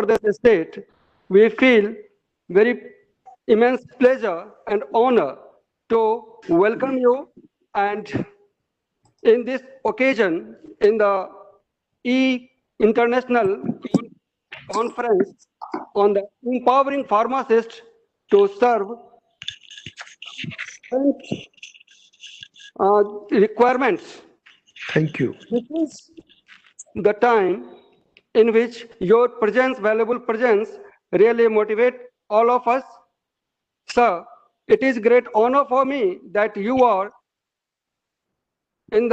Pradesh state, we feel very immense pleasure and honor to welcome you, and in this occasion, in the International Conference on the Empowering Pharmacists to serve requirements. Thank you. This is the time in which your presence, valuable presence, really motivate all of us. Sir, it is great honor for me that you are in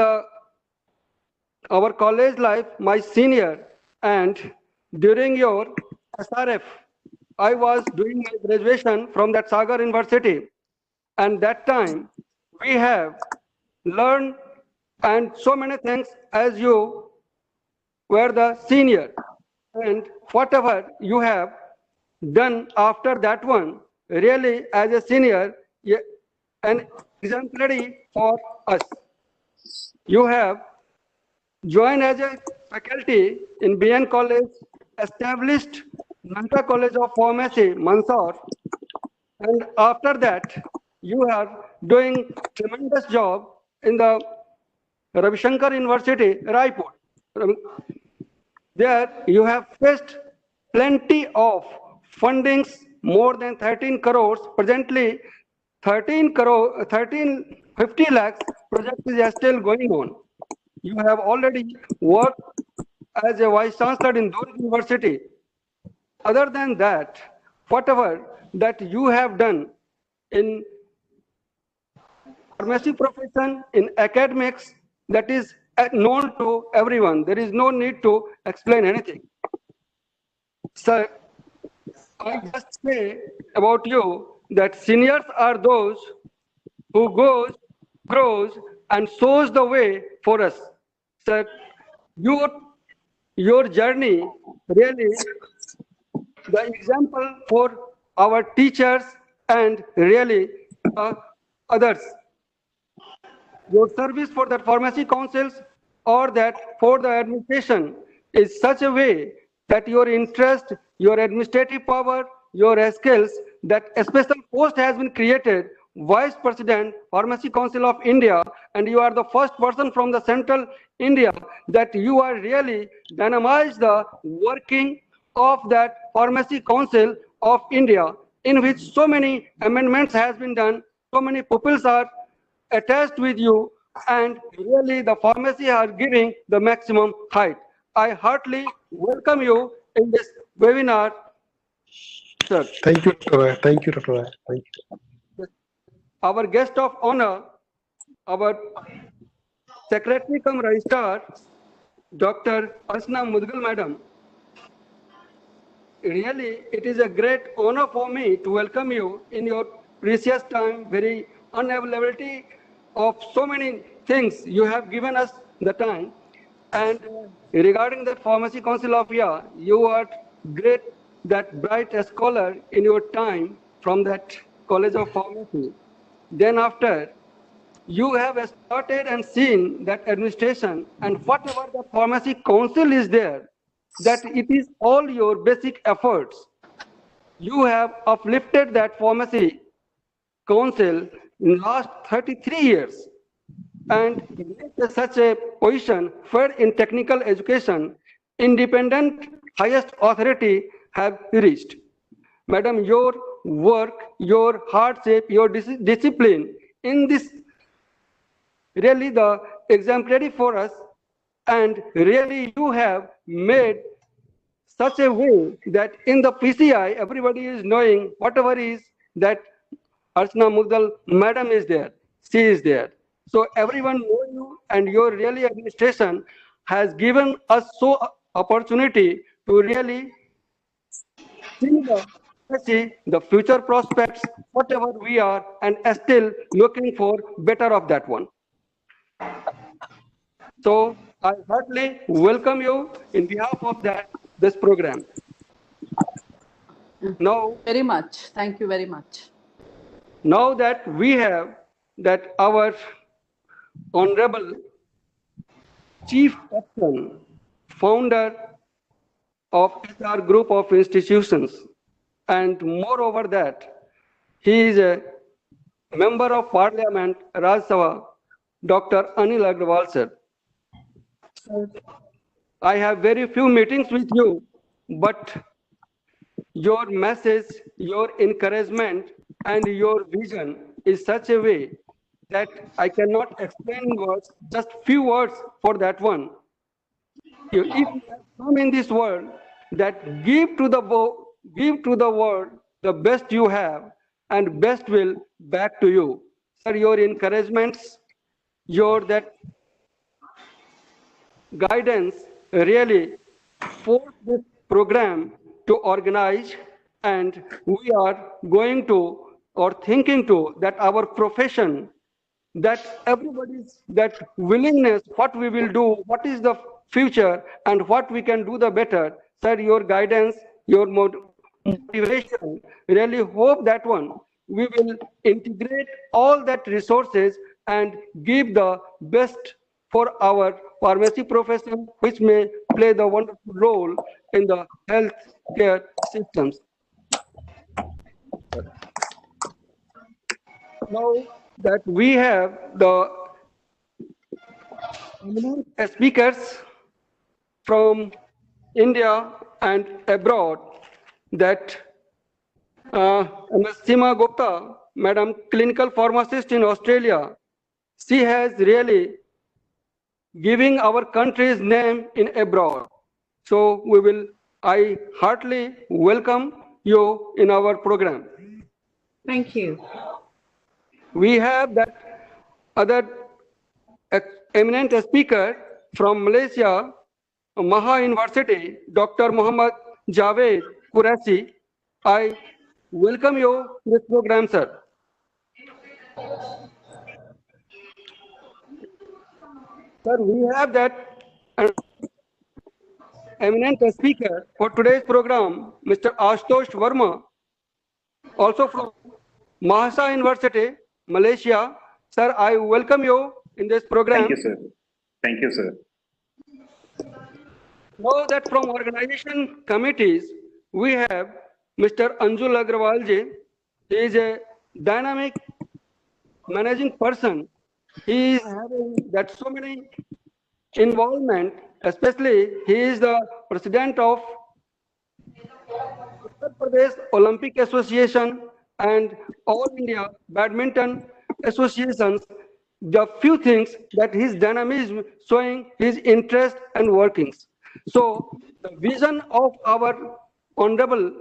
our college life, my senior, and during your SRF, I was doing my graduation from that Sagar University, and that time we have learned and so many things as you were the senior, and whatever you have done after that one, really as a senior, an exemplary for us. You have joined as a faculty in BN College, established Nanta College of Pharmacy, Mandsaur, and after that, you are doing tremendous job in the Ravi Shankar University, Raipur. There you have faced plenty of fundings, more than 13 crores. Presently, 50 lakhs project is still going on. You have already worked as a vice chancellor in those university. Other than that, whatever that you have done in pharmacy profession, in academics, that is known to everyone. There is no need to explain anything. Sir, I just say about you that seniors are those who grows, and shows the way for us. Sir, your journey really the example for our teachers and really others. Your service for the pharmacy councils or that for the administration is such a way that your interest, your administrative power, your skills, that a special post has been created, Vice President, Pharmacy Council of India, and you are the first person from the Central India that you are really dynamize the working of that Pharmacy Council of India, in which so many amendments has been done, so many pupils are attached with you, and really the pharmacy are giving the maximum height. I heartily welcome you in this webinar, sir. Thank you, Dr. Rai. Thank you, Dr. Rai. Thank you. Our guest of honor, our Secretary cum Registrar, Dr. Archna Mudgal Madam. Really, it is a great honor for me to welcome you in your precious time, very unavailability of so many things you have given us the time. And regarding the Pharmacy Council of India, you are great, that bright scholar in your time from that College of Pharmacy. Then after, you have started and seen that administration and whatever the Pharmacy Council is there, that it is all your basic efforts. You have uplifted that Pharmacy Council in last 33 years and in such a position where in technical education, independent highest authority have reached. Madam, your work, your hardship, your discipline in this really the exemplary for us, and really you have made such a way that in the PCI everybody is knowing whatever is that Archna Mudgal Madam is there, she is there. So everyone knows you, and your really administration has given us so opportunity to really see the future prospects, whatever we are, and still looking for better of that one. So I heartily welcome you in behalf of this program. Now, very much. Thank you very much. Now that we have that our Honorable Chief Patron, founder of HR group of institutions. And moreover that, he is a Member of Parliament, Rajya Sabha, Dr. Anil Agrawal, sir. I have very few meetings with you, but your message, your encouragement, and your vision is such a way that I cannot explain in words, just few words for that one. If you have come in this world, that give to the world the best you have, and best will back to you. Sir, your encouragements, your that guidance really forced this program to organize, and we are going to or thinking to that our profession, that everybody's that willingness, what we will do, what is the future, and what we can do the better. Sir, your guidance, your motivation, really hope that one we will integrate all that resources and give the best for our pharmacy profession, which may play the wonderful role in the health care systems. Now that we have the eminent speakers from India and abroad, that Ms. Seema Gupta, Madam Clinical Pharmacist in Australia, she has really giving our country's name in abroad. So I heartily welcome you in our program. Thank you. We have that other eminent speaker from Malaysia, Maha University, Dr. Muhammad Javed Qureshi. I welcome you to this program, sir. Sir, we have that eminent speaker for today's program, Mr. Ashutosh Verma, also from Mahasa University, Malaysia. Sir, I welcome you in this program. Thank you, sir. Thank you, sir. Know that from organization committees, we have Mr. Anil Agrawal ji. He is a dynamic managing person. He is having that so many involvement, especially he is the president of Uttar Pradesh Olympic Association and All India Badminton Associations. The few things that his dynamism showing his interest and workings. So the vision of our Honorable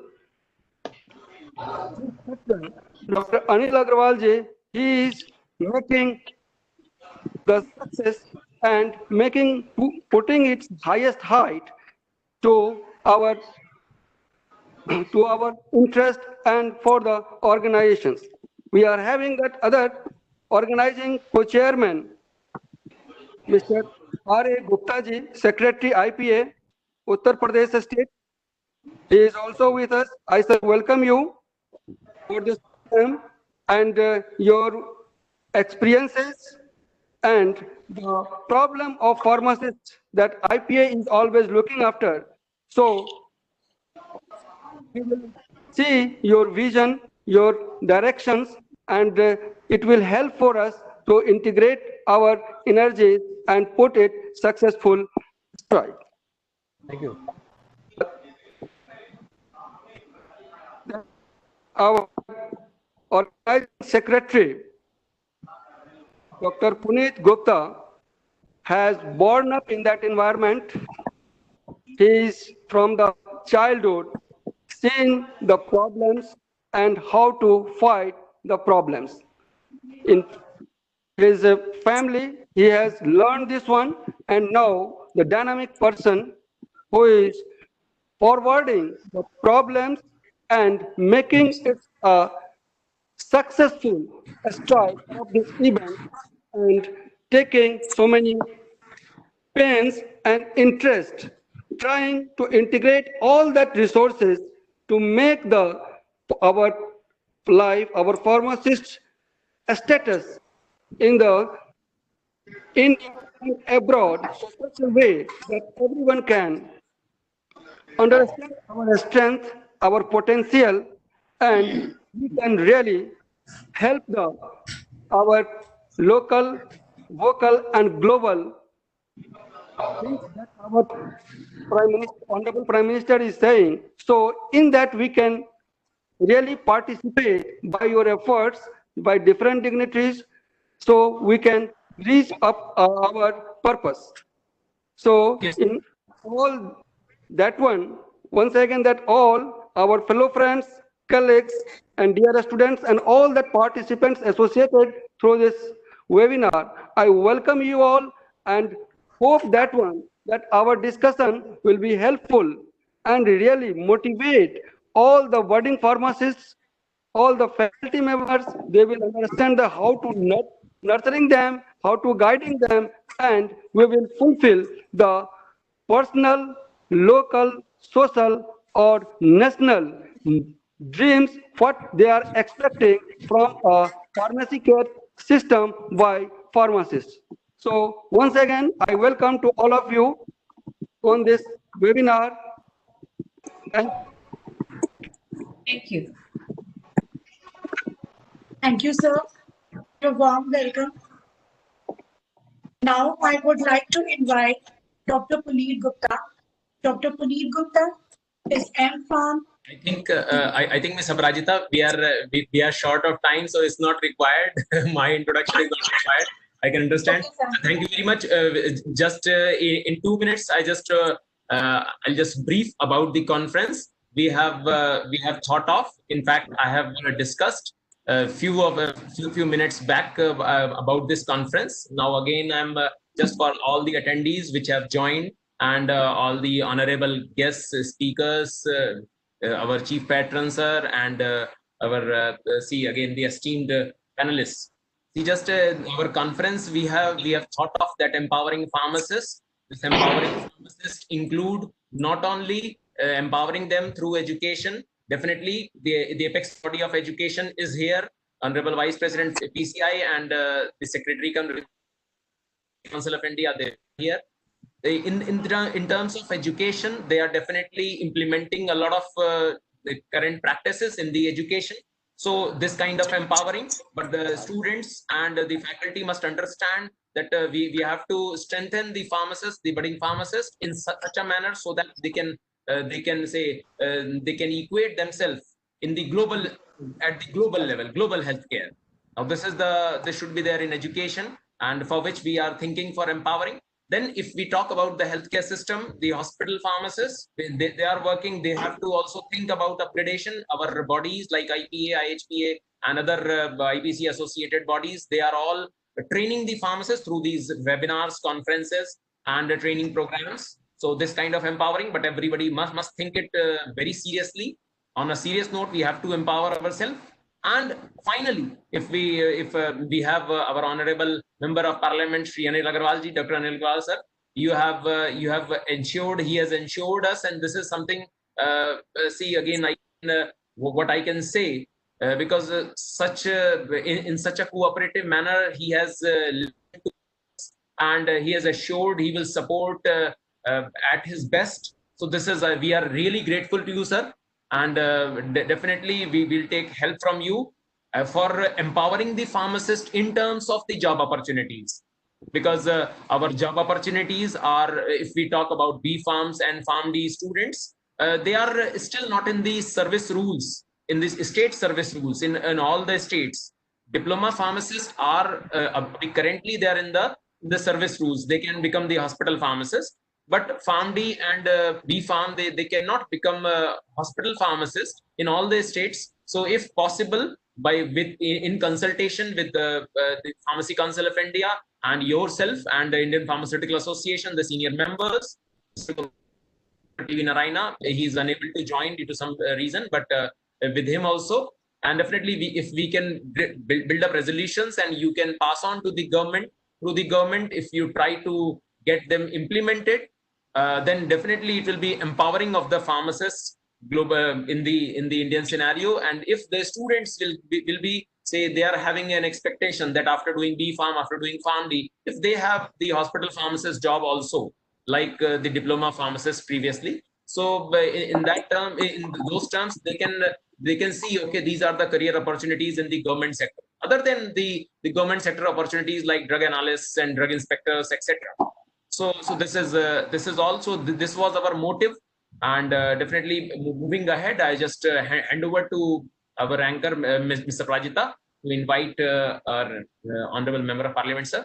Dr. Anil Agrawal ji, he is making the success and putting its highest height to our interest and for the organizations. We are having that other organizing co-chairman, Mr. R.A. Gupta ji, Secretary IPA, Uttar Pradesh State. He is also with us. I shall welcome you for this program and your experiences and the problem of pharmacists that IPA is always looking after. So we will see your vision, your directions, and it will help for us to integrate our energies and put it successful stride. Thank you. Our organizing secretary, Dr. Puneet Gupta, has born up in that environment. He is from the childhood seeing the problems and how to fight the problems. In his family, he has learned this one, and now the dynamic person who is forwarding the problems and making it a successful stride of this event and taking so many pains and interest, trying to integrate all that resources to make our life, our pharmacist status in the India and abroad, so such a way that everyone can understand our strength, our potential, and we can really help our local, vocal, and global things that our Honorable Prime Minister is saying. So in that we can really participate by your efforts, by different dignitaries, so we can reach up our purpose. So Yes. in all that one, once again that all our fellow friends, colleagues, and dear students and all the participants associated through this webinar, I welcome you all and hope that our discussion will be helpful and really motivate all the budding pharmacists, all the faculty members. They will understand how to nurturing them, how to guiding them, and we will fulfill the personal, local, social, or national dreams what they are expecting from a pharmacy care system by pharmacists. So once again, I welcome to all of you on this webinar. Thank Thank you. Thank you, sir. A warm welcome. Now, I would like to invite Dr. Puneet Gupta. Dr. Puneet Gupta is M.Pharm. I think Ms. Aparajita, we are short of time, so it's not required. My introduction is not required. I can understand. Okay, Thank you very much. Just in 2 minutes, I'll just brief about the conference. We have thought of. In fact, I have discussed a few minutes back about this conference. Now again, I'm just for all the attendees which have joined and all the honorable guests, speakers. Our Chief Patron, sir, and again the esteemed panelists. See, just our conference, we have thought of that empowering pharmacists. This empowering pharmacists include not only empowering them through education. Definitely, the apex body of education is here. Honorable Vice President PCI and the Secretary Council of India, they're here. In terms of education, they are definitely implementing a lot of the current practices in the education. So this kind of empowering, but the students and the faculty must understand that we have to strengthen the pharmacists, the budding pharmacists, in such a manner so that they can equate themselves in the global level, global healthcare. Now this should be there in education, and for which we are thinking for empowering. Then if we talk about the healthcare system, the hospital pharmacists, they are working, they have to also think about upgradation. Our bodies like IPA, IHPA and other IPC associated bodies, they are all training the pharmacists through these webinars, conferences and training programs. So this kind of empowering, but everybody must think it very seriously. On a serious note, we have to empower ourselves. And finally, if we have our Honorable Member of Parliament, Shri Anil Agrawal ji, Dr. Anil Agrawal sir, you have ensured, he has ensured us, and this is something. See again, what I can say, because in such a cooperative manner, he has and he has assured he will support at his best. So this is we are really grateful to you, sir. And definitely we will take help from you for empowering the pharmacist in terms of the job opportunities, because our job opportunities are, if we talk about B Farms and PharmD students, they are still not in the service rules, in the state service rules in all the states. Diploma pharmacists are currently they are in the service rules. They can become the hospital pharmacist. But PharmD and B Farm, they cannot become a hospital pharmacist in all the states. So if possible, in consultation with the Pharmacy Council of India and yourself and the Indian Pharmaceutical Association, the senior members, Narayana, he is unable to join due to some reason, but with him also. And definitely, if we can build up resolutions and you can pass on to the government, through the government, if you try to get them implemented, then definitely it will be empowering of the pharmacists global in the Indian scenario. And if the students will be say they are having an expectation that after doing B Farm, after doing PharmD, if they have the hospital pharmacist job also, like the diploma pharmacist previously, So in that term, in those terms, they can see, okay, these are the career opportunities in the government sector, other than the government sector opportunities like drug analysts and drug inspectors, etc. So this is also, this was our motive, and definitely moving ahead, I just hand over to our anchor, Mr. Prajita, to invite our Honorable Member of Parliament, sir,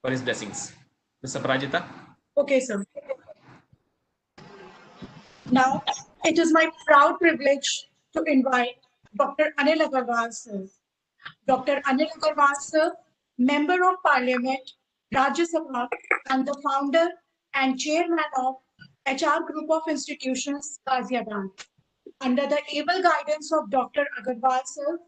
for his blessings. Mr. Prajita. Okay, sir. Now, it is my proud privilege to invite Dr. Anil Agrawal, sir. Dr. Anil Agrawal, sir, Member of Parliament, Rajya Sabha, and the founder and chairman of HR Group of Institutions, Ghaziabad. Under the able guidance of Dr. Agrawal, sir,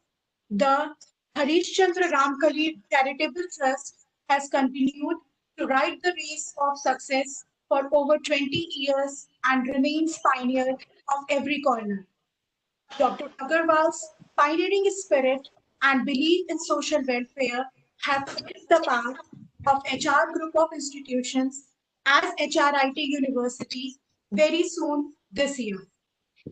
the Harish Chandra Ramkali Charitable Trust has continued to ride the race of success for over 20 years and remains pioneer of every corner. Dr. Agrawal's pioneering spirit and belief in social welfare have paved the path of HR Group of Institutions as HRIT University very soon this year.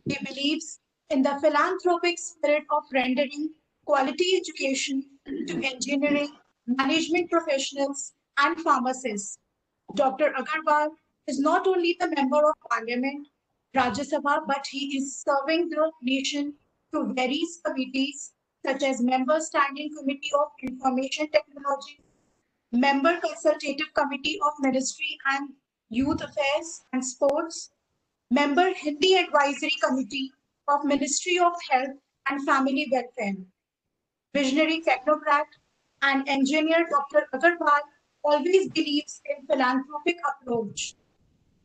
He believes in the philanthropic spirit of rendering quality education to engineering, management professionals, and pharmacists. Dr. Agrawal is not only the Member of Parliament, Rajya Sabha, but he is serving the nation through various committees such as Member Standing Committee of Information Technology, Member Consultative Committee of Ministry and Youth Affairs and Sports, Member Hindi Advisory Committee of Ministry of Health and Family Welfare. Visionary technocrat and engineer Dr. Agrawal always believes in philanthropic approach.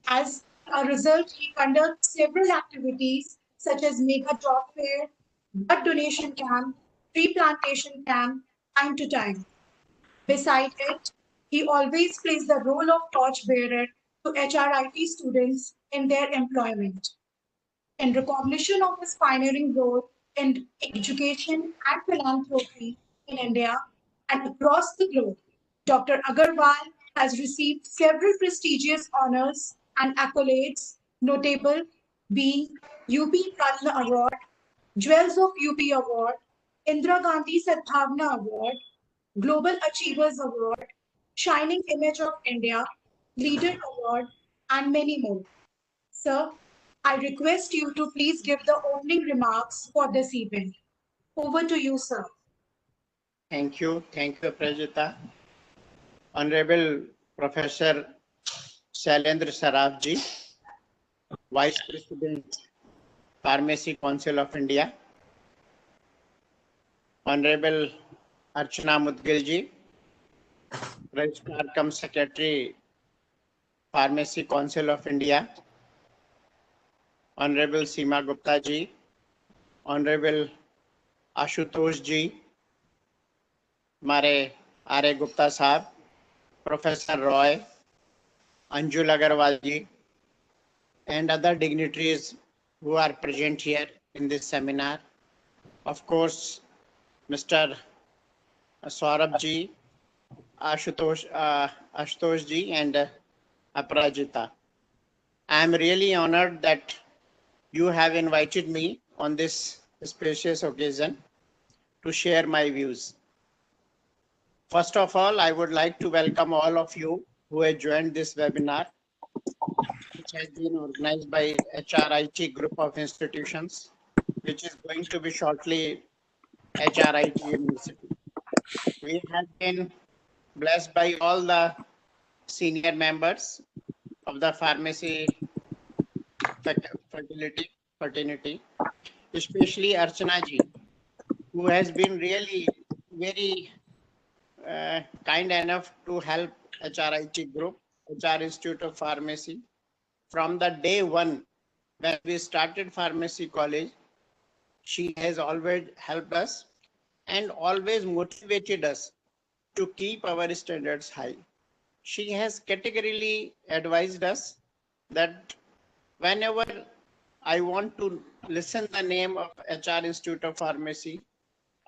As a result, he conducts several activities such as mega job fair, blood donation camp, tree plantation camp, time to time. Beside it, he always plays the role of torchbearer to HRIT students in their employment. In recognition of his pioneering role in education and philanthropy in India and across the globe, Dr. Agrawal has received several prestigious honors and accolades, notable being UP Ratna Award, Jewels of UP Award, Indira Gandhi Sadbhavna Award, Global Achievers Award, Shining Image of India, Leader Award, and many more. Sir, I request you to please give the opening remarks for this event. Over to you, sir. Thank you, Prajita. Honorable Professor Shailendra Saraf ji, Vice President, Pharmacy Council of India. Honorable Archna Mudgal ji, Registrar cum Secretary, Pharmacy Council of India. Honorable Seema Gupta ji, Honorable Ashutosh ji, हमारे आर्य गुप्ता साहब, Professor Roy, Anil Agrawal ji, and other dignitaries who are present here in this seminar. Of course, Mr. Saurabh ji, Ashutosh ji, and Aprajita. I am really honored that you have invited me on this spacious occasion to share my views. First of all, I would like to welcome all of you who have joined this webinar, which has been organized by HRIT Group of Institutions, which is going to be shortly HRIT University. We have been blessed by all the senior members of the pharmacy fraternity, especially Archana ji, who has been really very kind enough to help HRIT Group, HR Institute of Pharmacy. From the day one, when we started pharmacy college, she has always helped us and always motivated us to keep our standards high. She has categorically advised us that whenever I want to listen the name of HR Institute of Pharmacy,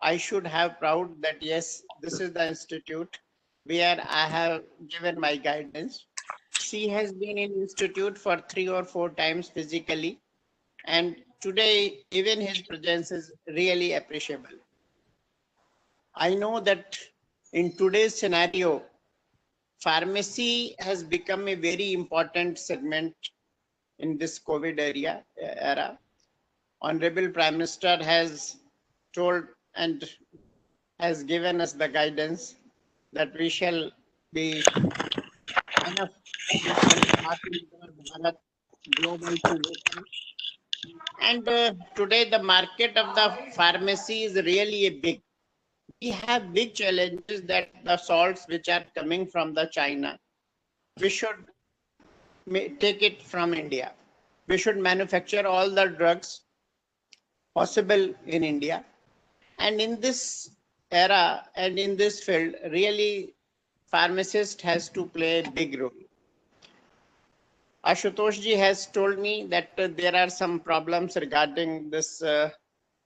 I should have proud that yes, this is the institute where I have given my guidance. She has been in institute for 3 or 4 times physically, and today even his presence is really appreciable. I know that in today's scenario, pharmacy has become a very important segment in this COVID era. Honorable Prime Minister has told and has given us the guidance that we shall be enough global to local. And today the market of the pharmacy is really a big. We have big challenges that the salts which are coming from the China, we should take it from India. We should manufacture all the drugs possible in India. And in this era and in this field, really pharmacist has to play a big role. Ashutosh ji has told me that there are some problems regarding this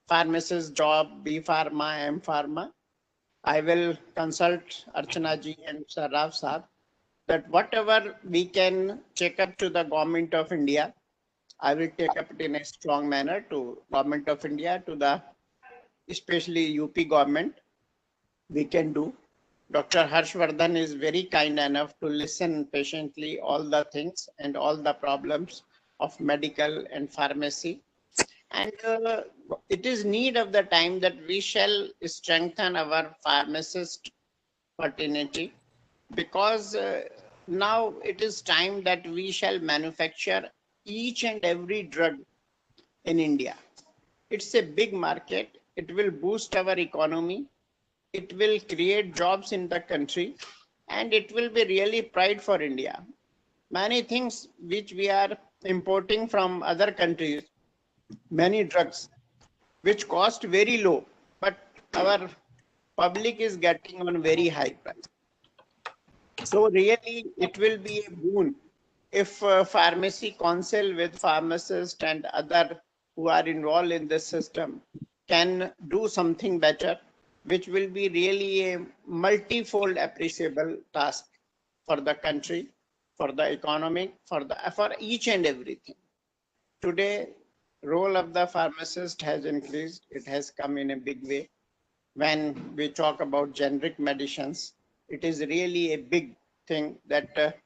pharmacist job, B Pharma, M Pharma. I will consult Archna ji and Saraf Saab that whatever we can check up to the government of India, I will take up it in a strong manner to government of India, to the especially UP government. We can do. Dr. Harshvardhan is very kind enough to listen patiently all the things and all the problems of medical and pharmacy. And it is need of the time that we shall strengthen our pharmacist fraternity, because now it is time that we shall manufacture each and every drug in India. It's a big market. It will boost our economy. It will create jobs in the country, and it will be really pride for India. Many things which we are importing from other countries, many drugs which cost very low, but our public is getting on very high price. So really it will be a boon if pharmacy council with pharmacists and other who are involved in this system can do something better, which will be really a multifold appreciable task for the country, for the economy, for each and everything. Today, role of the pharmacist has increased. It has come in a big way. When we talk about generic medicines, it is really a big thing that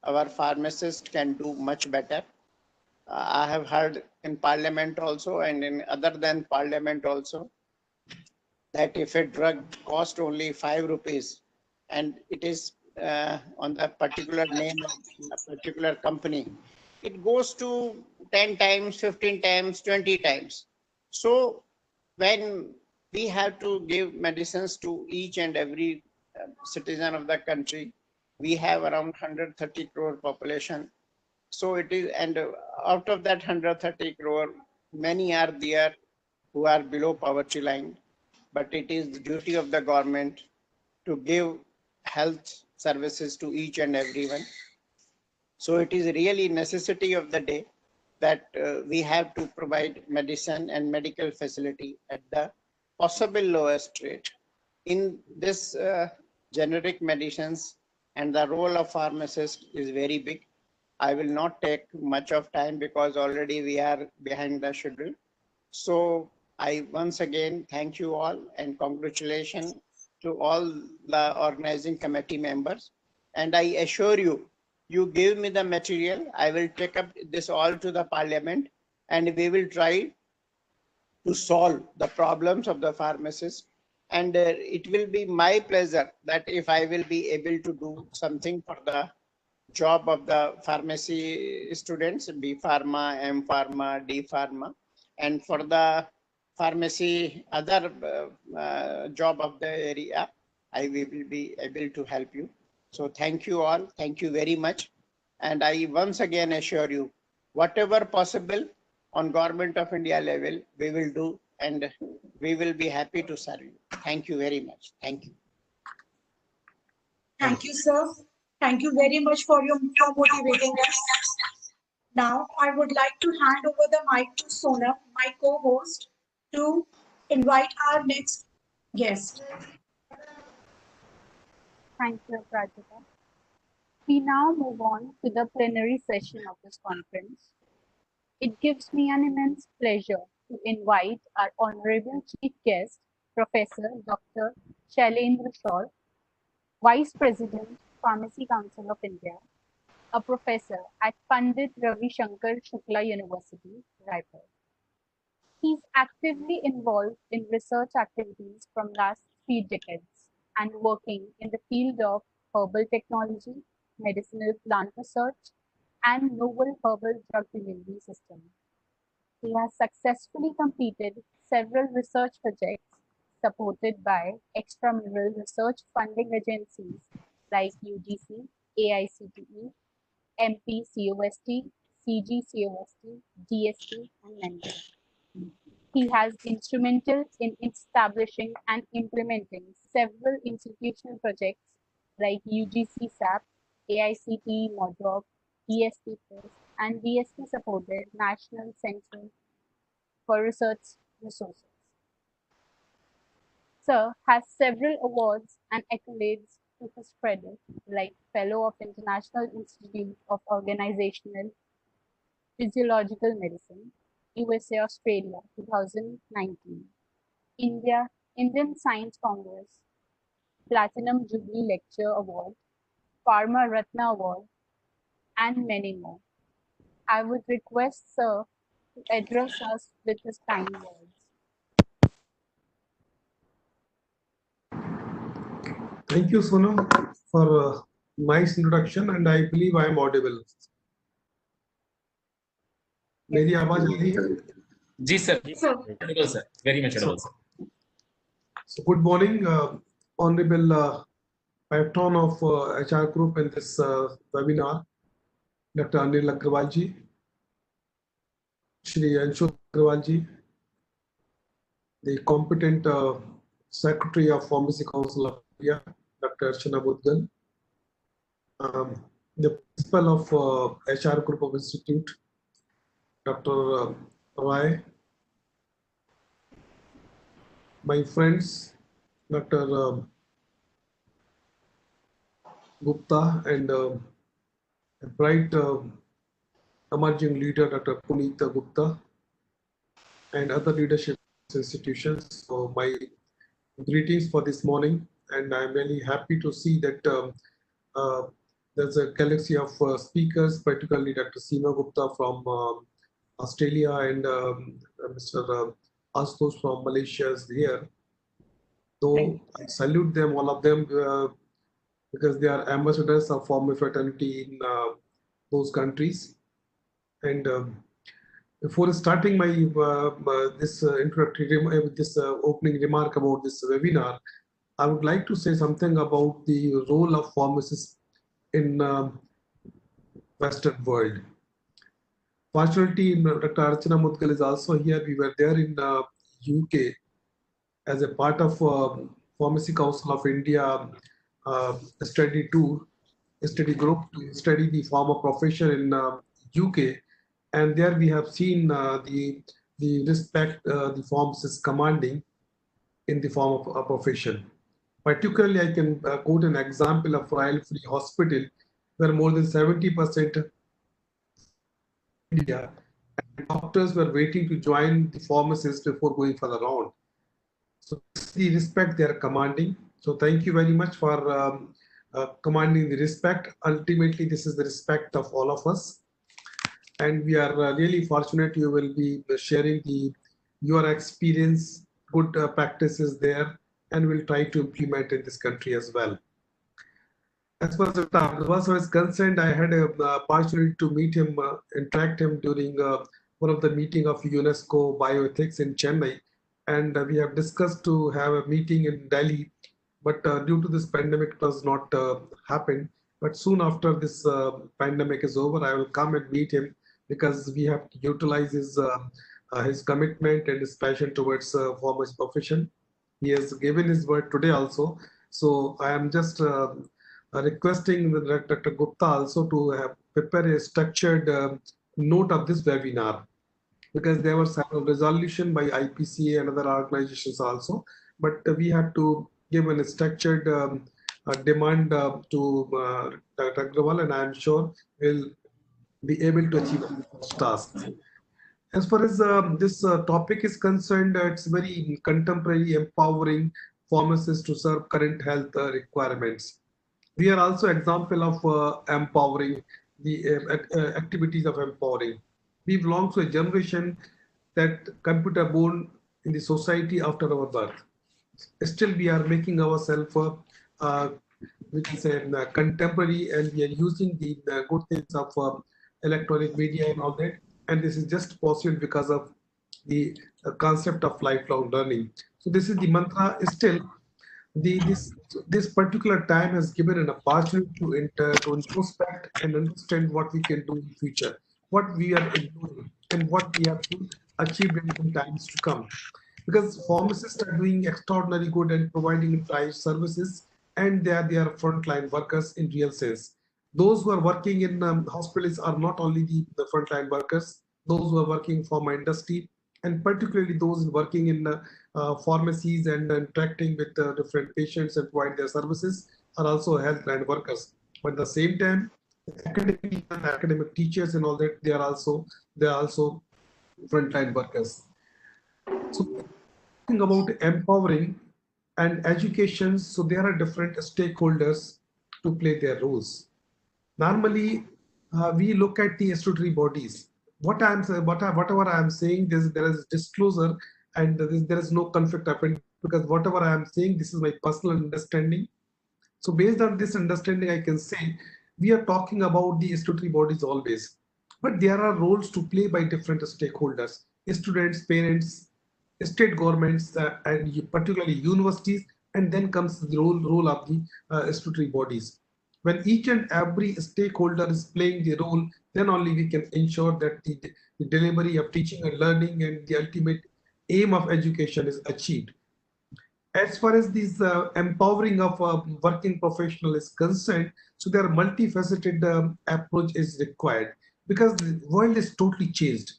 our pharmacist can do much better. I have heard in Parliament also, and in other than Parliament also, that if a drug costs only 5 rupees and it is on the particular name of a particular company, it goes to 10 times, 15 times, 20 times. So when we have to give medicines to each and every citizen of the country, we have around 130 crore population. So it is, and out of that 130 crore, many are there who are below poverty line. But it is the duty of the government to give health services to each and everyone. So it is really necessity of the day that we have to provide medicine and medical facility at the possible lowest rate. In this generic medicines, and the role of pharmacist is very big. I will not take much of time because already we are behind the schedule. So I once again thank you all and congratulations to all the organizing committee members. And I assure you, you give me the material, I will take up this all to the Parliament, and we will try to solve the problems of the pharmacists. And it will be my pleasure that if I will be able to do something for the job of the pharmacy students, B Pharma, M Pharma, D Pharma, and for the pharmacy other job of the area, I will be able to help you. So thank you all. Thank you very much. And I once again assure you, whatever possible on Government of India level, we will do, and we will be happy to serve you. Thank you very much. Thank you. Thank you, sir. Thank you very much for motivating us. Now, I would like to hand over the mic to Sonam, my co-host, to invite our next guest. Thank you, Prajita. We now move on to the plenary session of this conference. It gives me an immense pleasure to invite our Honorable Chief Guest, Professor Dr. Shailendra Saraf, Vice President, Pharmacy Council of India, a professor at Pandit Ravi Shankar Shukla University, Raipur. He is actively involved in research activities from last 3 decades and working in the field of herbal technology, medicinal plant research, and novel herbal drug delivery system. He has successfully completed several research projects supported by extramural research funding agencies like UGC, AICTE, MP COST, CG COST, DST, and Mentor. He has instrumental in establishing and implementing several institutional projects like UGC SAP, AICTE Modrock, DST Plus, and DST supported National Center for Research Resources. Sir has several awards and accolades to his credit, like Fellow of International Institute of Organizational Physiological Medicine, USA Australia 2019, Indian Science Congress, Platinum Jubilee Lecture Award, Pharma Ratna Award, and many more. I would request Sir to address us with his kind words. Thank you, Sonam, for a nice introduction, and I believe I am audible. मेरी आवाज आ रही है? जी sir. Audible, sir. Very much audible, sir. So good morning, Honorable Patron of HR Group in this webinar, Dr. Anil Agrawal ji, Shri Ashutosh Kumar Verma, the competent Secretary of Pharmacy Council of India, Dr. Archna Mudgal, the Principal of HR Group of Institute, Dr. Roy, my friends, Dr. Gupta, and a bright emerging leader, Dr. Punita Gupta, and other leadership institutions. So my greetings for this morning, and I'm really happy to see that there's a galaxy of speakers, particularly Dr. Seema Gupta from Australia and Mr. Ashutosh from Malaysia is here. So I salute them, all of them, because they are ambassadors of Pharma fraternity in those countries. And before starting my this introductory, this opening remark about this webinar, I would like to say something about the role of pharmacists in Western world. Fortunately, Dr. Archna Mudgal is also here. We were there in UK as a part of Pharmacy Council of India study group to study the pharma profession in UK, and there we have seen the respect the pharmacists commanding in the pharma profession. Particularly, I can quote an example of Royal Free Hospital, where more than 70% India and doctors were waiting to join the pharmacists before going for the round. So this is the respect they are commanding. So thank you very much for commanding the respect. Ultimately, this is the respect of all of us. And we are really fortunate you will be sharing your experience, good practices there, and we'll try to implement in this country as well. As far as Dr. Agrawal is concerned, I had an opportunity to meet him, interact him during one of the meeting of UNESCO Bioethics in Chennai, and we have discussed to have a meeting in Delhi, but due to this pandemic, it was not happened. But soon after this pandemic is over, I will come and meet him, because we have to utilize his commitment and his passion towards pharmacy profession. He has given his word today also. So I am just requesting Dr. Gupta also to prepare a structured note of this webinar, because there were several resolutions by IPCA and other organizations also, but we had to give a structured demand to Dr. Agrawal, and I am sure will be able to achieve this task. As far as this topic is concerned, it's very contemporary, empowering pharmacists to serve current health requirements. We are also example of empowering the activities of empowering. We belong to a generation that computer born in the society after our birth. Still, we are making ourselves we can say contemporary, and we are using the good things of electronic media and all that. And this is just possible because of the concept of lifelong learning. So this is the mantra. Still, this particular time has given an opportunity to introspect and understand what we can do in the future, what we are ignoring, and what we have to achieve in times to come. Because pharmacists are doing extraordinarily good and providing price services, and they are frontline workers in real sense. Those who are working in hospitals are not only the frontline workers, those who are working pharma industry, and particularly those working in pharmacies and interacting with different patients and provide their services are also healthline workers. But at the same time, academic teachers and all that, they are also frontline workers. So talking about empowering and education, so there are different stakeholders to play their roles. Normally, we look at the statutory bodies. Whatever I am saying, there is disclosure, and there is no conflict of interest, because whatever I am saying, this is my personal understanding. So based on this understanding, I can say we are talking about the statutory bodies always, but there are roles to play by different stakeholders: students, parents, state governments, and particularly universities, and then comes the role of the statutory bodies. When each and every stakeholder is playing the role, then only we can ensure that the delivery of teaching and learning and the ultimate aim of education is achieved. As far as this empowering of working professional is concerned, so there are multifaceted approach is required, because the world is totally changed.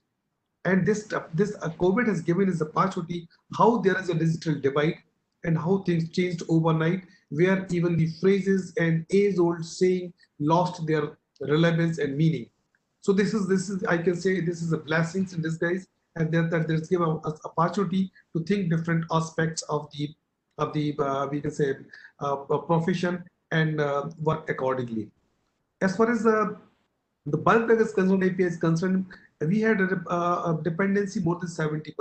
And this COVID has given us a opportunity how there is a digital divide and how things changed overnight, where even the phrases and age-old saying lost their relevance and meaning. So this is I can say this is a blessings in disguise, and that there's given us opportunity to think different aspects of the we can say profession and work accordingly. As far as the bulk drug is concerned, API is concerned, we had a dependency more than 70%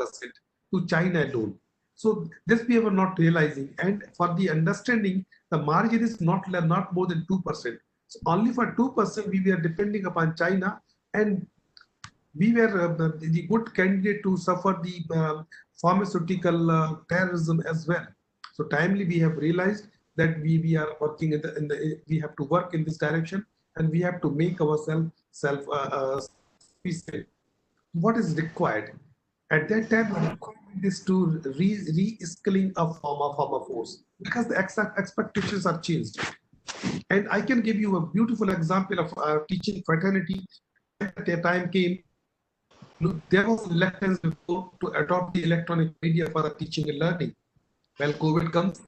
to China alone. So this we were not realizing, and for the understanding, the margin is not more than 2%. So only for 2% we were depending upon China, and we were the good candidate to suffer the pharmaceutical terrorism as well. So timely we have realized that we are working we have to work in this direction, and we have to make ourselves self-sufficient. What is required? At that time, the requirement is to re-skilling of pharma force, because the expectations are changed. And I can give you a beautiful example of teaching fraternity. At the time came, there was reluctance to adopt the electronic media for the teaching and learning. When COVID comes,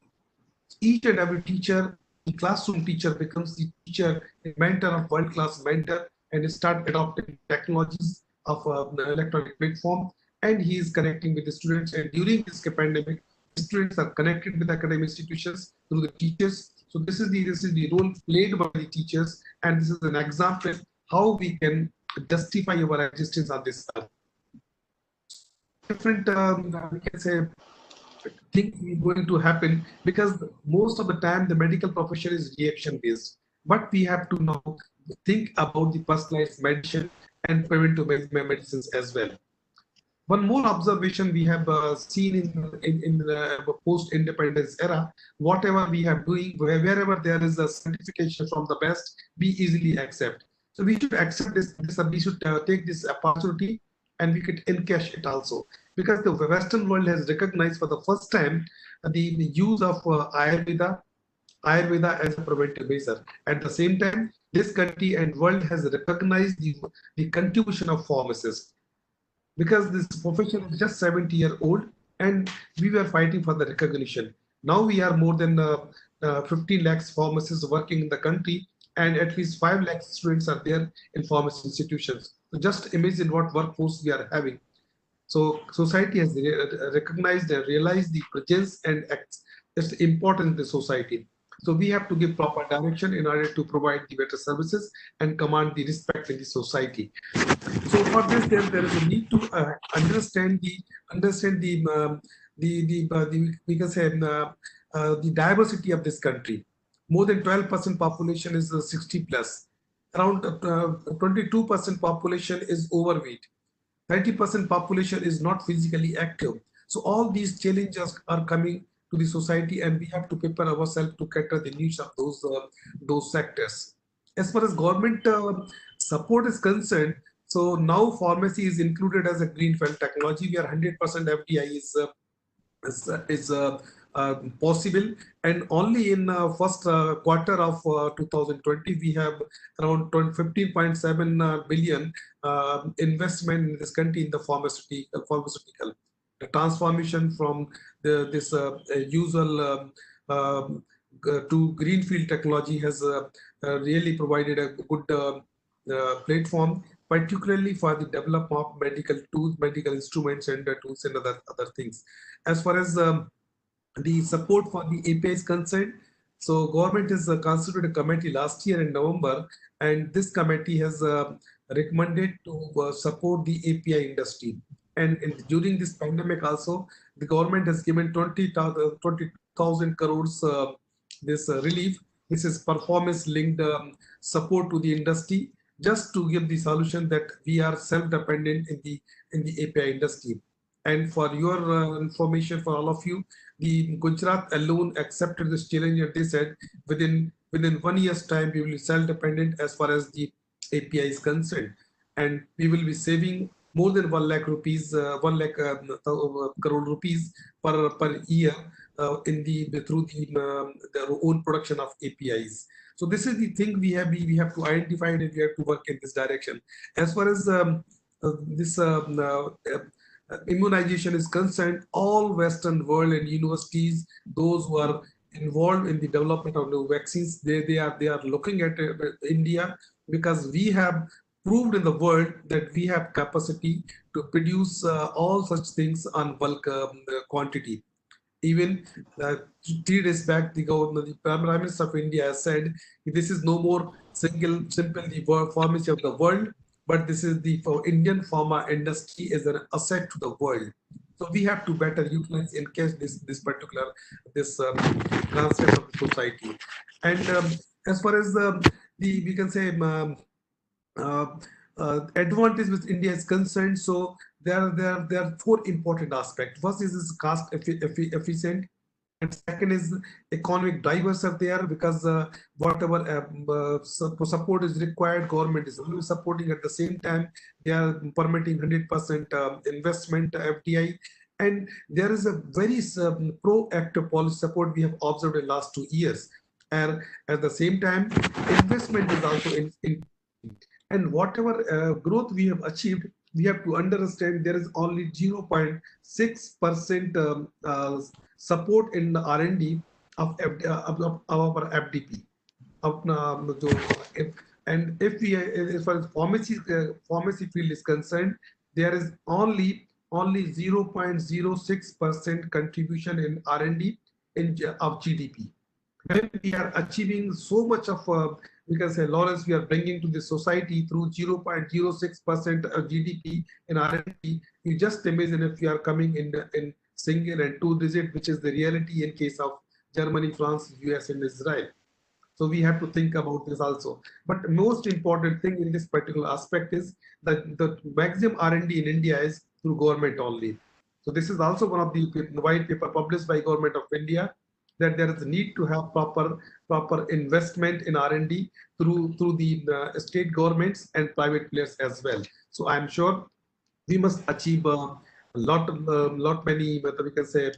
each and every teacher, the classroom teacher becomes the teacher, a mentor of world-class mentor, and start adopting technologies of the electronic platform, and he is connecting with the students. And during this pandemic, students are connected with academic institutions through the teachers. So this is the role played by the teachers, and this is an example how we can justify our existence on this earth. Different we can say things is going to happen, because most of the time the medical profession is reaction based, but we have to now think about the personalized medicine and preventive medicines as well. One more observation we have seen in the post-independence era: whatever we are doing, wherever there is a certification from the best, we easily accept. So we should accept this we should take this opportunity, and we could encash it also, because the Western world has recognized for the first time the use of Ayurveda as a preventive measure. At the same time, this country and world has recognized the contribution of pharmacists, because this profession is just 70-year-old, and we were fighting for the recognition. Now we are more than 15 lakhs pharmacists working in the country, and at least 5 lakh students are there in pharmacy institutions. So just imagine what workforce we are having. So society has recognized and realized the presence and its importance in the society. So we have to give proper direction in order to provide the better services and command the respect in the society. So for this, there is a need to understand the we can say the diversity of this country. More than 12% population is 60 plus. Around 22% population is overweight. 30% population is not physically active. So all these challenges are coming to the society, and we have to prepare ourselves to cater the needs of those sectors. As far as government support is concerned, so now pharmacy is included as a greenfield technology where 100% FDI is possible, and only in first quarter of 2020 we have around 15.7 billion investment in this country in the pharmaceutical. The transformation from this usual to greenfield technology has really provided a good platform, particularly for the development of medical tools, medical instruments, and tools and other things. As far as the support for the API is concerned, so government has constituted a committee last year in November, and this committee has recommended to support the API industry. And during this pandemic also, the government has given 20,000 crores this relief. This is performance-linked support to the industry, just to give the solution that we are self-dependent in the API industry. And for your information, for all of you, the Gujarat alone accepted this challenge, and they said within 1 year's time we will be self-dependent as far as the API is concerned, and we will be saving more than 1 lakh rupees, 1 lakh crore rupees per year through their own production of APIs. So this is the thing we have to identify, and we have to work in this direction. As far as this immunization is concerned, all Western world and universities, those who are involved in the development of new vaccines, they are looking at India, because we have proved in the world that we have capacity to produce all such things on bulk quantity. Even 3 days back, the Prime Minister of India has said this is no more simple the pharmacy of the world, but this is the Indian pharma industry as an asset to the world. So we have to better utilize in case this particular concept of the society. And as far as we can say advantage with India is concerned, so there are 4 important aspects. First is cost efficient, and second is economic drivers are there, because whatever support is required, government is only supporting. At the same time, they are permitting 100% investment FDI, and there is a very proactive policy support we have observed in the last 2 years. And at the same time, investment is also in and whatever growth we have achieved, we have to understand there is only 0.6% support in the R&D of our FDP. And if we, as far as pharmacy field is concerned, there is only 0.06% contribution in R&D of GDP. When we are achieving so much of we can say laurels we are bringing to the society through 0.06% of GDP in R&D, you just imagine if we are coming in single and 2-digit, which is the reality in case of Germany, France, US, and Israel. So we have to think about this also. But most important thing in this particular aspect is that the maximum R&D in India is through government only. So this is also one of the white paper published by Government of India, that there is a need to have proper investment in R&D through the state governments and private players as well. So I'm sure we must achieve a lot many, we can say,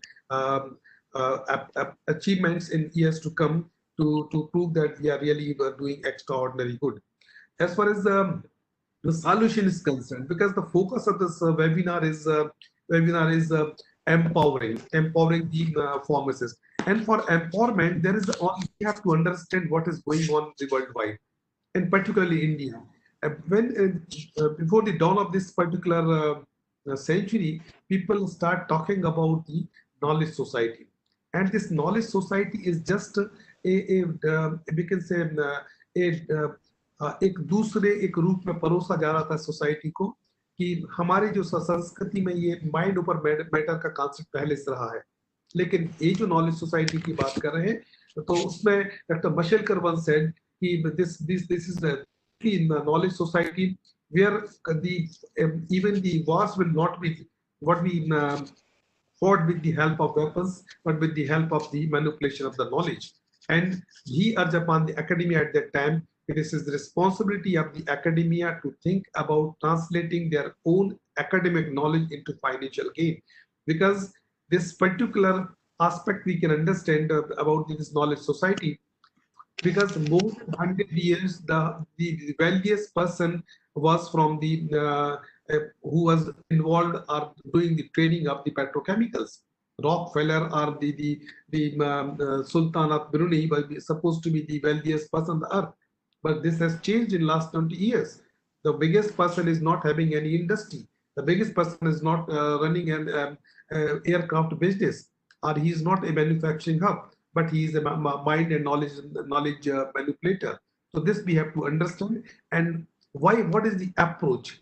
achievements in years to come to prove that we are really doing extraordinary good. As far as the solution is concerned, because the focus of this webinar is empowering the pharmacists. And for empowerment, there is we have to understand what is going on worldwide, and particularly India. Before the dawn of this particular century, people start talking about the knowledge society, and this knowledge society is just we can say एक दूसरे एक रूप में परोसा जा रहा था society को कि हमारे जो संस्कृति में ये माइंड ओवर मैटर का कॉन्सेप्ट पहले से रहा है, लेकिन ये जो नॉलेज सोसाइटी की बात कर रहे हैं तो उसमें डॉक्टर मशेलकर वन सेड कि this is in the knowledge society where even the wars will not be what we fought with the help of weapons, but with the help of the manipulation of the knowledge. And he urged upon the academia at that time, this is the responsibility of the academia to think about translating their own academic knowledge into financial gain, because this particular aspect we can understand about this knowledge society, because more than 100 years the wealthiest person was from the who was involved or doing the trading of the petrochemicals. Rockefeller or the Sultan of Brunei was supposed to be the wealthiest person on the earth, but this has changed in last 20 years. The biggest person is not having any industry. The biggest person is not running an aircraft business, or he is not a manufacturing hub, but he is a mind and knowledge manipulator. So this we have to understand. And why? What is the approach?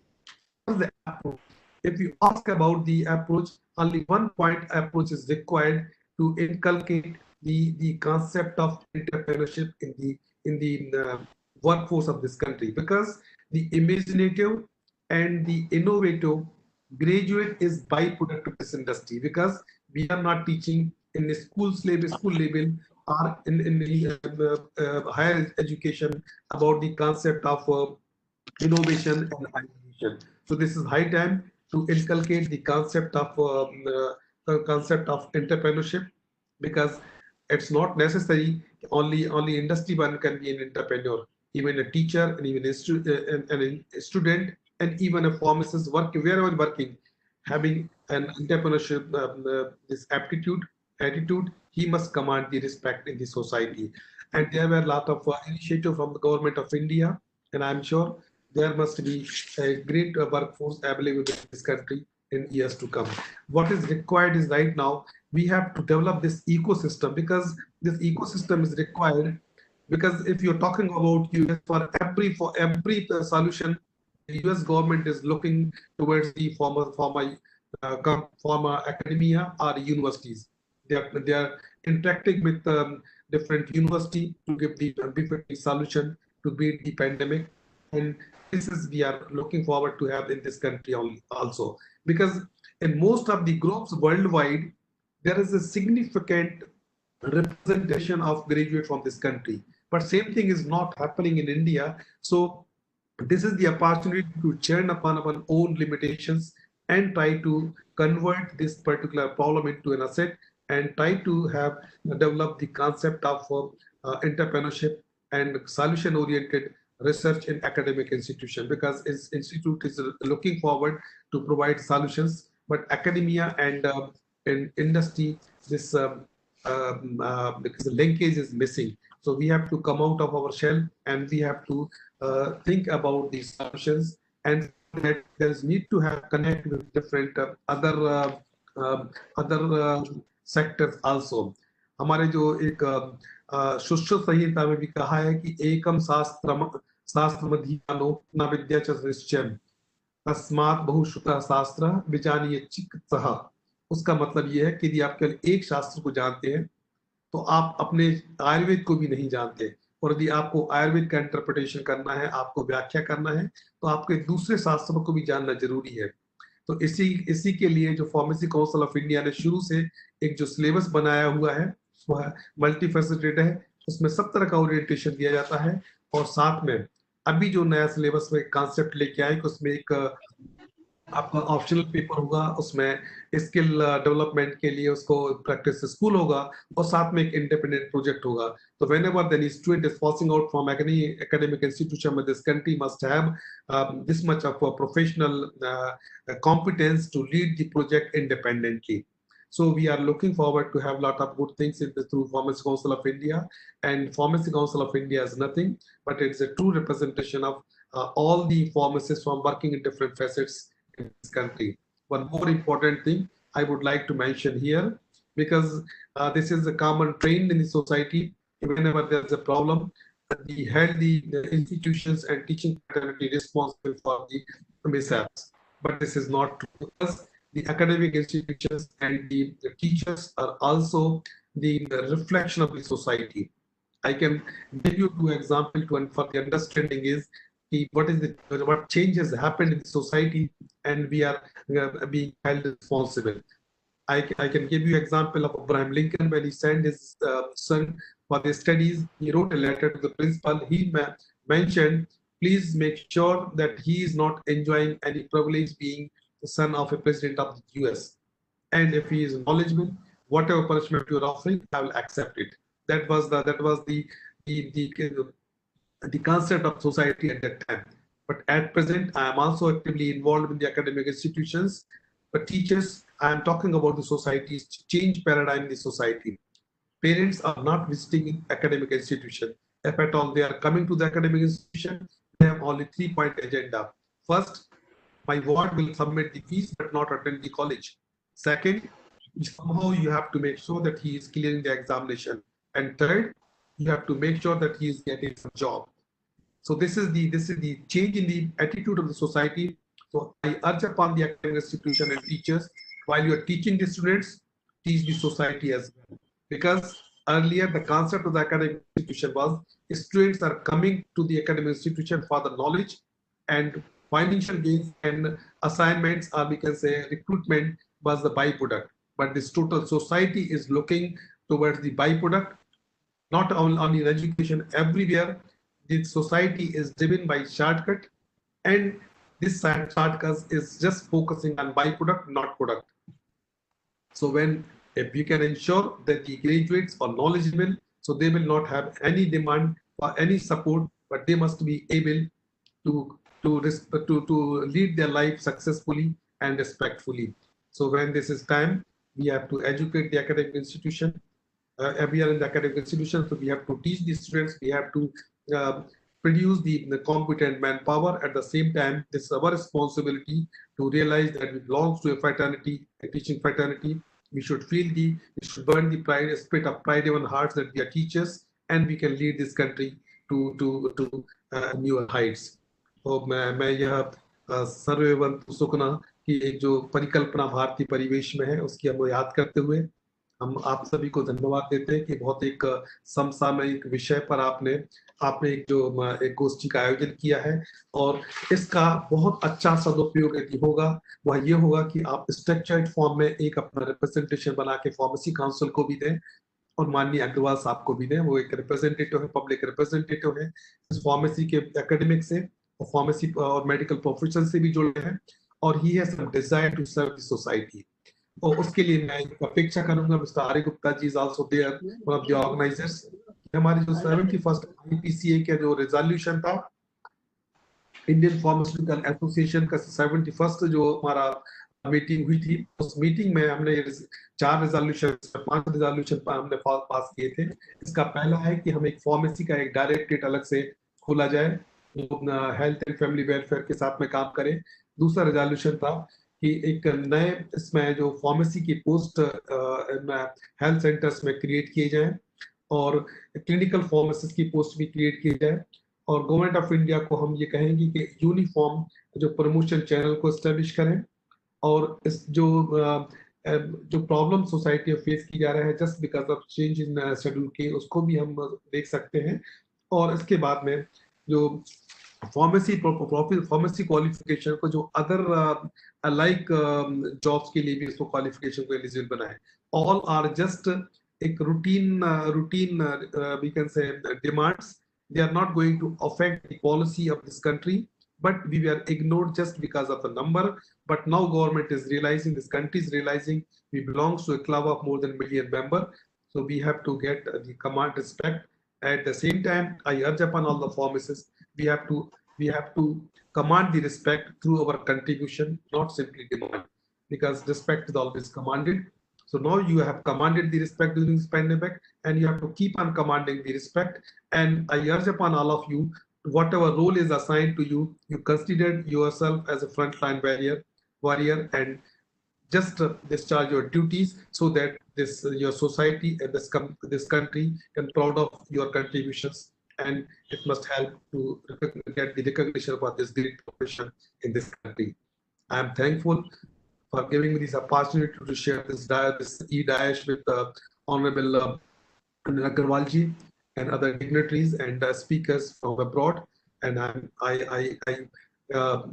What is the approach? If you ask about the approach, only one point approach is required to inculcate the concept of entrepreneurship in the workforce of this country, because the imaginative and the innovative graduate is byproduct of this industry, because we are not teaching in the school level or in the higher education about the concept of innovation and innovation. So this is high time to inculcate the concept of entrepreneurship, because it's not necessary only industry one can be an entrepreneur. Even a teacher and even a student and even a pharmacist wherever working, having an entrepreneurship this attitude, he must command the respect in the society. And there were a lot of initiative from the government of India, and I'm sure there must be a great workforce available in this country in years to come. What is required is right now we have to develop this ecosystem, because this ecosystem is required. Because if you're talking about US, for every solution, the US government is looking towards the pharma academia or universities. They are interacting with different university to give the solution to beat the pandemic. And this is we are looking forward to have in this country also, because in most of the groups worldwide, there is a significant representation of graduates from this country. But same thing is not happening in India. So this is the opportunity to churn upon our own limitations and try to convert this particular problem into an asset, and try to develop the concept of entrepreneurship and solution-oriented research in academic institution, because its institute is looking forward to provide solutions, but academia and industry, this because the linkage is missing. So we have to come out of our shell and we have to think about these solutions, and that there is need to have connect with different other sectors also. हमारे जो एक सुश्रुत संहिता में भी कहा है कि एकम शास्त्रमधीयानो न विद्या च निश्चयम् तस्मात् बहुश्रुतः शास्त्र विजानीय चिकित्सः। उसका मतलब ये है कि यदि आप केवल एक शास्त्र को जानते हैं तो आप अपने आयुर्वेद को भी नहीं जानते, और यदि आपको आयुर्वेद का इंटरप्रिटेशन करना है, आपको व्याख्या करना है, तो आपके दूसरे शास्त्रों को भी जानना जरूरी है। तो इसी के लिए जो फार्मेसी काउंसिल ऑफ इंडिया ने शुरू से एक जो सिलेबस बनाया हुआ है वह मल्टीफेसेटेड है, उसमें सब तरह का ओरिएंटेशन दिया जाता है, और साथ में अभी जो नया सिलेबस में कॉन्सेप्ट लेके आए कि उसमें एक आपका ऑप्शनल पेपर होगा, उसमें स्किल डेवलपमेंट के लिए उसको प्रैक्टिस स्कूल होगा, और साथ में एक इंडिपेंडेंट प्रोजेक्ट होगा. तो whenever the student is passing out from any academic institution with this country must have this much of a professional competence to lead the project independently. So we are looking forward to have a lot of good things through Pharmacy Council of India. And Pharmacy Council of India is nothing, but it's a true representation of all the pharmacists from working in different facets in this country. One more important thing I would like to mention here, because this is a common trend in the society. Whenever there's a problem, we held the institutions and teaching fraternity responsible for the mishaps. But this is not true, because the academic institutions and the teachers are also the reflection of the society. I can give you two examples for the understanding is what changes happened in the society, and we are being held responsible. I can give you example of Abraham Lincoln. When he sent his son for the studies, he wrote a letter to the principal. He mentioned, please make sure that he is not enjoying any privilege being the son of a president of the US. And if he is knowledgeable, whatever punishment you are offering, I will accept it. That was the concept of society at that time. But at present, I am also actively involved in the academic institutions. But teachers, I am talking about the society's change paradigm in the society. Parents are not visiting academic institution. If at all they are coming to the academic institution, they have only 3-point agenda. First, my ward will submit the fees but not attend the college. Second, somehow you have to make sure that he is clearing the examination. And third, you have to make sure that he is getting a job. So this is the change in the attitude of the society. So I urge upon the academic institution and teachers, while you are teaching the students, teach the society as well. Because earlier the concept of the academic institution was students are coming to the academic institution for the knowledge, and financial gains and assignments, or we can say recruitment, was the byproduct. But this total society is looking towards the byproduct, not only in education, everywhere. The society is driven by shortcut, and this shortcut is just focusing on byproduct, not product. So if you can ensure that the graduates are knowledgeable, so they will not have any demand for any support, but they must be able to lead their life successfully and respectfully. So when this is time, we have to educate the academic institution. We are in the academic institution, so we have to teach the students. We have to produce the competent manpower. At the same time, this is our responsibility to realize that we belong to a fraternity, a teaching fraternity. We should burn the pride, a spirit of pride in our hearts that we are teachers and we can lead this country to newer heights. तो मैं यह सर्ववंतु सुखना की एक जो परिकल्पना भारतीय परिवेश में है, उसकी हम याद करते हुए हम आप सभी को धन्यवाद देते हैं कि बहुत एक समसामयिक विषय पर आपने एक गोष्ठी का आयोजन किया है, और इसका बहुत अच्छा सदुपयोग यदि होगा वह ये होगा कि आप स्ट्रक्चर्ड फॉर्म में एक अपना रिप्रेजेंटेशन बना के फार्मेसी काउंसिल को भी दें और माननीय अग्रवाल साहब को भी दें। वो एक रिप्रेजेंटेटिव है, पब्लिक रिप्रेजेंटेटिव है, इस फार्मेसी के एकेडमिक से और फार्मेसी और मेडिकल प्रोफेशन से भी जुड़े हैं, और he has some desire to serve the society. और उसके लिए मैं अपेक्षा करूंगा mister Arya Gupta ji is also there, one of the organizers. हमारी जो 71st IPCA का जो रेजोल्यूशन था, इंडियन फार्मास्यूटिकल एसोसिएशन का 71st जो हमारा मीटिंग हुई थी, उस मीटिंग में हमने 5 रेजोल्यूशन हमने पास किए थे। इसका पहला है कि हम एक फार्मेसी का एक डायरेक्टरेट अलग से खोला जाए, हेल्थ एंड फैमिली वेलफेयर के साथ में काम करें। दूसरा रेजोल्यूशन था कि एक नए इसमें जो फार्मेसी की पोस्ट हेल्थ सेंटर्स में क्रिएट किए जाएं और क्लिनिकल फार्मासिस्ट की पोस्ट भी क्रिएट की जाए। और गवर्नमेंट ऑफ इंडिया को हम ये कहेंगे कि यूनिफॉर्म जो प्रमोशन चैनल को एस्टेब्लिश करें, और इस जो प्रॉब्लम सोसाइटी में फेस की जा रहा है just because of change in schedule के, उसको भी हम देख सकते हैं। और इसके बाद में जो फार्मेसी क्वालिफिकेशन को जो अदर लाइक जॉब्स के लिए भी इसको क्वालिफिकेशन को एलिजिबल बनाए। ऑल आर जस्ट एक routine we can say demands, they are not going to affect the policy of this country, but we were ignored just because of the number. But now government is realizing, this country is realizing we belong to a club of more than 1 million members, so we have to get the command respect. At the same time, I urge upon all the pharmacists, we have to command the respect through our contribution, not simply demand, because respect is always commanded. So now you have commanded the respect during this pandemic, and you have to keep on commanding the respect. And I urge upon all of you, whatever role is assigned to you, you consider yourself as a frontline warrior, and just discharge your duties so that this your society and this country can proud of your contributions, and it must help to get the recognition for this great profession in this country. I am thankful for giving me this opportunity to share this e-dash with Honorable Anil Agrawal ji and other dignitaries and speakers from abroad. And I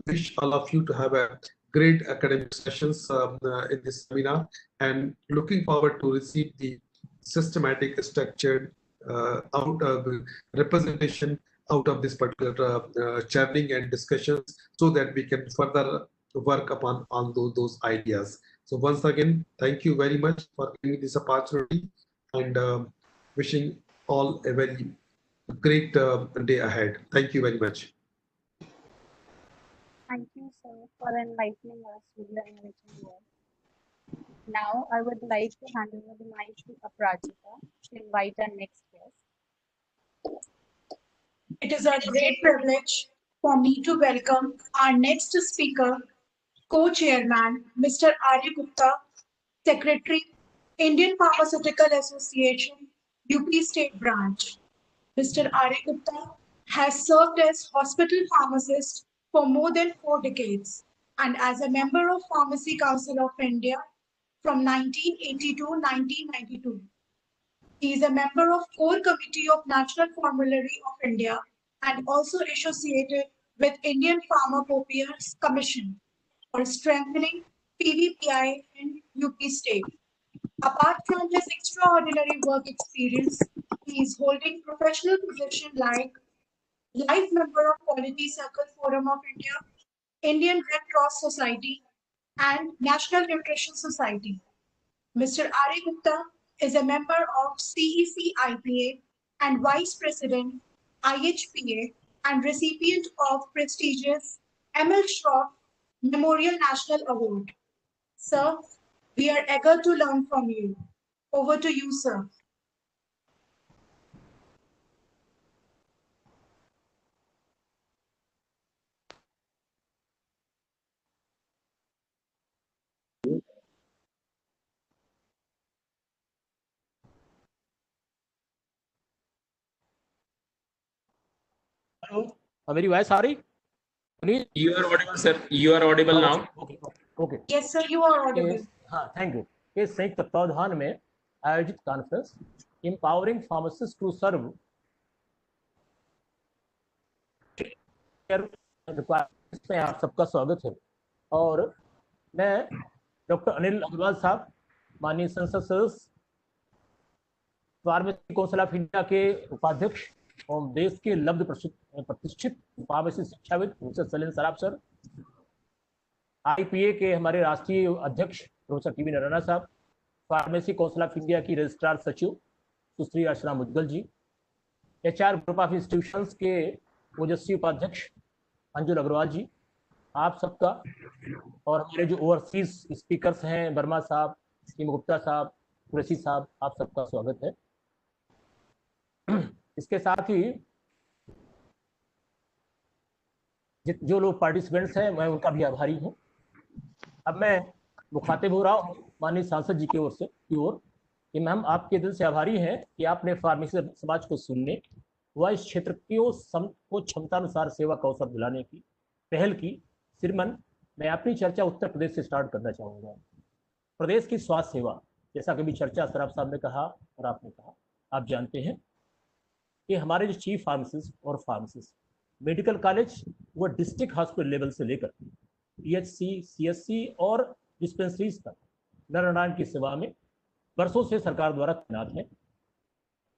wish all of you to have a great academic sessions in this seminar, and looking forward to receive the systematic, structured representation out of this particular channeling and discussions, so that we can further work upon all those ideas. So once again, thank you very much for giving this opportunity, and wishing all a very great day ahead. Thank you very much. Thank you, sir, for enlightening us with your enriching words. Now, I would like to hand over the mic to Aparajita to invite our next guest. It is a great privilege for me to welcome our next speaker, Co-Chairman, Mr. Arya Gupta, Secretary, Indian Pharmaceutical Association, UP State Branch. Mr. Arya Gupta has served as hospital pharmacist for more than 4 decades and as a member of Pharmacy Council of India from 1980 to 1992. He is a member of Core Committee of National Formulary of India and also associated with Indian Pharmacopoeia's Commission for strengthening PVPI in UP State. Apart from his extraordinary work experience, he is holding professional position like Life Member of Quality Circle Forum of India, Indian Red Cross Society, and National Nutrition Society. Mr. Arya Gupta is a member of CEC IPA and Vice President IHPA and recipient of prestigious ML Shroff Memorial National Award. Sir, we are eager to learn from you. Over to you, sir. Hello, मेरी voice आ रही? You are audible, sir. You are audible now. Okay. Yes, sir, you are audible. हाँ, thank you. इस संयुक्त तत्वावधान में आयोजित conference Empowering Pharmacists to Serve में आप सबका स्वागत है। और मैं डॉक्टर अनिल अग्रवाल साहब, माननीय संसद सदस्य, फार्मेसी काउंसिल ऑफ इंडिया के उपाध्यक्ष और देश के लब्ध प्रतिष्ठित फार्मेसी शिक्षाविद professor Shailendra Saraf sir, IPA के हमारे राष्ट्रीय अध्यक्ष प्रोफेसर टीवी नारायण साहब, फार्मेसी काउंसिल ऑफ इंडिया की रजिस्ट्रार सचिव सुश्री अर्चना मुदगल जी, एचआर ग्रुप ऑफ इंस्टीट्यूशंस के ओजस्वी उपाध्यक्ष अंजुल अग्रवाल जी, आप सबका, और हमारे जो ओवरसीज स्पीकर्स हैं वर्मा साहब, सीमा गुप्ता साहब, कुरैशी साहब, आप सबका स्वागत है। इसके साथ ही जो लोग पार्टिसिपेंट्स हैं मैं उनका भी आभारी हूँ। अब मैं मुखातिब हो रहा हूँ माननीय सांसद जी की ओर कि मैम आपके दिल से आभारी हैं कि आपने फार्मेसी समाज को सुनने व इस क्षेत्र को क्षमतानुसार सेवा का अवसर दिलाने की पहल की। श्रीमन, मैं अपनी चर्चा उत्तर प्रदेश से स्टार्ट करना चाहूँगा। प्रदेश की स्वास्थ्य सेवा, जैसा कभी चर्चा सराफ साहब ने कहा और आपने कहा, आप जानते हैं कि हमारे जो चीफ फार्मासिस्ट और फार्मासिस्ट मेडिकल कॉलेज व डिस्ट्रिक्ट हॉस्पिटल लेवल से लेकर पीएचसी, सीएससी और डिस्पेंसरीज तक नर नारायण की सेवा में वर्षों से सरकार द्वारा तैनात है।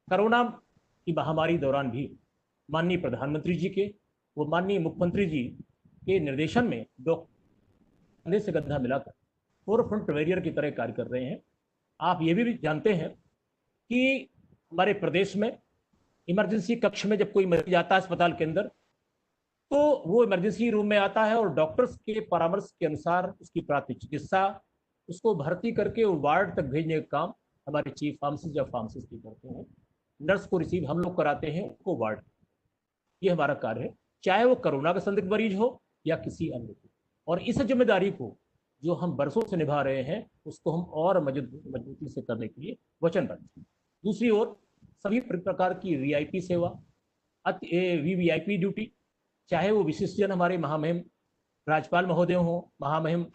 कोरोना की महामारी दौरान भी माननीय प्रधानमंत्री जी के व माननीय मुख्यमंत्री जी के निर्देशन में डॉक्टर से गद्दा मिलाकर फोरफ्रंट वॉरियर की तरह कार्य कर रहे हैं। आप ये भी जानते हैं कि हमारे प्रदेश में इमरजेंसी कक्ष में जब कोई मरीज आता है अस्पताल के अंदर, तो वो इमरजेंसी रूम में आता है और डॉक्टर्स के परामर्श के अनुसार उसकी प्राथमिक चिकित्सा उसको भर्ती करके वो वार्ड तक भेजने का काम हमारे चीफ फार्मासिस्ट या फार्मासिस्ट ही करते हैं। नर्स को रिसीव हम लोग कराते हैं, उसको वार्ड, ये हमारा कार्य है, चाहे वो कोरोना का संदिग्ध मरीज हो या किसी अन्य को। और इस जिम्मेदारी को जो हम बरसों से निभा रहे हैं उसको हम और मजबूती से करने के लिए वचनबद्ध हैं। दूसरी ओर सभी प्रकार की वीआईपी सेवा, वीवीआईपी ड्यूटी, चाहे वो विशिष्टजन हमारे महामहिम राज्यपाल महोदय हों, महामहिम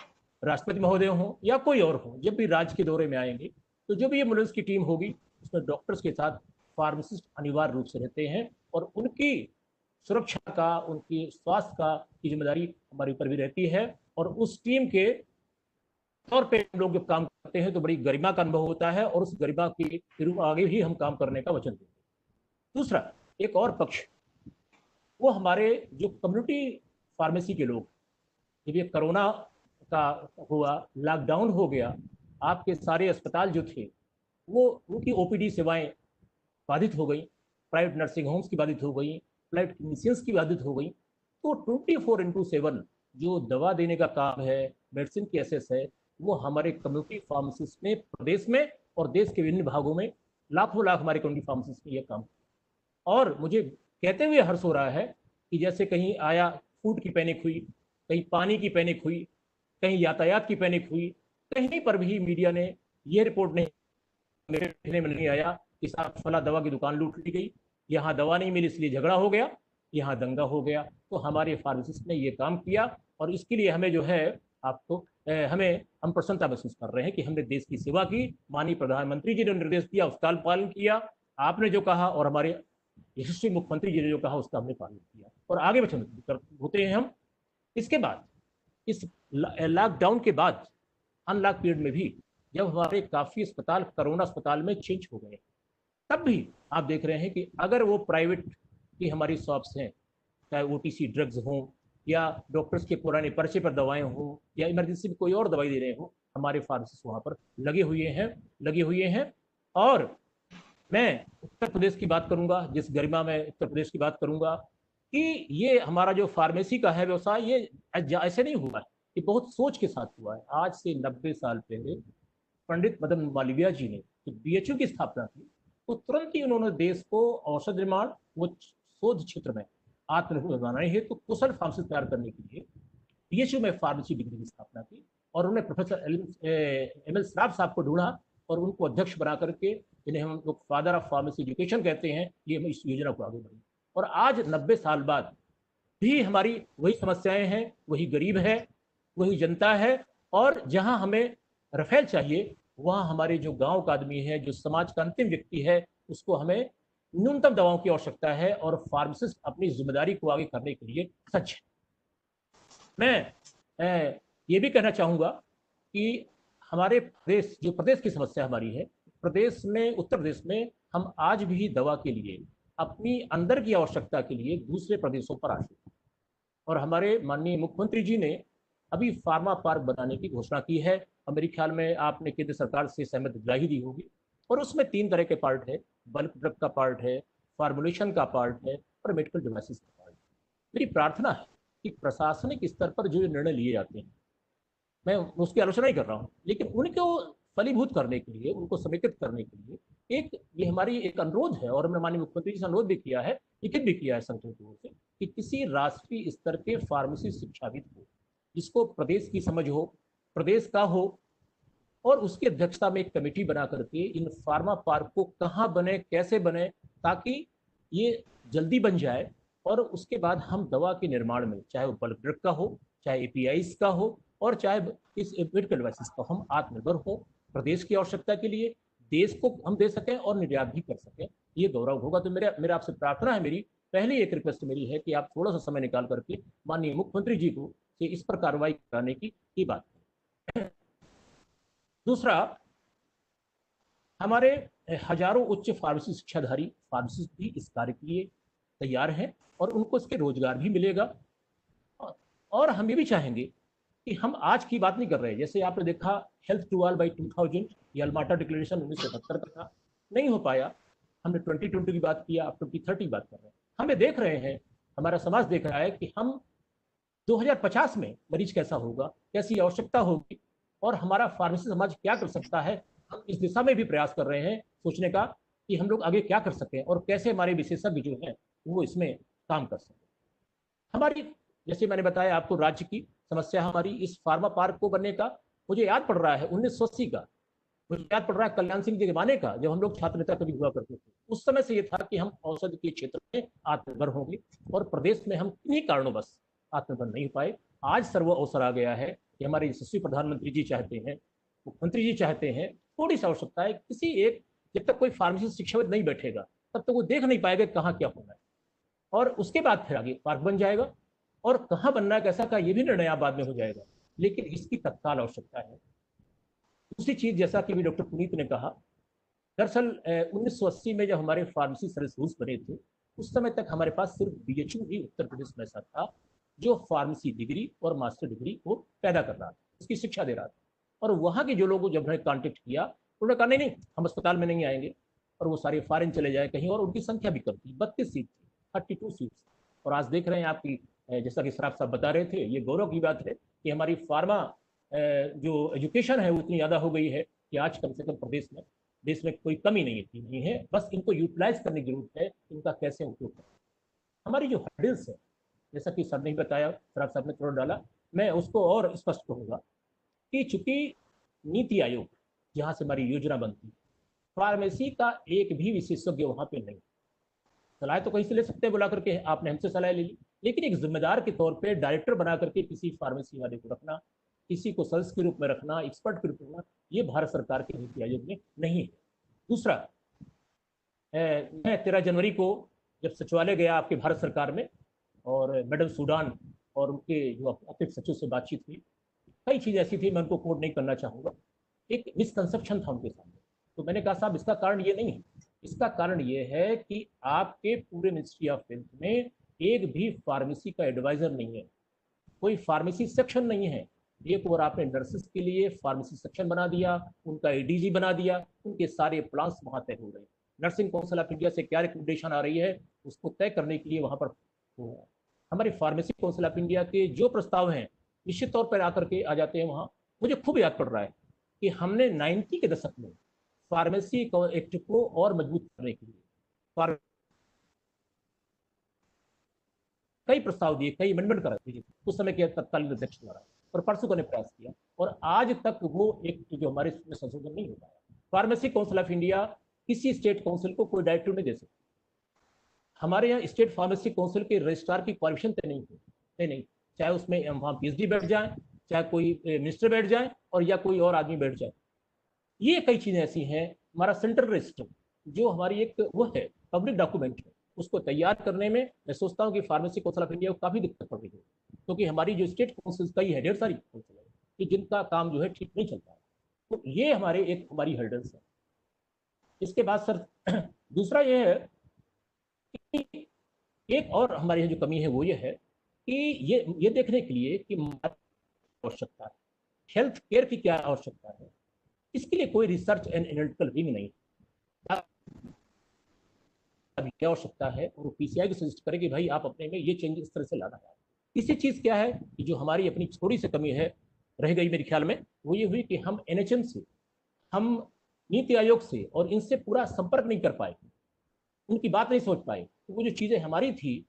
राष्ट्रपति महोदय हों या कोई और हो, जब भी राज्य के दौरे में आएंगे तो जो भी एम्बुलेंस की टीम होगी उसमें डॉक्टर्स के साथ फार्मासिस्ट अनिवार्य रूप से रहते हैं और उनकी सुरक्षा का, उनकी स्वास्थ्य का की जिम्मेदारी हमारे ऊपर भी रहती है। और उस टीम के तौर पे हम लोग जब काम करते हैं तो बड़ी गरिमा का अनुभव होता है और उस गरिमा के रूप आगे भी हम काम करने का वचन देते हैं। दूसरा एक और पक्ष, वो हमारे जो कम्युनिटी फार्मेसी के लोग, जब ये कोरोना का हुआ, लॉकडाउन हो गया, आपके सारे अस्पताल जो थे वो उनकी ओपीडी सेवाएं बाधित हो गई, प्राइवेट नर्सिंग होम्स की बाधित हो गई, प्राइवेट क्लिनिशियंस की बाधित हो गई। तो 24/7 जो दवा देने का काम है, मेडिसिन की एसेस है, वो हमारे कम्युनिटी फार्मासिस्ट ने प्रदेश में और देश के विभिन्न भागों में लाखों लाख हमारे कम्युनिटी फार्मासिस्ट ने यह काम। और मुझे कहते हुए हर्ष हो रहा है कि जैसे कहीं आया फूड की पैनिक हुई, कहीं पानी की पैनिक हुई, कहीं यातायात की पैनिक हुई, कहीं पर भी मीडिया ने ये रिपोर्ट नहीं आया कि साहब फला दवा की दुकान लूट ली गई, यहाँ दवा नहीं मिली इसलिए झगड़ा हो गया, यहाँ दंगा हो गया। तो हमारे फार्मासिस्ट ने ये काम किया और इसके लिए हमें जो है हम प्रसन्नता महसूस कर रहे हैं कि हमने देश की सेवा की। माननीय प्रधानमंत्री जी ने निर्देश दिया उसका पालन किया, आपने जो कहा और हमारे यशस्वी मुख्यमंत्री जी ने जो कहा उसका हमने पालन किया और आगे वचन होते हैं हम। इसके बाद इस लॉकडाउन के बाद अनलॉक पीरियड में भी जब हमारे काफ़ी अस्पताल कोरोना अस्पताल में चेंज हो गए, तब भी आप देख रहे हैं कि अगर वो प्राइवेट की हमारी शॉप्स हैं, चाहे ओटीसी ड्रग्स हों या डॉक्टर्स के पुराने पर्चे पर दवाएं हों या इमरजेंसी में कोई और दवाई दे रहे हों, हमारे फार्मासिस्ट वहाँ पर लगे हुए हैं। और मैं उत्तर प्रदेश की बात करूँगा, जिस गरिमा में उत्तर प्रदेश की बात करूँगा कि ये हमारा जो फार्मेसी का है व्यवसाय, ये ऐसे नहीं हुआ है, ये बहुत सोच के साथ हुआ है। आज से 90 साल पहले पंडित मदन मालवीय जी ने जो बीएचयू की स्थापना की, तो तुरंत ही उन्होंने देश को औषध निर्माण व शोध क्षेत्र में आत्मनिर्भर बनाने हेतु कुशल फार्मासिस्ट तैयार करने के लिए बीएचयू में फार्मेसी डिग्री की स्थापना की और उन्होंने प्रोफेसर एमएल सराफ साहब को ढूंढा और उनको अध्यक्ष बना करके, जिन्हें हम लोग फादर ऑफ फार्मेसी एजुकेशन कहते हैं, ये इस योजना को आगे बढ़ी। और आज 90 साल बाद भी हमारी वही समस्याएं हैं, वही गरीब है, वही जनता है। और जहां हमें रफेल चाहिए वहां हमारे जो गांव का आदमी है, जो समाज का अंतिम व्यक्ति है, उसको हमें न्यूनतम दवाओं की आवश्यकता है और फार्मासिस्ट अपनी जिम्मेदारी को आगे करने के लिए सच है। मैं ये भी कहना चाहूँगा कि हमारे प्रदेश, जो प्रदेश की समस्या हमारी है, प्रदेश में, उत्तर प्रदेश में हम आज भी दवा के लिए अपनी अंदर की आवश्यकता के लिए दूसरे प्रदेशों पर आश्रित हैं। और हमारे माननीय मुख्यमंत्री जी ने अभी फार्मा पार्क बनाने की घोषणा की है और मेरे ख्याल में आपने केंद्र सरकार से सहमति दिलाई दी होगी। और उसमें 3 तरह के पार्ट है, बल्क ड्रग का पार्ट है, फार्मुलेशन का पार्ट है और मेडिकल डिवाइसेस का पार्ट। मेरी प्रार्थना है कि प्रशासनिक स्तर पर जो निर्णय लिए जाते हैं, मैं उसकी आलोचना नहीं कर रहा हूँ, लेकिन उनको फलीभूत करने के लिए, उनको समेकित करने के लिए ये हमारी एक अनुरोध है और हमने माननीय मुख्यमंत्री जी से अनुरोध भी किया है, लिखित भी किया है संगठन की ओर से, कि किसी राष्ट्रीय स्तर के फार्मेसी शिक्षाविद हो जिसको प्रदेश की समझ हो, प्रदेश का हो, और उसकी अध्यक्षता में एक कमेटी बना करके इन फार्मा पार्क को कहाँ बने, कैसे बने, ताकि ये जल्दी बन जाए और उसके बाद हम दवा के निर्माण में, चाहे वो बल्क ड्रग का हो, चाहे एपीआईज का हो और चाहे इस मेडिकल डिवाइसेस का, हम आत्मनिर्भर हो, प्रदेश की आवश्यकता के लिए देश को हम दे सकें और निर्यात भी कर सकें, ये गौरव होगा। तो मेरा आपसे प्रार्थना है, मेरी पहली एक रिक्वेस्ट मेरी है कि आप थोड़ा सा समय निकाल करके माननीय मुख्यमंत्री जी को से इस पर कार्रवाई कराने की बात करें। दूसरा, हमारे हजारों उच्च फार्मेसी शिक्षाधारी फार्मासिस्ट भी इस कार्य के लिए तैयार हैं और उनको इसके रोजगार भी मिलेगा। और हम ये भी चाहेंगे कि हम आज की बात नहीं कर रहे हैं, जैसे आपने देखा हेल्थ टू ऑल बाई 2000 ये अल्माटा डिक्लेरेशन 1977 का था, नहीं हो पाया, हमने 2020 की बात किया, अब 2030 की बात कर रहे हैं। हमें देख रहे हैं, हमारा समाज देख रहा है कि हम 2050 में मरीज कैसा होगा, कैसी आवश्यकता होगी, और हमारा फार्मेसी समाज क्या कर सकता है, हम इस दिशा में भी प्रयास कर रहे हैं सोचने का कि हम लोग आगे क्या कर सकें और कैसे हमारे विशेषज्ञ जो हैं वो इसमें काम कर सकें। हमारी, जैसे मैंने बताया आपको, राज्य की समस्या हमारी इस फार्मा पार्क को बनने का, मुझे याद पड़ रहा है 1980 का, मुझे याद पड़ रहा है कल्याण सिंह के जमाने का, जब हम लोग छात्र नेता कभी हुआ करते थे। उस समय से ये था कि हम औषधि के क्षेत्र में आत्मनिर्भर होंगे, और प्रदेश में हम किन्हीं कारणों आत्मनिर्भर नहीं पाए। आज सर्व अवसर आ गया है कि हमारे यशस्वी प्रधानमंत्री जी चाहते हैं, मुख्यमंत्री जी चाहते हैं, थोड़ी सी आवश्यकता है किसी एक, जब तक कोई फार्मेसी शिक्षाविद नहीं बैठेगा तब तक वो देख नहीं पाएगा कहाँ क्या होना है, और उसके बाद फिर आगे पार्क बन जाएगा, और कहाँ बनना है कैसा का ये भी निर्णय बाद में हो जाएगा, लेकिन इसकी तत्काल आवश्यकता है। दूसरी चीज, जैसा कि भी डॉक्टर पुनीत ने कहा, दरअसल 1980 में जब हमारे फार्मेसी सर्विस रूल्स बने थे, उस समय तक हमारे पास सिर्फ बीएचयू ही उत्तर प्रदेश में ऐसा था जो फार्मेसी डिग्री और मास्टर डिग्री को पैदा कर रहा था, उसकी शिक्षा दे रहा था। और वहाँ के जो लोगों जब उन्होंने कॉन्टेक्ट किया, उन्होंने कहा नहीं हम अस्पताल में नहीं आएंगे, और वो सारे फॉरेन चले जाए कहीं, और उनकी संख्या भी कम थी, 32 सीट थी, 32 सीट। और आज देख रहे हैं आपकी, जैसा कि सराफ साहब बता रहे थे, ये गौरव की बात है कि हमारी फार्मा जो एजुकेशन है वो इतनी ज़्यादा हो गई है कि आज कम से कम देश में कोई कमी नहीं है, बस इनको यूटिलाइज करने की जरूरत है, इनका कैसे उपयोग करें। हमारी जो हर्डल्स है, जैसा कि सर ने बताया, सराफ साहब ने थोड़ा डाला, मैं उसको और स्पष्ट कहूँगा कि चूंकि नीति आयोग जहाँ से हमारी योजना बनती है, फार्मेसी का एक भी विशेषज्ञ वहाँ पे नहीं। सलाह तो कहीं से ले सकते हैं बुला करके, आपने हमसे सलाह ले ली, लेकिन एक जिम्मेदार के तौर पे डायरेक्टर बना करके किसी फार्मेसी वाले को रखना, किसी को सदस्य के रूप में रखना, एक्सपर्ट के रूप में रखना, ये भारत सरकार के नीति आयोग में नहीं है। दूसरा, मैं 13 जनवरी को जब सचिवालय गया आपके भारत सरकार में, और मैडम सूडान और उनके जो अतिरिक्त सचिव से बातचीत हुई, कई चीज़ ऐसी थी, मैं उनको कोट नहीं करना चाहूँगा, एक मिसकंसेप्शन था उनके सामने। तो मैंने कहा साहब इसका कारण ये नहीं है, इसका कारण ये है कि आपके पूरे मिनिस्ट्री ऑफ हेल्थ में एक भी फार्मेसी का एडवाइजर नहीं है, कोई फार्मेसी सेक्शन नहीं है। एक और आपने नर्सेस के लिए फार्मेसी सेक्शन बना दिया, उनका एडीजी बना दिया, उनके सारे प्लान्स वहाँ तय हो रहे हैं। नर्सिंग काउंसिल ऑफ इंडिया से क्या रिकमेंडेशन आ रही है उसको तय करने के लिए वहाँ पर हमारे फार्मेसी काउंसिल ऑफ इंडिया के जो प्रस्ताव हैं निश्चित तौर पर आकर के आ जाते हैं वहाँ। मुझे खूब याद पड़ रहा है कि हमने 90 के दशक में फार्मेसी एक्ट को और मजबूत करने के लिए कई प्रस्ताव दिए, कई अमेंडमेंट कराए उस समय के तत्कालीन अध्यक्ष द्वारा, और परसों ने प्रयास किया, और आज तक वो एक जो हमारे इसमें संशोधन नहीं हो पाया। फार्मेसी काउंसिल ऑफ इंडिया किसी स्टेट काउंसिल को कोई डायरेक्टिव नहीं दे सकती। हमारे यहाँ स्टेट फार्मेसी काउंसिल के रजिस्ट्रार की क्वालिफिकेशन तय नहीं, चाहे उसमें वहाँ पीएचडी बैठ जाए, चाहे कोई मिनिस्टर बैठ जाए, और या कोई और आदमी बैठ जाए। ये कई चीज़ें ऐसी हैं। हमारा सेंट्रल रजिस्टर जो हमारी एक वो है पब्लिक डॉक्यूमेंट है, उसको तैयार करने में मैं सोचता हूँ कि फार्मेसी काउंसिल ऑफ इंडिया को काफ़ी दिक्कत पड़ रही है, क्योंकि हमारी जो स्टेट काउंसिल कई है, ढेर सारी काउंसिल है कि जिनका काम जो है ठीक नहीं चलता है। तो ये हमारी हर्डल्स है। इसके बाद सर दूसरा ये है कि एक और हमारी जो कमी है वो ये है कि ये देखने के लिए कि आवश्यकता है, हेल्थ केयर की क्या आवश्यकता है, इसके लिए कोई रिसर्च एंड एनालिटिकल विंग नहीं। क्या आवश्यकता है, और पीसीआई को सजेस्ट करें कि भाई आप अपने में ये चेंज इस तरह से लाना है। तीसरी चीज़ क्या है कि जो हमारी अपनी थोड़ी सी कमी है रह गई मेरे ख्याल में, वो ये हुई कि हम एनएचएम से, हम नीति आयोग से और इनसे पूरा संपर्क नहीं कर पाए, उनकी बात नहीं सोच पाए। तो वो जो चीज़ें हमारी थी,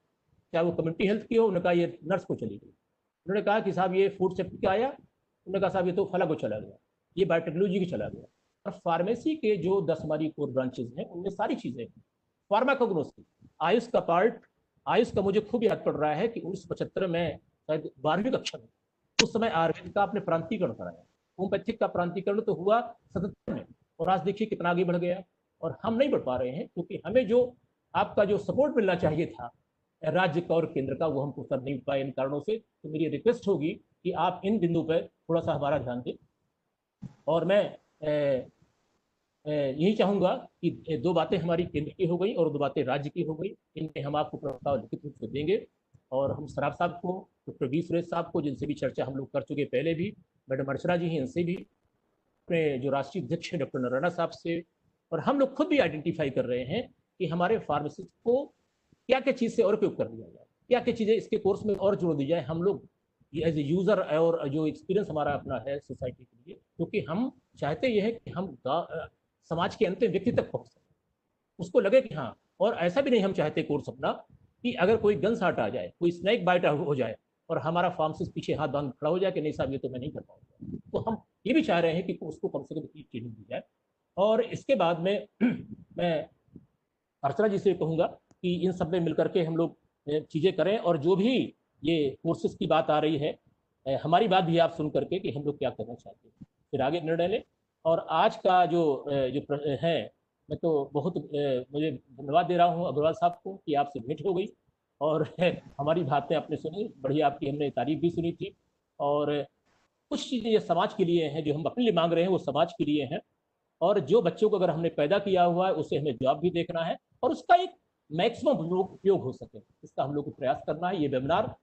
चाहे वो कम्युनिटी हेल्थ की हो, उन्होंने कहा ये नर्स को चली गई, उन्होंने कहा कि साहब ये फूड सेफ्टी का आया, उन्होंने कहा साहब ये तो फला को चला गया, ये बायोटेक्नोलॉजी की चला गया। और फार्मेसी के जो 10 हमारी कोर ब्रांचेज हैं उनमें सारी चीज़ें, फार्माकोग्नोसी, आयुष का पार्ट, आयुष का मुझे खूब याद पड़ रहा है कि 1975 में शायद 12वीं कक्षा में, उस समय आयुर्वेद का आपने प्रांतीकरण कराया, होम्योपैथिक का प्रांतीकरण तो हुआ 77 में, और आज देखिए कितना आगे बढ़ गया। और हम नहीं बढ़ पा रहे हैं क्योंकि हमें जो आपका जो सपोर्ट मिलना चाहिए था राज्य का और केंद्र का, वो हमको कर नहीं पाए इन कारणों से। तो मेरी रिक्वेस्ट होगी कि आप इन बिंदु पर थोड़ा सा हमारा ध्यान दें। और मैं यही चाहूँगा कि 2 बातें हमारी केंद्र की हो गई और 2 बातें राज्य की हो गई, इनमें हम आपको प्रस्ताव लिखित रूप से देंगे। और हम सराफ साहब को, डॉक्टर वी सुरेश साहब को, जिनसे भी चर्चा हम लोग कर चुके पहले भी, मैडम अर्चना जी हैं, इनसे भी, अपने जो राष्ट्रीय अध्यक्ष हैं डॉक्टर नारायण साहब से, और हम लोग खुद भी आइडेंटिफाई कर रहे हैं कि हमारे फार्मासिस्ट को क्या क्या चीज़ से और उपयोग कर दिया जाए, क्या क्या चीज़ें इसके कोर्स में और जोड़ दी जाए। हम लोग एज ए यूज़र और जो एक्सपीरियंस हमारा अपना है सोसाइटी के लिए, क्योंकि हम चाहते ये है कि हम समाज के अंतिम व्यक्ति तक पहुँच सकें, उसको लगे कि हाँ। और ऐसा भी नहीं हम चाहते कोर्स अपना कि अगर कोई गन शाट आ जाए, कोई स्नैक बाइट हो जाए और हमारा फार्मासिस्ट पीछे हाथ बांध खड़ा हो जाए कि नहीं साहब ये तो मैं नहीं कर पाऊंगा, तो हम ये भी चाह रहे हैं कि उसको कम से कम इतनी ट्रेनिंग दी जाए। और इसके बाद में मैं अर्चना जी से कहूँगा कि इन सब में मिलकर के हम लोग चीज़ें करें, और जो भी ये कोर्सेज की बात आ रही है, हमारी बात भी आप सुन करके कि हम लोग क्या करना चाहते हैं, फिर आगे निर्णय लें। और आज का जो है, मैं तो बहुत मुझे धन्यवाद दे रहा हूँ अग्रवाल साहब को कि आपसे भेंट हो गई और हमारी बातें आपने सुनी, बढ़िया आपकी हमने तारीफ भी सुनी थी। और कुछ चीज़ें समाज के लिए हैं जो हम अपने लिए मांग रहे हैं, वो समाज के लिए हैं। और जो बच्चों को अगर हमने पैदा किया हुआ है उसे हमें जवाब भी देखना है और उसका एक मैक्सिमम उपयोग हो सके, इसका हम लोग को प्रयास करना है। ये वेबिनार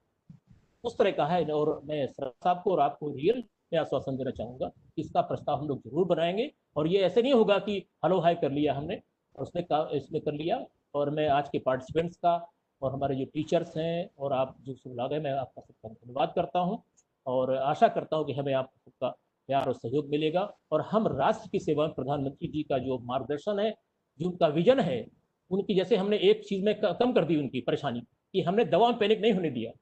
उस तरह का है, और मैं साहब को और आपको रियल में आश्वासन देना चाहूँगा कि इसका प्रस्ताव हम लोग जरूर बनाएंगे। और ये ऐसे नहीं होगा कि हेलो हाय कर लिया हमने और इसमें कर लिया। और मैं आज के पार्टिसिपेंट्स का और हमारे जो टीचर्स हैं और आप जो सब लोग हैं, मैं आपका सबका धन्यवाद करता हूँ और आशा करता हूँ कि हमें आप सबका प्यार और सहयोग मिलेगा और हम राष्ट्र की सेवा में प्रधानमंत्री जी का जो मार्गदर्शन है, जो उनका विजन है, उनकी जैसे हमने एक चीज़ में कम कर दी उनकी परेशानी कि हमने दवा में पैनिक नहीं होने दिया।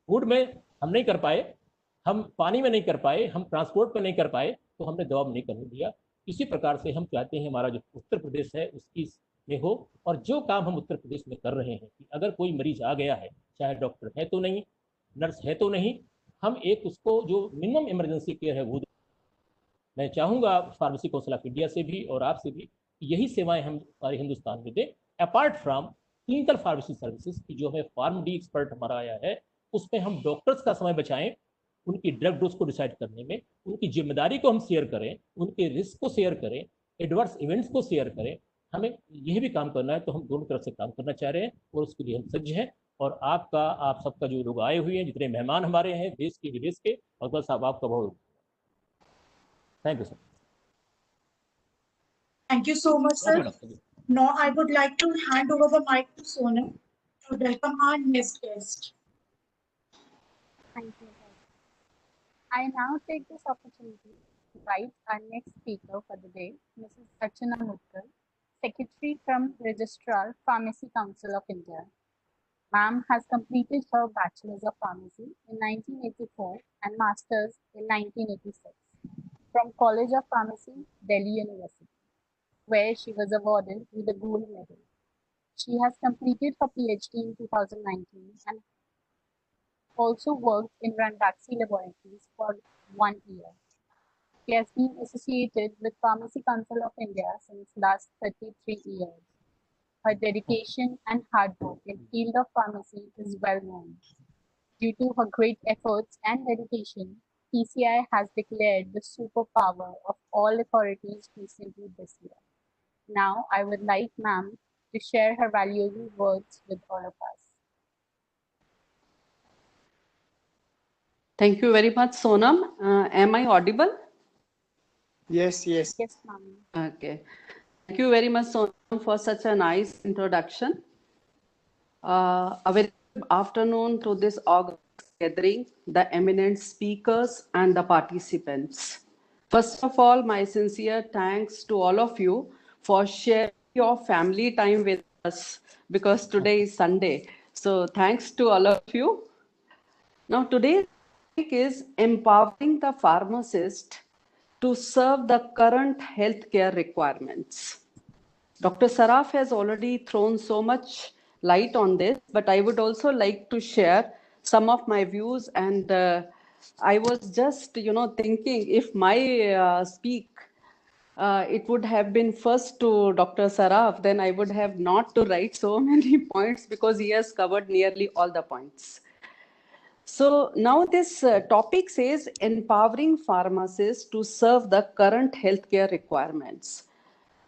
फूड में हम नहीं कर पाए, हम पानी में नहीं कर पाए, हम ट्रांसपोर्ट में नहीं कर पाए, तो हमने दवा में नहीं करने दिया। इसी प्रकार से हम चाहते हैं हमारा जो उत्तर प्रदेश है उसकी में हो। और जो काम हम उत्तर प्रदेश में कर रहे हैं कि अगर कोई मरीज आ गया है, चाहे डॉक्टर है तो नहीं, नर्स है तो नहीं, हम एक उसको जो मिनिमम इमरजेंसी केयर है वो मैं चाहूँगा फार्मेसी काउंसिल ऑफ इंडिया से भी और आपसे भी यही सेवाएं हम सारे हिंदुस्तान में दें, apart from clinical pharmacy services की जो हमें फार्म डी एक्सपर्ट हमारा आया है, उसमें हम डॉक्टर्स का समय बचाएं, उनकी ड्रग डोज को डिसाइड करने में उनकी जिम्मेदारी को हम शेयर करें, उनके रिस्क को शेयर करें, एडवर्स इवेंट्स को शेयर करें। हमें यही भी काम करना है, तो हम दोनों तरफ से काम करना चाह रहे हैं और उसके लिए हम सज्ज हैं। और आप सबका जो लोग आए हुए हैं, जितने मेहमान हमारे हैं देश के विदेश के, अकबर साहब आपका बहुत thank you sir. Thank you so much, sir. Now I would like to hand over the mic to Sonam to welcome our next guest. Thank you. I now take this opportunity to invite our next speaker for the day, Mrs. Archna Mudgal, Secretary from Registrar, Pharmacy Council of India. Ma'am has completed her Bachelor's of Pharmacy in 1984 and Master's in 1986 from College of Pharmacy, Delhi University, where she was awarded with a gold medal. She has completed her PhD in 2019 and also worked in Ranbaxy Laboratories for 1 year. She has been associated with Pharmacy Council of India since last 33 years. Her dedication and hard work in the field of pharmacy is well known. Due to her great efforts and dedication, PCI has declared the superpower of all authorities recently this year. Now, I would like ma'am to share her valuable words with all of us. Thank you very much, Sonam. Am I audible? Yes, yes. Yes, ma'am. Okay. Thank you very much, Sonam, for such a nice introduction. A very good afternoon to this august gathering, the eminent speakers and the participants. First of all, my sincere thanks to all of you for sharing your family time with us, because today is Sunday. So thanks to all of you. Now, today's topic is empowering the pharmacist to serve the current healthcare requirements. Dr. Saraf has already thrown so much light on this, but I would also like to share some of my views. And I was just, thinking if my speak, it would have been first to Dr. Saraf, then I would have not to write so many points because he has covered nearly all the points. So now this topic says empowering pharmacists to serve the current healthcare requirements.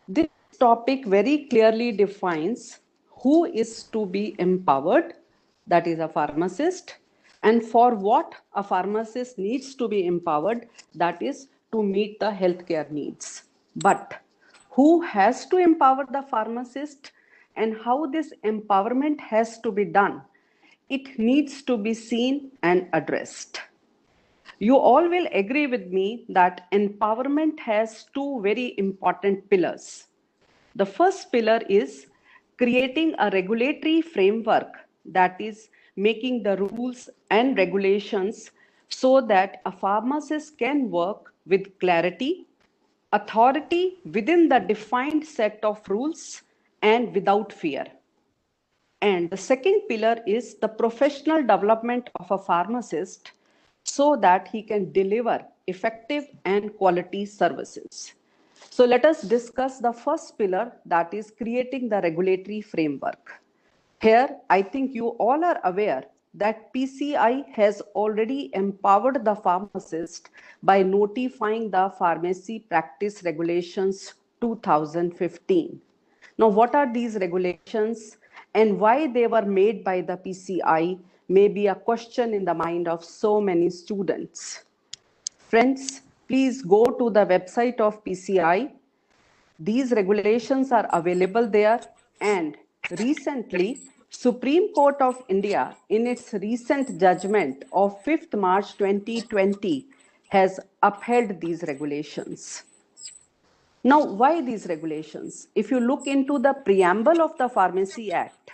This topic very clearly defines who is to be empowered, that is a pharmacist, and for what a pharmacist needs to be empowered, that is to meet the healthcare needs. But who has to empower the pharmacist and how this empowerment has to be done it needs to be seen and addressed. You all will agree with me that empowerment has two very important pillars. The first pillar is creating a regulatory framework, that is making the rules and regulations so that a pharmacist can work with clarity, authority within the defined set of rules and without fear. And the second pillar is the professional development of a pharmacist so that he can deliver effective and quality services. So let us discuss the first pillar, that is creating the regulatory framework. Here, I think you all are aware that PCI has already empowered the pharmacist by notifying the Pharmacy Practice Regulations 2015. Now, what are these regulations and why they were made by the PCI may be a question in the mind of so many students. Friends, please go to the website of PCI. These regulations are available there, and recently, Supreme Court of India, in its recent judgment of 5th March 2020, has upheld these regulations. Now, why these regulations? If you look into the preamble of the Pharmacy Act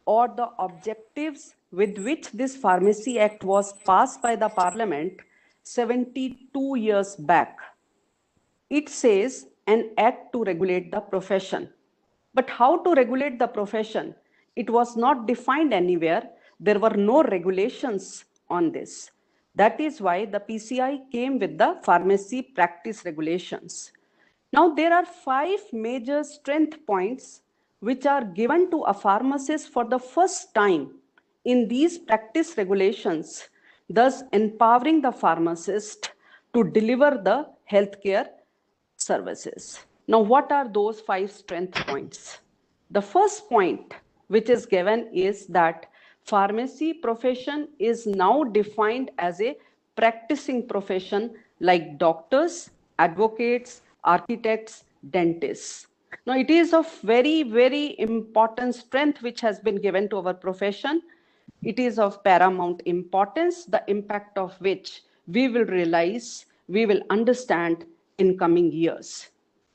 or the objectives with which this Pharmacy Act was passed by the Parliament 72 years back, it says an act to regulate the profession. But how to regulate the profession? It was not defined anywhere. There were no regulations on this. That is why the PCI came with the pharmacy practice regulations. Now, there are 5 major strength points which are given to a pharmacist for the first time in these practice regulations, thus empowering the pharmacist to deliver the healthcare services. Now, what are those 5 strength points? The first point which is given is that pharmacy profession is now defined as a practicing profession like doctors, advocates, architects, dentists. Now, it is of very, very important strength which has been given to our profession. It is of paramount importance, the impact of which we will realize, we will understand in coming years.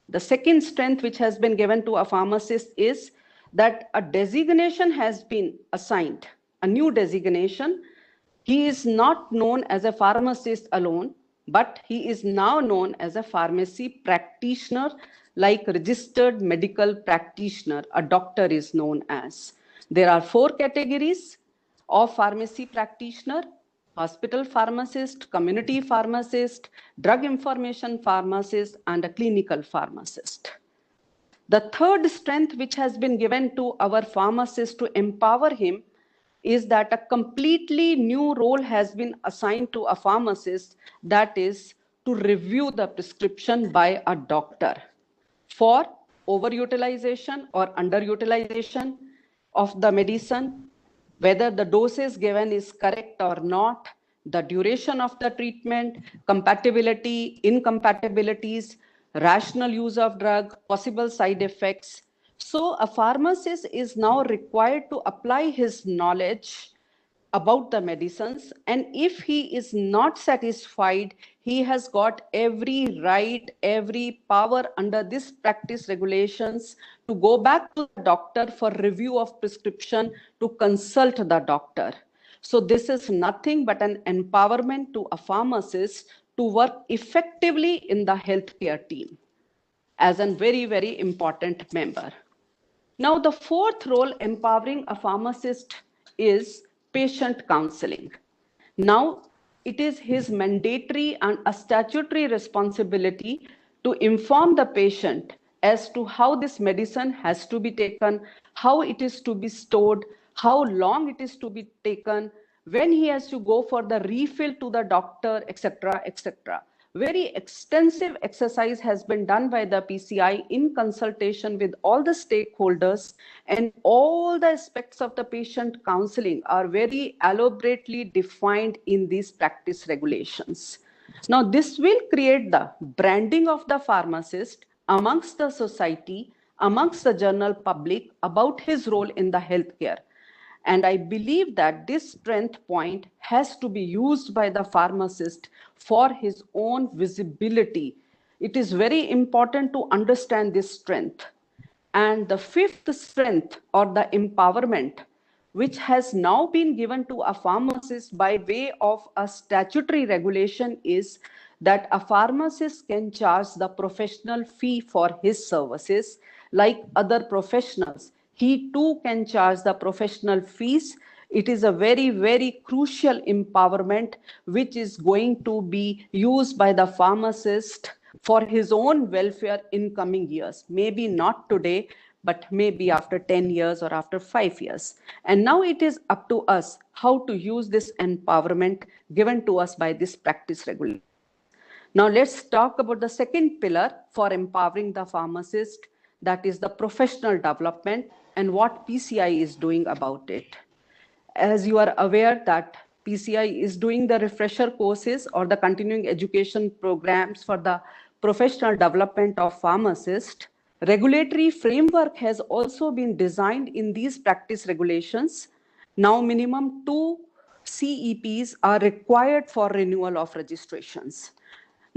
The second strength which has been given to a pharmacist is that a designation has been assigned, a new designation. He is not known as a pharmacist alone, but he is now known as a pharmacy practitioner, like registered medical practitioner, a doctor is known as. There are 4 categories of pharmacy practitioner: hospital pharmacist, community pharmacist, drug information pharmacist, and a clinical pharmacist. The third strength which has been given to our pharmacist to empower him is that a completely new role has been assigned to a pharmacist, that is to review the prescription by a doctor for overutilization or underutilization of the medicine, whether the dosage given is correct or not, the duration of the treatment, compatibility, incompatibilities, rational use of drug, possible side effects. So a pharmacist is now required to apply his knowledge about the medicines, and if he is not satisfied, he has got every right, every power under this practice regulations to go back to the doctor for review of prescription, to consult the doctor. So this is nothing but an empowerment to a pharmacist to work effectively in the healthcare team as a very, very important member. Now, the fourth role empowering a pharmacist is patient counseling. Now, it is his mandatory and a statutory responsibility to inform the patient as to how this medicine has to be taken, how it is to be stored, how long it is to be taken, when he has to go for the refill to the doctor, etc., etc. Very extensive exercise has been done by the PCI in consultation with all the stakeholders, and all the aspects of the patient counseling are very elaborately defined in these practice regulations. Now, this will create the branding of the pharmacist amongst the society, amongst the general public about his role in the healthcare. And I believe that this strength point has to be used by the pharmacist for his own visibility. It is very important to understand this strength. And the fifth strength, or the empowerment, which has now been given to a pharmacist by way of a statutory regulation, is that a pharmacist can charge the professional fee for his services like other professionals. He too can charge the professional fees. It is a very, very crucial empowerment which is going to be used by the pharmacist for his own welfare in coming years. Maybe not today, but maybe after 10 years or after 5 years. And now it is up to us how to use this empowerment given to us by this practice regulation. Now let's talk about the second pillar for empowering the pharmacist, that is the professional development and what PCI is doing about it. As you are aware that PCI is doing the refresher courses or the continuing education programs for the professional development of pharmacists. Regulatory framework has also been designed in these practice regulations. Now minimum 2 CEPs are required for renewal of registrations.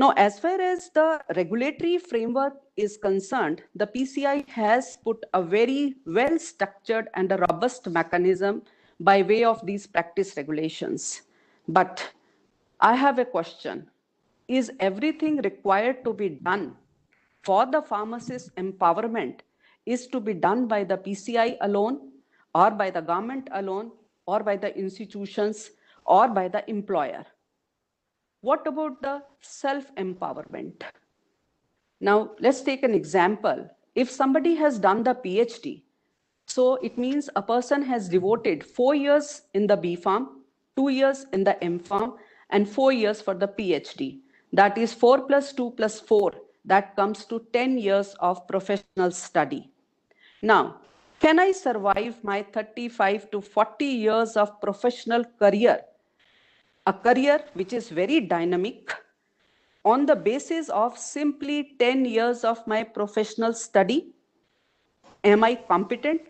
Now, as far as the regulatory framework is concerned, the PCI has put a very well-structured and a robust mechanism by way of these practice regulations. But I have a question. Is everything required to be done for the pharmacist empowerment is to be done by the PCI alone, or by the government alone, or by the institutions, or by the employer? What about the self-empowerment? Now, let's take an example. If somebody has done the PhD, so it means a person has devoted 4 years in the B Pharm, 2 years in the M Pharm, and 4 years for the PhD. That is 4 plus 2 plus 4. That comes to 10 years of professional study. Now, can I survive my 35 to 40 years of professional career? A career which is very dynamic, on the basis of simply 10 years of my professional study? Am I competent?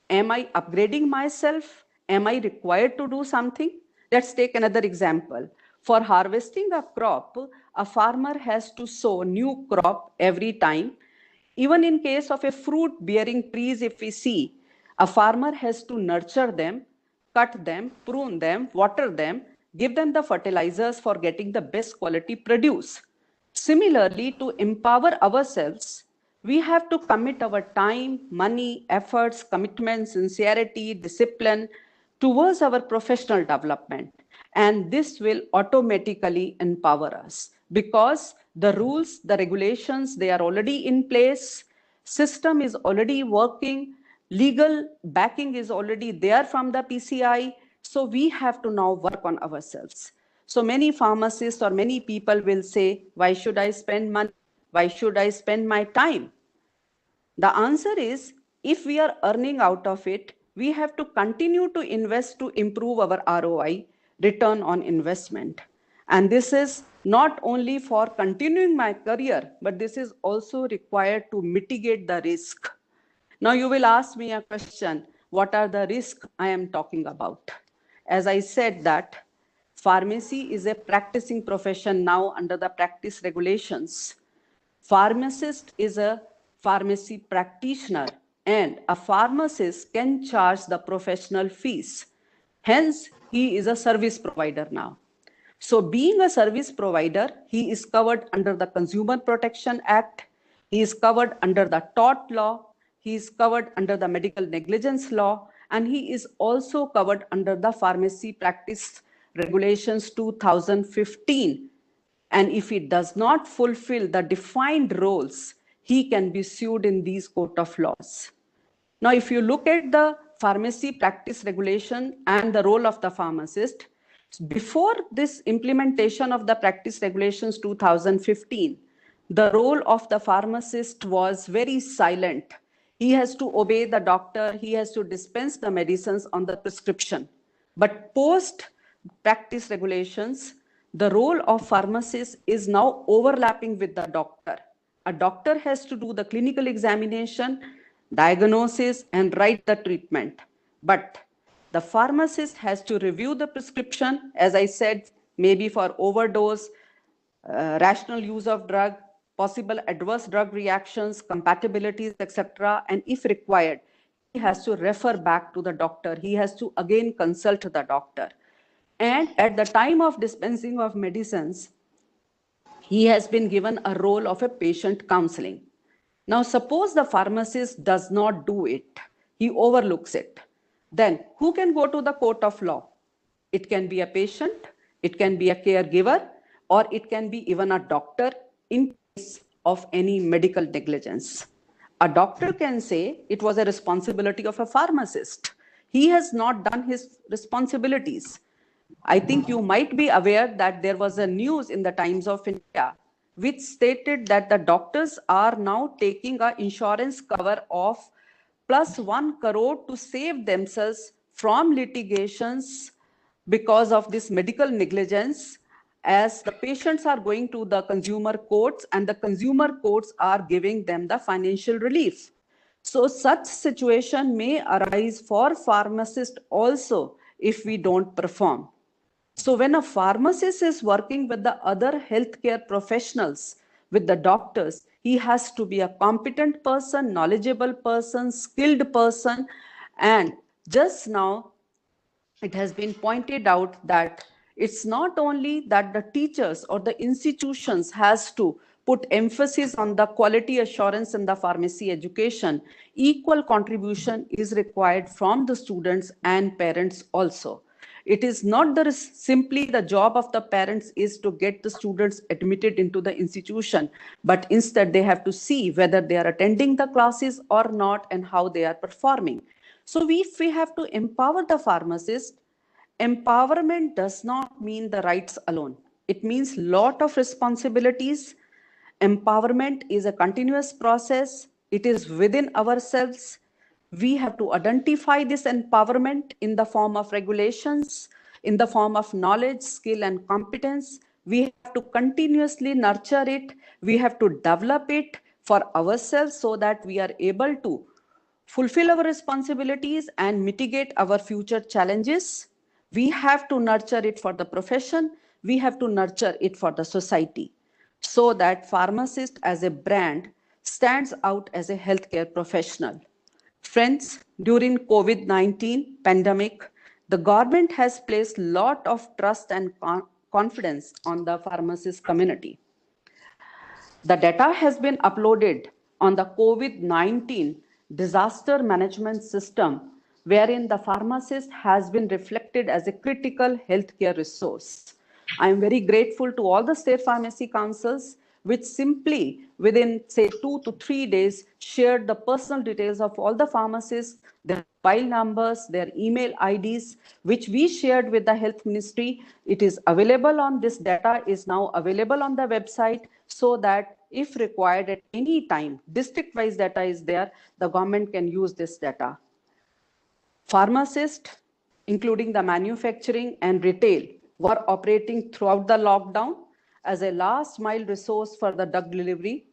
Am I upgrading myself? Am I required to do something? Let's take another example. For harvesting a crop, a farmer has to sow new crop every time. Even in case of a fruit-bearing trees, if we see, a farmer has to nurture them, cut them, prune them, water them, give them the fertilizers for getting the best quality produce. Similarly, to empower ourselves, we have to commit our time, money, efforts, commitment, sincerity, discipline towards our professional development. And this will automatically empower us because the rules, the regulations, they are already in place. System is already working. Legal backing is already there from the PCI. So we have to now work on ourselves. So many pharmacists or many people will say, why should I spend money? Why should I spend my time? The answer is, if we are earning out of it, we have to continue to invest to improve our ROI, return on investment. And this is not only for continuing my career, but this is also required to mitigate the risk. Now you will ask me a question, what are the risks I am talking about? As I said that pharmacy is a practicing profession now under the practice regulations. Pharmacist is a pharmacy practitioner and a pharmacist can charge the professional fees. Hence, he is a service provider now. So being a service provider, he is covered under the Consumer Protection Act. He is covered under the tort law. He is covered under the medical negligence law. And he is also covered under the Pharmacy Practice Regulations 2015. And if he does not fulfill the defined roles, he can be sued in these court of laws. Now, if you look at the pharmacy practice regulation and the role of the pharmacist, before this implementation of the practice regulations 2015, the role of the pharmacist was very silent. He has to obey the doctor, he has to dispense the medicines on the prescription. But post practice regulations, the role of pharmacist is now overlapping with the doctor. A doctor has to do the clinical examination, diagnosis, and write the treatment. But The pharmacist has to review the prescription, as I said, maybe for overdose, rational use of drug, possible adverse drug reactions, compatibilities, etc. And if required, he has to refer back to the doctor. He has to again consult the doctor. And at the time of dispensing of medicines, he has been given a role of a patient counseling. Now, suppose the pharmacist does not do it, he overlooks it. Then who can go to the court of law? It can be a patient, it can be a caregiver, or it can be even a doctor in case of any medical negligence. A doctor can say it was a responsibility of a pharmacist. He has not done his responsibilities. I think you might be aware that there was a news in the Times of India which stated that the doctors are now taking an insurance cover of +1 crore to save themselves from litigations because of this medical negligence, as the patients are going to the consumer courts and the consumer courts are giving them the financial relief. So such situation may arise for pharmacists also if we don't perform. So when a pharmacist is working with the other healthcare professionals, with the doctors, he has to be a competent person, knowledgeable person, skilled person. And just now, it has been pointed out that it's not only that the teachers or the institutions has to put emphasis on the quality assurance in the pharmacy education, equal contribution is required from the students and parents also. It is not simply the job of the parents is to get the students admitted into the institution, but instead they have to see whether they are attending the classes or not and how they are performing. So if we have to empower the pharmacist, empowerment does not mean the rights alone. It means lot of responsibilities. Empowerment is a continuous process. It is within ourselves. We have to identify this empowerment in the form of regulations, in the form of knowledge, skill, and competence. We have to continuously nurture it. We have to develop it for ourselves so that we are able to fulfill our responsibilities and mitigate our future challenges. We have to nurture it for the profession. We have to nurture it for the society, so that pharmacist as a brand stands out as a healthcare professional. Friends, during COVID-19 pandemic, the government has placed a lot of trust and confidence on the pharmacist community. The data has been uploaded on the COVID-19 disaster management system, wherein the pharmacist has been reflected as a critical healthcare resource. I am very grateful to all the state pharmacy councils, which simply within say 2 to 3 days shared the personal details of all the pharmacists, their mobile numbers, their email IDs, which we shared with the health ministry. It is available on this data is now available on the website, so that if required at any time, district-wise data is there, the government can use this data. Pharmacists, including the manufacturing and retail, were operating throughout the lockdown as a last mile resource for the drug delivery,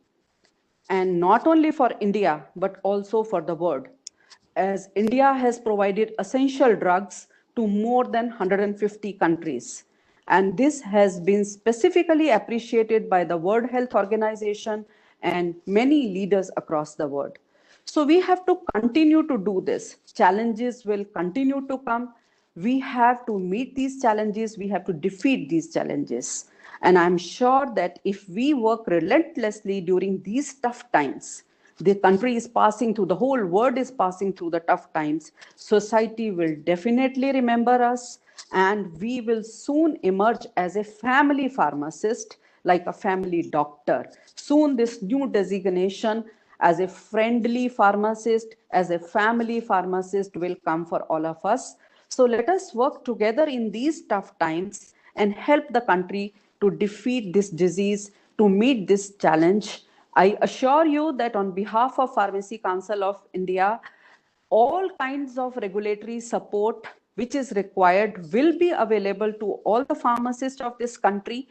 and not only for India, but also for the world, as India has provided essential drugs to more than 150 countries. And this has been specifically appreciated by the World Health Organization and many leaders across the world. So we have to continue to do this. Challenges will continue to come. We have to meet these challenges. We have to defeat these challenges. And I'm sure that if we work relentlessly during these tough times, the country is passing through, the whole world is passing through the tough times, society will definitely remember us, and we will soon emerge as a family pharmacist, like a family doctor. Soon this new designation as a friendly pharmacist, as a family pharmacist will come for all of us. So let us work together in these tough times and help the country to defeat this disease, to meet this challenge. I assure you that on behalf of Pharmacy Council of India, all kinds of regulatory support which is required will be available to all the pharmacists of this country.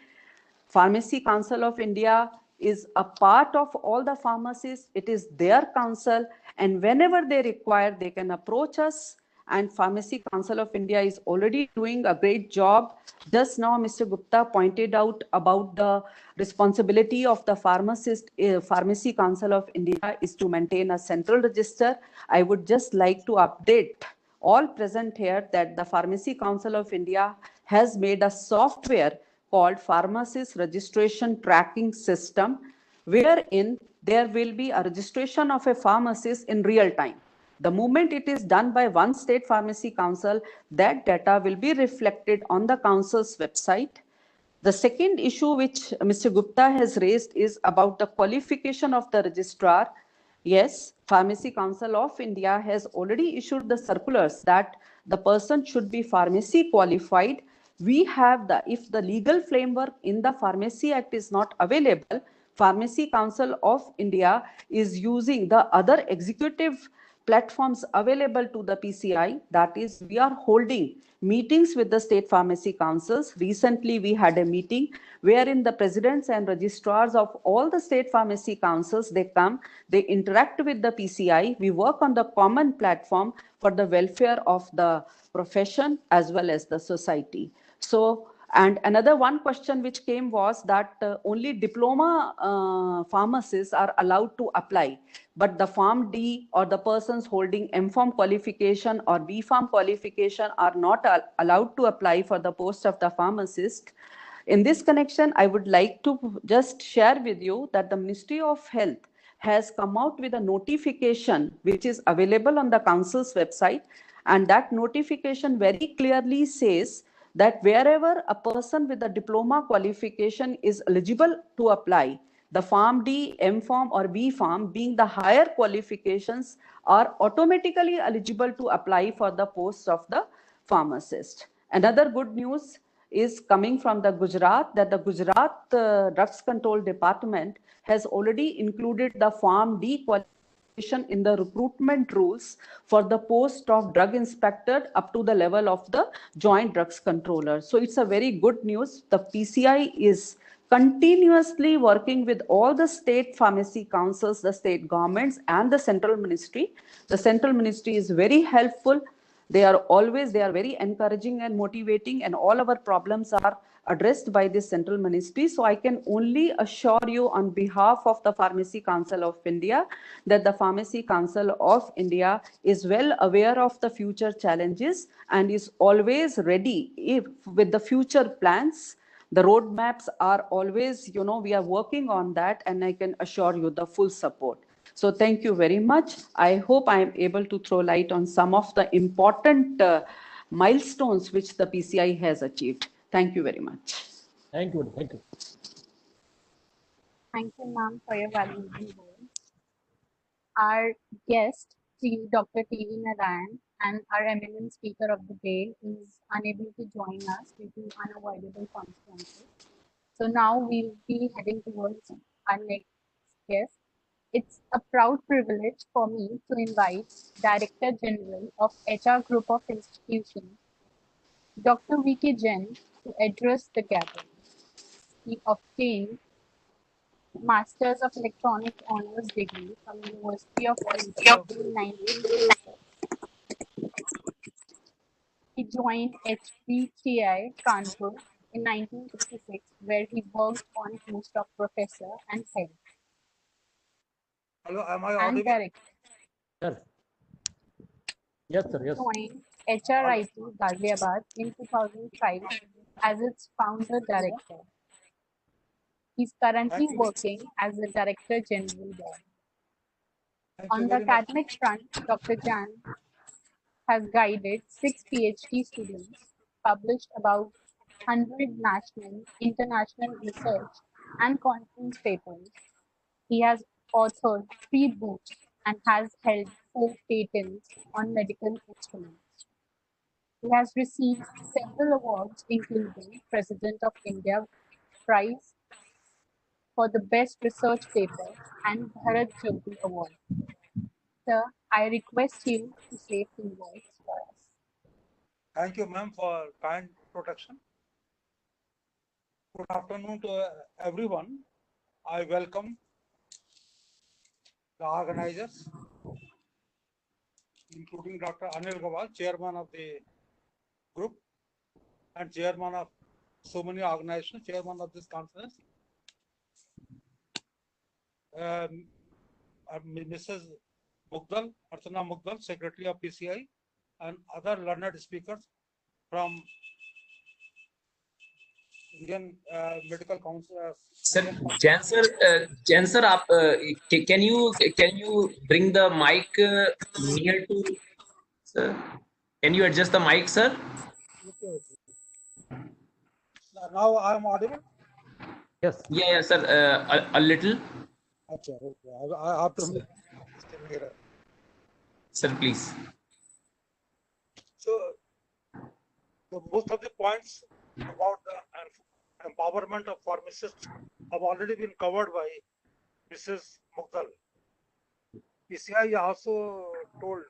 Pharmacy Council of India is a part of all the pharmacists. It is their council, and whenever they require, they can approach us, and Pharmacy Council of India is already doing a great job. Just now, Mr. Gupta pointed out about the responsibility of the pharmacist. Pharmacy Council of India is to maintain a central register. I would just like to update all present here that the Pharmacy Council of India has made a software called Pharmacist Registration Tracking System, wherein there will be a registration of a pharmacist in real time. The moment it is done by one state pharmacy council, that data will be reflected on the council's website. The second issue which Mr. Gupta has raised is about the qualification of the registrar. Yes, Pharmacy Council of India has already issued the circulars that the person should be pharmacy qualified. We have if the legal framework in the Pharmacy Act is not available, Pharmacy Council of India is using the other executive platforms available to the PCI. That is, we are holding meetings with the state pharmacy councils. Recently, we had a meeting wherein the presidents and registrars of all the state pharmacy councils, they come, they interact with the PCI. We work on the common platform for the welfare of the profession as well as the society. So, and another one question which came was that only diploma pharmacists are allowed to apply, but the Pharm D or the persons holding M.Pharm qualification or B.Pharm qualification are not allowed to apply for the post of the pharmacist. In this connection, I would like to just share with you that the Ministry of Health has come out with a notification which is available on the council's website, and that notification very clearly says that wherever a person with a diploma qualification is eligible to apply, the Pharm D, M.Pharm or B.Pharm being the higher qualifications are automatically eligible to apply for the post of the pharmacist. Another good news is coming from the Gujarat, that the Gujarat Drugs Control Department has already included the Pharm D qualification in the recruitment rules for the post of drug inspector up to the level of the joint drugs controller. So it's a very good news. The PCI is continuously working with all the state pharmacy councils, the state governments and the central ministry. The central ministry is very helpful. They are very encouraging and motivating, and all our problems are addressed by this central ministry. So I can only assure you on behalf of the Pharmacy Council of India that the Pharmacy Council of India is well aware of the future challenges and is always ready with the future plans. The roadmaps are always, we are working on that, and I can assure you the full support. So thank you very much. I hope I am able to throw light on some of the important milestones which the PCI has achieved. Thank you very much. Thank you. Thank you. Thank you, ma'am, for your valuable words. Our guest, Dr. T.V. Narayan, and our eminent speaker of the day is unable to join us due to unavoidable consequences. So now we'll be heading towards our next guest. It's a proud privilege for me to invite Director General of HR Group of Institutions, Dr. V.K. Jain, to address the gathering. He obtained Masters of Electronics Honours degree from University of Mysore in 1986. He joined HBTI Kanpur in 1966, where he worked on post of professor and head. Hello, am I and audible? director. Yes. Yes, sir. Yes. Joined HRIT Ghaziabad in 2005 as its founder director. He's currently working as the Director General there. On the academic front, Dr. Jain has guided 6 PhD students, published about 100 national, international research and conference papers. He has authored 3 books and has held 4 patents on medical instruments. He has received several awards, including President of India Prize for the Best Research Paper and Bharat Jyoti Award. Sir, I request you to say a few words for us. Thank you, ma'am, for kind introduction. Good afternoon to everyone. I welcome the organizers including Dr. Anil Agrawal, chairman of the group and chairman of so many organizations, chairman of this conference. Mrs. Mudgal, Archna Mudgal, Secretary of PCI, and other learned speakers from Indian Medical Council. Sir, Jain sir, can you bring the mic near to sir? Can you adjust the mic, sir? Okay. Now I am audible. Yes. Yeah, sir. A little. Okay. I have to. Sir, please. So most of the points about the empowerment of pharmacists have already been covered by Mrs. Mudgal. PCI also told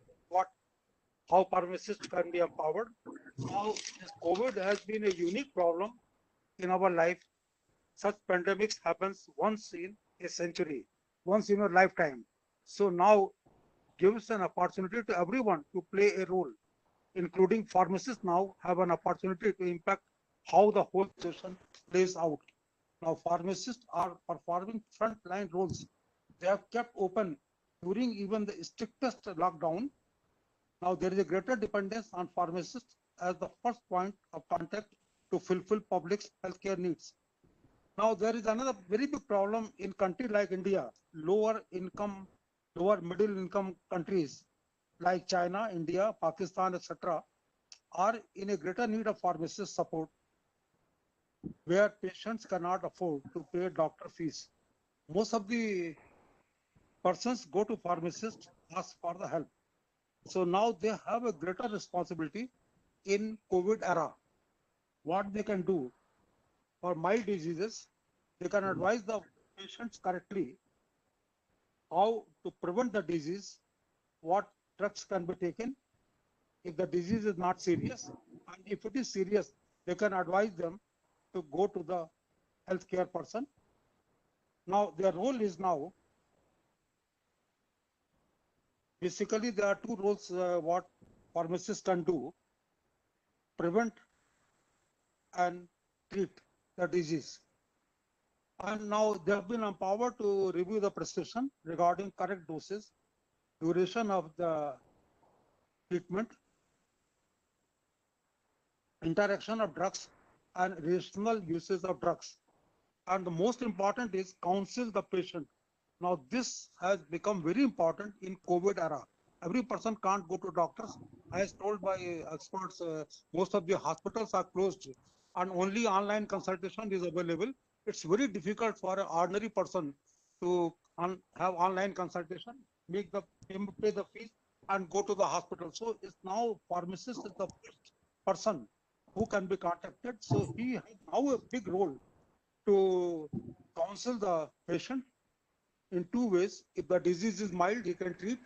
how pharmacists can be empowered. Now, this COVID has been a unique problem in our life. Such pandemics happens once in a century, once in a lifetime. So now gives an opportunity to everyone to play a role, including pharmacists now have an opportunity to impact how the whole situation plays out. Now, pharmacists are performing frontline roles. They have kept open during even the strictest lockdown. Now, there is a greater dependence on pharmacists as the first point of contact to fulfill public's healthcare needs. Now, there is another very big problem in countries like India, lower middle income countries like China, India, Pakistan, etc., are in a greater need of pharmacist support, where patients cannot afford to pay doctor fees. Most of the persons go to pharmacists, ask for the help. So now they have a greater responsibility in COVID era. What they can do for mild diseases, they can advise the patients correctly how to prevent the disease, what drugs can be taken if the disease is not serious, and if it is serious, they can advise them to go to the healthcare person. Now, their role is now, basically there are two roles what pharmacists can do: prevent and treat the disease. And now they have been empowered to review the prescription regarding correct doses, duration of the treatment, interaction of drugs, and rational uses of drugs. And the most important is counsel the patient. Now this has become very important in COVID era. Every person can't go to doctors. As told by experts, most of the hospitals are closed and only online consultation is available. It's very difficult for an ordinary person to have online consultation, pay the fees and go to the hospital. So it's now pharmacist is the first person who can be contacted. So he has now a big role to counsel the patient in two ways. If the disease is mild, he can treat.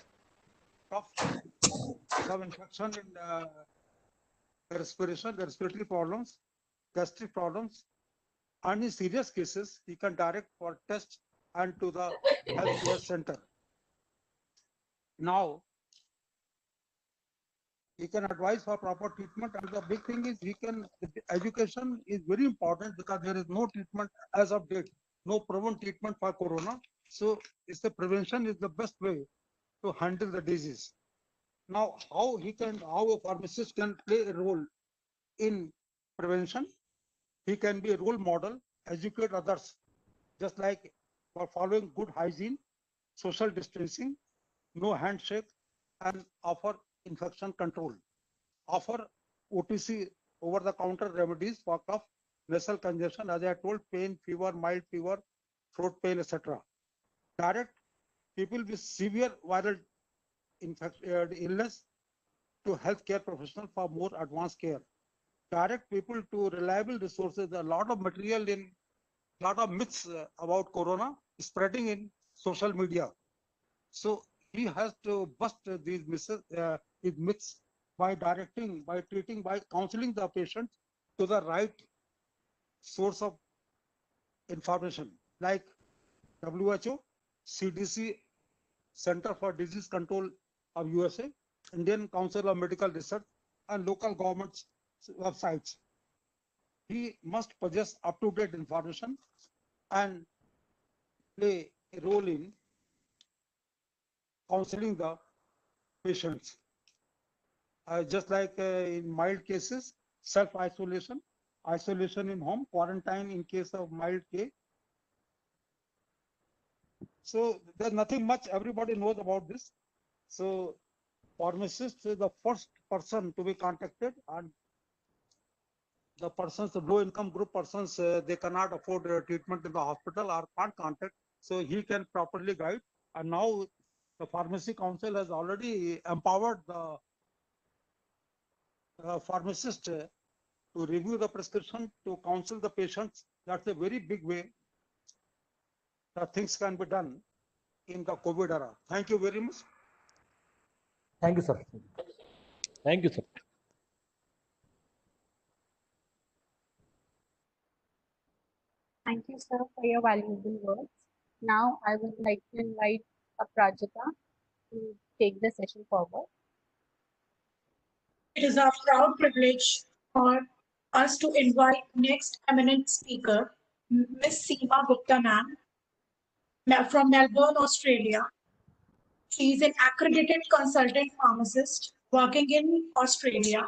Cough, some infection in respiration, respiratory problems, gastric problems, and in serious cases, he can direct for test and to the healthcare center. Now, he can advise for proper treatment, and the big thing is education is very important because there is no treatment as of date, no proven treatment for corona. So it's the prevention is the best way to handle the disease. Now, how a pharmacist can play a role in prevention? He can be a role model, educate others, just like for following good hygiene, social distancing, no handshake, and offer infection control. Offer OTC, over-the-counter remedies for cough, nasal congestion, as I told, pain, fever, mild fever, throat pain, etc. Direct people with severe viral illness to healthcare professional for more advanced care. Direct people to reliable resources. A lot of material in, lot of myths about corona spreading in social media. So he has to bust these myths by directing, by treating, by counseling the patient to the right source of information, like WHO, CDC, Center for Disease Control of USA, Indian Council of Medical Research, and local governments' websites. He must possess up-to-date information and play a role in counseling the patients. Just like in mild cases, self-isolation, isolation in home, quarantine in case of mild case. So there's nothing much everybody knows about this. So pharmacist is the first person to be contacted, and the persons, the low income group persons, they cannot afford treatment in the hospital or can't contact. So he can properly guide. And now the Pharmacy Council has already empowered the pharmacist to review the prescription, to counsel the patients. That's a very big way that things can be done in the COVID era. Thank you very much. Thank you, sir. Thank you, sir. Thank you, sir, for your valuable words. Now, I would like to invite Aprajita to take the session forward. It is our proud privilege for us to invite next eminent speaker, Ms. Seema Gupta ma'am, from Melbourne, Australia. She is an accredited consultant pharmacist working in Australia.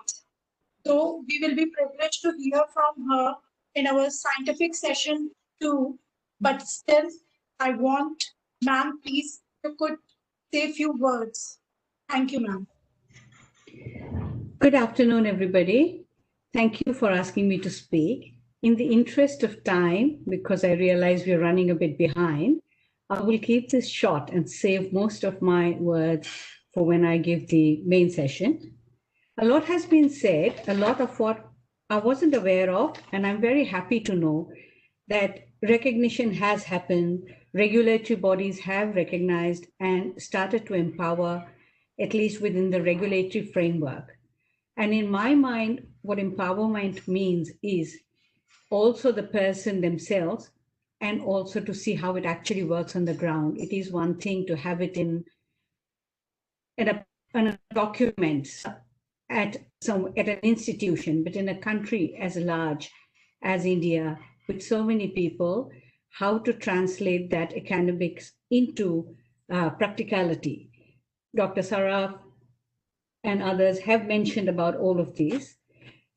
So we will be privileged to hear from her in our scientific session too. But still, I want, ma'am, please, you could say a few words. Thank you, ma'am. Good afternoon, everybody. Thank you for asking me to speak. In the interest of time, because I realize we're running a bit behind, I will keep this short and save most of my words for when I give the main session. A lot has been said, a lot of what I wasn't aware of, and I'm very happy to know that recognition has happened, regulatory bodies have recognized and started to empower, at least within the regulatory framework. And in my mind, what empowerment means is also the person themselves, and also to see how it actually works on the ground. It is one thing to have it in a document at an institution, but in a country as large as India, with so many people, how to translate that academics into practicality. Dr. Saraf and others have mentioned about all of these.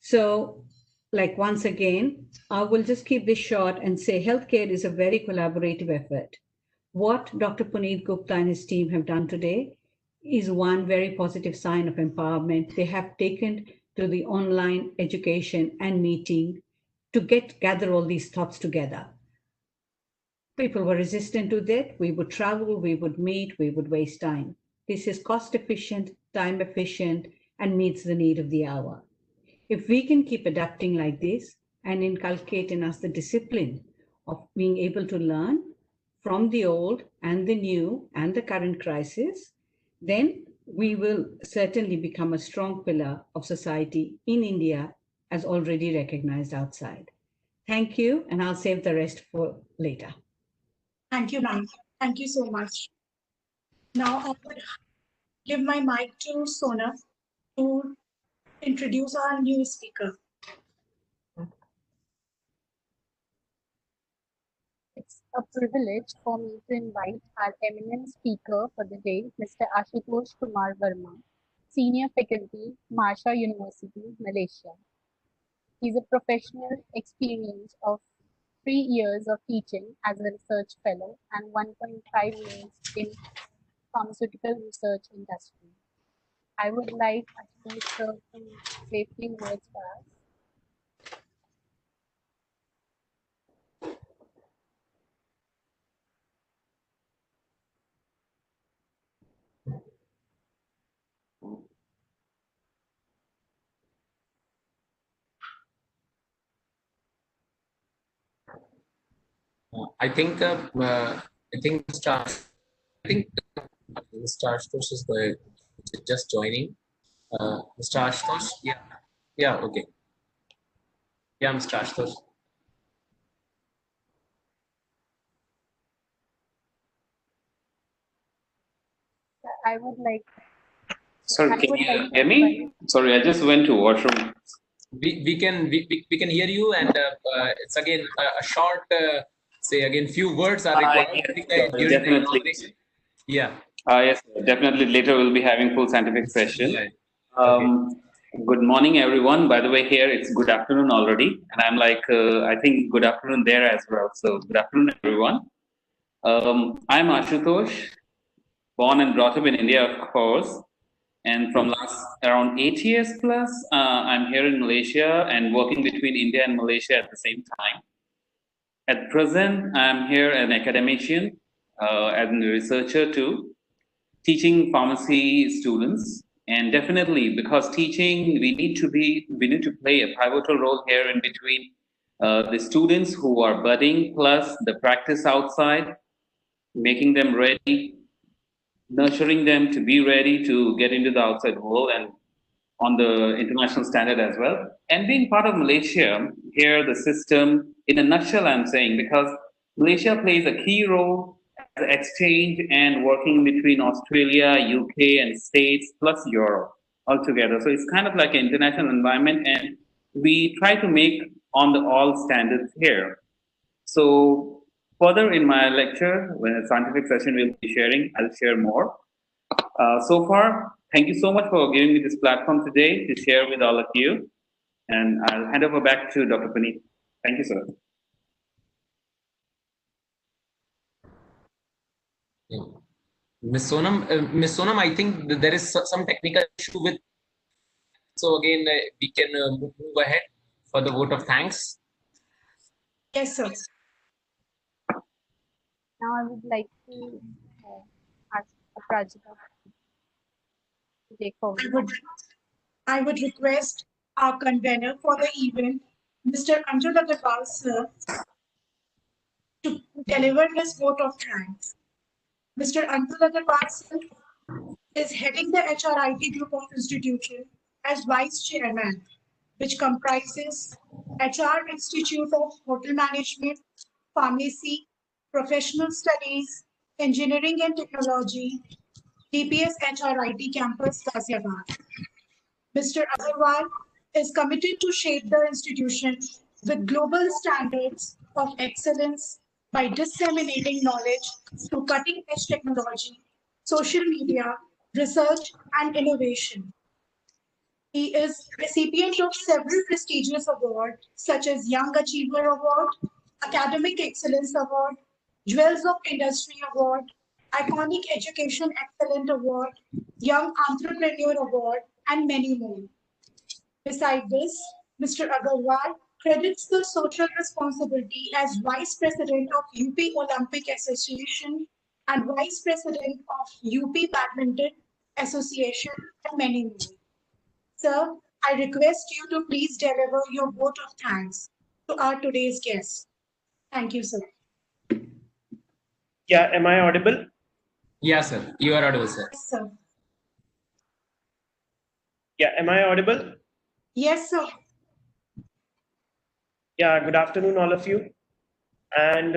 So, like once again, I will just keep this short and say healthcare is a very collaborative effort. What Dr. Puneet Gupta and his team have done today is one very positive sign of empowerment. They have taken to the online education and meeting to gather all these thoughts together. People were resistant to that. We would travel, we would meet, we would waste time. This is cost efficient, time efficient, and meets the need of the hour. If we can keep adapting like this and inculcate in us the discipline of being able to learn from the old and the new and the current crisis, then we will certainly become a strong pillar of society in India as already recognized outside. Thank you, and I'll save the rest for later. Thank you, ma'am. Thank you so much. Now I would give my mic to Sona to introduce our new speaker. It's a privilege for me to invite our eminent speaker for the day, Mr. Ashutosh Kumar Verma, Senior Faculty, Malaysia University, Malaysia. He's a professional experience of 3 years of teaching as a research fellow and 1.5 years in pharmaceutical research industry. I would like Ashutosh sir to say a few words for us. I think Mr. Ashutosh is just joining. Mr. Ashutosh, yeah, okay. Yeah, Mr. Ashutosh. I would like Sorry, I can would you like to hear me? Sorry, I just went to washroom. We can hear you, and it's again a short say again few words are required Yes, during the definitely. inauguration. Yeah. Yes, definitely. Later we'll be having full scientific session. Right. Okay. Good morning, everyone. By the way, here it's good afternoon already, and I'm like, I think good afternoon there as well. So good afternoon, everyone. I'm Ashutosh, born and brought up in India, of course. And from last around 8 years plus, I'm here in Malaysia and working between India and Malaysia at the same time. At present, I'm here an academician, as a researcher too, teaching pharmacy students. And definitely, because teaching, we need to play a pivotal role here in between the students who are budding, plus the practice outside, making them ready, nurturing them to be ready to get into the outside world and on the international standard as well. And being part of Malaysia, here the system, in a nutshell, I'm saying, because Malaysia plays a key role as an exchange and working between Australia, UK, and States, plus Europe altogether. So it's kind of like an international environment, and we try to make on the all standards here. So further in my lecture, when a scientific session we'll be sharing, I'll share more. So far, thank you so much for giving me this platform today to share with all of you. And I'll hand over back to Dr. Puneet. Thank you, sir. Miss Sonam, I think there is some technical issue with. So again, we can move ahead for the vote of thanks. Yes, sir. Now I would like to ask Aprajita to take forward. I would request our convener for the event, Mr. Anil Agrawal, sir, to deliver his vote of thanks. Mr. Anil Agrawal, sir, is heading the HRIT group of institution as vice chairman, which comprises HR Institute of Hotel Management, Pharmacy, Professional Studies, Engineering and Technology, DPS HRIT Campus, Ghaziabad. Mr. Agrawal is committed to shape the institution with global standards of excellence by disseminating knowledge through cutting-edge technology, social media, research, and innovation. He is recipient of several prestigious awards such as Young Achiever Award, Academic Excellence Award, Jewels of Industry Award, Iconic Education Excellent Award, Young Entrepreneur Award, and many more. Besides this, Mr. Agrawal credits the social responsibility as Vice President of UP Olympic Association and Vice President of UP Badminton Association, and many more. Sir, I request you to please deliver your vote of thanks to our today's guest. Thank you, sir. Yeah, am I audible? Yes, sir. You are audible, sir. Yes, sir. Yeah, am I audible? Yes, sir. Yeah, good afternoon, all of you. And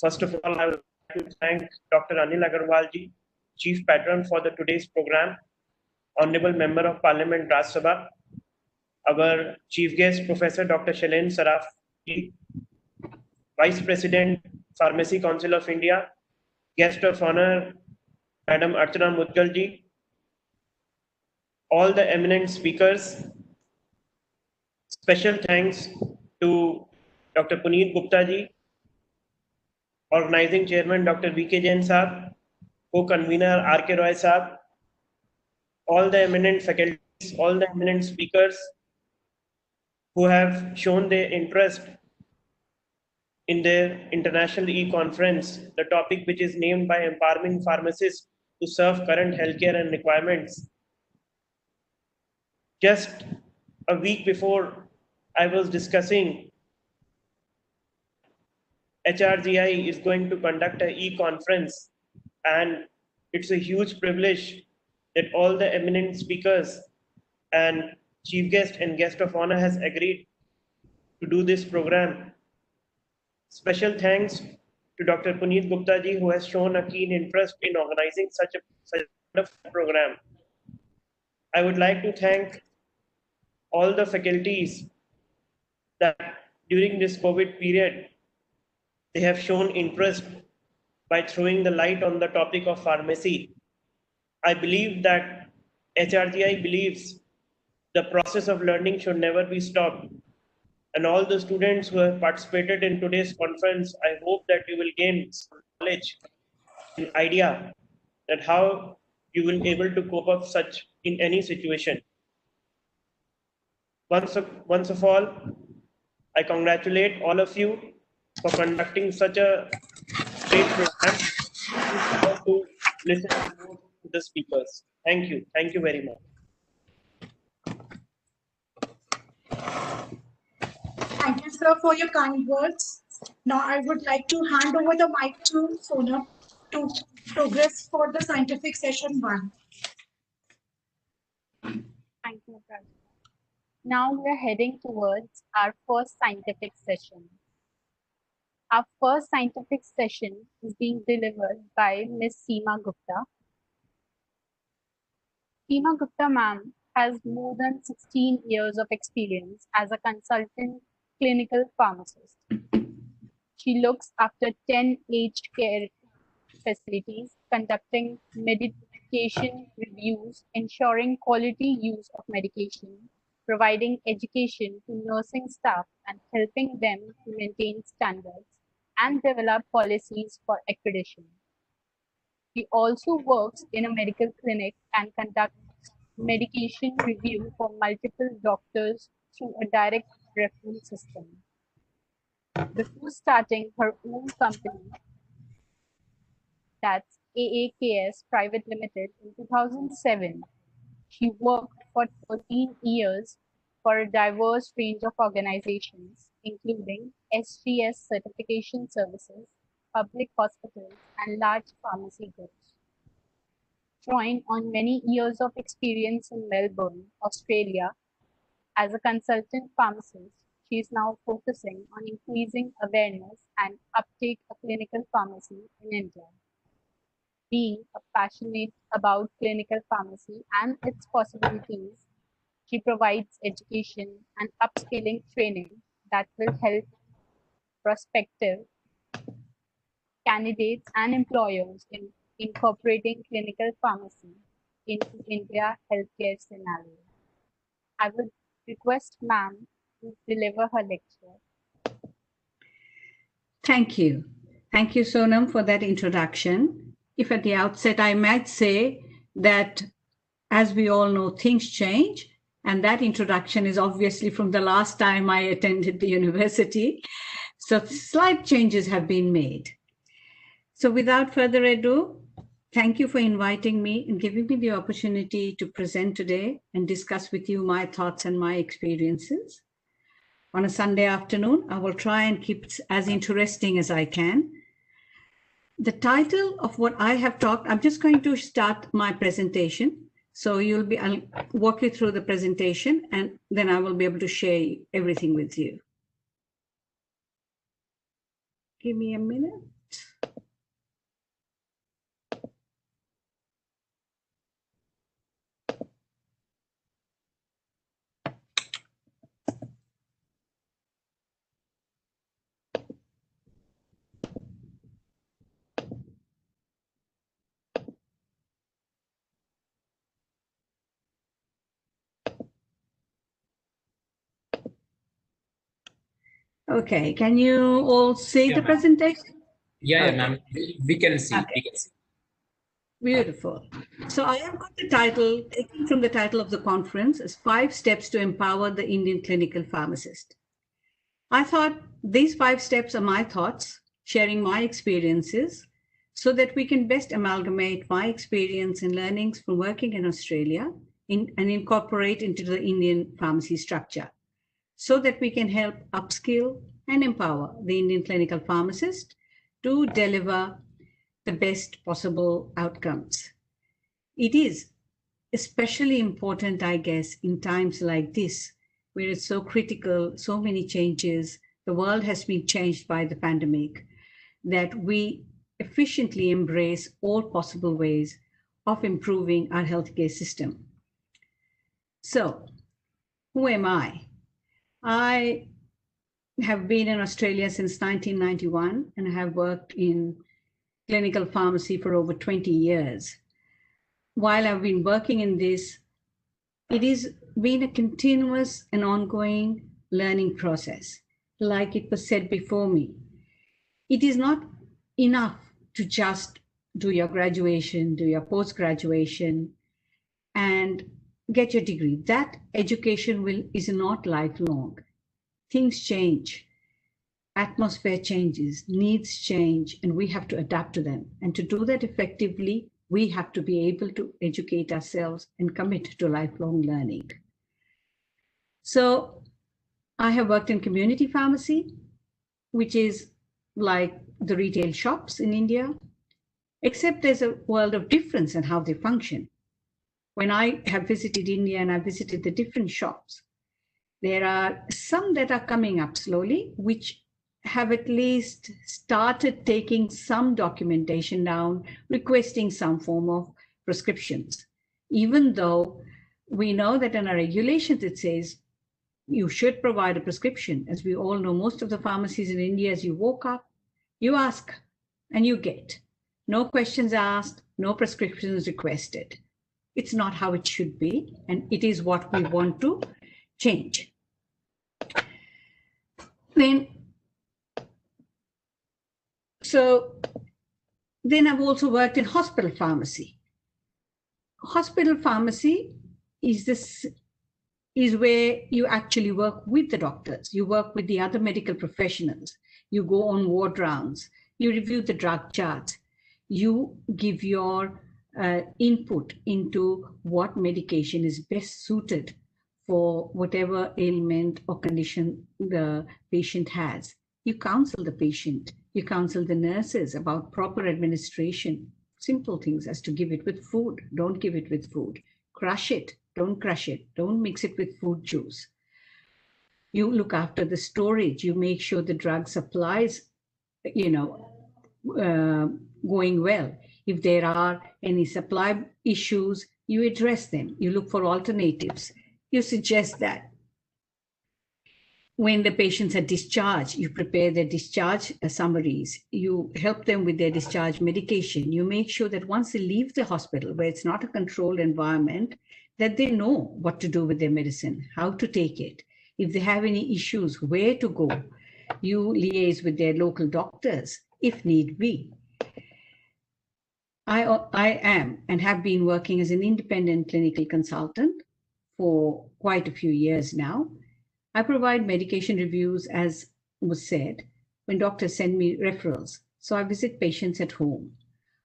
first of all, I would like to thank Dr. Anil Agrawal ji, Chief Patron, for today's program, Hon'ble Member of Parliament, Rajya Sabha, our Chief Guest, Professor Dr. Shailendra Saraf ji, Vice President, Pharmacy Council of India, Guest of Honor, Madam Archna Mudgal ji, all the eminent speakers. Special thanks to Dr. Puneet Gupta ji, Organizing Chairman Dr. V.K. Jain Saab, Co-Convener R.K. Roy Saab, all the eminent faculties, all the eminent speakers who have shown their interest in their international e-conference, the topic which is named by Empowering Pharmacists to serve current healthcare and requirements. Just a week before, I was discussing HRGI is going to conduct an e-conference, and it's a huge privilege that all the eminent speakers and chief guest and guest of honor has agreed to do this program. Special thanks to Dr. Puneet Gupta ji, who has shown a keen interest in organizing such a program. I would like to thank all the faculties that during this COVID period, they have shown interest by throwing the light on the topic of pharmacy. I believe that HRGI believes the process of learning should never be stopped. And all the students who have participated in today's conference, I hope that you will gain some knowledge and idea that how you will be able to cope up such in any situation. Once of all, I congratulate all of you for conducting such a great program to listen to the speakers. Thank you. Thank you very much. Thank you, sir, for your kind words. Now I would like to hand over the mic to Sonam to progress for the scientific session 1. Thank you, Prof. Now we are heading towards our first scientific session. Our first scientific session is being delivered by Ms. Seema Gupta. Seema Gupta ma'am has more than 16 years of experience as a consultant clinical pharmacist. She looks after 10 aged care facilities, conducting medication reviews, ensuring quality use of medication, providing education to nursing staff and helping them to maintain standards and develop policies for accreditation. She also works in a medical clinic and conducts medication review for multiple doctors through a direct referral system. Before starting her own company, that's AAKS Private Limited, in 2007, she worked for 13 years for a diverse range of organizations, including SGS certification services, public hospitals, and large pharmacy groups. Drawing on many years of experience in Melbourne, Australia, as a consultant pharmacist, she is now focusing on increasing awareness and uptake of clinical pharmacy in India. Being passionate about clinical pharmacy and its possibilities, she provides education and upskilling training that will help prospective candidates and employers in incorporating clinical pharmacy into India healthcare scenario. I would request ma'am to deliver her lecture. Thank you. Thank you, Sonam, for that introduction. If at the outset I might say that, as we all know, things change, and that introduction is obviously from the last time I attended the university. So slight changes have been made. So without further ado, thank you for inviting me and giving me the opportunity to present today and discuss with you my thoughts and my experiences. On a Sunday afternoon, I will try and keep it as interesting as I can. The title of what I have talked, I'm just going to start my presentation. So I'll walk you through the presentation and then I will be able to share everything with you. Give me a minute. Okay, can you all see the presentation? Yeah, Okay. ma'am. We can see. Okay. We can see. Beautiful. So I have got the title, taken from the title of the conference, as 5 Steps to Empower the Indian Clinical Pharmacist. I thought these 5 steps are my thoughts, sharing my experiences, so that we can best amalgamate my experience and learnings from working in Australia and incorporate into the Indian pharmacy structure, so that we can help upskill and empower the Indian clinical pharmacist to deliver the best possible outcomes. It is especially important, I guess, in times like this, where it's so critical, so many changes, the world has been changed by the pandemic, that we efficiently embrace all possible ways of improving our healthcare system. So, who am I? I have been in Australia since 1991 and have worked in clinical pharmacy for over 20 years. While I've been working in this, it has been a continuous and ongoing learning process. Like it was said before me, it is not enough to just do your graduation, do your post-graduation, and get your degree. That education is not lifelong. Things change, atmosphere changes, needs change, and we have to adapt to them. And to do that effectively, we have to be able to educate ourselves and commit to lifelong learning. So I have worked in community pharmacy, which is like the retail shops in India, except there's a world of difference in how they function. When I have visited India and I visited the different shops, there are some that are coming up slowly, which have at least started taking some documentation down, requesting some form of prescriptions. Even though we know that in our regulations, it says you should provide a prescription. As we all know, most of the pharmacies in India, as you walk up, you ask and you get. No questions asked, no prescriptions requested. It's not how it should be, and it is what we want to change. Then I've also worked in hospital pharmacy. Hospital pharmacy is where you actually work with the doctors. You work with the other medical professionals. You go on ward rounds. You review the drug charts. You give your input into what medication is best suited for whatever ailment or condition the patient has. You counsel the patient. You counsel the nurses about proper administration. Simple things as to give it with food. Don't give it with food. Crush it. Don't crush it. Don't mix it with fruit juice. You look after the storage. You make sure the drug supplies, going well. If there are any supply issues, you address them. You look for alternatives. You suggest that. When the patients are discharged, you prepare their discharge summaries. You help them with their discharge medication. You make sure that once they leave the hospital, where it's not a controlled environment, that they know what to do with their medicine, how to take it. If they have any issues, where to go. You liaise with their local doctors, if need be. I am and have been working as an independent clinical consultant for quite a few years now. I provide medication reviews, as was said, when doctors send me referrals. So I visit patients at home.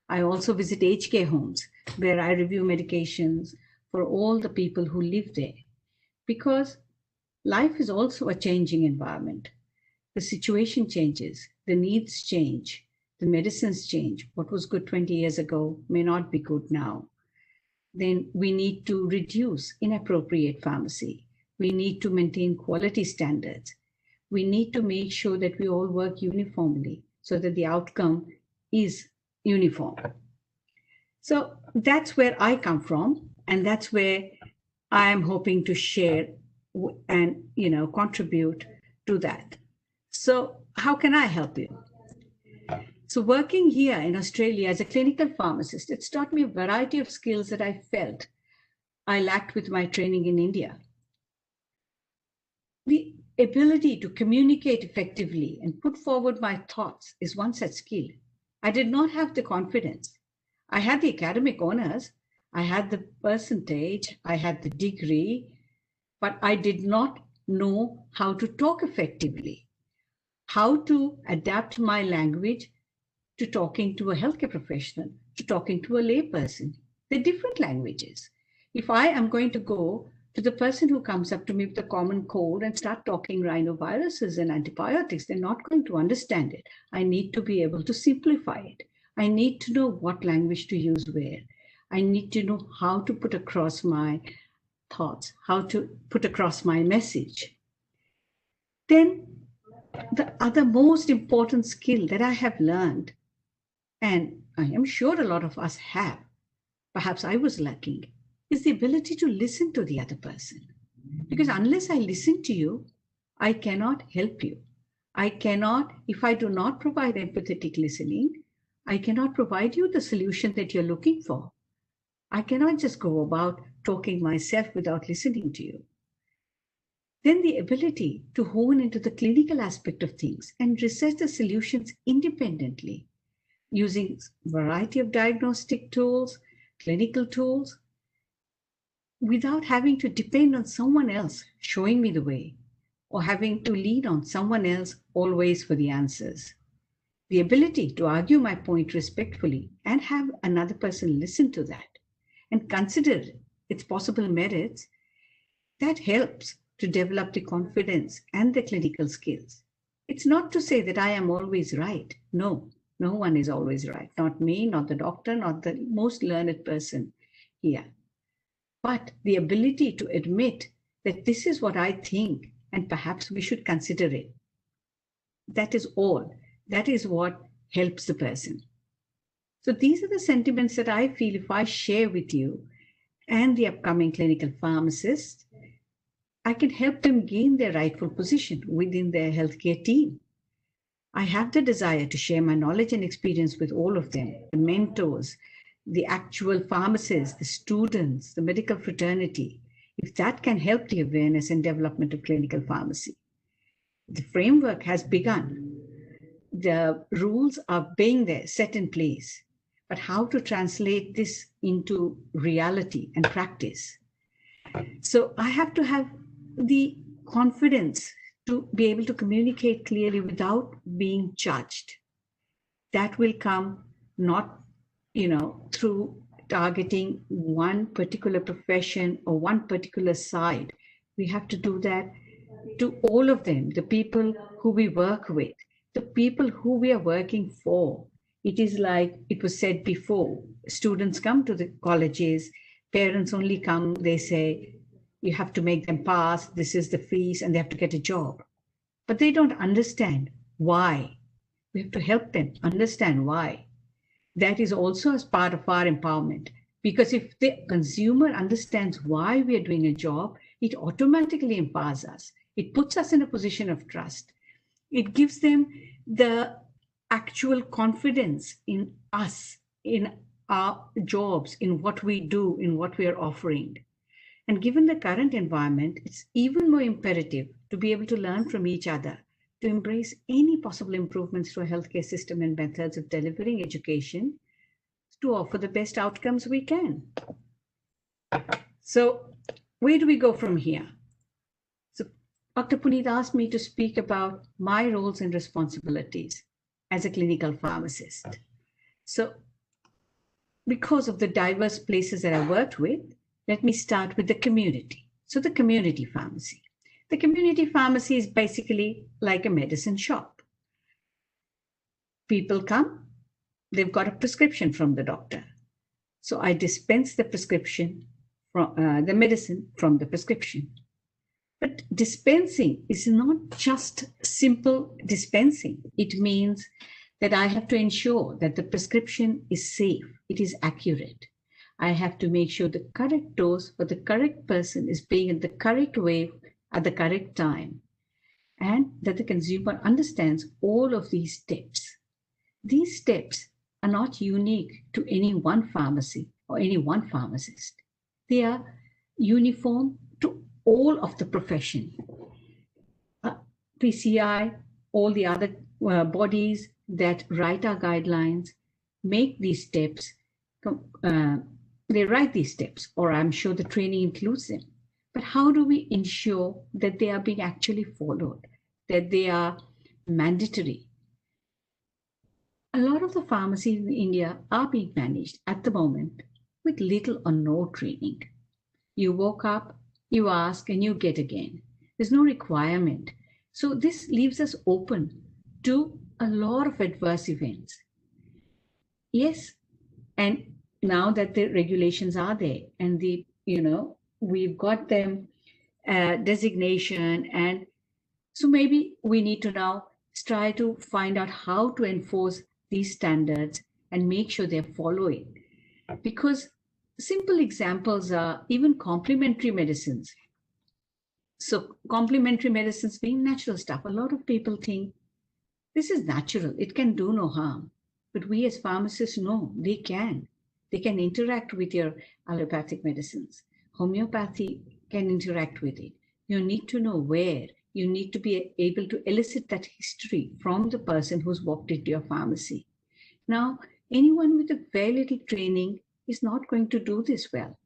I also visit aged care homes where I review medications for all the people who live there. Because life is also a changing environment. The situation changes, the needs change, the medicines change. What was good 20 years ago may not be good now. Then we need to reduce inappropriate pharmacy. We need to maintain quality standards. We need to make sure that we all work uniformly so that the outcome is uniform. So that's where I come from, and that's where I am hoping to share and contribute to that. So how can I help you? So working here in Australia as a clinical pharmacist, it's taught me a variety of skills that I felt I lacked with my training in India. The ability to communicate effectively and put forward my thoughts is one such skill. I did not have the confidence. I had the academic honors, I had the percentage, I had the degree, but I did not know how to talk effectively, how to adapt my language to talking to a healthcare professional, to talking to a layperson. They're different languages. If I am going to go to the person who comes up to me with a common cold and start talking rhinoviruses and antibiotics, they're not going to understand it. I need to be able to simplify it. I need to know what language to use where. I need to know how to put across my thoughts, how to put across my message. Then the other most important skill that I have learned, and I am sure a lot of us have, perhaps I was lacking, is the ability to listen to the other person. Because unless I listen to you, I cannot help you. I cannot, if I do not provide empathetic listening, I cannot provide you the solution that you're looking for. I cannot just go about talking myself without listening to you. Then the ability to hone into the clinical aspect of things and research the solutions independently, using a variety of diagnostic tools, clinical tools, without having to depend on someone else showing me the way or having to lean on someone else always for the answers. The ability to argue my point respectfully and have another person listen to that and consider its possible merits, that helps to develop the confidence and the clinical skills. It's not to say that I am always right. No, no one is always right. Not me, not the doctor, not the most learned person here. But the ability to admit that this is what I think and perhaps we should consider it. That is all. That is what helps the person. So these are the sentiments that I feel if I share with you and the upcoming clinical pharmacists, I can help them gain their rightful position within their healthcare team. I have the desire to share my knowledge and experience with all of them, the mentors, the actual pharmacists, the students, the medical fraternity, if that can help the awareness and development of clinical pharmacy. The framework has begun. The rules are being there, set in place, but how to translate this into reality and practice. So I have to have the confidence to be able to communicate clearly without being judged. That will come not, through targeting one particular profession or one particular side. We have to do that to all of them, the people who we work with, the people who we are working for. It is like it was said before, students come to the colleges, parents only come, they say, you have to make them pass, this is the fees, and they have to get a job. But they don't understand why. We have to help them understand why. That is also as part of our empowerment. Because if the consumer understands why we are doing a job, it automatically empowers us. It puts us in a position of trust. It gives them the actual confidence in us, in our jobs, in what we do, in what we are offering. And given the current environment, it's even more imperative to be able to learn from each other, to embrace any possible improvements to a healthcare system and methods of delivering education to offer the best outcomes we can. So where do we go from here? So Dr. Puneet asked me to speak about my roles and responsibilities as a clinical pharmacist. So because of the diverse places that I worked with, let me start with the community. So the community pharmacy. The community pharmacy is basically like a medicine shop. People come, they've got a prescription from the doctor. So I dispense the prescription, from the medicine from the prescription. But dispensing is not just simple dispensing. It means that I have to ensure that the prescription is safe, it is accurate. I have to make sure the correct dose for the correct person is being in the correct way at the correct time, and that the consumer understands all of these steps. These steps are not unique to any one pharmacy or any one pharmacist. They are uniform to all of the profession. PCI, all the other bodies that write our guidelines make these steps, they write these steps, or I'm sure the training includes them. But how do we ensure that they are being actually followed, that they are mandatory? A lot of the pharmacies in India are being managed at the moment with little or no training. You woke up, you ask, and you get again. There's no requirement. So this leaves us open to a lot of adverse events. Yes, and now that the regulations are there and we've got them designation, and so maybe we need to now try to find out how to enforce these standards and make sure they're following. Because simple examples are even complementary medicines. So complementary medicines being natural stuff. A lot of people think this is natural, it can do no harm. But we as pharmacists know they can. They can interact with your allopathic medicines. Homeopathy can interact with it. You need to know where. You need to be able to elicit that history from the person who's walked into your pharmacy. Now, anyone with a very little training is not going to do this well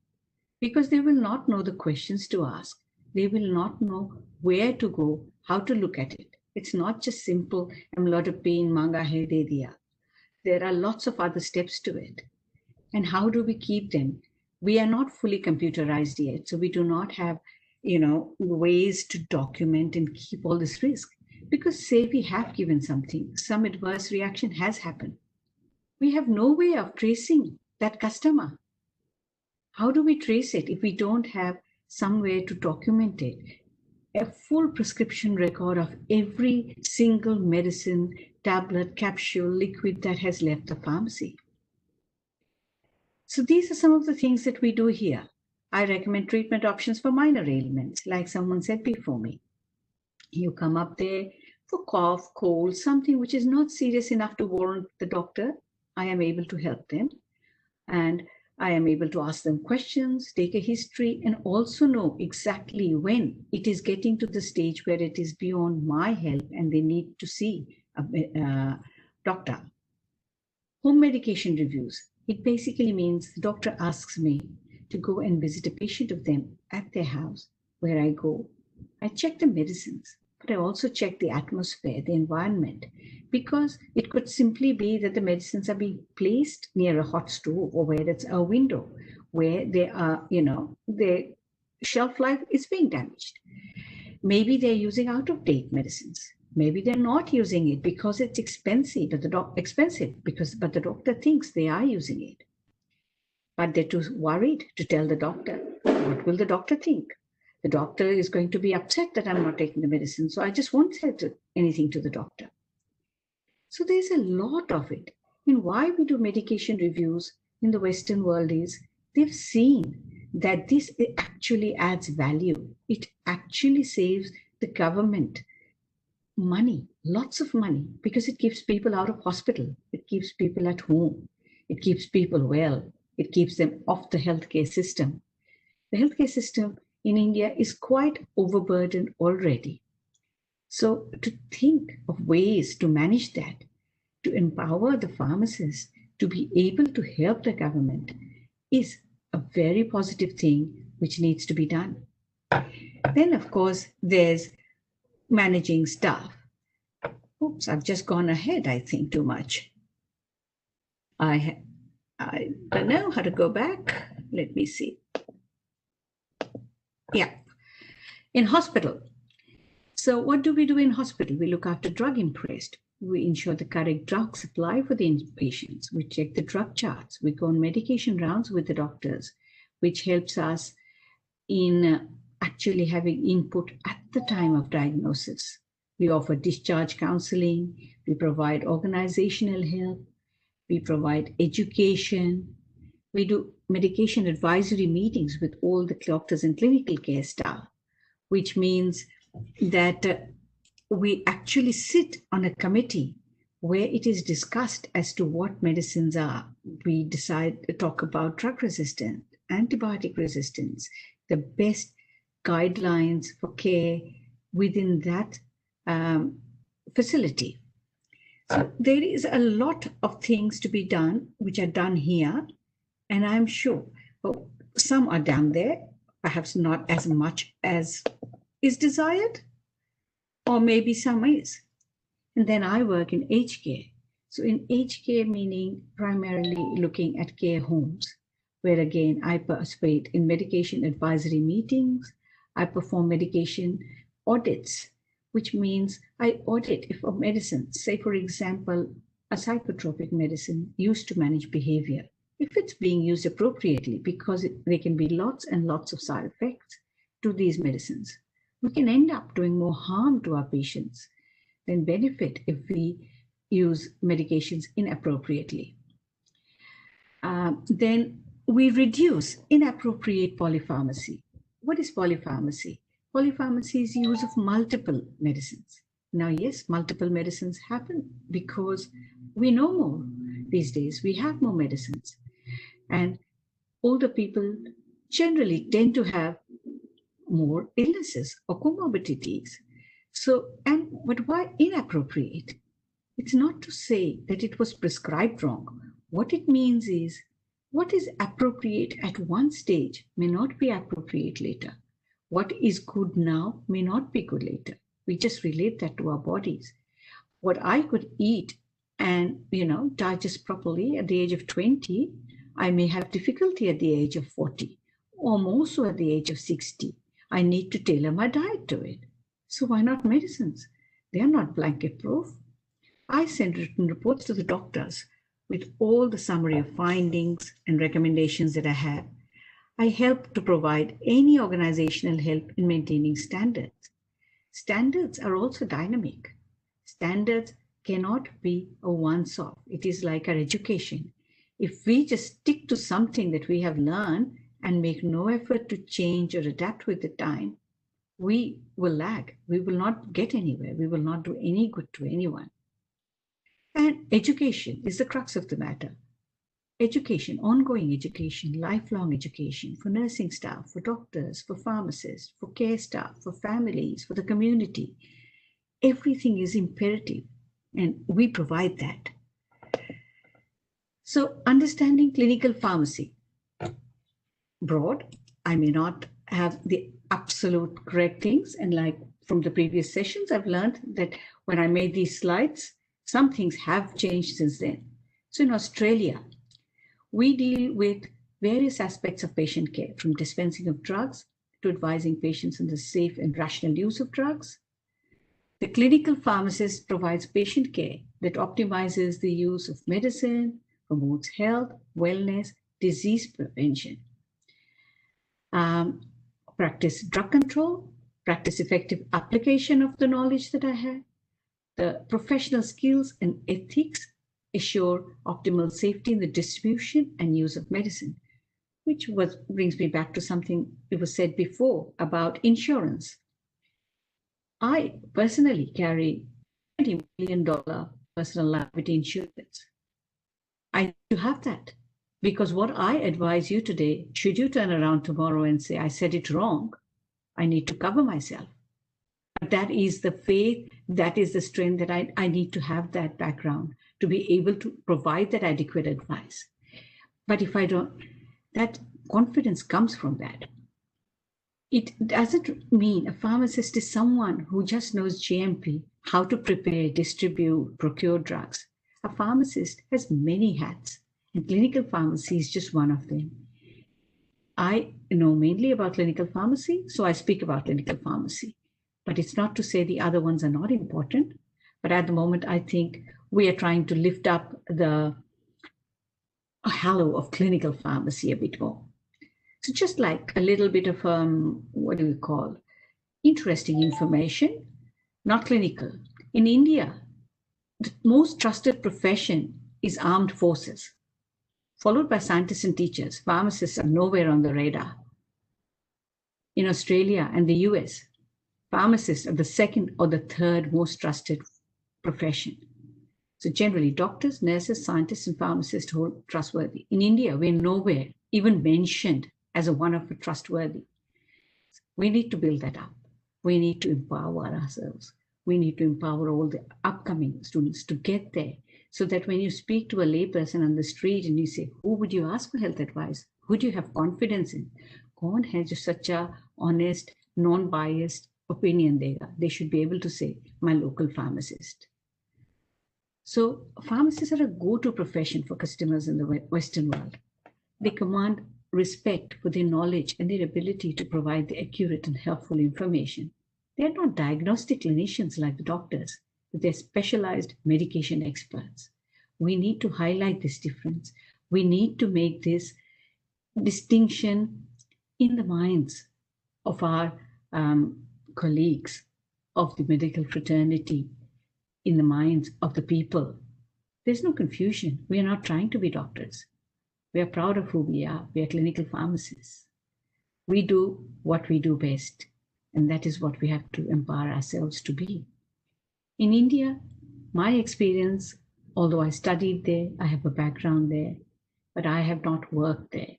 because they will not know the questions to ask. They will not know where to go, how to look at it. It's not just simple, I'm a lot of pain, manga hai de diya. There are lots of other steps to it. And how do we keep them? We are not fully computerized yet, so we do not have, ways to document and keep all this risk. Because say we have given something, some adverse reaction has happened. We have no way of tracing that customer. How do we trace it if we don't have somewhere to document it? A full prescription record of every single medicine, tablet, capsule, liquid that has left the pharmacy. So these are some of the things that we do here. I recommend treatment options for minor ailments, like someone said before me. You come up there for cough, cold, something which is not serious enough to warrant the doctor. I am able to help them. And I am able to ask them questions, take a history, and also know exactly when it is getting to the stage where it is beyond my help and they need to see a doctor. Home medication reviews. It basically means the doctor asks me to go and visit a patient of them at their house where I go. I check the medicines, but I also check the atmosphere, the environment, because it could simply be that the medicines are being placed near a hot stove or where it's a window where they are, their shelf life is being damaged. Maybe they're using out-of-date medicines. Maybe they're not using it because it's expensive, but the doctor thinks they are using it. But they're too worried to tell the doctor. What will the doctor think? The doctor is going to be upset that I'm not taking the medicine, so I just won't say anything to the doctor. So there's a lot of it. And why we do medication reviews in the Western world is they've seen that this actually adds value. It actually saves the government money, lots of money, because it keeps people out of hospital. It keeps people at home. It keeps people well. It keeps them off the healthcare system. The healthcare system in India is quite overburdened already. So to think of ways to manage that, to empower the pharmacists to be able to help the government is a very positive thing which needs to be done. Then, of course, there's managing staff. Oops, I've just gone ahead, I think, too much. I don't know how to go back. Let me see. Yeah, in hospital. So what do we do in hospital? We look after drug impressed. We ensure the correct drug supply for the patients. We check the drug charts. We go on medication rounds with the doctors, which helps us in actually having input at the time of diagnosis. We offer discharge counseling. We provide organizational help. We provide education. We do medication advisory meetings with all the doctors and clinical care staff, which means that we actually sit on a committee where it is discussed as to what medicines are. We decide to talk about drug resistance, antibiotic resistance, the best guidelines for care within that facility. So there is a lot of things to be done, which are done here. And I'm sure some are done there, perhaps not as much as is desired, or maybe some is. And then I work in aged care. So in aged care, meaning primarily looking at care homes, where again, I participate in medication advisory meetings. I perform medication audits, which means I audit if a medicine, say for example, a psychotropic medicine used to manage behavior, if it's being used appropriately, because there can be lots and lots of side effects to these medicines. We can end up doing more harm to our patients than benefit if we use medications inappropriately. Then we reduce inappropriate polypharmacy. What is polypharmacy? Polypharmacy is use of multiple medicines. Now, yes, multiple medicines happen because we know more these days. We have more medicines. And older people generally tend to have more illnesses or comorbidities. So, but why inappropriate? It's not to say that it was prescribed wrong. What it means is what is appropriate at one stage may not be appropriate later. What is good now may not be good later. We just relate that to our bodies. What I could eat and, digest properly at the age of 20, I may have difficulty at the age of 40 or more so at the age of 60. I need to tailor my diet to it. So why not medicines? They are not blanket proof. I send written reports to the doctors with all the summary of findings and recommendations that I have. I help to provide any organizational help in maintaining standards. Standards are also dynamic. Standards cannot be a once-off. It is like our education. If we just stick to something that we have learned and make no effort to change or adapt with the time, we will lag. We will not get anywhere. We will not do any good to anyone. And education is the crux of the matter. Education, ongoing education, lifelong education for nursing staff, for doctors, for pharmacists, for care staff, for families, for the community. Everything is imperative, and we provide that. So, understanding clinical pharmacy. Broad, I may not have the absolute correct things, and like from the previous sessions, I've learned that when I made these slides, some things have changed since then. So in Australia, we deal with various aspects of patient care, from dispensing of drugs to advising patients on the safe and rational use of drugs. The clinical pharmacist provides patient care that optimizes the use of medicine, promotes health, wellness, disease prevention. Practice drug control, practice effective application of the knowledge that I have. The professional skills and ethics assure optimal safety in the distribution and use of medicine, which brings me back to something that was said before about insurance. I personally carry $20 million personal liability insurance. I need to have that because what I advise you today, should you turn around tomorrow and say, I said it wrong, I need to cover myself. But that is the faith, that is the strength that I need to have that background to be able to provide that adequate advice. But if I don't, that confidence comes from that. It doesn't mean a pharmacist is someone who just knows GMP, how to prepare, distribute, procure drugs. A pharmacist has many hats, and clinical pharmacy is just one of them. I know mainly about clinical pharmacy, so I speak about clinical pharmacy. But it's not to say the other ones are not important. But at the moment, I think we are trying to lift up the halo of clinical pharmacy a bit more. So just like a little bit of, what do we call, interesting information, not clinical. In India, the most trusted profession is armed forces, followed by scientists and teachers. Pharmacists are nowhere on the radar. In Australia and the US, pharmacists are the second or the third most trusted profession. So generally, doctors, nurses, scientists, and pharmacists who are trustworthy. In India, we're nowhere even mentioned as one of the trustworthy. We need to build that up. We need to empower ourselves. We need to empower all the upcoming students to get there, so that when you speak to a layperson on the street and you say, who would you ask for health advice? Who do you have confidence in? Kaun hai jo sacha, honest, non-biased opinion dega? They should be able to say, my local pharmacist. So pharmacists are a go-to profession for customers in the Western world. They command respect for their knowledge and their ability to provide the accurate and helpful information. They are not diagnostic clinicians like the doctors, but they're specialized medication experts. We need to highlight this difference. We need to make this distinction in the minds of our colleagues of the medical fraternity, in the minds of the people. There's no confusion. We are not trying to be doctors. We are proud of who we are. We are clinical pharmacists. We do what we do best, and that is what we have to empower ourselves to be. In India, my experience, although I studied there, I have a background there, but I have not worked there.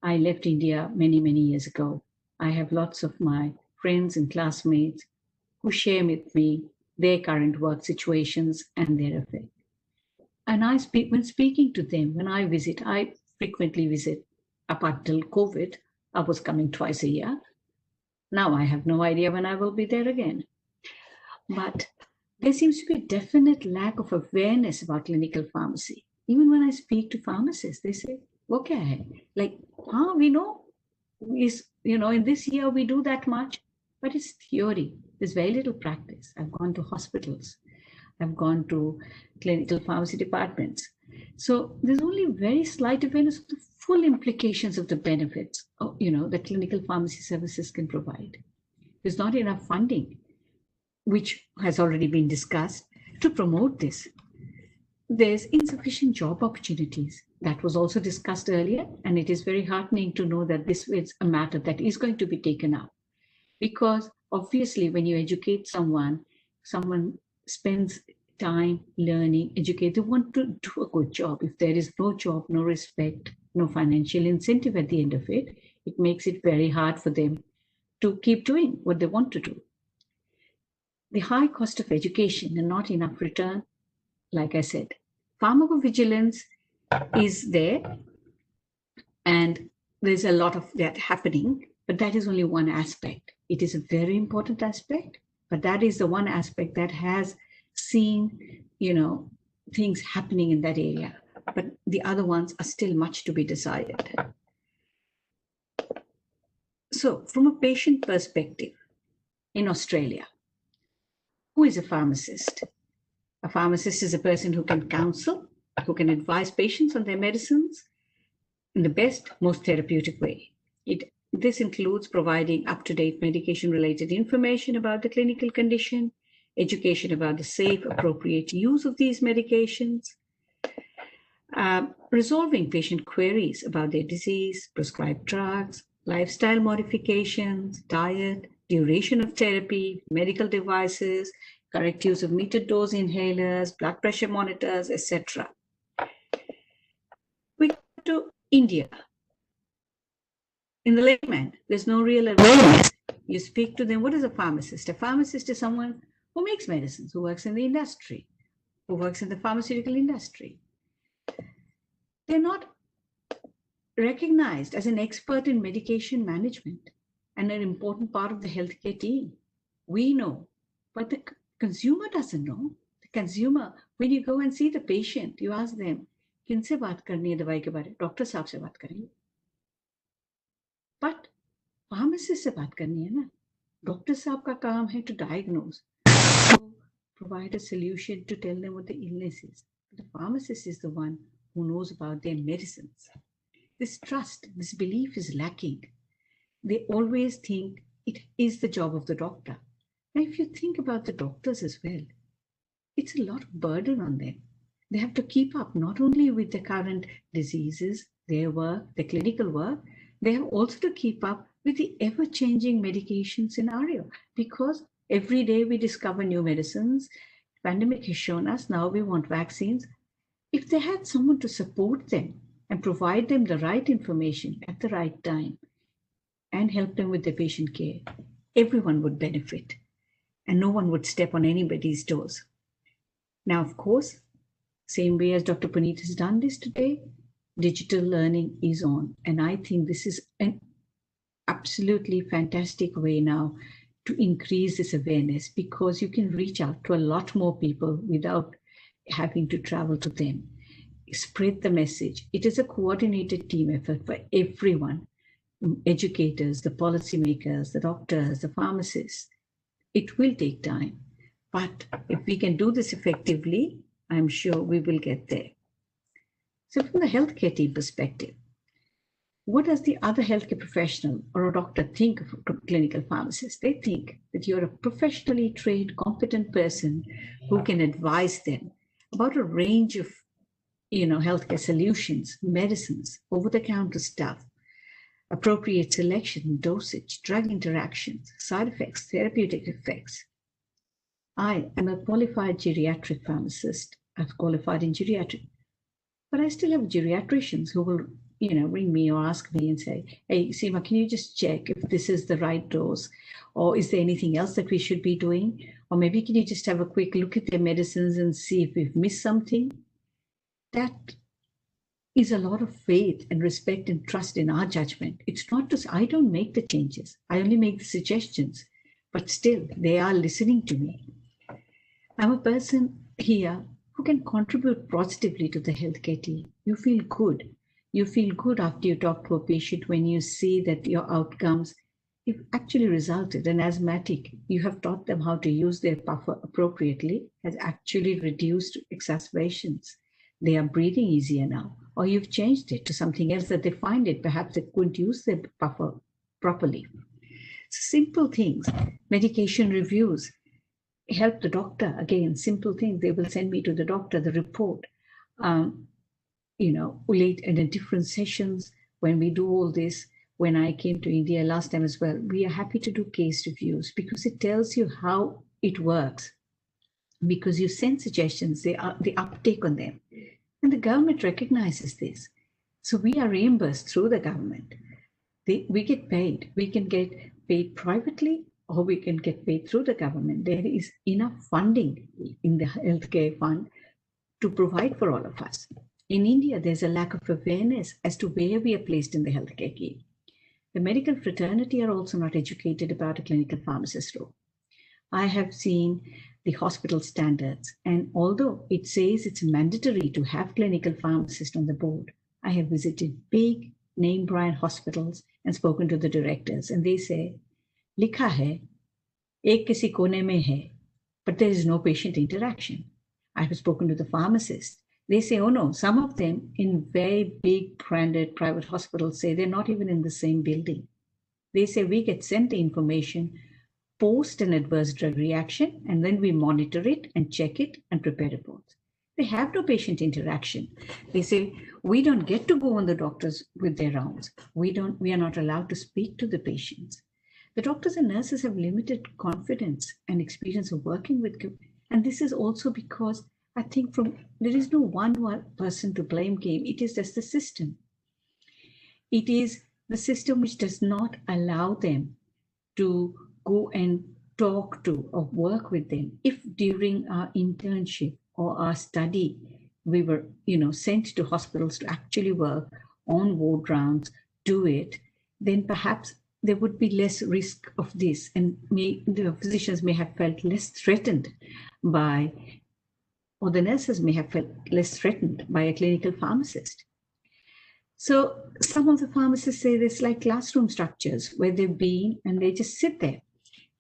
I left India many, many years ago. I have lots of my friends and classmates who share with me their current work situations and their effect. And when speaking to them, when I frequently visit. Up until COVID, I was coming twice a year. Now I have no idea when I will be there again. But there seems to be a definite lack of awareness about clinical pharmacy. Even when I speak to pharmacists, they say, okay, like, we know, in this year we do that much, but it's theory. There's very little practice. I've gone to hospitals. I've gone to clinical pharmacy departments. So there's only very slight awareness of the full implications of the benefits, that clinical pharmacy services can provide. There's not enough funding, which has already been discussed, to promote this. There's insufficient job opportunities. That was also discussed earlier, and it is very heartening to know that this is a matter that is going to be taken up. Because obviously, when you educate someone spends time learning, educate, they want to do a good job. If there is no job, no respect, no financial incentive at the end of it, it makes it very hard for them to keep doing what they want to do. The high cost of education and not enough return, like I said, pharmacovigilance is there, and there's a lot of that happening, but that is only one aspect. It is a very important aspect, but that is the one aspect that has seen, things happening in that area. But the other ones are still much to be desired. So from a patient perspective, in Australia, who is a pharmacist? A pharmacist is a person who can counsel, who can advise patients on their medicines in the best, most therapeutic way. This includes providing up-to-date medication-related information about the clinical condition, education about the safe, appropriate use of these medications, resolving patient queries about their disease, prescribed drugs, lifestyle modifications, diet, duration of therapy, medical devices, correct use of metered dose inhalers, blood pressure monitors, etc. We go to India. In the layman, there's no real awareness. You speak to them, what is a pharmacist? A pharmacist is someone who makes medicines, who works in the industry, who works in the pharmaceutical industry. They're not recognized as an expert in medication management and an important part of the healthcare team. We know, but the consumer doesn't know. The consumer, when you go and see the patient, you ask them, किनसे बात करनी है दवाई के बारे में? Doctor साहब से बात करेंगे. But pharmacist से बात करनी है ना. Doctor साहब का काम है to diagnose, to provide a solution, to tell them what the illness is. The pharmacist is the one who knows about their medicines. This trust, this belief is lacking. They always think it is the job of the doctor. Now, if you think about the doctors as well, it's a lot of burden on them. They have to keep up not only with the current diseases, their work, the clinical work, they have also to keep up with the ever-changing medication scenario, because every day we discover new medicines. The pandemic has shown us now we want vaccines. If they had someone to support them and provide them the right information at the right time and help them with their patient care, everyone would benefit and no one would step on anybody's toes. Now, of course, same way as Dr. Puneet has done this today, digital learning is on. And I think this is an absolutely fantastic way now to increase this awareness, because you can reach out to a lot more people without having to travel to them. Spread the message. It is a coordinated team effort for everyone, educators, the policymakers, the doctors, the pharmacists. It will take time, but if we can do this effectively, I'm sure we will get there. So from the healthcare team perspective, what does the other healthcare professional or a doctor think of a clinical pharmacist? They think that you're a professionally trained, competent person who can advise them about a range of healthcare solutions, medicines, over-the-counter stuff, appropriate selection, dosage, drug interactions, side effects, therapeutic effects. I am a qualified geriatric pharmacist. I've qualified in geriatric, but I still have geriatricians who will, ring me or ask me and say, hey, Seema, can you just check if this is the right dose? Or is there anything else that we should be doing? Or maybe can you just have a quick look at their medicines and see if we've missed something? That is a lot of faith and respect and trust in our judgment. It's not just, I don't make the changes. I only make the suggestions, but still they are listening to me. I'm a person here who can contribute positively to the healthcare team. You feel good. You feel good after you talk to a patient when you see that your outcomes have actually resulted. An asthmatic, you have taught them how to use their puffer appropriately, has actually reduced exacerbations. They are breathing easier now. Or you've changed it to something else that they find it. Perhaps they couldn't use their puffer properly. Simple things, medication reviews, help the doctor. Again, simple things. They will send me to the doctor, the report. Late in the different sessions when we do all this. When I came to India last time as well, we are happy to do case reviews because it tells you how it works. Because you send suggestions, the uptake on them. And the government recognizes this. So we are reimbursed through the government. We get paid. We can get paid privately or we can get paid through the government. There is enough funding in the healthcare fund to provide for all of us. In India, there's a lack of awareness as to where we are placed in the healthcare game. The medical fraternity are also not educated about a clinical pharmacist role. I have seen the hospital standards, and although it says it's mandatory to have clinical pharmacists on the board, I have visited big name brand hospitals and spoken to the directors, and they say, "Likha hai, ek kisi kone mein hai," but there is no patient interaction. I have spoken to the pharmacists. They say, oh no, some of them in very big branded private hospitals say they're not even in the same building. They say we get sent the information post an adverse drug reaction, and then we monitor it and check it and prepare reports. They have no patient interaction. They say, we don't get to go on the doctors with their rounds. We are not allowed to speak to the patients. The doctors and nurses have limited confidence and experience of working with, and this is also because I think there is no one person to blame game. It is just the system. It is the system which does not allow them to go and talk to or work with them. If during our internship or our study, we were, sent to hospitals to actually work on ward rounds, do it, then perhaps there would be less risk of this, and the physicians may have felt less threatened by, or the nurses may have felt less threatened by a clinical pharmacist. So some of the pharmacists say this like classroom structures where they've been and they just sit there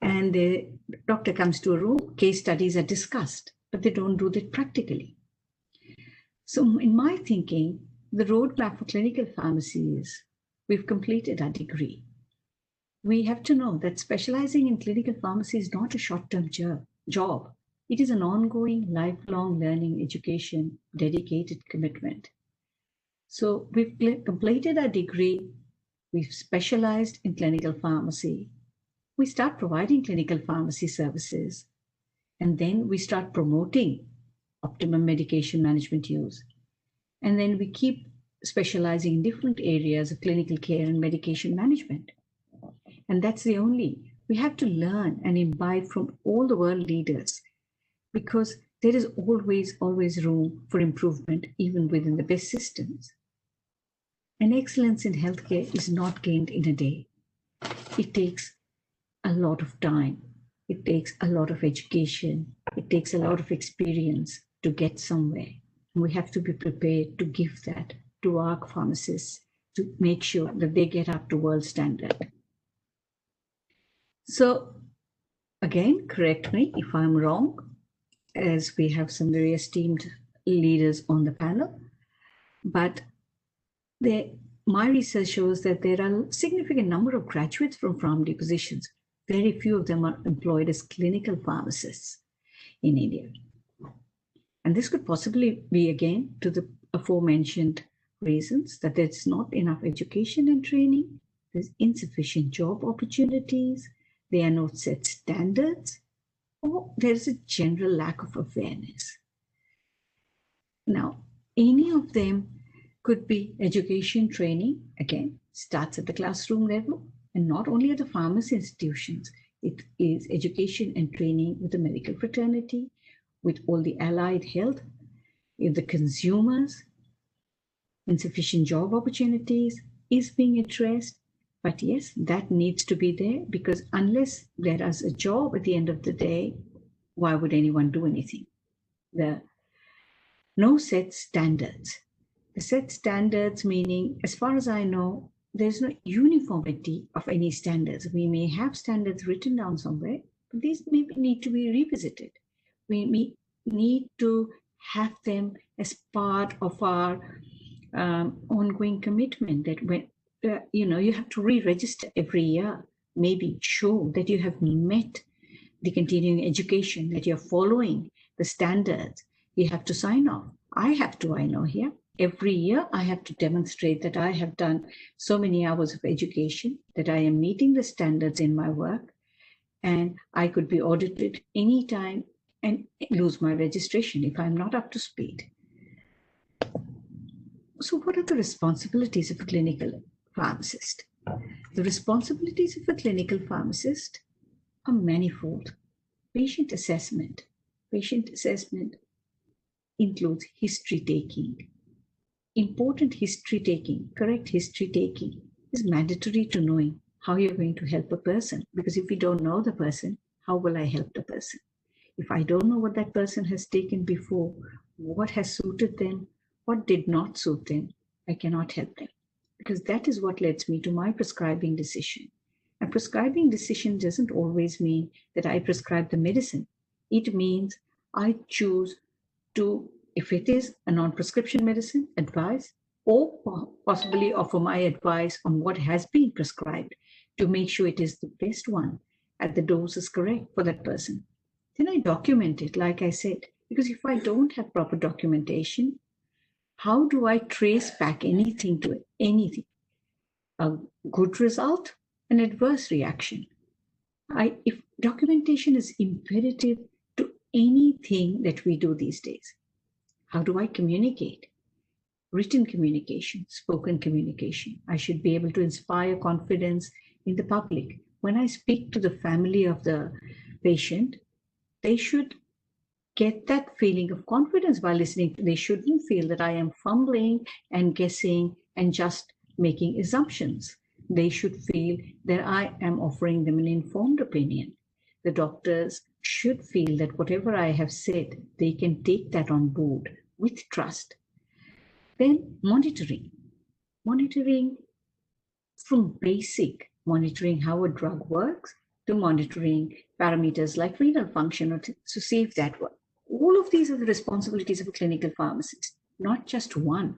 and the doctor comes to a room, case studies are discussed, but they don't do that practically. So in my thinking, the roadmap for clinical pharmacy is we've completed our degree. We have to know that specializing in clinical pharmacy is not a short-term job. It is an ongoing, lifelong learning, education, dedicated commitment. So we've completed our degree. We've specialized in clinical pharmacy. We start providing clinical pharmacy services. And then we start promoting optimum medication management use. And then we keep specializing in different areas of clinical care and medication management. And that's we have to learn and imbibe from all the world leaders, because there is always room for improvement, even within the best systems. And excellence in healthcare is not gained in a day. It takes a lot of time. It takes a lot of education. It takes a lot of experience to get somewhere. And we have to be prepared to give that to our pharmacists to make sure that they get up to world standard. So again, correct me if I'm wrong, as we have some very esteemed leaders on the panel, but my research shows that there are a significant number of graduates from PharmD positions. Very few of them are employed as clinical pharmacists in India. And this could possibly be, again, to the aforementioned reasons, that there's not enough education and training, there's insufficient job opportunities, there are no set standards, or there's a general lack of awareness. Now, any of them could be education, training, again, starts at the classroom level, and not only at the pharmacy institutions, it is education and training with the medical fraternity, with all the allied health, with the consumers. Insufficient job opportunities is being addressed, but yes, that needs to be there, because unless there is a job at the end of the day, why would anyone do anything? No set standards. The set standards meaning, as far as I know, there's no uniformity of any standards. We may have standards written down somewhere, but these may need to be revisited. We need to have them as part of our ongoing commitment, that when you have to re-register every year, maybe show that you have met the continuing education, that you're following the standards. You have to sign off. I know here, every year I have to demonstrate that I have done so many hours of education, that I am meeting the standards in my work, and I could be audited anytime and lose my registration if I'm not up to speed. So what are the responsibilities of a clinical pharmacist? The responsibilities of a clinical pharmacist are manifold. Patient assessment. Patient assessment includes history taking. Important history taking, correct history taking is mandatory to knowing how you're going to help a person. Because if you don't know the person, how will I help the person? If I don't know what that person has taken before, what has suited them, what did not suit them, I cannot help them. Because that is what leads me to my prescribing decision. A prescribing decision doesn't always mean that I prescribe the medicine. It means I choose to, if it is a non-prescription medicine, advise, or possibly offer my advice on what has been prescribed to make sure it is the best one and the dose is correct for that person. Then I document it, like I said, because if I don't have proper documentation, how do I trace back anything to anything? A good result, an adverse reaction. If documentation is imperative to anything that we do these days, how do I communicate? Written communication, spoken communication. I should be able to inspire confidence in the public. When I speak to the family of the patient, they should get that feeling of confidence by listening. They shouldn't feel that I am fumbling and guessing and just making assumptions. They should feel that I am offering them an informed opinion. The doctors should feel that whatever I have said, they can take that on board with trust. Then monitoring. Monitoring from basic monitoring how a drug works to monitoring parameters like renal function or to see if that works. All of these are the responsibilities of a clinical pharmacist, not just one.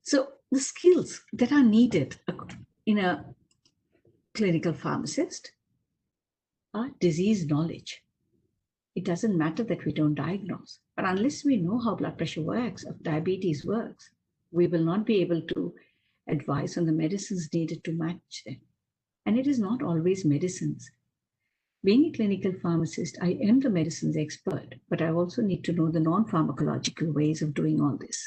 So the skills that are needed in a clinical pharmacist are disease knowledge. It doesn't matter that we don't diagnose, but unless we know how blood pressure works, or diabetes works, we will not be able to advise on the medicines needed to match them. And it is not always medicines. Being a clinical pharmacist, I am the medicines expert, but I also need to know the non-pharmacological ways of doing all this.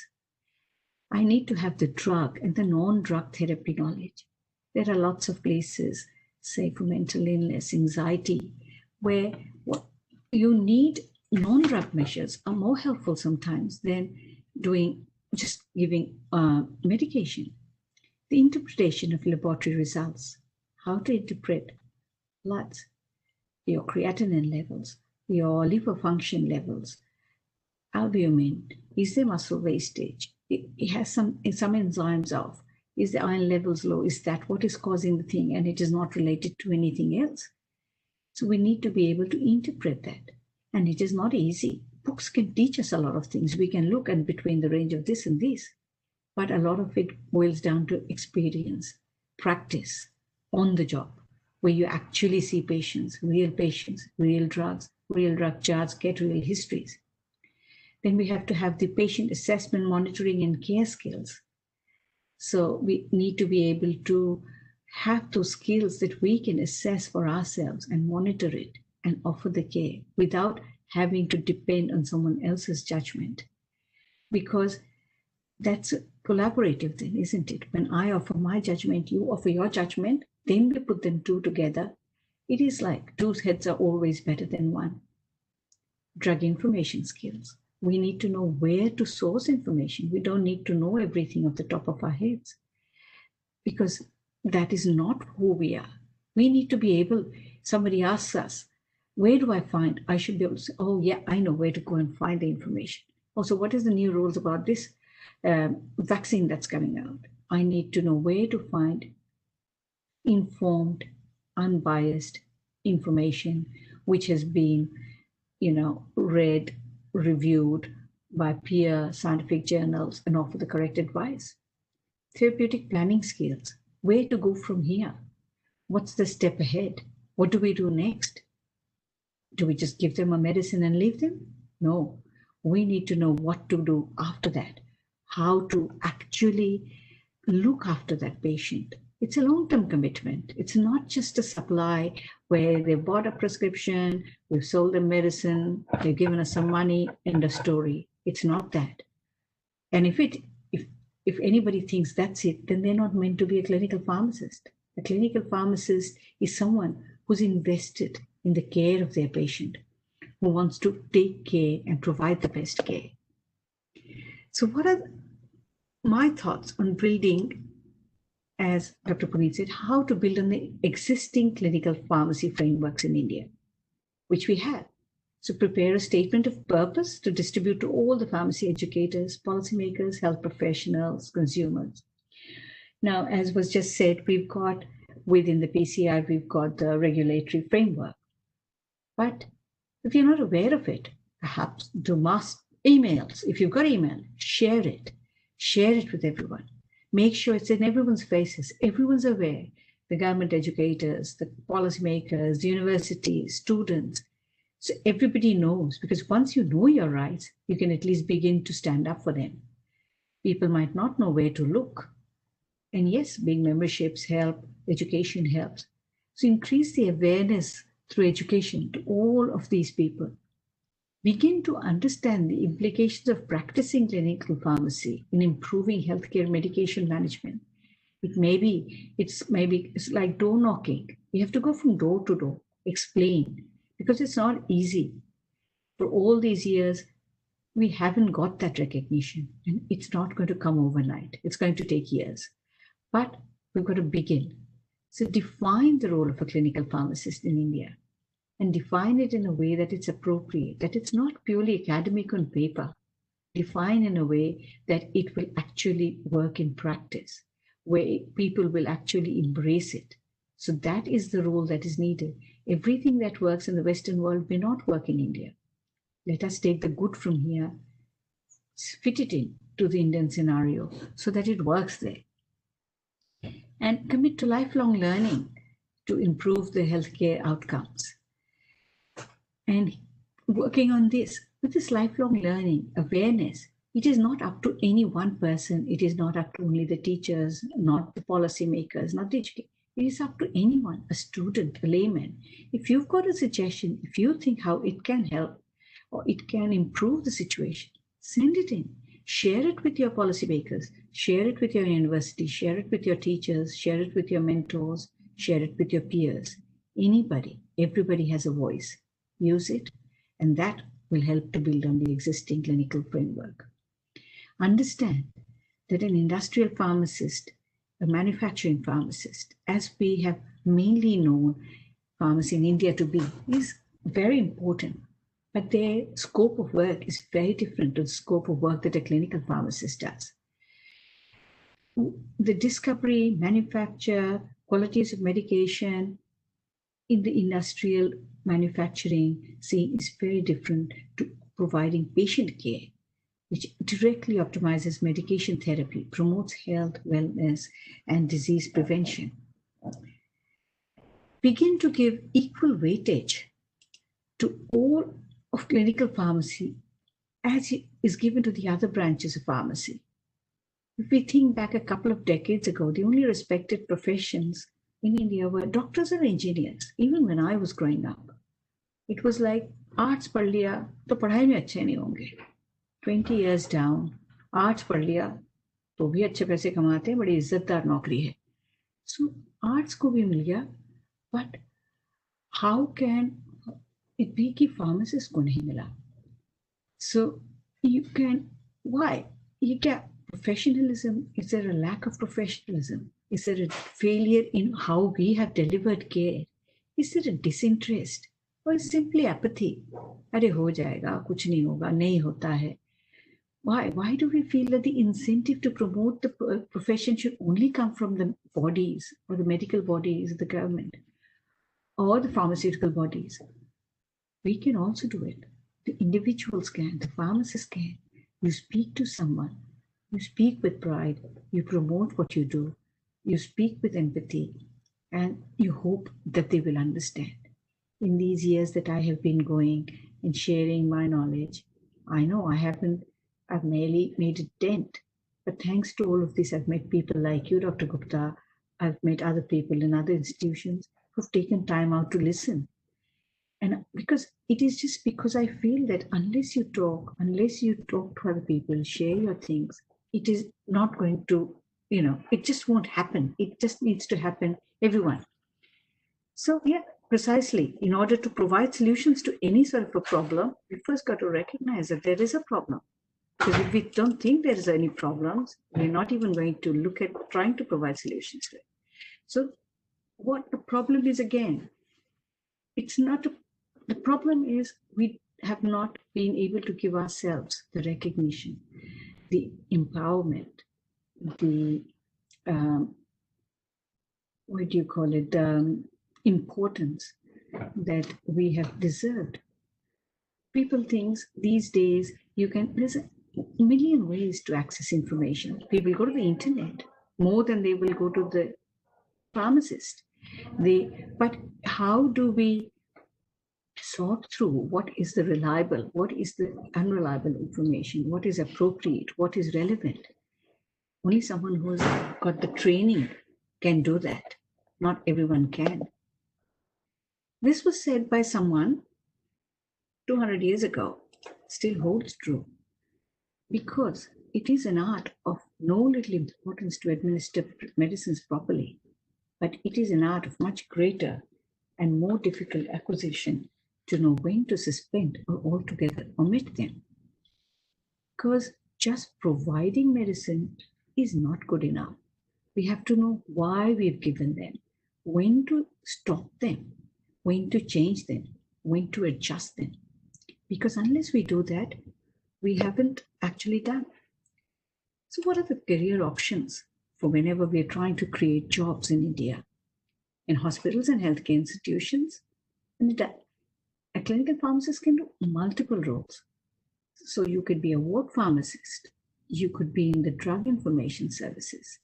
I need to have the drug and the non-drug therapy knowledge. There are lots of places, say for mental illness, anxiety, where you need non-drug measures are more helpful sometimes than just giving medication. The interpretation of laboratory results, how to interpret bloods, your creatinine levels, your liver function levels, albumin, is there muscle wastage? It has some enzymes off. Is the iron levels low? Is that what is causing the thing? And it is not related to anything else. So we need to be able to interpret that. And it is not easy. Books can teach us a lot of things. We can look at between the range of this and this. But a lot of it boils down to experience, practice, on the job, where you actually see patients, real drugs, real drug charts, get real histories. Then we have to have the patient assessment, monitoring, and care skills. So we need to be able to have those skills that we can assess for ourselves and monitor it and offer the care without having to depend on someone else's judgment. Because that's a collaborative thing, isn't it? When I offer my judgment, you offer your judgment, then we put them two together. It is like two heads are always better than one. Drug information skills. We need to know where to source information. We don't need to know everything off the top of our heads, because that is not who we are. We need to be able, somebody asks us, where do I find? I should be able to say, oh yeah, I know where to go and find the information. Also, what is the new rules about this vaccine that's coming out? I need to know where to find informed, unbiased information, which has been, read, reviewed by peer scientific journals and offer the correct advice. Therapeutic planning skills. Where to go from here? What's the step ahead? What do we do next? Do we just give them a medicine and leave them? No, we need to know what to do after that, how to actually look after that patient. It's a long-term commitment. It's not just a supply where they bought a prescription, we've sold them medicine, they've given us some money, end of story. It's not that. And if anybody thinks that's it, then they're not meant to be a clinical pharmacist. A clinical pharmacist is someone who's invested in the care of their patient, who wants to take care and provide the best care. So what are my thoughts on building, as Dr. Puneet said, how to build on the existing clinical pharmacy frameworks in India, which we have. So prepare a statement of purpose to distribute to all the pharmacy educators, policymakers, health professionals, consumers. Now, as was just said, we've got within the PCI, we've got the regulatory framework. But if you're not aware of it, perhaps do mass emails. If you've got email, share it with everyone. Make sure it's in everyone's faces. Everyone's aware. The government educators, the policymakers, the universities, students. So everybody knows, because once you know your rights, you can at least begin to stand up for them. People might not know where to look. And yes, big memberships help, education helps. So increase the awareness through education to all of these people. Begin to understand the implications of practicing clinical pharmacy in improving healthcare medication management. It's like door knocking. You have to go from door to door, explain, because it's not easy. For all these years, we haven't got that recognition, and it's not going to come overnight. It's going to take years, but we've got to begin. So define the role of a clinical pharmacist in India, and define it in a way that it's appropriate, that it's not purely academic on paper. Define in a way that it will actually work in practice, where people will actually embrace it. So that is the role that is needed. Everything that works in the Western world may not work in India. Let us take the good from here, fit it in to the Indian scenario so that it works there. And commit to lifelong learning to improve the healthcare outcomes. And working on this, with this lifelong learning, awareness, it is not up to any one person. It is not up to only the teachers, not the policymakers, not the educators. It is up to anyone, a student, a layman. If you've got a suggestion, if you think how it can help or it can improve the situation, send it in. Share it with your policymakers, share it with your university, share it with your teachers, share it with your mentors, share it with your peers. Anybody, everybody has a voice. Use it, and that will help to build on the existing clinical framework. Understand that an industrial pharmacist, a manufacturing pharmacist, as we have mainly known pharmacy in India to be, is very important. But their scope of work is very different to the scope of work that a clinical pharmacist does. The discovery, manufacture, qualities of medication in the industrial manufacturing scene is very different to providing patient care, which directly optimizes medication therapy, promotes health, wellness, and disease prevention. Begin to give equal weightage to all of clinical pharmacy as is given to the other branches of pharmacy. If we think back a couple of decades ago, the only respected professions in India were doctors and engineers, even when I was growing up. It was like, arts पढ़ लिया तो पढ़ाई में अच्छे नहीं होंगे. 20 years down, arts पढ़ लिया तो भी अच्छे पैसे कमाते हैं, बड़ी इज्जतदार नौकरी है. So arts को भी मिल गया, but how can it be कि pharmacist को नहीं मिला? So you can, why? You can, professionalism, is there a lack of professionalism? Is there a failure in how we have delivered care? Is there a disinterest? Or simply apathy? अरे हो जाएगा, कुछ नहीं होगा, नहीं होता है. Why do we feel that the incentive to promote the profession should only come from the bodies or the medical bodies of the government or the pharmaceutical bodies? We can also do it. The individuals can, the pharmacists can. You speak to someone, you speak with pride, you promote what you do, you speak with empathy, and you hope that they will understand. In these years that I have been going and sharing my knowledge, I know I've merely made a dent, but thanks to all of this, I've met people like you, Dr. Gupta. I've met other people in other institutions who've taken time out to listen. And because it is just because I feel that unless you talk to other people, share your things, it is not going to, it just won't happen. It just needs to happen, everyone. So yeah, precisely, in order to provide solutions to any sort of a problem, we first got to recognize that there is a problem. Because if we don't think there is any problems, we're not even going to look at trying to provide solutions to it. So what the problem is, again, the problem is we have not been able to give ourselves the recognition, the empowerment, the, importance that we have deserved. People think these days there's a million ways to access information. People go to the internet more than they will go to the pharmacist. But how do we sort through what is the reliable, what is the unreliable information, what is appropriate, what is relevant? Only someone who's got the training can do that. Not everyone can. This was said by someone 200 years ago, still holds true, because it is an art of no little importance to administer medicines properly, but it is an art of much greater and more difficult acquisition to know when to suspend or altogether omit them. Because just providing medicine is not good enough. We have to know why we've given them, when to stop them, when to change them, when to adjust them. Because unless we do that, we haven't actually done. So what are the career options for whenever we're trying to create jobs in India? In hospitals and healthcare institutions, a clinical pharmacist can do multiple roles. So you could be a ward pharmacist, you could be in the drug information services,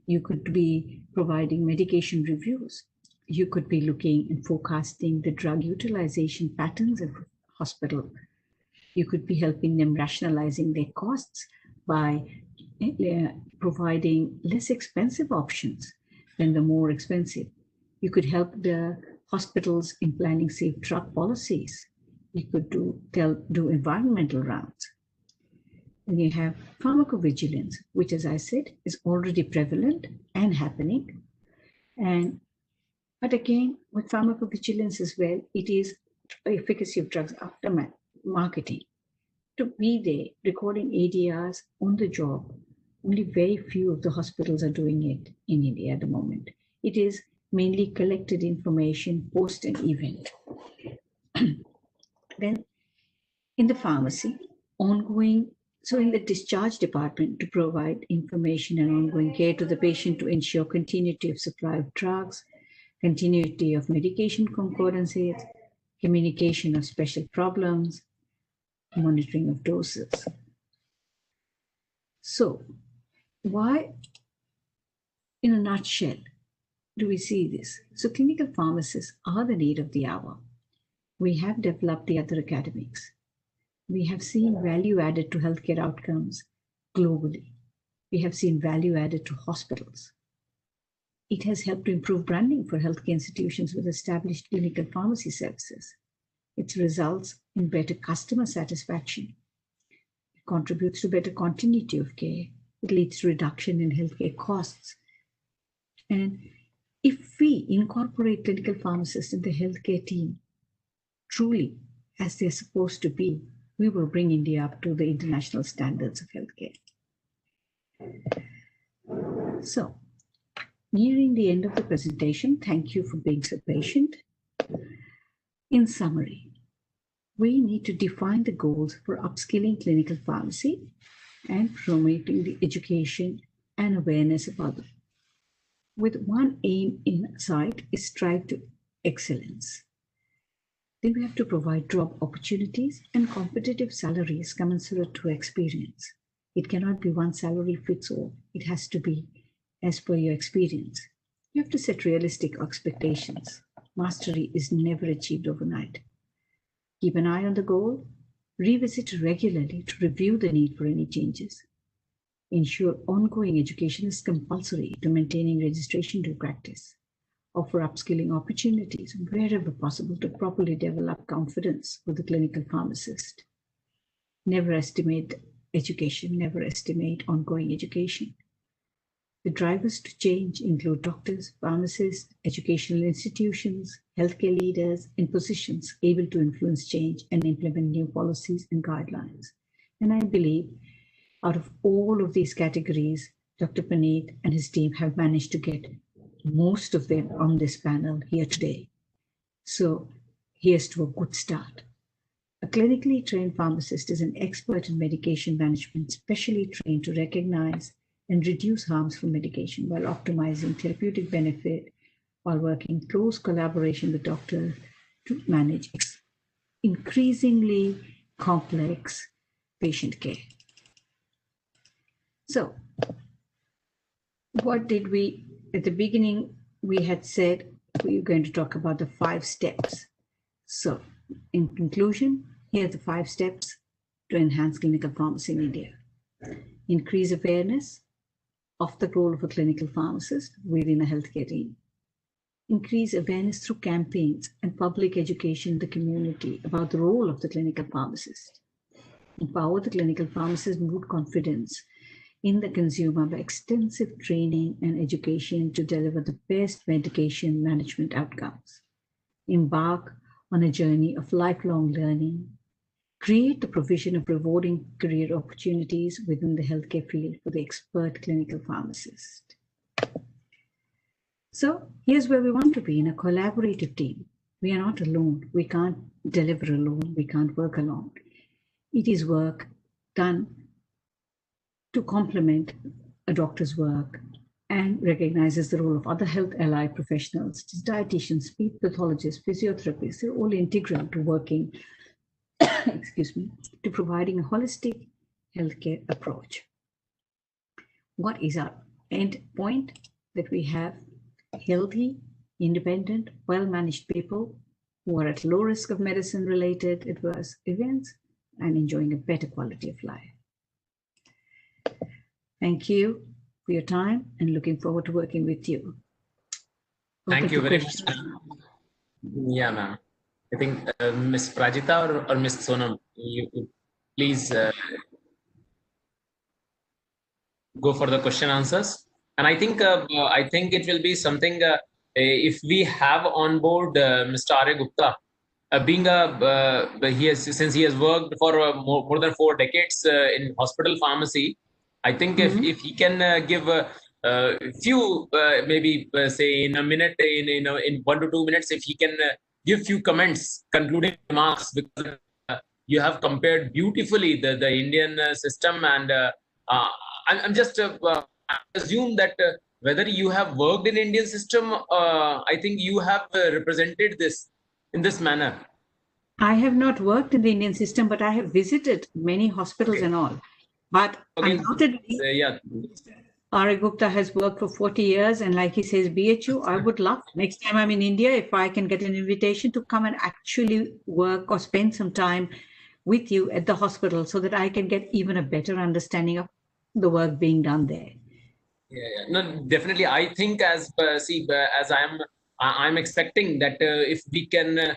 you could be providing medication reviews, you could be looking and forecasting the drug utilization patterns of hospital. You could be helping them rationalizing their costs by providing less expensive options than the more expensive. You could help the hospitals in planning safe drug policies. You could do environmental rounds. And you have pharmacovigilance, which, as I said, is already prevalent and happening. But again, with pharmacovigilance as well, it is efficacy of drugs after marketing. To be there, recording ADRs on the job, only very few of the hospitals are doing it in India at the moment. It is mainly collected information post an event. Then in the pharmacy, in the discharge department, to provide information and ongoing care to the patient to ensure continuity of supply of drugs, continuity of medication concordances, communication of special problems, monitoring of doses. So why, in a nutshell, do we see this? So clinical pharmacists are the need of the hour. We have developed the other academics. We have seen value added to healthcare outcomes globally. We have seen value added to hospitals. It has helped to improve branding for healthcare institutions with established clinical pharmacy services. It results in better customer satisfaction. It contributes to better continuity of care. It leads to reduction in healthcare costs. And if we incorporate clinical pharmacists in the healthcare team truly as they're supposed to be, we will bring India up to the international standards of healthcare. So, nearing the end of the presentation, thank you for being so patient. In summary, we need to define the goals for upskilling clinical pharmacy and promoting the education and awareness about them. With one aim in sight is strive to excellence. Then we have to provide job opportunities and competitive salaries commensurate to experience. It cannot be one salary fits all. It has to be as per your experience. You have to set realistic expectations. Mastery is never achieved overnight. Keep an eye on the goal. Revisit regularly to review the need for any changes. Ensure ongoing education is compulsory to maintaining registration to practice. Offer upskilling opportunities wherever possible to properly develop confidence with the clinical pharmacist. Never estimate education, never estimate ongoing education. The drivers to change include doctors, pharmacists, educational institutions, healthcare leaders in positions able to influence change and implement new policies and guidelines. And I believe out of all of these categories, Dr. Puneet and his team have managed to get most of them on this panel here today. So here's to a good start. A clinically trained pharmacist is an expert in medication management, specially trained to recognize and reduce harms from medication while optimizing therapeutic benefit, while working in close collaboration with doctors to manage increasingly complex patient care. So, what did we, at the beginning, we had said we were going to talk about the 5 steps. So, in conclusion, here are the 5 steps to enhance clinical pharmacy in India. Increase awareness of the role of a clinical pharmacist within a healthcare team. Increase awareness through campaigns and public education in the community about the role of the clinical pharmacist. Empower the clinical pharmacist and build confidence in the consumer by extensive training and education to deliver the best medication management outcomes. Embark on a journey of lifelong learning. Create the provision of rewarding career opportunities within the healthcare field for the expert clinical pharmacist. So here's where we want to be, in a collaborative team. We are not alone. We can't deliver alone. We can't work alone. It is work done to complement a doctor's work and recognizes the role of other health allied professionals, dietitians, speech pathologists, physiotherapists. They're all integral to working, excuse me, to providing a holistic healthcare approach. What is our end point? That we have healthy, independent, well-managed people who are at low risk of medicine-related adverse events and enjoying a better quality of life. Thank you for your time and looking forward to working with you. Thank you very much. Yeah, ma'am. I think Ms. Prajita or Ms. Sonam, you please go for the question answers. And I think it will be something if we have on board Mr. Arya Gupta, since he has worked for more than 4 decades in hospital pharmacy. I think if he can give a few, maybe say in a minute, in 1 to 2 minutes, if he can give few comments, concluding remarks, because you have compared beautifully the Indian system, and I'm just assume that whether you have worked in Indian system, I think you have represented this in this manner. I have not worked in the Indian system, but I have visited many hospitals and all. But undoubtedly, Arya Gupta has worked for 40 years, and like he says, BHU, I would love next time I'm in India, if I can get an invitation to come and actually work or spend some time with you at the hospital so that I can get even a better understanding of the work being done there. Yeah. No, definitely. I think as as I'm expecting that if we can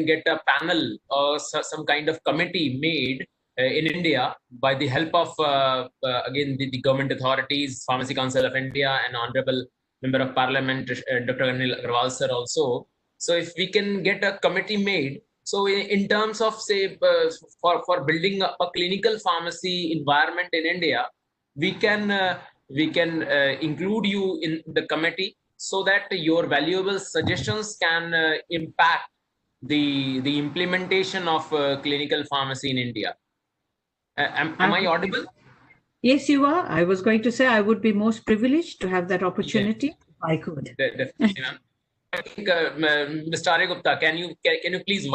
get a panel or some kind of committee made in India by the help of again the government authorities, Pharmacy Council of India, and Honorable Member of Parliament Dr. Anil Agrawal sir also. So if we can get a committee made, so in terms of say for building a clinical pharmacy environment in India, we can include you in the committee so that your valuable suggestions can impact the implementation of clinical pharmacy in India. Am I audible? Yes, you are. I was going to say I would be most privileged to have that opportunity if I could. Definitely, ma'am. I think Mr. Arya Gupta, can you please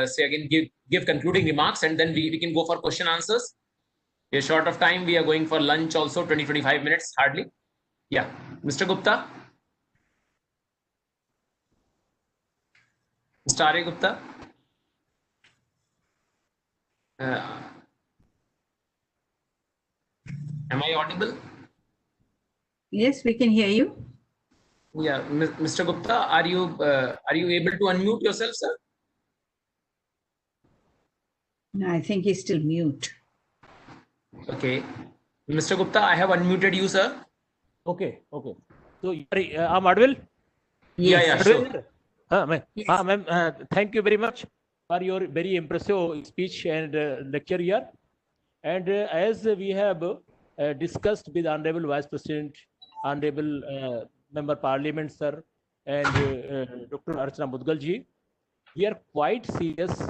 say again, give concluding remarks, and then we can go for question answers. We're short of time. We are going for lunch also, 20-25 minutes hardly. Yeah, Mr. Gupta. Mr. Arya Gupta. Am I audible? Yes, we can hear you. Yeah, Mr. Gupta, are you able to unmute yourself, sir? No, I think he's still mute. Okay, Mr. Gupta, I have unmuted you, sir. Okay. So I'm audible? Yes. Yeah, sure. Ma'am, thank you very much for your very impressive speech and lecture here. And as we have discussed with Honorable Vice President, Honorable Member Parliament, sir, and Dr. Archna Mudgal ji, we are quite serious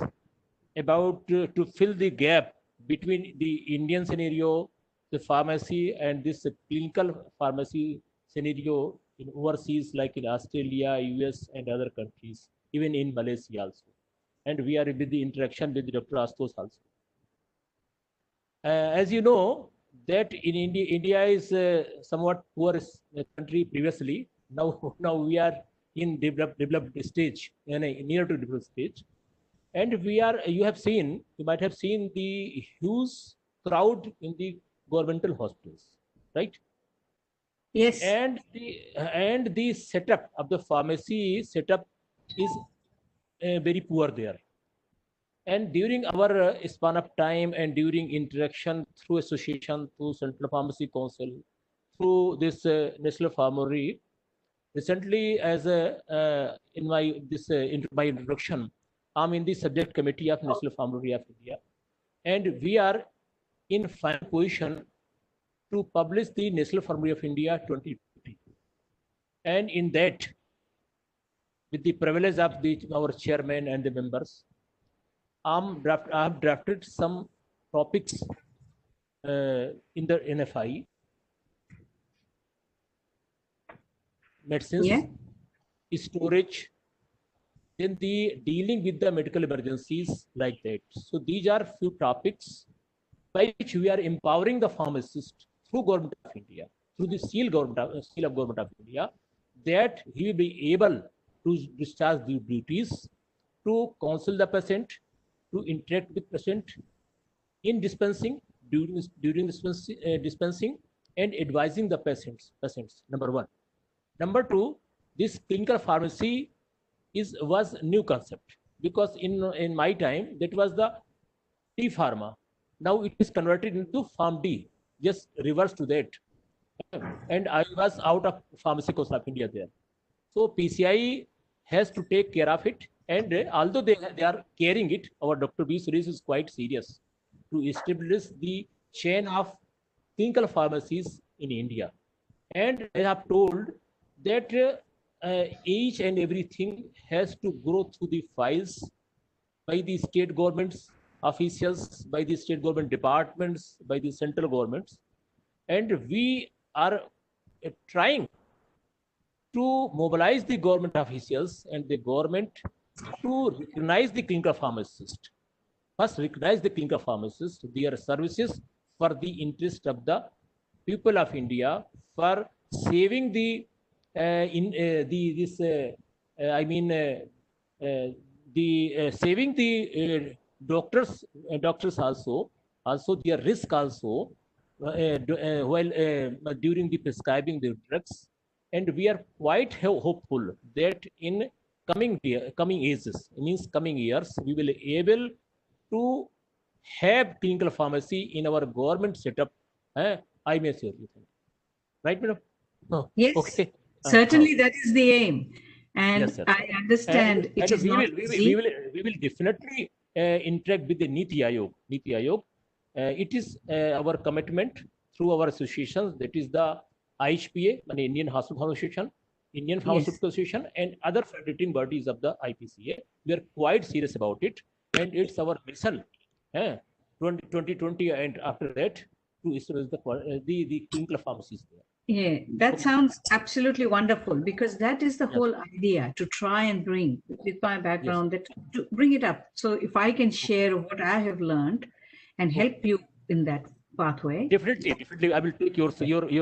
about to fill the gap between the Indian scenario, the pharmacy, and this clinical pharmacy scenario in overseas, like in Australia, US, and other countries, even in Malaysia also. And we are with the interaction with Dr. Ashutosh also. As you know, that in India is somewhat poor country previously. Now we are in developed stage, near to developed stage. And you might have seen the huge crowd in the governmental hospitals, right? Yes. And the setup of the pharmacy setup is very poor there. And during our span of time and during interaction through association, through Central Pharmacy Council, through this National Pharmacy, recently as in my introduction, I'm in the subject committee of National Pharmacy of India, and we are in fine position to publish the National Pharmacy of India 2020. And in that, with the privilege of our chairman and the members, I have drafted some topics in the NFI, medicines, storage, then the dealing with the medical emergencies like that. So these are few topics by which we are empowering the pharmacist through Government of India, through the seal of Government of India, that he will be able to discharge the duties to counsel the patient, to interact with patient in dispensing, during dispensing, and advising the patients. Number one. Number two, this clinical pharmacy was new concept, because in my time that was the T Pharma. Now it is converted into Pharm D, just reverse to that. And I was out of Pharmacy Council of India there. So PCI has to take care of it. And although they are carrying it, our Dr. B series is quite serious to establish the chain of clinical pharmacies in India. And I have told that each and everything has to go through the files by the state governments officials, by the state government departments, by the central governments. And we are trying to mobilize the government officials and the government to recognize the clinical pharmacist. First, recognize the clinical pharmacist, their services for the interest of the people of India, for saving saving the doctors also their risk also while during the prescribing the drugs, and we are quite hopeful that in coming ages, means coming years, we will able to have clinical pharmacy in our government setup. I may say, right, madam? Oh, yes, okay. Certainly that is the aim. And yes, I understand and we will definitely interact with the Niti Ayog. It is our commitment through our associations, that is the IHPA, the Indian Hospital Association, Indian Pharmaceutical Association, and other federating bodies of the IPCA. We are quite serious about it, and it's our mission 2020 and after that to establish the clinical pharmacies there. Yeah, that sounds absolutely wonderful, because that is the whole idea, to try and bring, with my background, that to bring it up. So if I can share what I have learned and help you in that pathway. Definitely, I will take your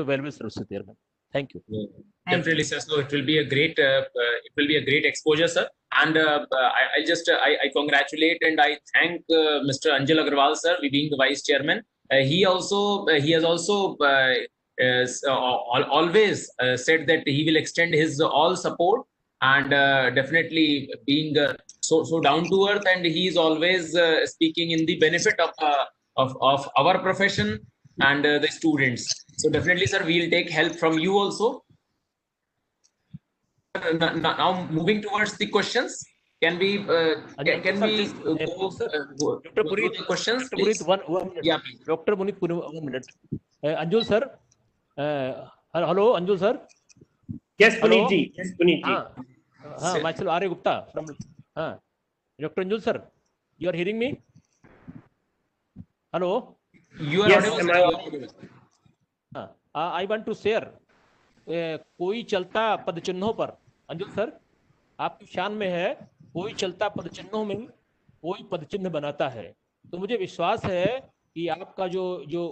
well wishes there, ma'am. Thank you. Definitely, sir. So it will be a great exposure, sir. And I congratulate and I thank Mr. Anil Agrawal, sir, being the vice chairman. He has also always said that he will extend his all support, and definitely being so down to earth, and he is always speaking in the benefit of our profession and the students. So definitely, sir, we will take help from you also. Now moving towards the questions, can we go to the questions, please? One minute. Yeah, please. Dr. Munit, 1 minute. Anjul sir. Hello, Anjul sir. Yes, Puneet ji. Yes, Puneet ji. Myself Arya Gupta from Dr. Anjul sir. You are hearing me? Hello. You are audible. I want to share. कोई चलता पद चिन्हों पर, Anjul sir, आपकी शान में है, कोई चलता पद चिन्हों में कोई पद चिन्ह बनाता है। तो मुझे विश्वास है कि आपका जो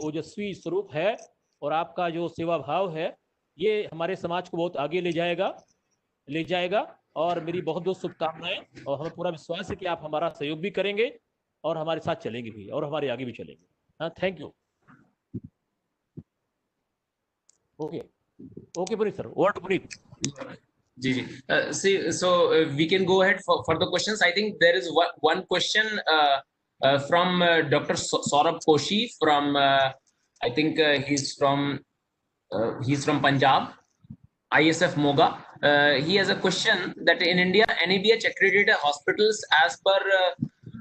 ओजस्वी स्वरूप है और आपका जो सेवा भाव है, ये हमारे समाज को बहुत आगे ले जाएगा और मेरी बहुत शुभकामनाएं, और हमें पूरा विश्वास है कि आप हमारा सहयोग भी करेंगे और हमारे साथ चलेंगे भी और हमारे आगे भी चलेंगे। Thank you. Okay, Puneet sir. Over to Puneet. We can go ahead for the questions. I think there is one question from Dr. Saurabh Koshi from I think he's from Punjab, ISF Moga. He has a question that in India, NABH accredited hospitals as per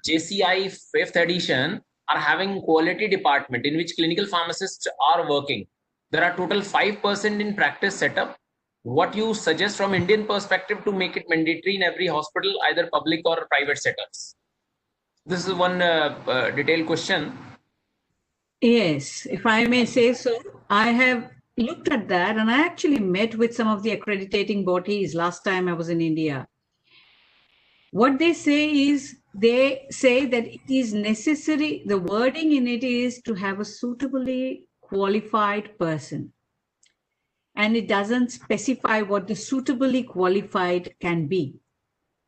JCI 5th edition are having quality department in which clinical pharmacists are working. There are total 5% in practice setup. What you suggest from Indian perspective to make it mandatory in every hospital, either public or private setups? This is one detailed question. Yes, if I may say so, I have looked at that, and I actually met with some of the accrediting bodies last time I was in India. What they say that it is necessary, the wording in it is to have a suitably qualified person, and it doesn't specify what the suitably qualified can be.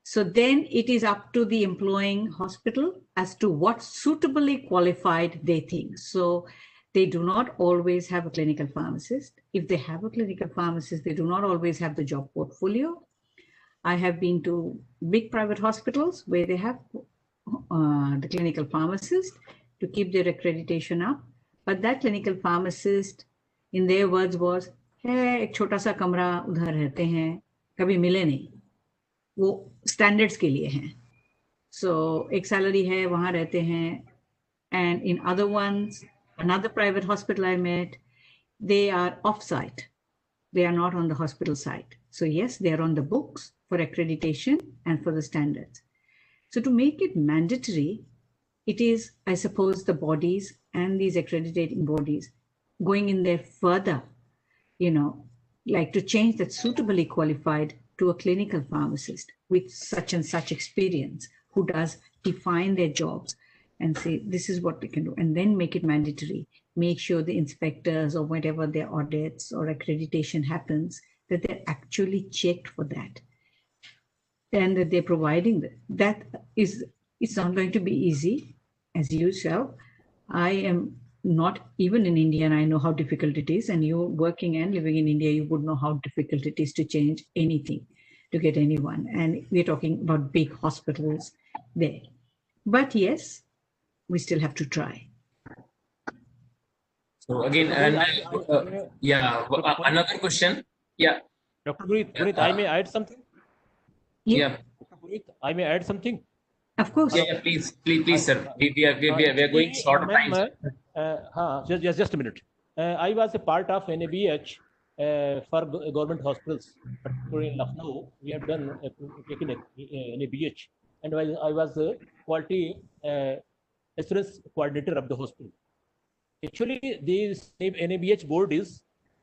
So then it is up to the employing hospital as to what suitably qualified they think. So they do not always have a clinical pharmacist. If they have a clinical pharmacist, they do not always have the job portfolio. I have been to big private hospitals where they have the clinical pharmacist to keep their accreditation up. But that clinical pharmacist, in their words, was, "Hey, एक छोटा सा कमरा उधर रहते हैं, कभी मिले नहीं, वो standards के लिए हैं. So एक salary है, वहाँ रहते हैं." And in other ones, another private hospital I met, they are off-site. They are not on the hospital site. So yes, they are on the books for accreditation and for the standards. So to make it mandatory, it is, I suppose, the bodies and these accrediting bodies going in there further, like to change that suitably qualified to a clinical pharmacist with such and such experience who does define their jobs and say, this is what they can do, and then make it mandatory. Make sure the inspectors or whatever their audits or accreditation happens, that they're actually checked for that. And that they're providing that. That is It's not going to be easy, as usual. I am not even in India, and I know how difficult it is. And you're working and living in India, you would know how difficult it is to change anything, to get anyone. And we're talking about big hospitals there. But yes, we still have to try. So again, another question. Yeah. Dr. Puneet, I may add something? Yeah. Dr. Puneet, I may add something? Of course. Yeah, please, sir. We are going short of time. Just a minute. I was a part of NABH for government hospitals, particularly in Lucknow. We have taken NABH, and I was a quality assurance coordinator of the hospital. Actually, this NABH board is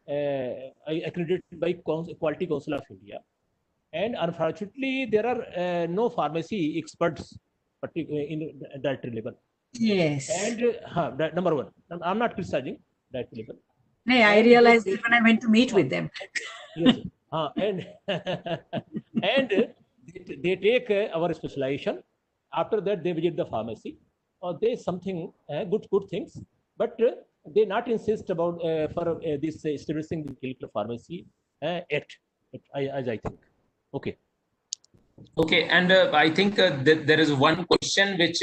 accredited by Quality Council of India. And unfortunately, there are no pharmacy experts in that level. Yes. And that, number one, I'm not criticizing that level. Hey, I realized it when I went to meet with them. Yes. And they take our specialization. After that, they visit the pharmacy. They something good things, but they not insist about for this establishing the clinical pharmacy act. As I think. Okay. Okay, and I think that there is one question which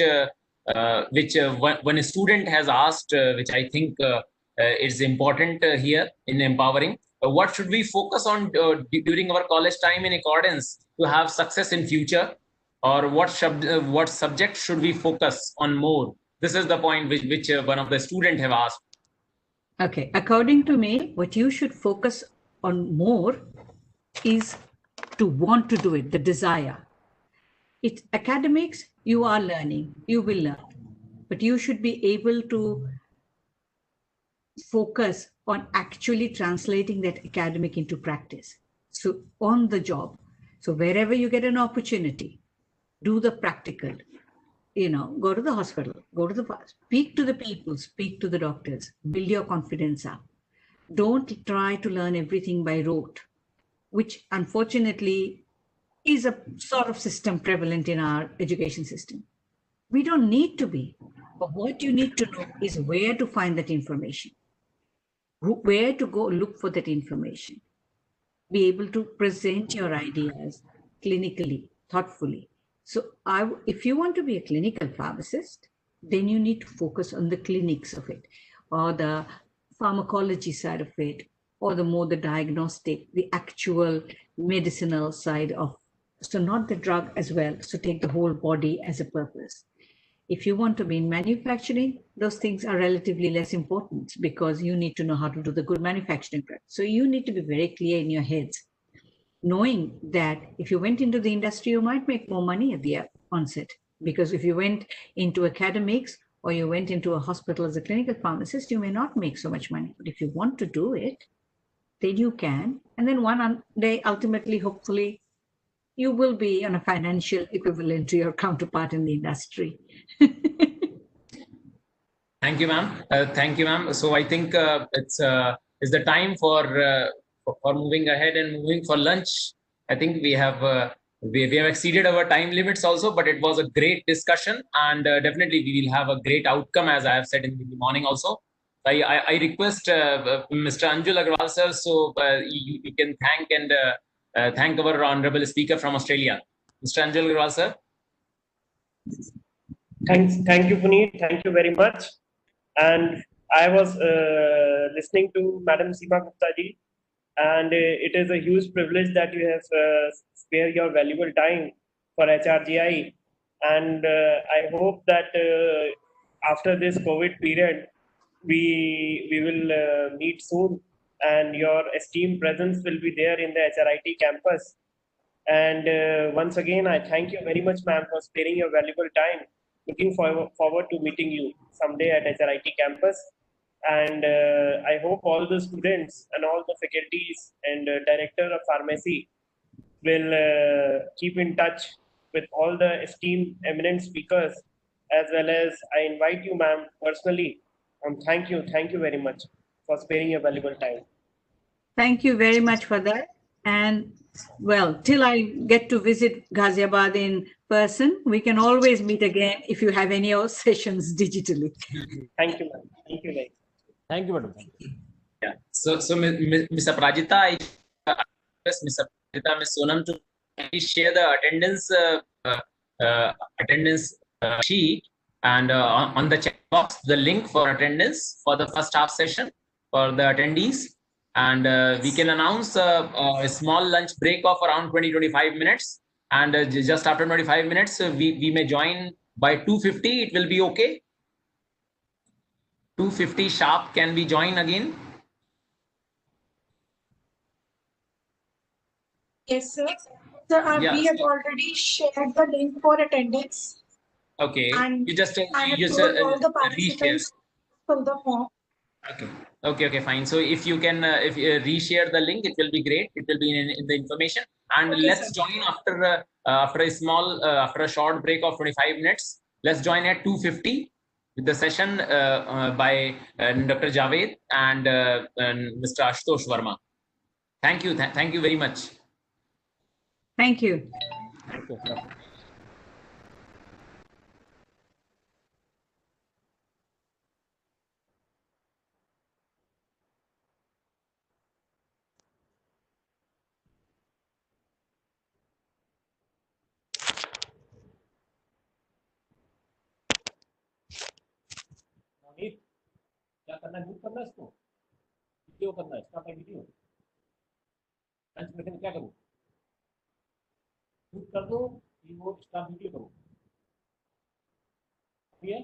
when a student has asked, which I think is important here in empowering. What should we focus on during our college time in accordance to have success in future, or what subject should we focus on more? This is the point which one of the students have asked. Okay, according to me, what you should focus on more is to want to do it, the desire. It's academics, you are learning, you will learn, but you should be able to focus on actually translating that academic into practice. So on the job. So wherever you get an opportunity, do the practical, go to the hospital, speak to the people, speak to the doctors, build your confidence up. Don't try to learn everything by rote, which unfortunately is a sort of system prevalent in our education system. We don't need to be, but what you need to know is where to find that information, where to go look for that information, be able to present your ideas clinically, thoughtfully. So if you want to be a clinical pharmacist, then you need to focus on the clinics of it, or the pharmacology side of it, or the diagnostic, the actual medicinal side of, so not the drug as well. So take the whole body as a purpose. If you want to be in manufacturing, those things are relatively less important because you need to know how to do the good manufacturing practice. So you need to be very clear in your heads, knowing that if you went into the industry, you might make more money at the onset. Because if you went into academics or you went into a hospital as a clinical pharmacist, you may not make so much money. But if you want to do it, then you can. And then one day, ultimately, hopefully, you will be on a financial equivalent to your counterpart in the industry. Thank you, ma'am. Thank you, ma'am. So I think it's the time for moving ahead and moving for lunch. I think we have exceeded our time limits also, but it was a great discussion, and definitely we will have a great outcome, as I have said in the morning also. I request Mr. Anil Agrawal sir, so you can thank our honorable speaker from Australia, Mr. Anil Agrawal sir. Thank you, Puneet. Thank you very much. And I was listening to Madam Seema Gupta ji, and it is a huge privilege that you have spared your valuable time for HRGI. And I hope that after this COVID period, we will meet soon, and your esteemed presence will be there in the HRIT campus. And once again, I thank you very much, ma'am, for sparing your valuable time. Looking forward to meeting you someday at HRIT campus. And I hope all the students and all the faculties and director of pharmacy will keep in touch with all the esteemed eminent speakers, as well as I invite you, ma'am, personally. Thank you very much for sparing your valuable time. Thank you very much for that. And Well, till I get to visit Ghaziabad in person, we can always meet again if you have any of sessions digitally. Thank you, ma'am. Thank you very much. Thank you, madam. Yeah. So Ms. Aparajita, I request Ms. Aparajita, Ms. Sonam to please share the attendance sheet and on the chat box the link for attendance for the first half session for the attendees, and we can announce a small lunch break of around 20-25 minutes, and just after 25 minutes we may join by 2:50. It will be okay. 2:50 sharp. Can we join again? Yes, sir. Sir, Yeah, we have already shared the link for attendance. Okay. And You just I have you told all the reshare. participants fill the form. Okay, fine. So if you can if you reshare the link, it will be great. It will be in the information, and Okay, let's sir. join after a small after a short break of 25 minutes. Let's join at 2:50 with the session by Dr. Javed and Mr. Ashutosh Verma. Thank you. Thank you very much. Thank you. मोहित, क्या करना है? Mute करना है इसको, video करना है, start video. Lunch break में क्या करूँ? म्यूट कर दो, कीबोर्ड स्टार्ट वीडियो करो। ठीक है?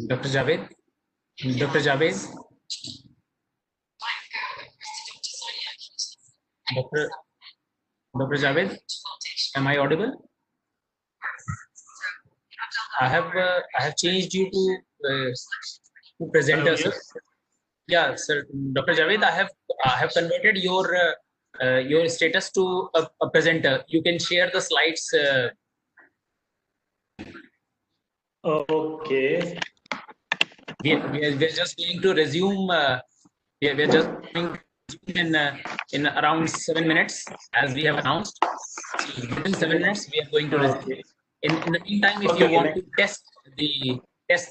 Dr. Javed? Dr. Javed? Dr. Javed, am I audible? I have changed you to presenter, sir. Yeah, sir. Dr. Javed, I have converted your status to a presenter. You can share the slides. Okay. We're just going to resume. We're just going to resume in around 7 minutes, as we have announced. So within 7 minutes, we are going to resume. Okay. In the meantime, if you want to test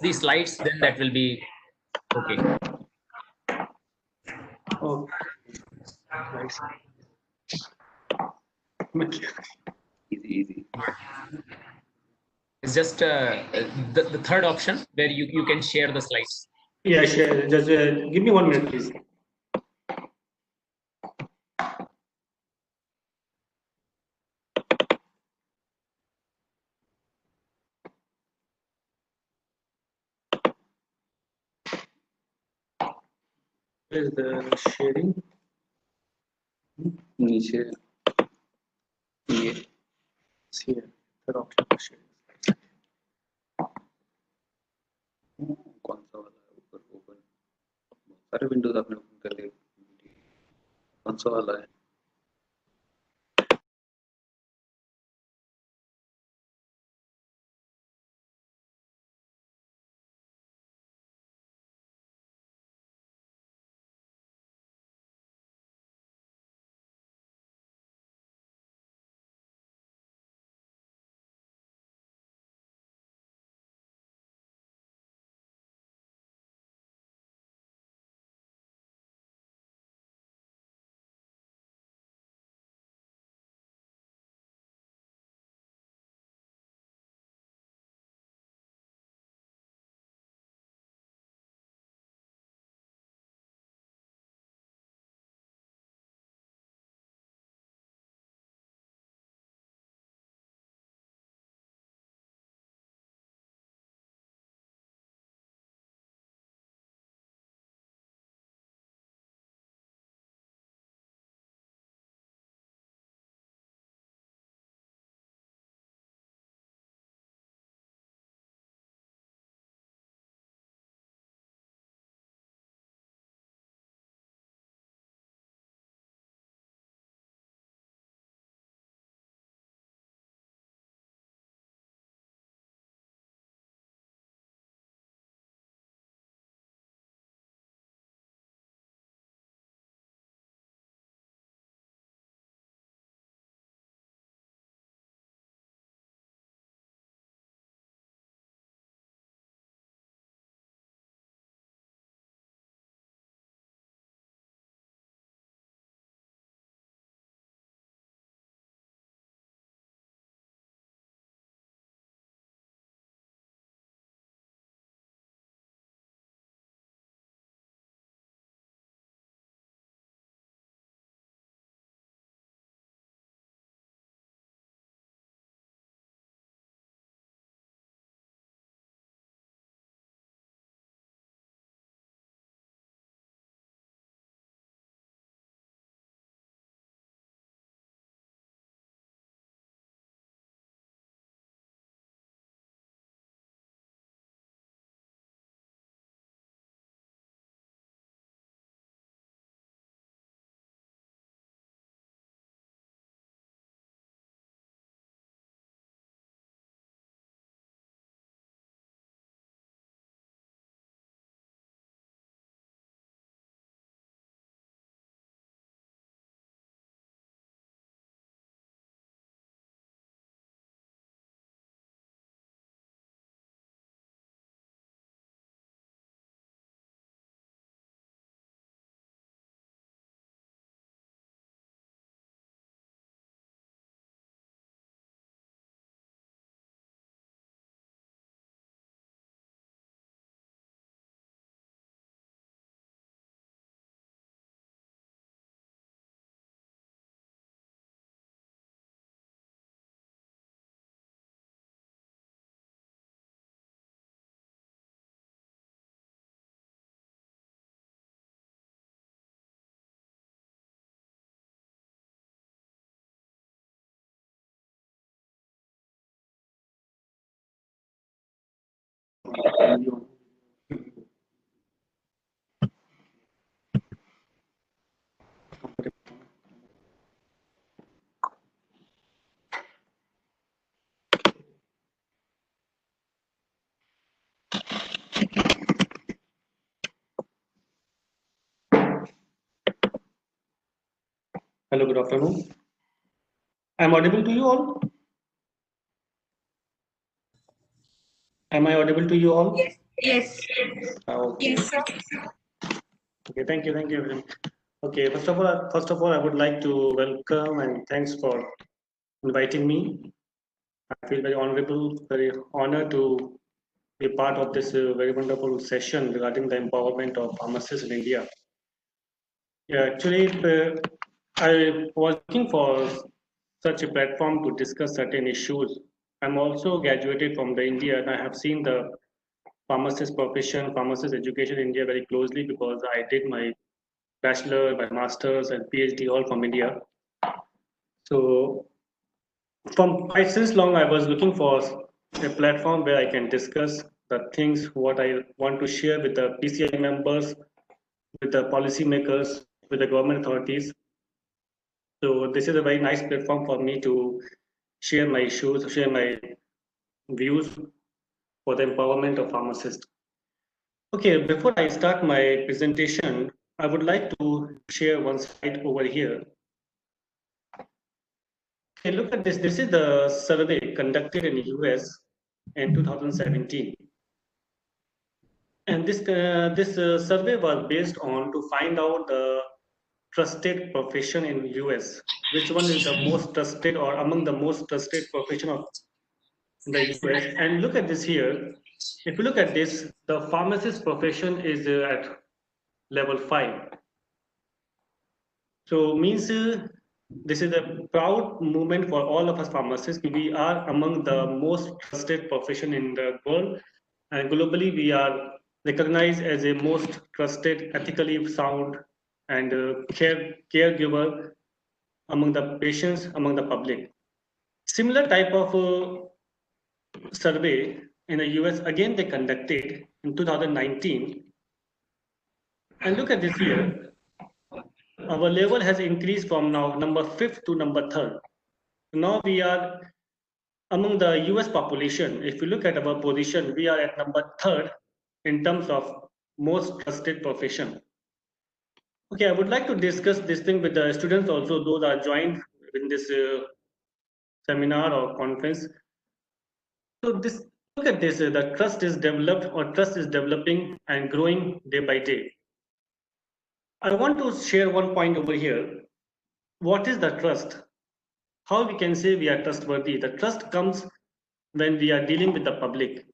the slides, then that will be okay. Okay. Nice. Easy. It's just the third option where you can share the slides. Yeah, sure. Just give me 1 minute, please. Where is the sharing? नीचे ये See here. Third option for sharing. कौन सा वाला है ऊपर open सारे Windows आपने open कर लिए कौन सा वाला है Hello, good afternoon. I'm audible to you all? Am I audible to you all? Yes. Okay. Yes, sir. Okay, thank you, thank you. Okay, first of all, I would like to welcome and thanks for inviting me. I feel very honorable, very honored to be part of this very wonderful session regarding the empowerment of pharmacists in India. Yeah, actually, I was looking for such a platform to discuss certain issues. I'm also graduated from the India, and I have seen the pharmacist profession, pharmacist education in India very closely because I did my bachelor, my master's, and PhD all from India. So, from quite since long, I was looking for a platform where I can discuss the things what I want to share with the PCI members, with the policymakers, with the government authorities. So this is a very nice platform for me to share my issues, share my views for the empowerment of pharmacists. Okay, before I start my presentation, I would like to share one slide over here. Okay, look at this. This is the survey conducted in the US in 2017. And this survey was based on to find out the trusted profession in US, which one is the most trusted or among the most trusted profession of the US. And look at this here. If you look at this, the pharmacist profession is at level 5. So means this is a proud movement for all of us pharmacists. We are among the most trusted profession in the world, and globally we are recognized as a most trusted, ethically sound, and caregiver among the patients, among the public. Similar type of survey in the US, again they conducted in 2019. And look at this here. Our level has increased from now number 5th to number 3rd. Now we are among the US population. If you look at our position, we are at number 3rd in terms of most trusted profession. Okay, I would like to discuss this thing with the students also, those are joined in this seminar or conference. So this, look at this, the trust is developed or trust is developing and growing day by day. I want to share one point over here. What is the trust? How we can say we are trustworthy? The trust comes when we are dealing with the public.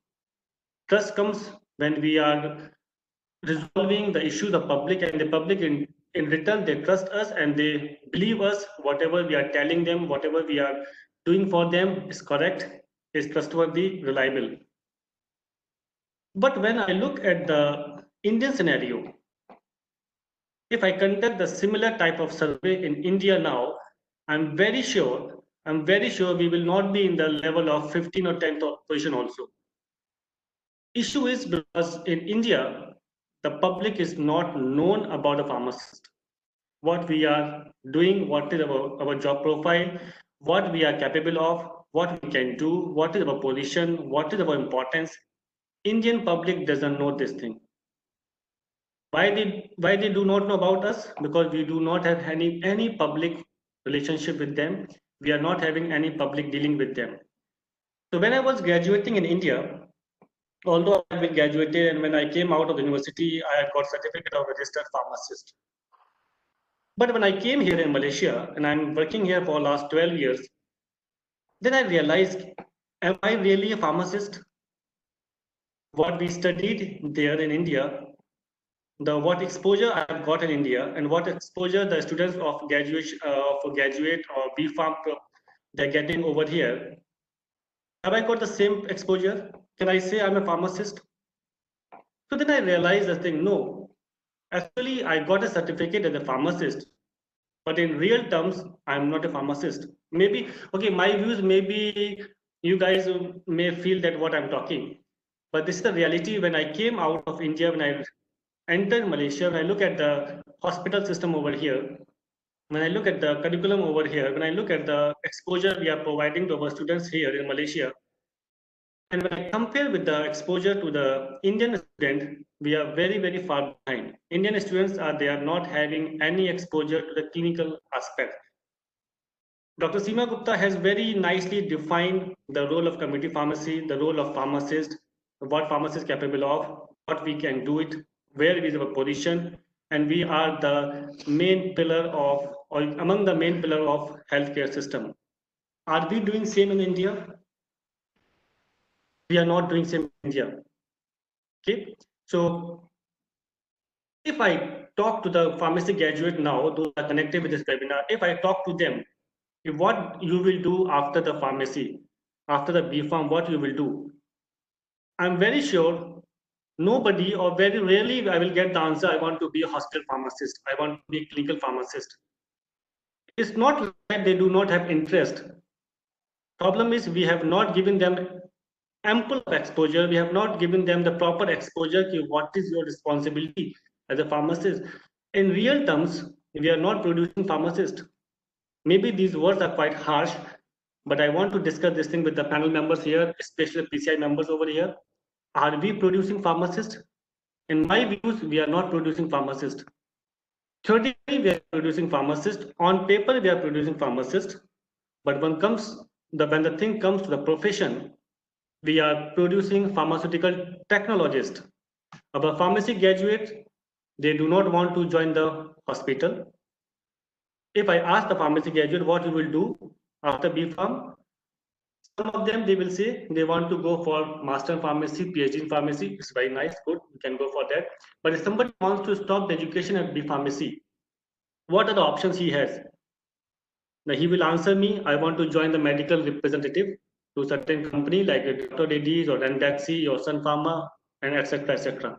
Trust comes when we are resolving the issue of the public, and the public in return, they trust us and they believe us. Whatever we are telling them, whatever we are doing for them is correct, is trustworthy, reliable. But when I look at the Indian scenario, if I conduct the similar type of survey in India now, I'm very sure we will not be in the level of 15 or 10th position also. Issue is because in India, the public is not known about a pharmacist. What we are doing, what is our job profile, what we are capable of, what we can do, what is our position, what is our importance. Indian public doesn't know this thing. Why they do not know about us? Because we do not have any public relationship with them. We are not having any public dealing with them. So when I was graduating in India, although I had been graduated, and when I came out of the university, I had got certificate of registered pharmacist. But when I came here in Malaysia, and I'm working here for the last 12 years, then I realized, am I really a pharmacist? What we studied there in India, what exposure I have got in India, and what exposure the students of graduate or B Pharm they're getting over here. Have I got the same exposure? Can I say I'm a pharmacist? So then I realized the thing, no. Actually, I got a certificate as a pharmacist, but in real terms, I'm not a pharmacist. Maybe, okay, my views, maybe you guys may feel that what I'm talking. But this is the reality. When I came out of India, when I entered Malaysia, when I look at the hospital system over here, when I look at the curriculum over here, when I look at the exposure we are providing to our students here in Malaysia, and when I compare with the exposure to the Indian student, we are very, very far behind. Indian students they are not having any exposure to the clinical aspect. Dr. Seema Gupta has very nicely defined the role of community pharmacy, the role of pharmacist, what pharmacist is capable of, what we can do it, where is our position, and we are the main pillar of, or among the main pillar of healthcare system. Are we doing same in India? We are not doing same in India. Okay, so if I talk to the pharmacy graduate now, those are connected with this webinar, if I talk to them, what you will do after the pharmacy, after the B.Pharm, what you will do? I'm very sure nobody, or very rarely I will get the answer, I want to be a hospital pharmacist, I want to be a clinical pharmacist. It's not that they do not have interest. Problem is we have not given them ample exposure, we have not given them the proper exposure to what is your responsibility as a pharmacist. In real terms, we are not producing pharmacists. Maybe these words are quite harsh, but I want to discuss this thing with the panel members here, especially PCI members over here. Are we producing pharmacists? In my views, we are not producing pharmacists. Theoretically, we are producing pharmacists. On paper, we are producing pharmacists. But when the thing comes to the profession, we are producing pharmaceutical technologists. Our pharmacy graduates, they do not want to join the hospital. If I ask the pharmacy graduate what you will do after B.Pharm, some of them they will say they want to go for master in pharmacy, PhD in pharmacy. It's very nice, good, you can go for that. But if somebody wants to stop the education at B.Pharmacy, what are the options he has? Now he will answer me, I want to join the medical representative to certain company like Dr. Reddy's or Ranbaxy or Sun Pharma, and etc. etc.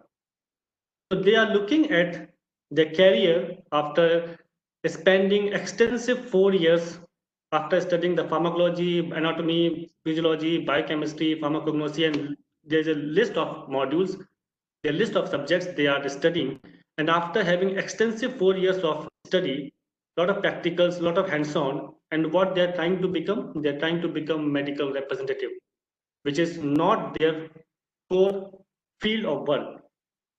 So they are looking at their career after spending extensive 4 years after studying the pharmacology, anatomy, physiology, biochemistry, pharmacognosy, and there's a list of modules, a list of subjects they are studying. And after having extensive 4 years of study, a lot of practicals, a lot of hands-on, and what they're trying to become, they're trying to become medical representative, which is not their core field of work.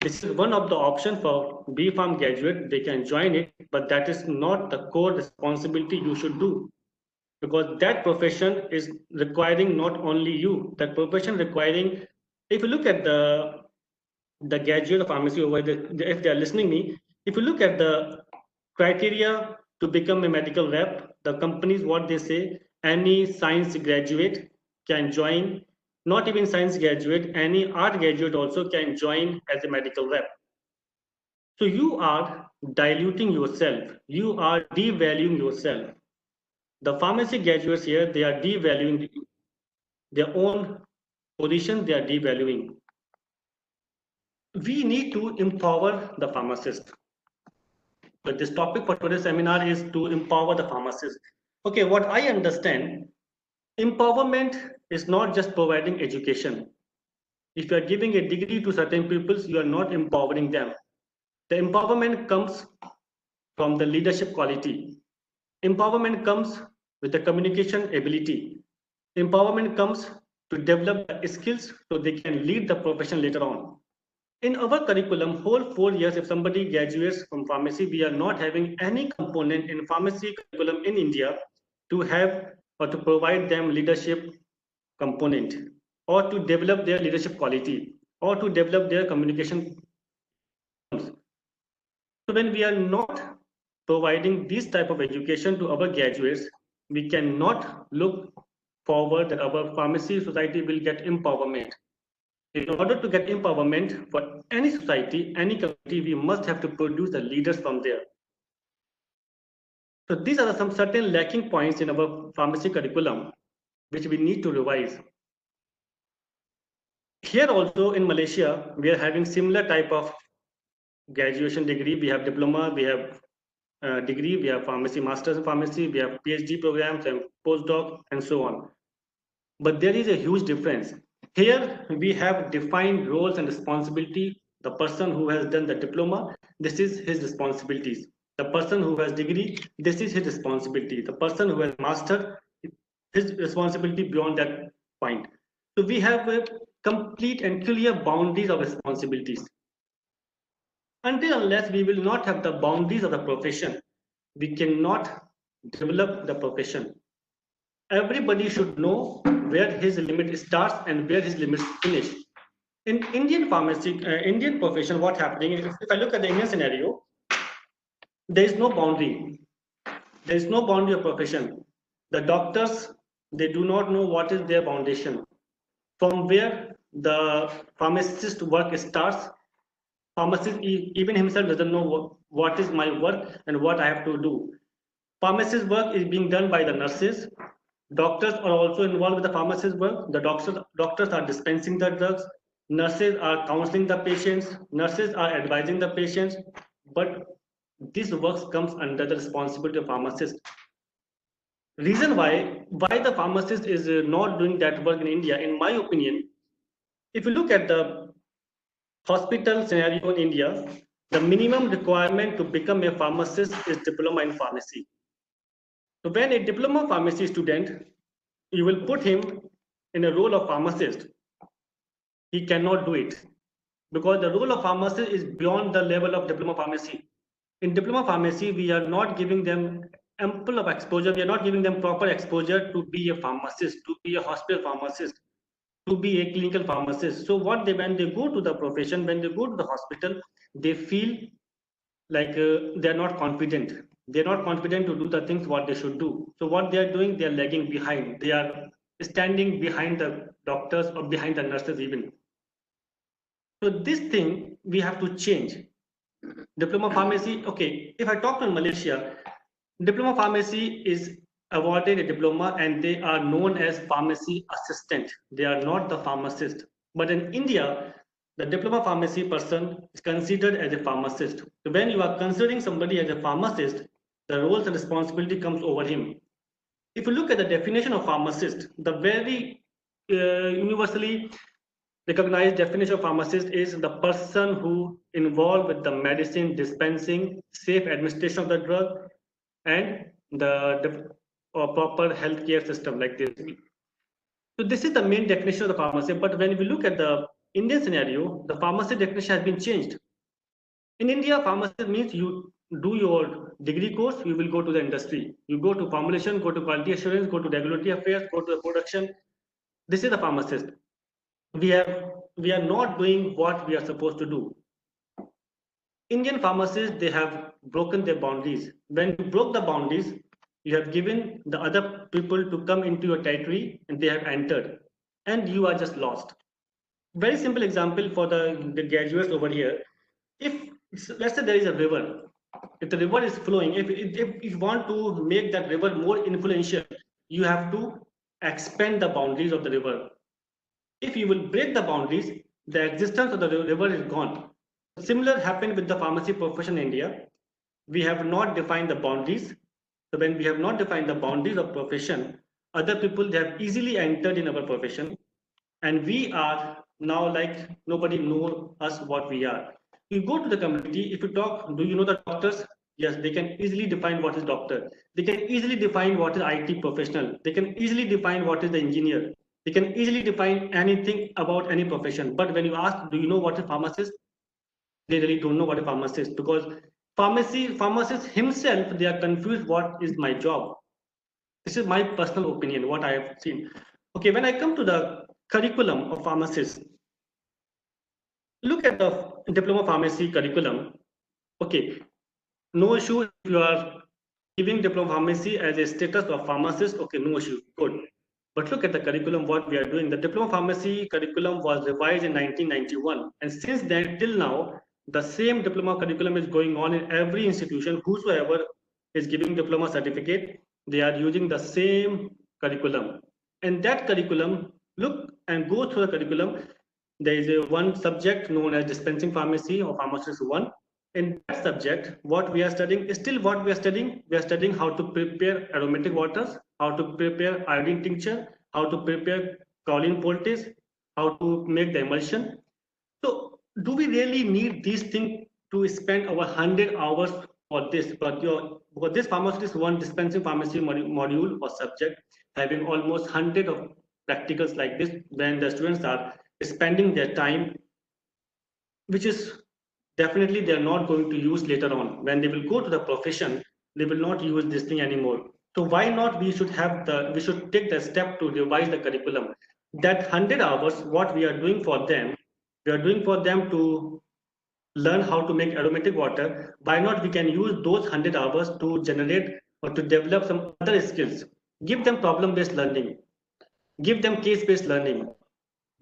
This is one of the options for B.Pharm graduate, they can join it, but that is not the core responsibility you should do. Because that profession is requiring not only you, that profession requiring, if you look at the graduate of pharmacy over there, if they are listening me, if you look at the criteria to become a medical rep, the companies, what they say, any science graduate can join, not even science graduate, any art graduate also can join as a medical rep. So you are diluting yourself, you are devaluing yourself. The pharmacy graduates here, they are devaluing their own position, they are devaluing. We need to empower the pharmacist. But this topic for today's seminar is to empower the pharmacist. Okay, what I understand, empowerment is not just providing education. If you are giving a degree to certain people, you are not empowering them. The empowerment comes from the leadership quality. Empowerment comes with the communication ability. Empowerment comes to develop the skills so they can lead the profession later on. In our curriculum, whole 4 years, if somebody graduates from pharmacy, we are not having any component in pharmacy curriculum in India to have or to provide them leadership component, or to develop their leadership quality, or to develop their communication. So when we are not providing this type of education to our graduates, we cannot look forward that our pharmacy society will get empowerment. In order to get empowerment for any society, any community, we must have to produce the leaders from there. So these are some certain lacking points in our pharmacy curriculum, which we need to revise. Here also in Malaysia, we are having similar type of graduation degree. We have diploma, we have degree, we have pharmacy, masters in pharmacy, we have PhD programs and postdoc and so on. But there is a huge difference. Here we have defined roles and responsibility. The person who has done the diploma, this is his responsibilities. The person who has degree, this is his responsibility. The person who has master, his responsibility beyond that point. So we have a complete and clear boundaries of responsibilities. Until unless we will not have the boundaries of the profession, we cannot develop the profession. Everybody should know where his limit starts and where his limits finish. In Indian pharmacy, Indian profession, what's happening, if I look at the Indian scenario, there is no boundary. There is no boundary of profession. The doctors, they do not know what is their foundation. From where the pharmacist work starts, pharmacist even himself doesn't know what is my work and what I have to do. Pharmacist work is being done by the nurses. Doctors are also involved with the pharmacist work. The doctors are dispensing the drugs. Nurses are counseling the patients. Nurses are advising the patients. But this work comes under the responsibility of pharmacist. Reason why the pharmacist is not doing that work in India, in my opinion, if you look at the hospital scenario in India, the minimum requirement to become a pharmacist is diploma in pharmacy. So when a diploma pharmacy student, you will put him in a role of pharmacist, he cannot do it because the role of pharmacist is beyond the level of diploma pharmacy. In diploma pharmacy, we are not giving them ample of exposure. We are not giving them proper exposure to be a pharmacist, to be a hospital pharmacist, to be a clinical pharmacist. So when they go to the profession, when they go to the hospital, they feel like they are not confident. They are not confident to do the things what they should do. So what they are doing, they are lagging behind. They are standing behind the doctors or behind the nurses even. So this thing we have to change. Diploma pharmacy, okay, if I talk to Malaysia, diploma pharmacy is awarded a diploma and they are known as pharmacy assistant. They are not the pharmacist. But in India, the diploma pharmacy person is considered as a pharmacist. So when you are considering somebody as a pharmacist, the roles and responsibility comes over him. If you look at the definition of pharmacist, the very universally recognized definition of pharmacist is the person who involved with the medicine dispensing, safe administration of the drug, and the proper healthcare system like this. So this is the main definition of the pharmacist. But when we look at the Indian scenario, the pharmacy definition has been changed. In India, pharmacist means you do your degree course, you will go to the industry. You go to formulation, go to quality assurance, go to regulatory affairs, go to the production. This is the pharmacist. We are not doing what we are supposed to do. Indian pharmacists, they have broken their boundaries. When you broke the boundaries, you have given the other people to come into your territory and they have entered and you are just lost. Very simple example for the graduates over here. If let's say there is a river, if the river is flowing, if you want to make that river more influential, you have to expand the boundaries of the river. If you will break the boundaries, the existence of the river is gone. Similar happened with the pharmacy profession in India. We have not defined the boundaries. So when we have not defined the boundaries of profession, other people, they have easily entered in our profession. And we are now like nobody knows us what we are. You go to the community, if you talk, do you know the doctors? Yes, they can easily define what is doctor. They can easily define what is IT professional. They can easily define what is the engineer. They can easily define anything about any profession. But when you ask, do you know what is pharmacist? They really don't know what a pharmacist, because pharmacist himself, they are confused what is my job. This is my personal opinion, what I have seen. Okay, when I come to the curriculum of pharmacists, look at the diploma pharmacy curriculum. Okay, no issue if you are giving diploma pharmacy as a status of pharmacist. Okay, no issue, good. But look at the curriculum, what we are doing. The diploma pharmacy curriculum was revised in 1991. And since then till now, the same diploma curriculum is going on in every institution. Whosoever is giving diploma certificate, they are using the same curriculum. And that curriculum, look and go through the curriculum. There is a one subject known as dispensing pharmacy or pharmacist 1. In that subject, what we are studying is still what we are studying. We are studying how to prepare aromatic waters, how to prepare iodine tincture, how to prepare kaolin poultice, how to make the emulsion. So do we really need these things to spend our 100 hours for this? But this pharmacist is one dispensing pharmacy module or subject having almost 100 of practicals like this, when the students are spending their time, which is definitely they are not going to use later on. When they will go to the profession, they will not use this thing anymore. So why not we should take the step to revise the curriculum. That 100 hours, what we are doing for them, we are doing for them to learn how to make aromatic water. Why not we can use those 100 hours to generate or to develop some other skills. Give them problem-based learning. Give them case-based learning.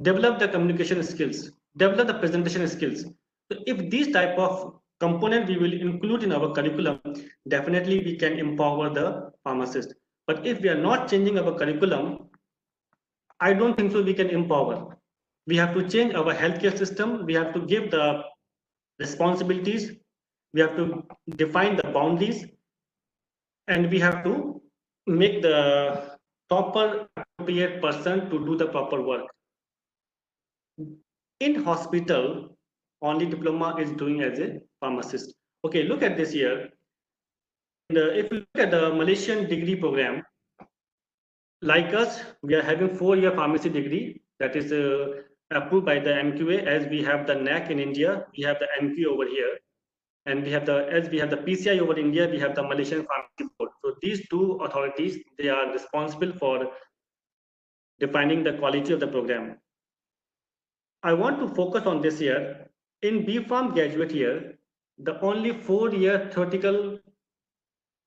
Develop the communication skills. Develop the presentation skills. So if these type of component we will include in our curriculum, definitely we can empower the pharmacist. But if we are not changing our curriculum, I don't think so we can empower. We have to change our healthcare system. We have to give the responsibilities. We have to define the boundaries, and we have to make the proper appropriate person to do the proper work. In hospital, only diploma is doing as a pharmacist. Okay, look at this here. If you look at the Malaysian degree program, like us, we are having 4-year pharmacy degree that is approved by the MQA. As we have the NAC in India, we have the MQ over here, and we have the PCI over India, we have the Malaysian Pharmacy Board. So these two authorities, they are responsible for defining the quality of the program. I want to focus on this here. In B.Pharm graduate here, the only 4-year theoretical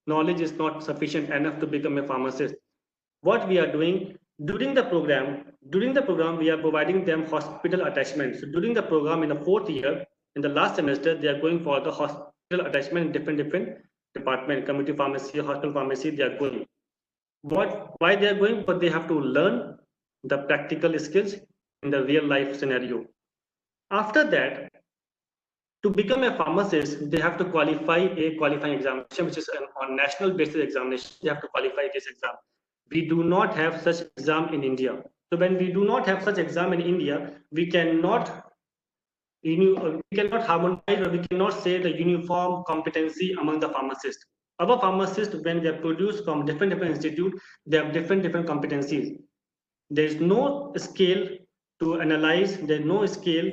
knowledge is not sufficient enough to become a pharmacist. What we are doing during the program, we are providing them hospital attachments. So during the program in the 4th year, in the last semester, they are going for the hospital attachment in different department, community pharmacy, hospital pharmacy, they are going. Why they are going? But they have to learn the practical skills in the real life scenario. After that, to become a pharmacist, they have to qualify a qualifying examination, which is on national basis examination. They have to qualify this exam. We do not have such exam in India. So when we do not have such exam in India, we cannot harmonize, or we cannot say the uniform competency among the pharmacists. Our pharmacists, when they are produced from different institutes, they have different competencies. There is no scale to analyze. There is no scale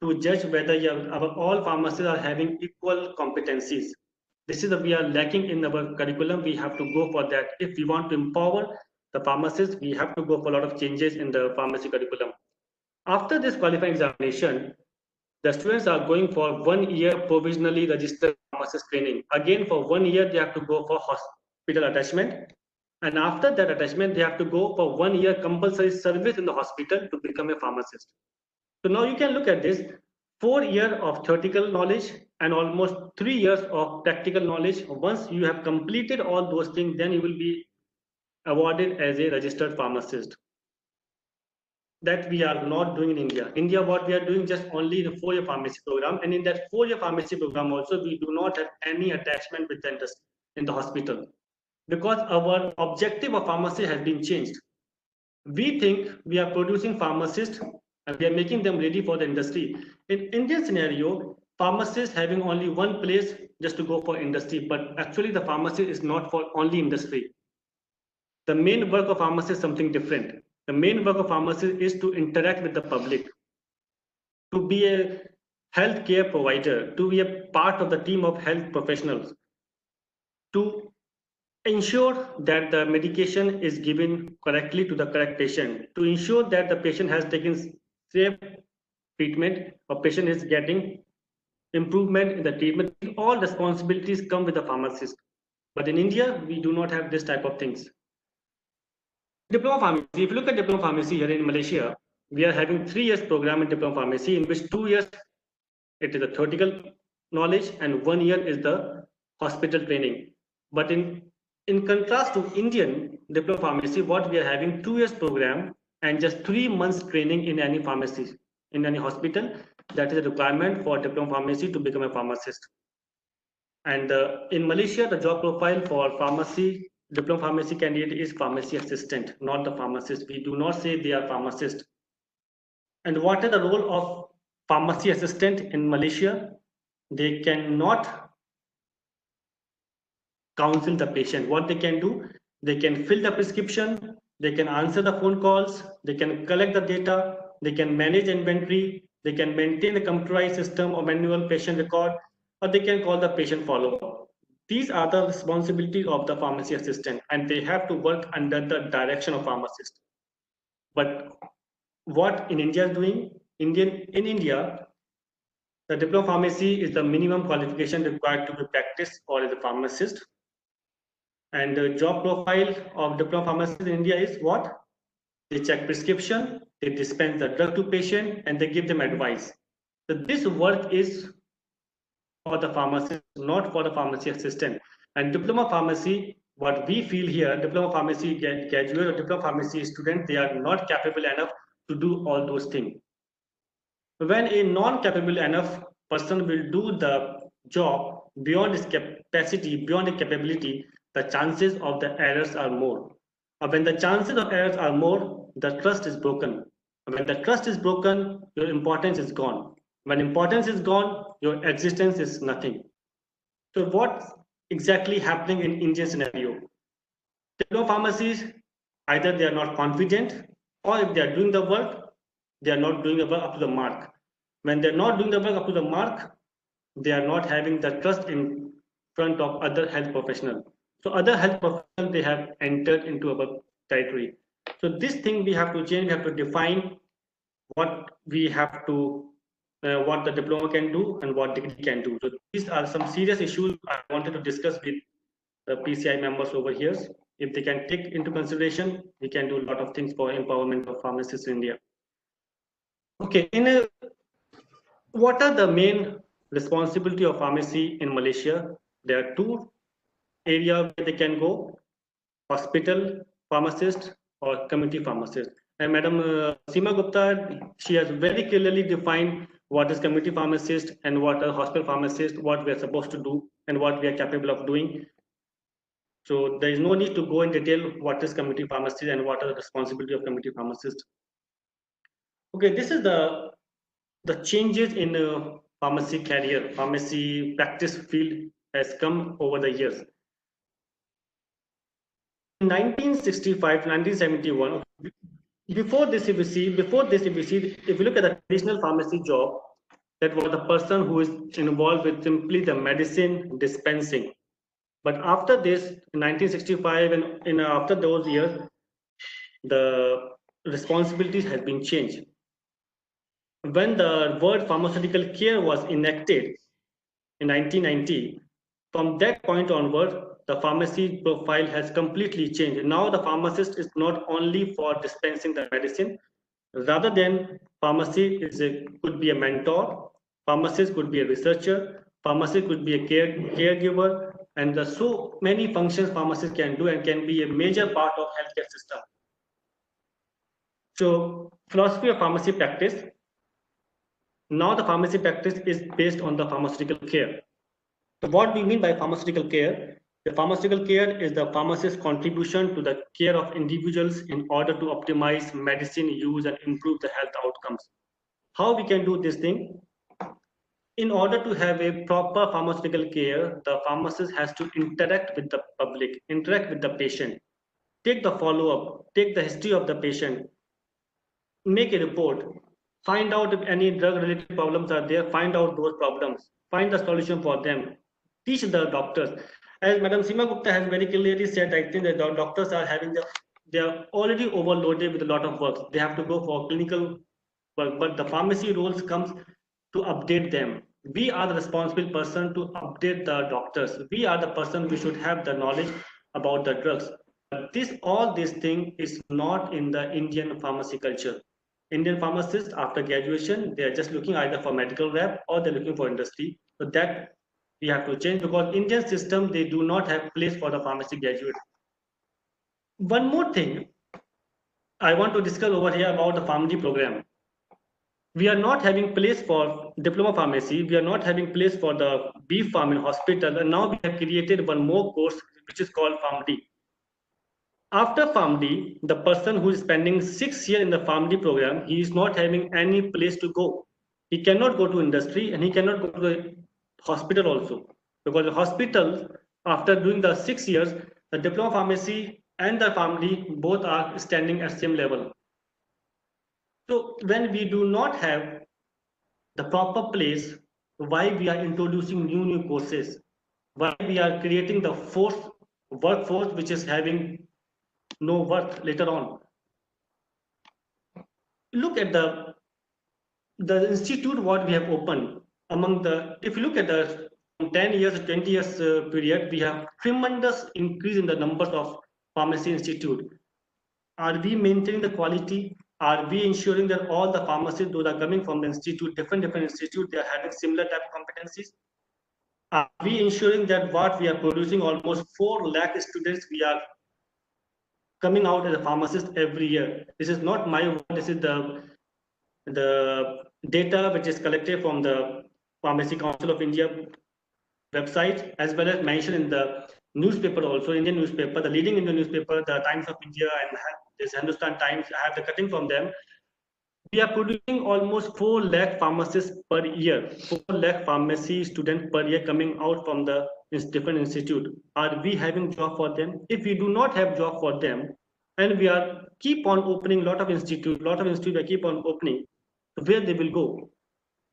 to judge whether all pharmacists are having equal competencies. This is we are lacking in our curriculum. We have to go for that. If we want to empower the pharmacists, we have to go for a lot of changes in the pharmacy curriculum. After this qualifying examination, the students are going for 1 year provisionally registered pharmacist training. Again, for 1 year, they have to go for hospital attachment. And after that attachment, they have to go for 1 year compulsory service in the hospital to become a pharmacist. So now you can look at this 4 years of theoretical knowledge and almost 3 years of practical knowledge. Once you have completed all those things, then you will be awarded as a registered pharmacist. That we are not doing in India. India, what we are doing just only the 4-year pharmacy program, and in that 4-year pharmacy program also, we do not have any attachment with the industry in the hospital, because our objective of pharmacy has been changed. We think we are producing pharmacists and we are making them ready for the industry. In Indian scenario, pharmacists having only one place just to go for industry, but actually the pharmacy is not for only industry. The main work of pharmacy is something different. The main work of pharmacy is to interact with the public, to be a healthcare provider, to be a part of the team of health professionals, to ensure that the medication is given correctly to the correct patient, to ensure that the patient has taken safe treatment or patient is getting improvement in the treatment. All responsibilities come with the pharmacist. But in India, we do not have this type of things. Diploma pharmacy, if you look at diploma pharmacy here in Malaysia, we are having 3 years program in diploma pharmacy, in which 2 years it is a theoretical knowledge and 1 year is the hospital training. But in contrast to Indian diploma pharmacy, what we are having 2 years program and just 3 months training in any pharmacy, in any hospital. That is a requirement for diploma pharmacy to become a pharmacist. And in Malaysia, the job profile for pharmacy, diploma pharmacy candidate is pharmacy assistant, not the pharmacist. We do not say they are pharmacist. And what is the role of pharmacy assistant in Malaysia? They cannot counsel the patient. What they can do, they can fill the prescription, they can answer the phone calls, they can collect the data, they can manage inventory, they can maintain a computerized system or manual patient record, or they can call the patient follow-up. These are the responsibilities of the pharmacy assistant, and they have to work under the direction of pharmacist. But what in India is doing, in India, the diploma pharmacy is the minimum qualification required to be practiced or as a pharmacist. And the job profile of diploma pharmacists in India is what? They check prescription, they dispense the drug to patient, and they give them advice. So this work is for the pharmacist, not for the pharmacy assistant. And diploma pharmacy, what we feel here, diploma pharmacy graduate or diploma pharmacy student, they are not capable enough to do all those things. When a non-capable enough person will do the job beyond his capacity, beyond his capability, the chances of the errors are more. When the chances of errors are more, the trust is broken. When the trust is broken, your importance is gone. When importance is gone, your existence is nothing. So what's exactly happening in Indian scenario? Diploma pharmacies, either they are not confident, or if they are doing the work, they are not doing the work up to the mark. When they're not doing the work up to the mark, they are not having the trust in front of other health professionals. So other health professionals, they have entered into our territory. So this thing we have to change. We have to define what we have to, what the diploma can do and what degree can do. So these are some serious issues I wanted to discuss with the PCI members over here. If they can take into consideration, we can do a lot of things for empowerment of pharmacists in India. Okay, what are the main responsibility of pharmacy in Malaysia? There are two areas where they can go: hospital pharmacist or community pharmacist. And Madam Seema Gupta, she has very clearly defined what is community pharmacist and what are hospital pharmacist, what we are supposed to do and what we are capable of doing. So there is no need to go in detail what is community pharmacist and what are the responsibility of community pharmacist. Okay, this is the changes in pharmacy career, pharmacy practice field has come over the years. In 1965 to 1971, before this, if you see, if you look at the traditional pharmacy job, that was the person who is involved with simply the medicine dispensing. But after this, in 1965 and after those years, the responsibilities has been changed. When the word pharmaceutical care was enacted in 1990, from that point onward, the pharmacy profile has completely changed. Now the pharmacist is not only for dispensing the medicine, rather than pharmacy could be a mentor, pharmacist could be a researcher, pharmacist could be a caregiver, and so many functions pharmacists can do and can be a major part of healthcare system. So philosophy of pharmacy practice. Now the pharmacy practice is based on the pharmaceutical care. So what we mean by pharmaceutical care? The pharmaceutical care is the pharmacist's contribution to the care of individuals in order to optimize medicine use and improve the health outcomes. How we can do this thing? In order to have a proper pharmaceutical care, the pharmacist has to interact with the public, interact with the patient, take the follow-up, take the history of the patient, make a report, find out if any drug-related problems are there, find out those problems, find the solution for them, teach the doctors. As Madam Seema Gupta has very clearly said, I think that the doctors are they are already overloaded with a lot of work. They have to go for clinical work, but the pharmacy roles comes to update them. We are the responsible person to update the doctors. We are the person who should have the knowledge about the drugs. But all this thing is not in the Indian pharmacy culture. Indian pharmacists, after graduation, they are just looking either for medical rep or they're looking for industry. So that we have to change, because Indian system, they do not have place for the pharmacy graduate. One more thing I want to discuss over here about the PharmD program. We are not having place for diploma pharmacy. We are not having place for the beef farm in hospital. And now we have created one more course, which is called PharmD. After PharmD, the person who is spending 6 years in the PharmD program, he is not having any place to go. He cannot go to industry and he cannot go to the hospital also. Because the hospital, after doing the 6 years, the diploma pharmacy and the PharmD both are standing at same level. So when we do not have the proper place, why we are introducing new courses, why we are creating the workforce which is having no worth later on. Look at the institute what we have opened among the, if you look at the 10 years, 20 years period, we have tremendous increase in the numbers of pharmacy institute. Are we maintaining the quality? Are we ensuring that all the pharmacists those are coming from the institute, different institutes, they are having similar type of competencies? Are we ensuring that what we are producing, almost 4 lakh students, we are coming out as a pharmacist every year? This is not my word, this is the data which is collected from the Pharmacy Council of India website, as well as mentioned in the newspaper also, Indian newspaper, the leading Indian newspaper, the Times of India and this Hindustan Times. I have the cutting from them. We are producing almost 4 lakh pharmacists per year, 4 lakh pharmacy students per year coming out from the different institute. Are we having job for them? If we do not have job for them, and we are keep on opening lot of institutes we keep on opening, where they will go?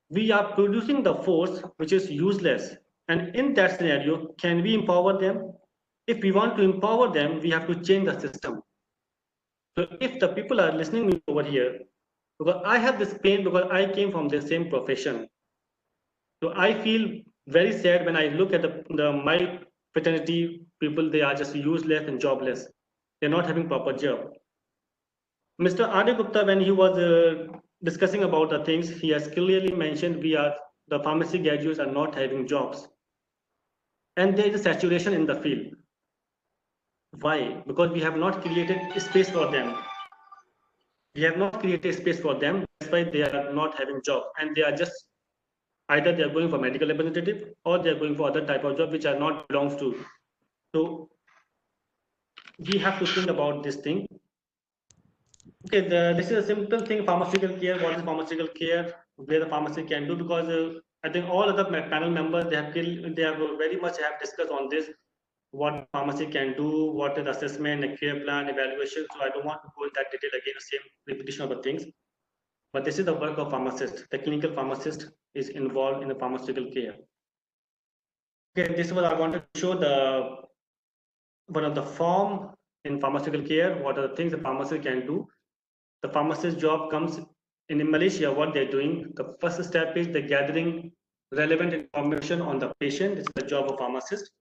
We are producing the force which is useless. And in that scenario, can we empower them? If we want to empower them, we have to change the system. So if the people are listening to me over here, because I have this pain because I came from the same profession. So I feel very sad when I look at my fraternity people, they are just useless and jobless. They're not having proper job. Mr. R.D. Gupta, when he was discussing about the things, he has clearly mentioned the pharmacy graduates are not having jobs. And there is a saturation in the field. Why? Because we have not created a space for them. We have not created a space for them. That's why they are not having job. And they are just, either they are going for medical representative or they are going for other type of job which are not belongs to. So we have to think about this thing. Okay, this is a simple thing, pharmaceutical care. What is pharmaceutical care? Where the pharmacy can do, because I think all other panel members, they have very much have discussed on this, what pharmacy can do, what is assessment, a care plan, evaluation. So I don't want to go in that detail again, the same repetition of the things. But this is the work of pharmacist. The clinical pharmacist is involved in the pharmaceutical care. Okay, this is what I wanted to show, one of the form in pharmaceutical care. What are the things the pharmacist can do? The pharmacist job comes in Malaysia. What they're doing, the first step is the gathering relevant information on the patient. It's the job of pharmacist.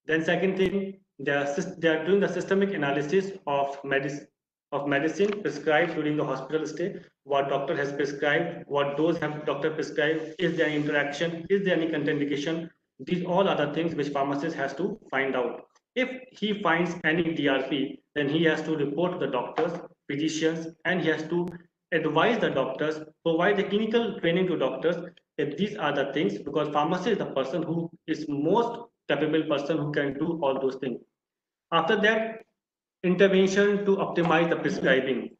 Then second thing, they are doing the systemic analysis of medicine prescribed during the hospital stay. What doctor has prescribed, what dose have doctor prescribed, is there any interaction, is there any contraindication? These all are the things which pharmacist has to find out. If he finds any DRP, then he has to report to the doctors, physicians, and he has to advise the doctors, provide the clinical training to doctors that these are the things, because pharmacist is the person who is most capable person who can do all those things. After that, intervention to optimize the prescribing.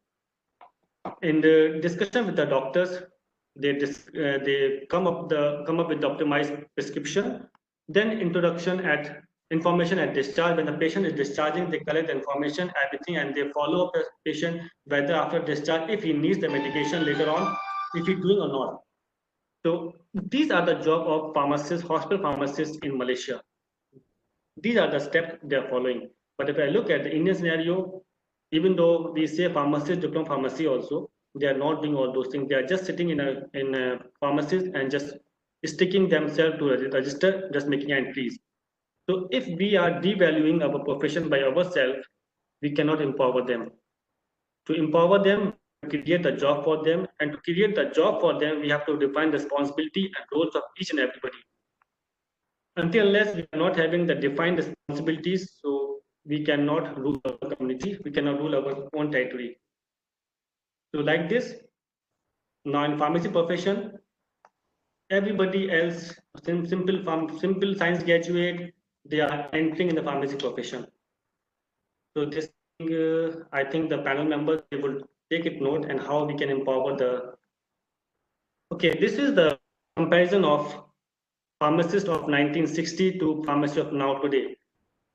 In the discussion with the doctors, they come up with the optimized prescription. Then information at discharge. When the patient is discharging, they collect the information, everything, and they follow up the patient whether after discharge, if he needs the medication later on, if he's doing or not. So these are the job of pharmacists, hospital pharmacists in Malaysia. These are the steps they are following. But if I look at the Indian scenario, even though we say pharmacist, diploma pharmacy also, they are not doing all those things. They are just sitting in a pharmacist and just sticking themselves to a register, just making entries. So if we are devaluing our profession by ourselves, we cannot empower them. To empower them, create a job for them, and to create the job for them, we have to define the responsibility and roles of each and everybody. Until unless we are not having the defined responsibilities, so we cannot rule our community, we cannot rule our own territory. So like this, now in pharmacy profession, everybody else, simple science graduate, they are entering in the pharmacy profession. So this I think the panel members will take it note and how we can empower the. Okay, this is the comparison of pharmacists of 1960 to pharmacy of now today.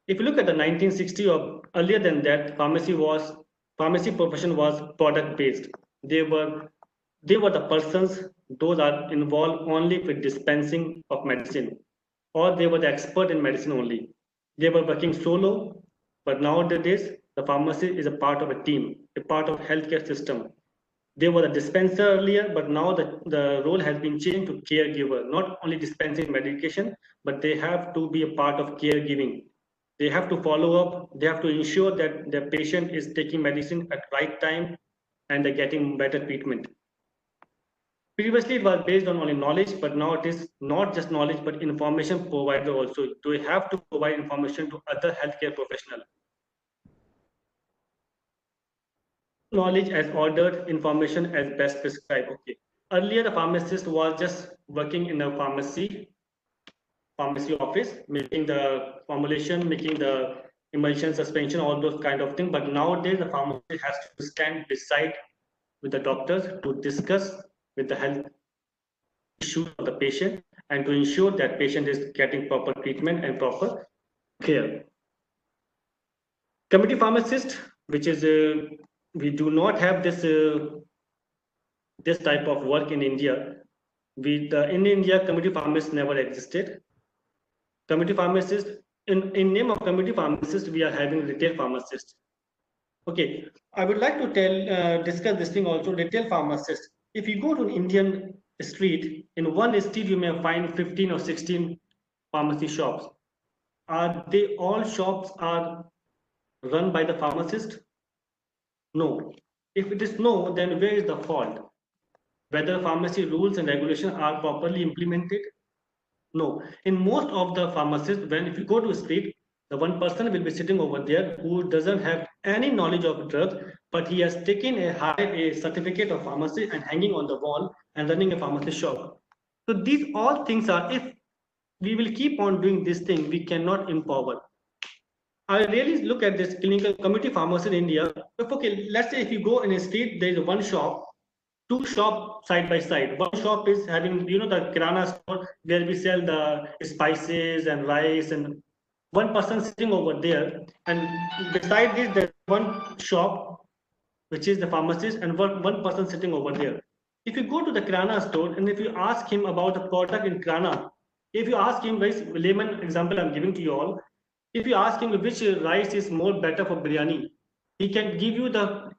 If you look at the 1960 or earlier than that, pharmacy profession was product based. They were the persons, those are involved only with dispensing of medicine, or they were the expert in medicine only. They were working solo, but nowadays the pharmacy is a part of a team, a part of healthcare system. They were a dispenser earlier, but now the role has been changed to caregiver, not only dispensing medication, but they have to be a part of caregiving. They have to follow up, they have to ensure that the patient is taking medicine at right time and they're getting better treatment. Previously, it was based on only knowledge, but now it is not just knowledge, but information provider also. Do we have to provide information to other healthcare professionals? Knowledge as ordered, information as best prescribed. Okay. Earlier, the pharmacist was just working in a pharmacy office, making the formulation, making the emulsion, suspension, all those kind of things. But nowadays, the pharmacist has to stand beside with the doctors to discuss with the health issues of the patient and to ensure that patient is getting proper treatment and proper care. Committee pharmacist, which is we do not have this type of work in India. In India, committee pharmacists never existed. Committee pharmacists, in name of committee pharmacists, we are having retail pharmacists. Okay, I would like to discuss this thing also. Retail pharmacists. If you go to an Indian street, in one street you may find 15 or 16 pharmacy shops. Are they all shops are run by the pharmacist? No. If it is no, then where is the fault? Whether pharmacy rules and regulations are properly implemented? No. In most of the pharmacists, if you go to a street, the one person will be sitting over there who doesn't have any knowledge of drugs, but he has taken a certificate of pharmacy and hanging on the wall and running a pharmacy shop. So these all things are, if we will keep on doing this thing, we cannot empower. I really look at this clinical committee pharmacy in India. Okay, let's say if you go in a street, there is one shop, two shops side by side. One shop is having, the kirana store where we sell the spices and rice, and one person sitting over there. And beside this, there's one shop, which is the pharmacist, and one person sitting over there. If you go to the kirana store and if you ask him about the product in kirana, if you ask him, very layman example I'm giving to you all, if you ask him which rice is more better for biryani, he can give you the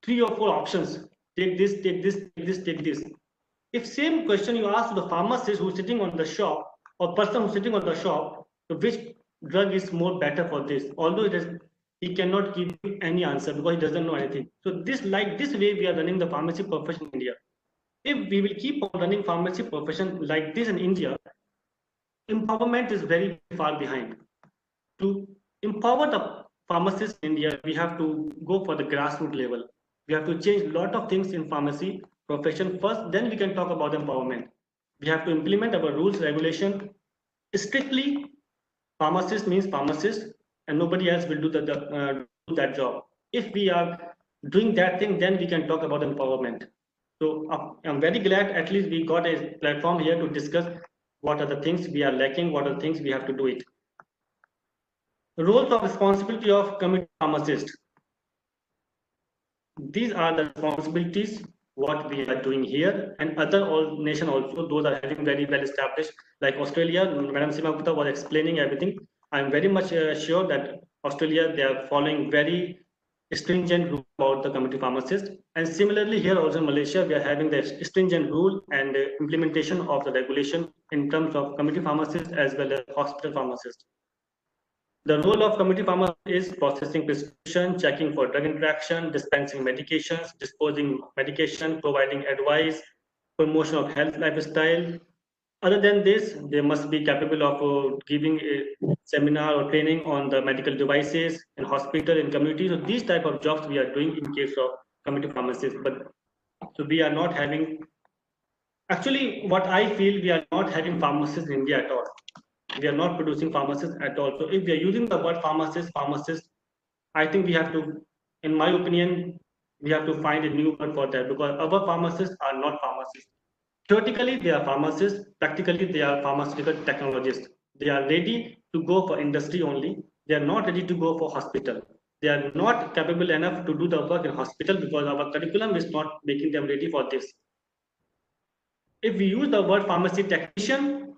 3 or 4 options. Take this, take this, take this, take this. If same question you ask to the pharmacist who's sitting on the shop or person who's sitting on the shop, which drug is more better for this, although he cannot give you any answer because he doesn't know anything. So this way we are running the pharmacy profession in India. If we will keep on running pharmacy profession like this in India, empowerment is very far behind. To empower the pharmacists in India, we have to go for the grassroots level. We have to change a lot of things in pharmacy profession first, then we can talk about empowerment. We have to implement our rules, regulation. Strictly, pharmacist means pharmacist, and nobody else will do that job. If we are doing that thing, then we can talk about empowerment. So I'm very glad at least we got a platform here to discuss what are the things we are lacking, what are the things we have to do it. Roles of responsibility of committee pharmacist. These are the responsibilities what we are doing here, and other nations also, those are having very well established, like Australia. Madam Seema Gupta was explaining everything. I'm very much sure that Australia, they are following very stringent rule about the committee pharmacist. And similarly here also in Malaysia, we are having the stringent rule and implementation of the regulation in terms of committee pharmacists as well as hospital pharmacists. The role of committee pharmacist is processing prescription, checking for drug interaction, dispensing medications, disposing medication, providing advice, promotion of health lifestyle. Other than this, they must be capable of giving a seminar or training on the medical devices in hospital, in community. So these type of jobs we are doing in case of committee pharmacists. But so we are not having, actually what I feel, we are not having pharmacists in India at all. We are not producing pharmacists at all. So if we are using the word pharmacist, I think we have to, in my opinion, we have to find a new word for that, because our pharmacists are not pharmacists. Theoretically, they are pharmacists. Practically, they are pharmaceutical technologists. They are ready to go for industry only. They are not ready to go for hospital. They are not capable enough to do the work in hospital because our curriculum is not making them ready for this. If we use the word pharmacy technician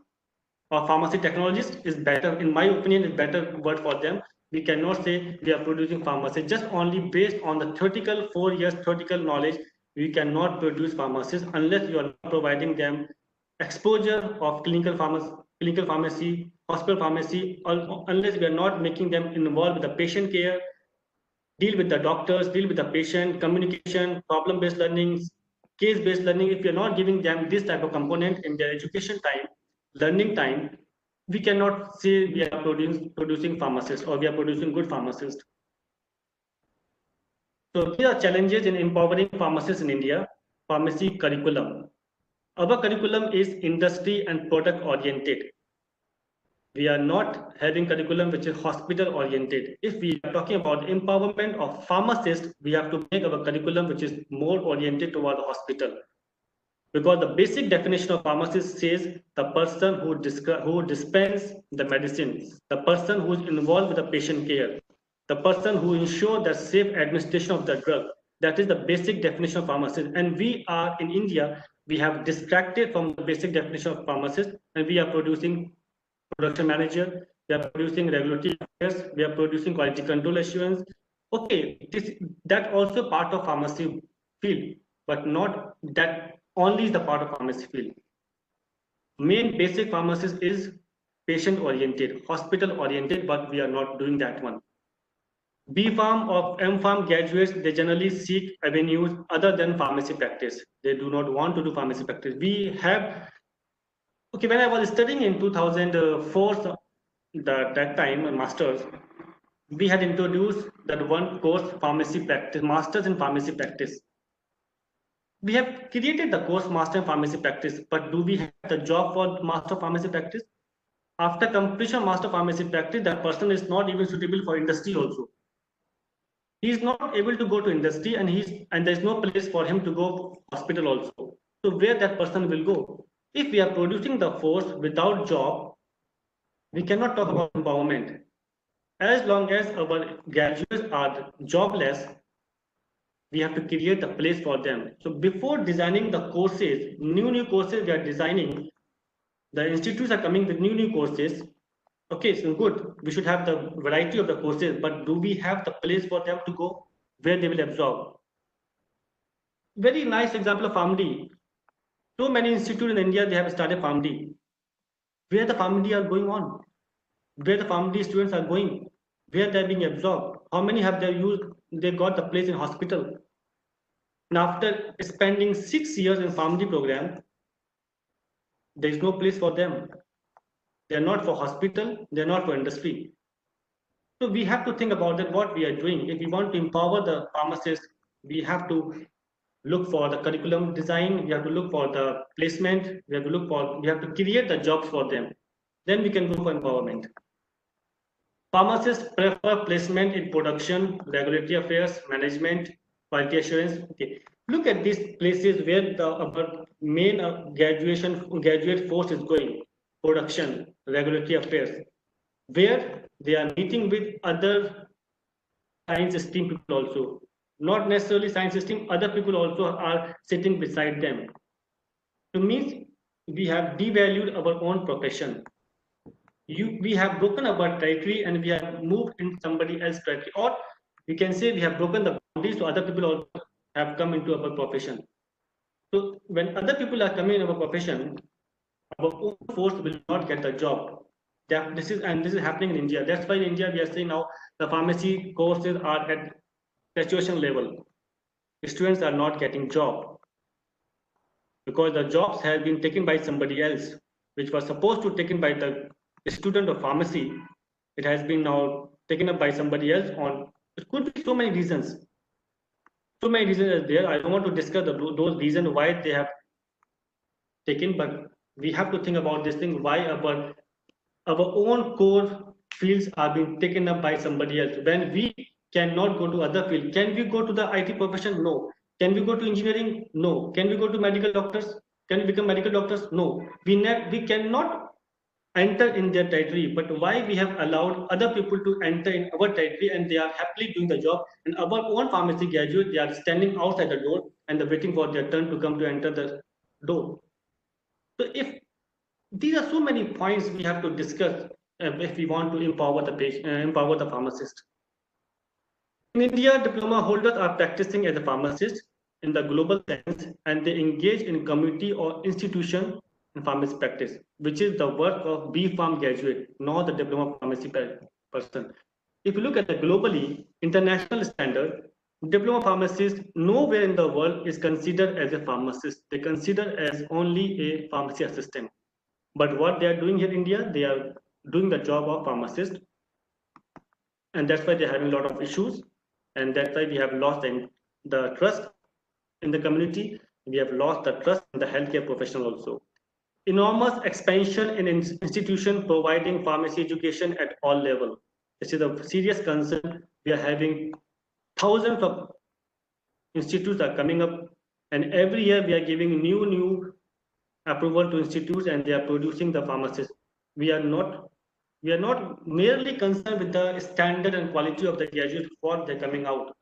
or pharmacy technologist, is better, in my opinion, is better word for them. We cannot say we are producing pharmacists just only based on the theoretical 4 years theoretical knowledge. We cannot produce pharmacists unless you are not providing them exposure of clinical pharmacy, hospital pharmacy, unless we are not making them involved with the patient care, deal with the doctors, deal with the patient, communication, problem-based learning, case-based learning. If you're not giving them this type of component in their education time, learning time, we cannot say we are producing pharmacists or we are producing good pharmacists. So here are challenges in empowering pharmacists in India. Pharmacy curriculum. Our curriculum is industry and product oriented. We are not having curriculum which is hospital oriented. If we are talking about empowerment of pharmacists, we have to make our curriculum which is more oriented toward the hospital. Because the basic definition of pharmacist says the person who dispense the medicines, the person who is involved with the patient care, the person who ensures the safe administration of the drug. That is the basic definition of pharmacist. And we are in India, we have distracted from the basic definition of pharmacist, and we are producing production manager, we are producing regulatory affairs, we are producing quality control assurance. Okay, that also part of pharmacy field, but not that only is the part of pharmacy field. Main basic pharmacist is patient oriented, hospital oriented, but we are not doing that one. B.Pharm or M.Pharm graduates, they generally seek avenues other than pharmacy practice. They do not want to do pharmacy practice. We have, okay, when I was studying in 2004, that time, masters, we had introduced that one course, pharmacy practice, masters in pharmacy practice. We have created the course master in pharmacy practice, but do we have the job for master pharmacy practice? After completion of master pharmacy practice, that person is not even suitable for industry also. He is not able to go to industry, and there is no place for him to go hospital also. So where that person will go? If we are producing the force without job, we cannot talk about empowerment. As long as our graduates are jobless, we have to create a place for them. So before designing the courses, new courses we are designing, the institutes are coming with new courses. Okay, so good. We should have the variety of the courses, but do we have the place for them to go where they will absorb? Very nice example of PharmD. So many institutes in India, they have started PharmD. Where the PharmD are going on? Where the PharmD students are going? Where they're being absorbed? How many have they used? They got the place in hospital. And after spending 6 years in PharmD program, there is no place for them. They're not for hospital, they're not for industry. So we have to think about that, what we are doing. If we want to empower the pharmacists, we have to look for the curriculum design, we have to look for the placement, we have to create the jobs for them. Then we can go for empowerment. Pharmacists prefer placement in production, regulatory affairs, management, quality assurance. Okay. Look at these places where our main graduate force is going. Production, regulatory affairs, where they are meeting with other science stream people also. Not necessarily science stream, other people also are sitting beside them. To me, we have devalued our own profession. We have broken our territory and we have moved in somebody else's territory. Or we can say we have broken the boundaries, so other people also have come into our profession. So when other people are coming in our profession, our own force will not get the job. This is happening in India. That's why in India we are saying now the pharmacy courses are at saturation level. The students are not getting job because the jobs have been taken by somebody else, which was supposed to taken by the student of pharmacy. It has been now taken up by somebody else. It could be so many reasons. So many reasons are there. I don't want to discuss those reasons why they have taken, but we have to think about this thing, why our own core fields are being taken up by somebody else. When we cannot go to other field. Can we go to the IT profession? No. Can we go to engineering? No. Can we go to medical doctors? Can we become medical doctors? No. We cannot enter in their territory. But why we have allowed other people to enter in our territory and they are happily doing the job, and our own pharmacy graduate, they are standing outside the door and they're waiting for their turn to come to enter the door. So if these are so many points we have to discuss if we want to empower the patient, empower the pharmacist. In India, diploma holders are practicing as a pharmacist in the global sense, and they engage in community or institution in pharmacy practice, which is the work of B.Pharm graduate, not the diploma pharmacy person. If you look at the globally, international standard, diploma pharmacist nowhere in the world is considered as a pharmacist. They consider as only a pharmacy assistant. But what they are doing here in India, they are doing the job of pharmacist. And that's why they're having a lot of issues. And that's why we have lost the trust in the community. We have lost the trust in the healthcare professional also. Enormous expansion in institution providing pharmacy education at all levels. This is a serious concern. We are having thousands of institutes are coming up, and every year we are giving new approval to institutes, and they are producing the pharmacists. We are not merely concerned with the standard and quality of the graduates before they're coming out.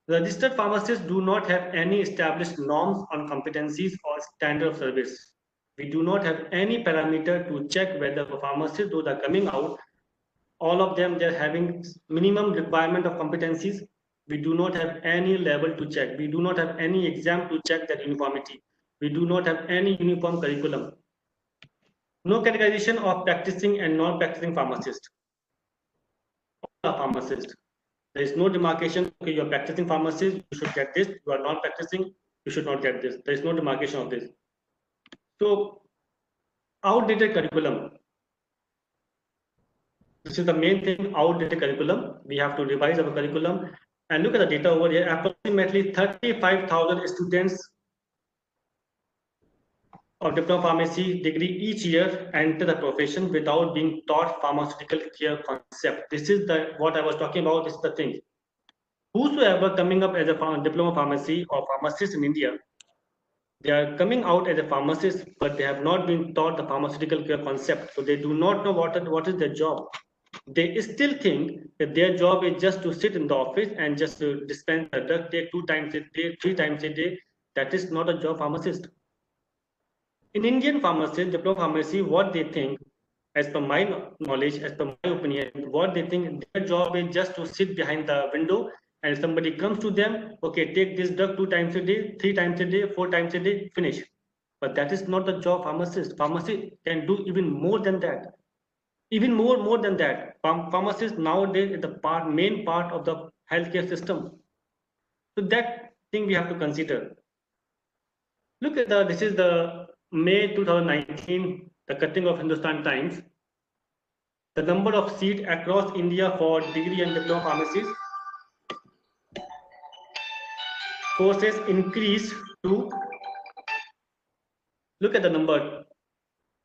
Registered pharmacists do not have any established norms on competencies or standard of service. We do not have any parameter to check whether the pharmacists, those are coming out, all of them, they're having minimum requirement of competencies. We do not have any level to check. We do not have any exam to check that uniformity. We do not have any uniform curriculum. No categorization of practicing and non-practicing pharmacists. All are pharmacists. There is no demarcation. Okay, you're practicing pharmacist, you should get this. You are not practicing, you should not get this. There is no demarcation of this. So, outdated curriculum. This is the main thing, outdated curriculum. We have to revise our curriculum. And look at the data over here. Approximately 35,000 students of diploma pharmacy degree each year enter the profession without being taught pharmaceutical care concept. This is what I was talking about. This is the thing. Whosoever coming up as a diploma pharmacy or pharmacist in India, they are coming out as a pharmacist, but they have not been taught the pharmaceutical care concept. So they do not know what is their job. They still think that their job is just to sit in the office and just to dispense the drug, take 2 times a day, 3 times a day. That is not a job pharmacist. In Indian pharmacists, diploma pharmacy, what they think, as per my knowledge, as per my opinion, what they think, their job is just to sit behind the window and somebody comes to them, okay, take this drug 2 times a day, 3 times a day, 4 times a day, finish. But that is not the job pharmacist. Pharmacy can do even more than that. Even more than that. Pharmacist nowadays is the main part of the healthcare system. So that thing we have to consider. Look at this is the May 2019, the cutting of Hindustan Times. The number of seats across India for degree and diploma pharmacies courses increased to, look at the number,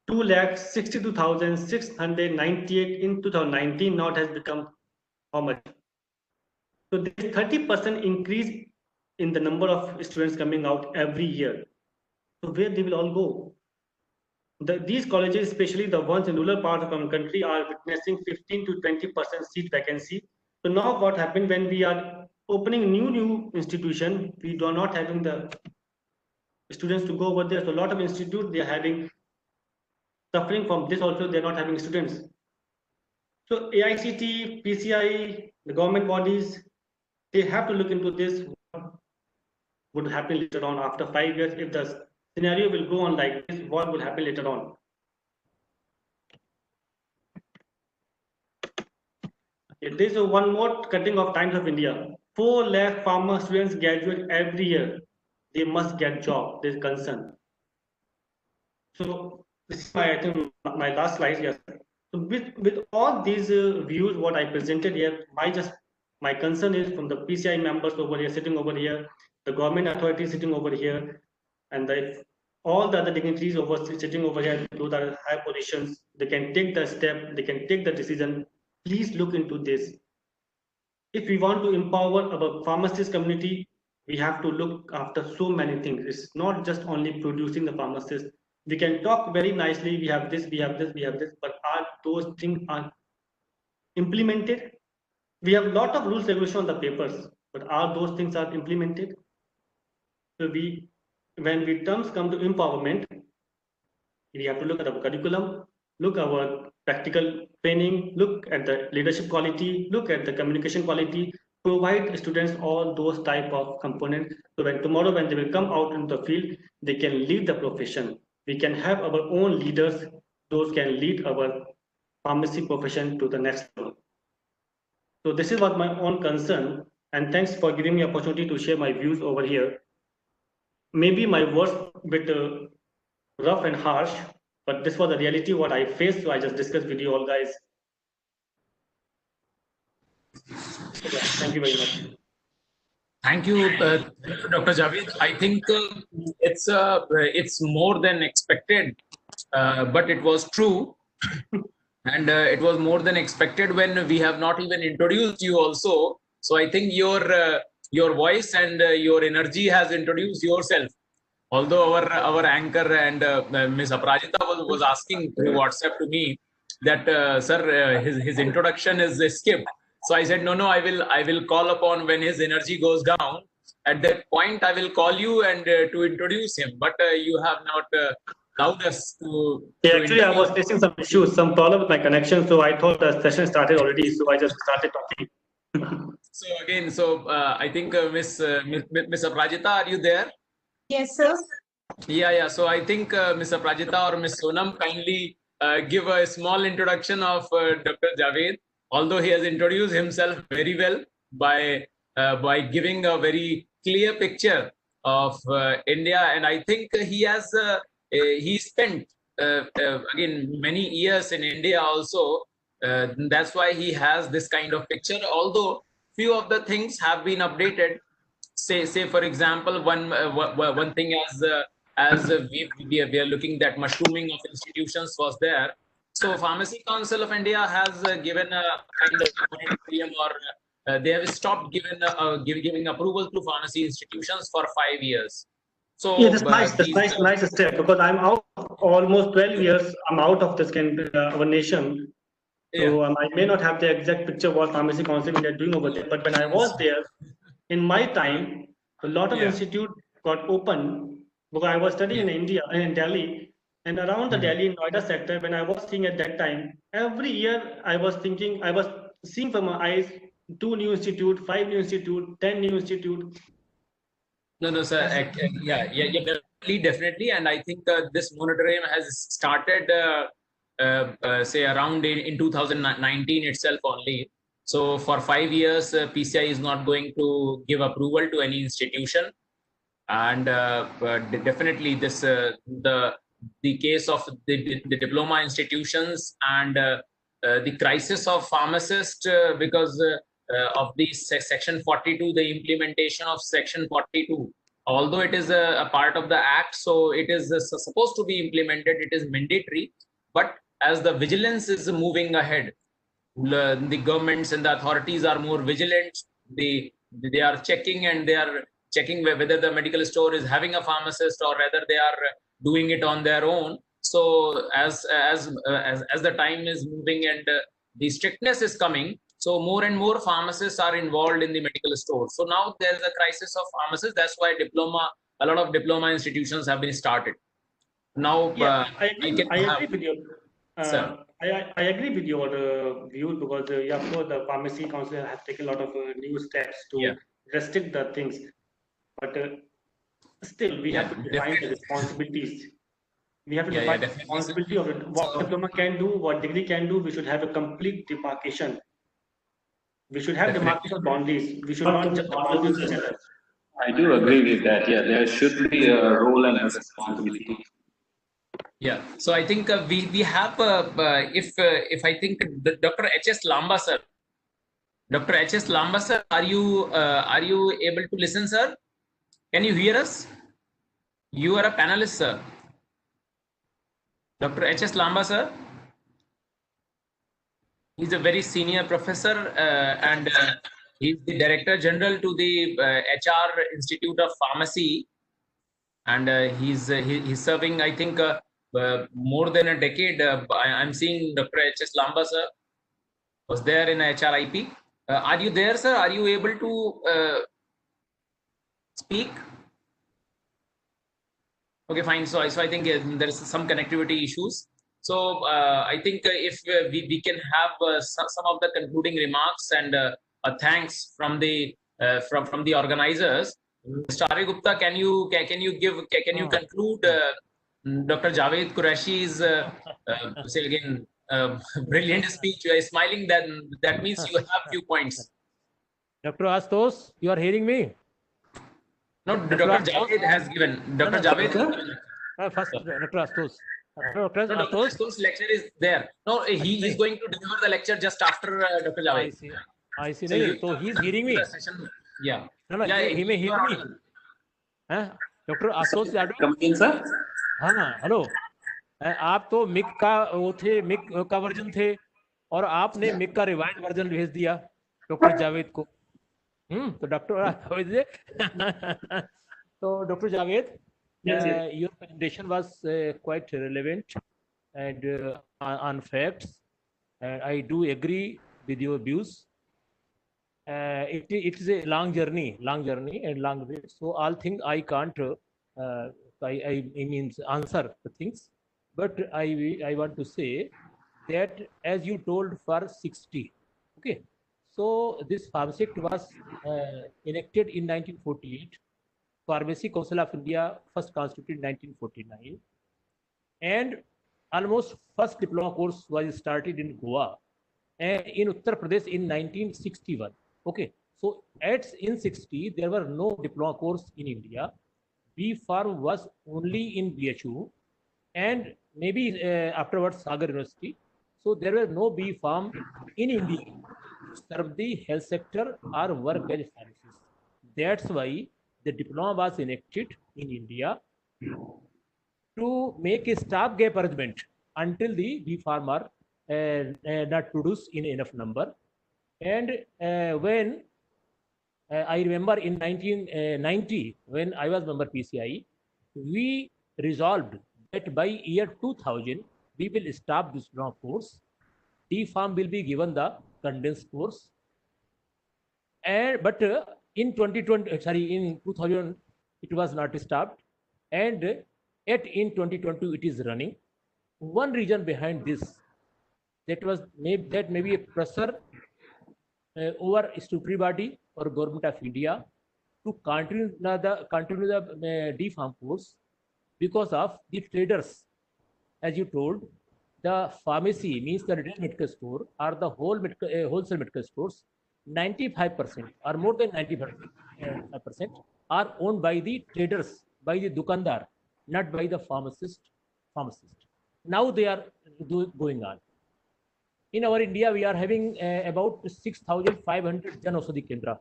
2,62,698 in 2019. Now it has become how much? So there is 30% increase in the number of students coming out every year. So where they will all go? These colleges, especially the ones in rural parts of our country, are witnessing 15 to 20% seat vacancy. So now what happened when we are opening new institution, we are not having the students to go over there. So a lot of institutes, they are having suffering from this also, they're not having students. So AICT, PCI, the government bodies, they have to look into this. What would happen later on after 5 years if the scenario will go on like this? What will happen later on? Okay, there's one more cutting of Times of India. 4 lakh pharma students graduate every year. They must get job. There's concern. So this is I think my last slide here. So with all these views, what I presented here, my concern is from the PCI members over here, sitting over here, the government authorities sitting over here, and all the other dignitaries sitting over here, those are high positions. They can take the step, they can take the decision. Please look into this. if we want to empower our pharmacist community, we have to look after so many things. It's not just only producing the pharmacist. We can talk very nicely. We have this, we have this, we have this, but are those things are implemented? We have a lot of rules regulation on the papers, but are those things are implemented? So when we terms come to empowerment, we have to look at our curriculum, look our practical training, look at the leadership quality, look at the communication quality, provide students all those type of components. So when tomorrow, when they will come out into the field, they can lead the profession. We can have our own leaders, those can lead our pharmacy profession to the next level. So this is what my own concern, and thanks for giving me opportunity to share my views over here. Maybe my words a bit rough and harsh, but this was the reality what I faced, so I just discussed with you all guys. So, yeah, thank you very much. Thank you, Dr. Javed. I think it's more than expected, but it was true. And it was more than expected when we have not even introduced you also. So I think your voice and your energy has introduced yourself. Although our anchor and Ms. Aparajita was asking through WhatsApp to me that sir, his introduction is skipped. So I said no, I will call upon when his energy goes down. At that point, I will call you and to introduce him. But you have not allowed us to. Yeah, actually, I was facing some issues, some problem with my connection. So I thought the session started already. So I just started talking. So again, I think Miss Aparajita, are you there? Yes, sir. Yeah. So I think Miss Aparajita or Miss Sonam kindly give a small introduction of Dr. Javed, although he has introduced himself very well by giving a very clear picture of India, and I think he has he spent again many years in India also. That's why he has this kind of picture. Although few of the things have been updated. Say for example, one thing as we are looking that mushrooming of institutions was there. So Pharmacy Council of India has given a kind of moratorium, or they have stopped giving approval to pharmacy institutions for 5 years. So yeah, that's nice step, because I'm out almost 12 years. I'm out of this our nation. So I may not have the exact picture what Pharmacy Council of India are doing over there. But when I was there, in my time, a lot of institutes got open, because I was studying in India, in Delhi, and around the Delhi Noida sector. When I was seeing at that time, every year I was seeing from my eyes 2 new institute, 5 new institute, 10 new institute. No, sir. Definitely. And I think this moratorium has started, say around in 2019 itself only. So for 5 years, PCI is not going to give approval to any institution, and definitely this the case of the diploma institutions and the crisis of pharmacists because of the section 42, the implementation of section 42. Although it is a part of the act, so it is supposed to be implemented, it is mandatory, but as the vigilance is moving ahead, the governments and the authorities are more vigilant. They are checking, and they are checking whether the medical store is having a pharmacist or whether they are doing it on their own. So as the time is moving and the strictness is coming, so more and more pharmacists are involved in the medical store. So now there's a crisis of pharmacists. That's why a lot of diploma institutions have been started. Now, I agree with you. I agree with your view, because of course the Pharmacy Council has taken a lot of new steps to restrict the things, but still we have to define the responsibilities. We have to define the responsibility of it. What diploma can do, what degree can do. We should have a complete demarcation. We should have demarcation boundaries. We should not just boundaries each other. I do agree with that. Yeah, there should be a role and a responsibility. Yeah, so I think we have if I think Dr. H.S. Lamba sir, Dr. H.S. Lamba sir, are you able to listen, sir? Can you hear us? You are a panelist, sir. Dr. H.S. Lamba sir, he's a very senior professor and He's the Director General to the HR Institute of Pharmacy, and he's serving, I think, more than a decade. I'm seeing Dr. H.S. Lamba, sir, was there in HRIP. Are you there, sir? Are you able to speak? Okay, fine. So I think there is some connectivity issues. So I think if we can have some of the concluding remarks and a thanks from the organizers. Mr. Gupta, can you conclude Dr. Javed Qureshi's say again brilliant speech? You are smiling. That means you have few points. Dr. Ashutosh, you are hearing me? No, Dr. Javed has given. Dr. Javed has given. First, Dr. Ashutosh. Dr. Ashutosh's lecture is there. No, he is going to deliver the lecture just after Dr. Javed. I see. So he's hearing me. Yeah. No, he may hear me. Dr. Ashutosh, come in, sir. हाँ, hello. आप तो Mick का version थे और आपने Mick का rewind version भेज दिया डॉक्टर जावेद को. तो doctor Dr. Javed, your presentation was quite relevant and on facts, and I do agree with your views. It is a long journey and long way. So all things I can't I means answer the things, but I want to say that as you told for 60, okay. So this Pharmacy Act was enacted in 1948. Pharmacy Council of India first constituted in 1949, and almost first diploma course was started in Goa and in Uttar Pradesh in 1961. Okay, so in 60 there were no diploma course in India. B Pharm was only in BHU, and maybe afterwards Sagar University. So there were no B Pharm in India to serve the health sector or work as pharmacists. That's why the diploma was enacted in India to make a stopgap arrangement until the B Pharm are not produced in enough number. And when I remember in 1990, when I was member PCI, we resolved that by year 2000, we will stop this diploma course. D Pharm will be given the condensed course. But in 2000, it was not stopped. And yet in 2020, it is running. One reason behind this, that may be a pressure over statutory body or government of India to continue the D Pharm course because of the traders. As you told, the pharmacy means the retail medical store or the wholesale medical stores, 95% or more than 95% are owned by the traders, by the dukandar, not by the pharmacist. Now they are going on. In our India, we are having about 6,500 Jan Aushadhi Kendra,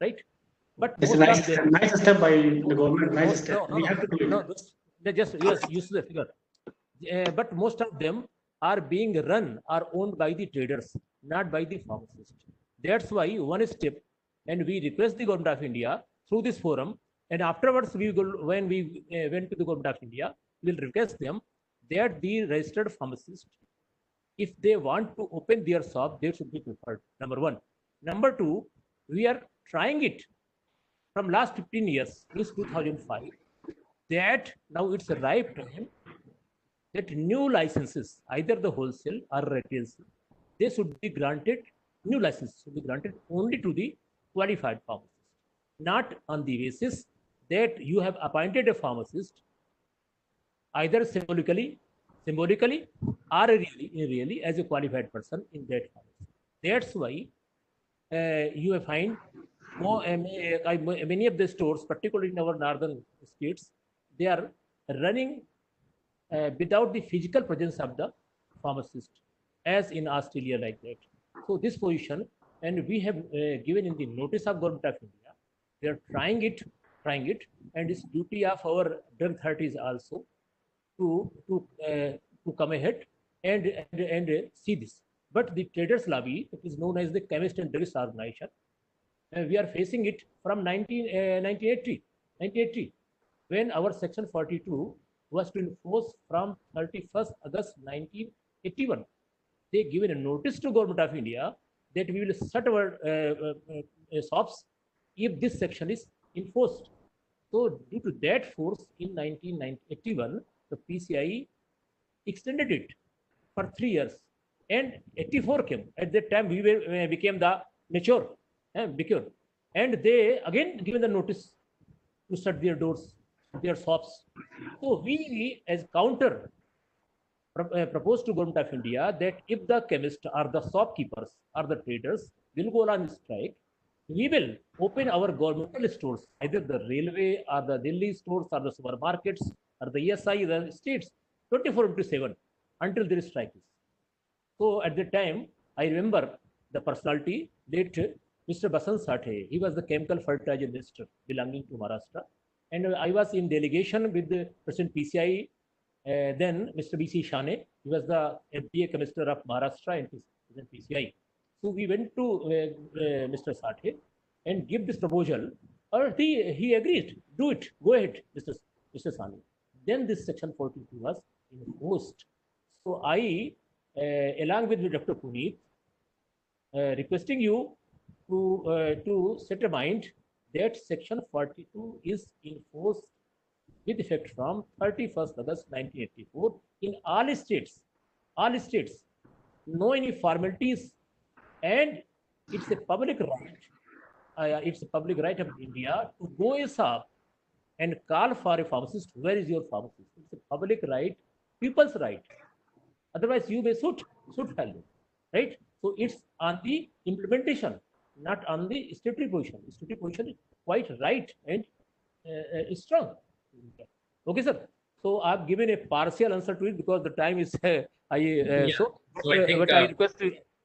right? But it's a nice step by the government. Nice step. We have to do it. No, just use the figure. But most of them are being run or owned by the traders, not by the pharmacists. That's why one step, and we request the government of India through this forum, and afterwards when we went to the government of India, we will request them that the registered pharmacists, if they want to open their shop, they should be preferred. Number one. Number two, we are trying it from last 15 years, since 2005, that now it's a ripe time that new licenses, either the wholesale or retail, they should be granted, new licenses should be granted only to the qualified pharmacists, not on the basis that you have appointed a pharmacist either symbolically or really as a qualified person in that pharmacy. That's why you find many of the stores, particularly in our northern states, they are running without the physical presence of the pharmacist, as in Australia like that. So this position, and we have given in the notice of government of India, they are trying it, and it's duty of our drug authorities also to come ahead and see this. But the traders lobby, it is known as the Chemist and Druggist Organization, we are facing it from 1980, when our section 42 was to enforce from 31st August 1981. They given a notice to Government of India that we will shut our shops if this section is enforced. So due to that force in 1981, the PCI extended it for 3 years, and 84 came. At that time, we became the mature, and they again given the notice to shut their doors, their shops. So we, as counter, proposed to Government of India that if the chemists or the shopkeepers or the traders will go on strike, we will open our governmental stores, either the railway or the Delhi stores or the supermarkets or the ESI, the states, 24/7 until there is strike. So at that time, I remember the personality that Mr. Basant Sathe, he was the chemical fertilizer minister belonging to Maharashtra. And I was in delegation with the President PCI, then Mr. B.C. Shane, he was the MPA Commissioner of Maharashtra and President PCI. So we went to Mr. Sathe and give this proposal, or he agreed, do it, go ahead, Mr. Sani. Then this section 42 was enforced. So I, along with Dr. Puneet, requesting you to set a mind that section 42 is enforced with effect from 31st August 1984 in all states, no any formalities, and it's a public right. It's a public right of India to go a shop and call for a pharmacist. Where is your pharmacist? It's a public right, people's right. Otherwise, you may suit value, right? So it's on the implementation, not on the statutory position. The statutory position is quite right and strong. Okay, sir. So I've given a partial answer to it because the time is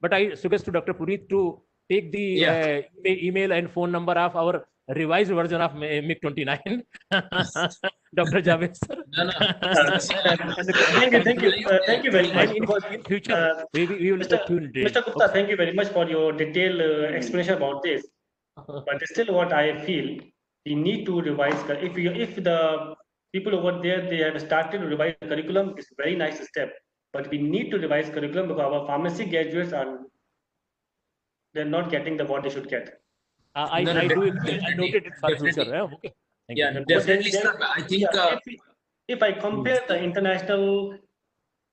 but I suggest to Dr. Puneet to take the email and phone number of our revised version of MiG-29, Dr. Javed, sir. Thank you very much. In future, we will Mr. Gupta, thank you very much for your detailed explanation about this. But still, what I feel, we need to revise. If the people over there, they have started to revise the curriculum, it's a very nice step. But we need to revise curriculum because our pharmacy graduates they're not getting what they should get. I noted it for future. Okay. Definitely, sir. I think if I compare the international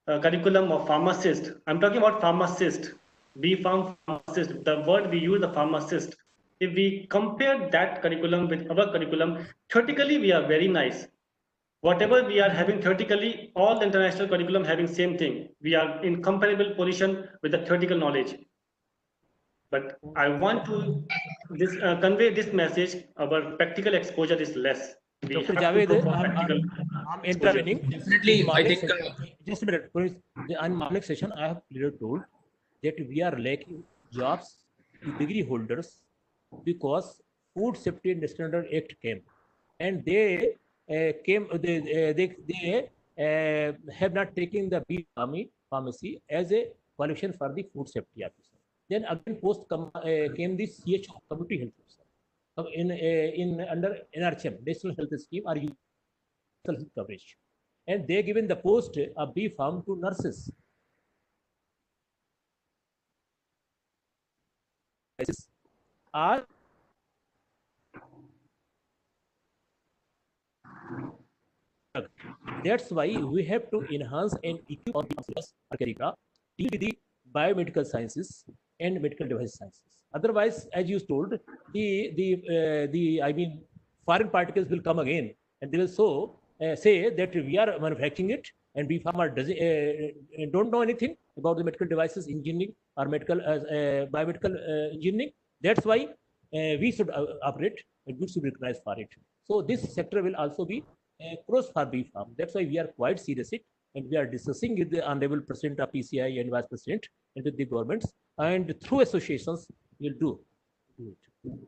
curriculum of pharmacist, I'm talking about pharmacist, B-Pharm pharmacist, the word we use, the pharmacist. If we compare that curriculum with our curriculum, theoretically we are very nice. Whatever we are having theoretically, all the international curriculum having same thing. We are in comparable position with the theoretical knowledge. But I want to convey this message: our practical exposure is less. Dr. Javed, I'm intervening. Definitely, I think. Just a minute. On morning session, I have clearly told that we are lacking jobs to degree holders because Food Safety and Standard Act came, and they have not taken the pharmacy as a qualification for the food safety officer. Then again, came the CHO, community health officer, under NRCM, National Health Scheme, or universal health coverage, and they given the post of B-Pharm to nurses. That's why we have to enhance and equip our deal with the biomedical sciences and medical device sciences. Otherwise, as you told, foreign particles will come again, and they will say that we are manufacturing it, and B-Pharma don't know anything about the medical devices engineering or biomedical engineering. That's why we should operate, and we should be recognized for it. So this sector will also be close for B-Pharm. That's why we are quite serious it, and we are discussing with the Honorable President of PCI and Vice President and with the governments, and through associations we'll do it.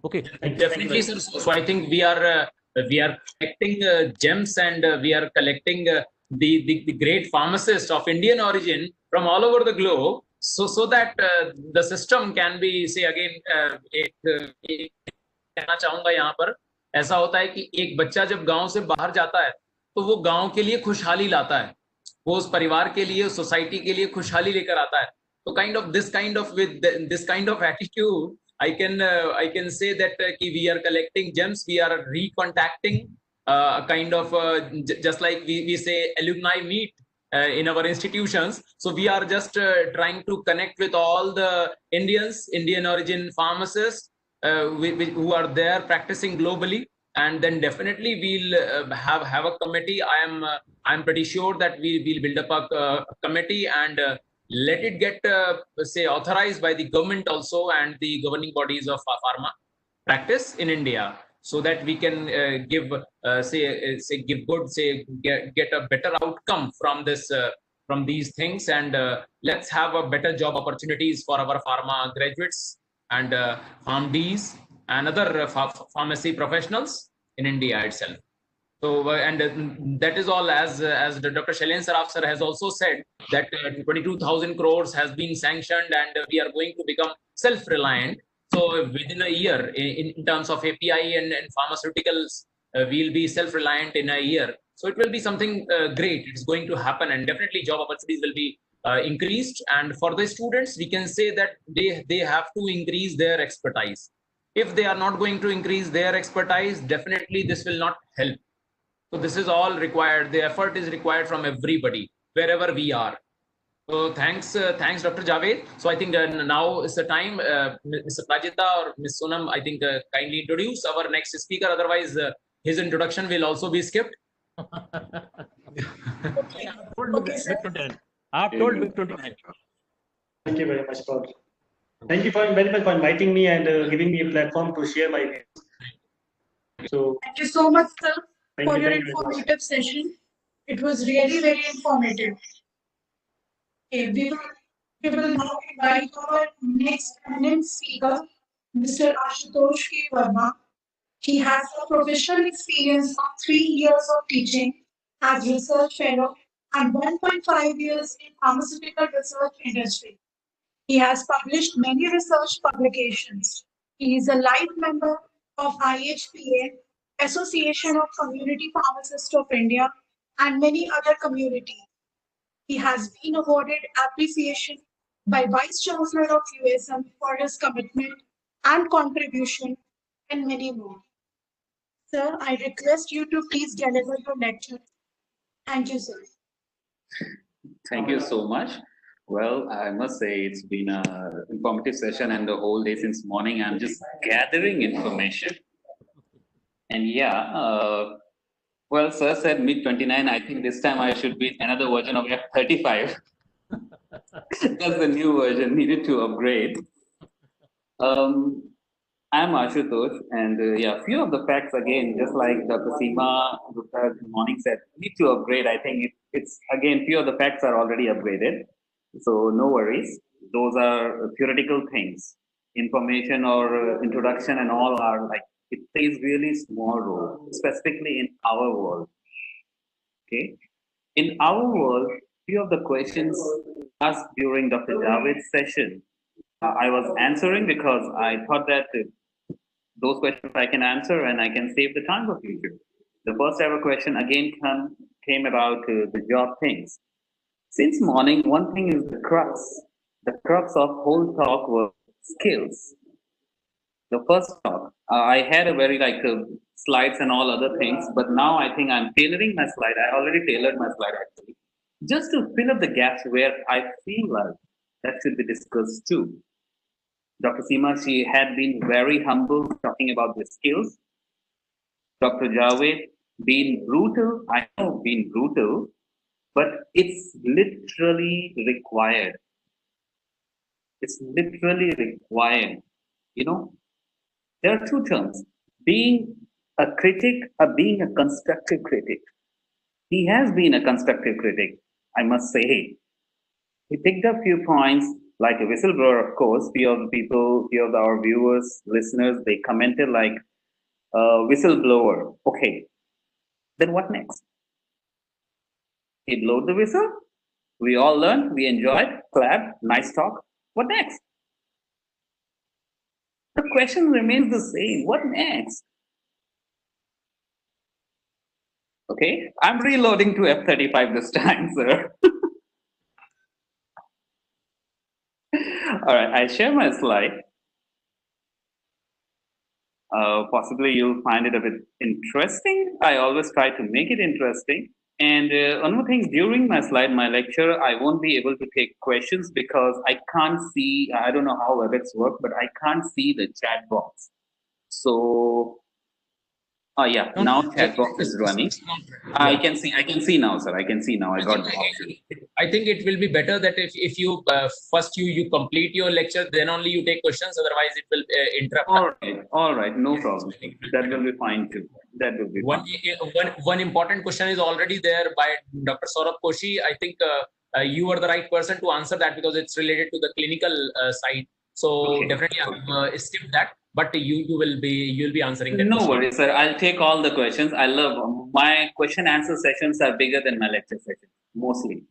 Okay. Definitely, sir. So I think we are collecting gems, and we are collecting the great pharmacists of Indian origin from all over the globe so that the system can be, say again, एक कहना चाहूंगा यहाँ पर, ऐसा होता है कि एक बच्चा जब गांव से बाहर जाता है तो वो गांव के लिए खुशहाली लाता है, वो उस परिवार के लिए, सोसाइटी के लिए खुशहाली लेकर आता है. तो with this kind of attitude, I can say that we are collecting gems, we are recontacting just like we say alumni meet in our institutions. So we are just trying to connect with all the Indian origin pharmacists who are there practicing globally, and then definitely we'll have a committee. I'm pretty sure that we will build up a committee and let it get say authorized by the government also and the governing bodies of pharma practice in India, so that we can get a better outcome from this from these things, and let's have a better job opportunities for our pharma graduates and PharmDs and other pharmacy professionals in India itself. So and that is all, as Dr. Shailendra Saraf sir has also said, that 22,000 crores has been sanctioned and we are going to become self-reliant. So within a year, in terms of API and pharmaceuticals, we'll be self-reliant in a year. So it will be something great. It's going to happen, and definitely job opportunities will be increased. And for the students, we can say that they have to increase their expertise. If they are not going to increase their expertise, definitely this will not help. So this is all required. The effort is required from everybody, wherever we are. So thanks Dr. Javed. So I think now is the time, Mr. Prajita or Ms. Sonam, I think kindly introduce our next speaker. Otherwise, his introduction will also be skipped. I've told Vic 29. Thank you very much, Prof. Thank you very much for inviting me and giving me a platform to share my views. So thank you so much, sir, for your informative session. It was really very informative. Okay, we will now invite our next eminent speaker, Mr. Ashutosh Kumar Verma. He has a professional experience of 3 years of teaching as research fellow and 1.5 years in pharmaceutical research industry. He has published many research publications. He is a life member of IHPA, Association of Community Pharmacists of India, and many other communities. He has been awarded appreciation by Vice Chancellor of USM for his commitment and contribution, and many more. Sir, I request you to please deliver your lecture. Thank you, sir. Thank you so much. Well, I must say it's been an informative session, and the whole day since morning I'm just gathering information. And yeah, well, sir said mid 29. I think this time I should be another version of F35. That's the new version, needed to upgrade. I'm Ashutosh, and yeah, few of the facts again, just like Dr. Seema Gupta this morning said, need to upgrade. I think it's again, few of the facts are already upgraded. So no worries. Those are theoretical things. Information or introduction and all are like, it plays really small role, specifically in our world. Okay. In our world, few of the questions asked during Dr. Javed's session, I was answering because I thought that those questions I can answer and I can save the time for future. The first ever question again came about the job things. Since morning, one thing is the crux of whole talk was skills. The first talk, I had a very slides and all other things, but now I think I'm tailoring my slide. I already tailored my slide actually, just to fill up the gaps where I feel like that should be discussed too. Dr. Seema, she had been very humble talking about the skills. Dr. Javed, being brutal, I know being brutal, but it's literally required. It's literally required. You know, there are two terms, being a critic or being a constructive critic. He has been a constructive critic, I must say. He picked up few points, like a whistleblower, of course. Few of our viewers, listeners, they commented like, whistleblower. Okay, then what next? He blowed the whistle? We all learned, we enjoyed, clapped, nice talk. What next? The question remains the same. What next? Okay, I'm reloading to F-35 this time, sir. All right, I share my slide. Possibly you'll find it a bit interesting. I always try to make it interesting. And one more thing, during my lecture, I won't be able to take questions because I can't see, I don't know how WebEx works, but I can't see the chat box. So, yeah, now chat box is running. I can see now, sir. I can see now. I got the option. I think it will be better that if you first you complete your lecture, then only you take questions. Otherwise, it will interrupt. All right, no problem. That will be fine too. That will be one important question is already there by Dr. Saurabh Koshi. I think you are the right person to answer that because it's related to the clinical side. So okay. Definitely skip that. But you'll be answering that. No worries, sir. I'll take all the questions. I love my question answer sessions are bigger than my lecture sessions, mostly.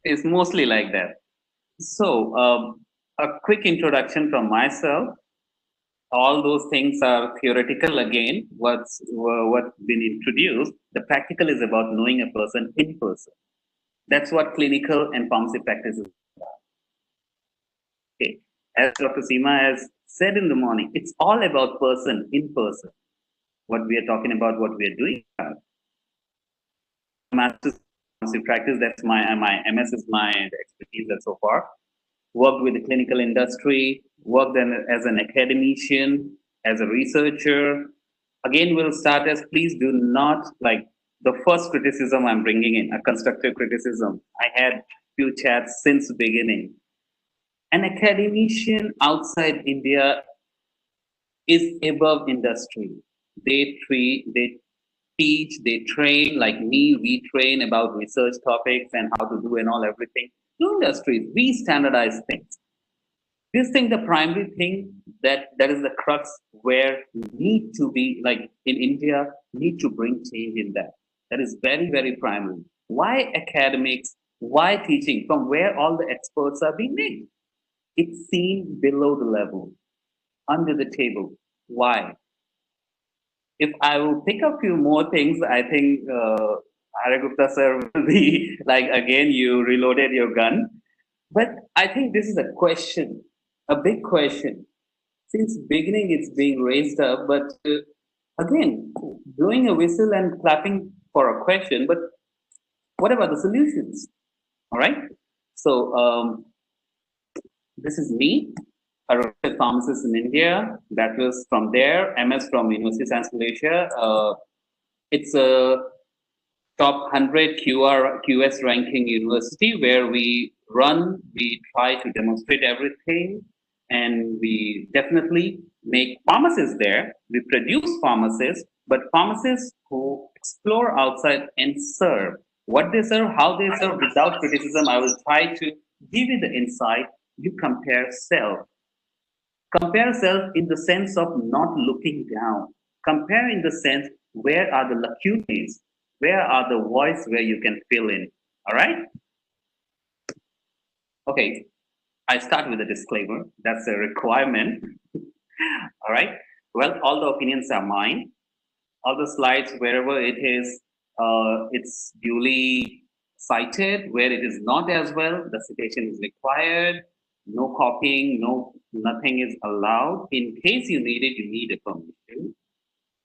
It's mostly like that. So a quick introduction from myself. All those things are theoretical again. What's been introduced. The practical is about knowing a person in person. That's what clinical and pharmacy practice is about. Okay. As Dr. Seema has said in the morning, it's all about person in person. What we are talking about, what we are doing. Master's pharmacy practice, that's my MS is my expertise that so far. Worked with the clinical industry, worked as an academician, as a researcher. Again, we'll start as please do not, like the first criticism I'm bringing in, a constructive criticism. I had few chats since the beginning. An academician outside India is above industry. They teach, they train, like me, we train about research topics and how to do and all everything. No industries, we standardize things. This thing, the primary thing that is the crux where we need to be, like in India, need to bring change in that. That is very, very primary. Why academics? Why teaching? From where all the experts are being made? It's seen below the level, under the table. Why? If I will pick a few more things, I think Gupta sir will be like, again, you reloaded your gun. But I think this is a question, a big question. Since beginning, it's being raised up, but again, blowing a whistle and clapping for a question, but what about the solutions? All right. So, this is me, a registered pharmacist in India. That was from there, MS from University of Science Malaysia. It's a top 100 QS ranking university where we try to demonstrate everything, and we definitely make pharmacists there. We produce pharmacists, but pharmacists who explore outside and serve. What they serve, how they serve, without criticism, I will try to give you the insight. You compare self. Compare self in the sense of not looking down. Compare in the sense, where are the lacunae? Where are the voids where you can fill in? All right? Okay, I start with a disclaimer. That's a requirement. All right? Well, all the opinions are mine. All the slides, wherever it is, it's duly cited. Where it is not as well, the citation is required. No copying, nothing is allowed. In case you need it, you need a permission,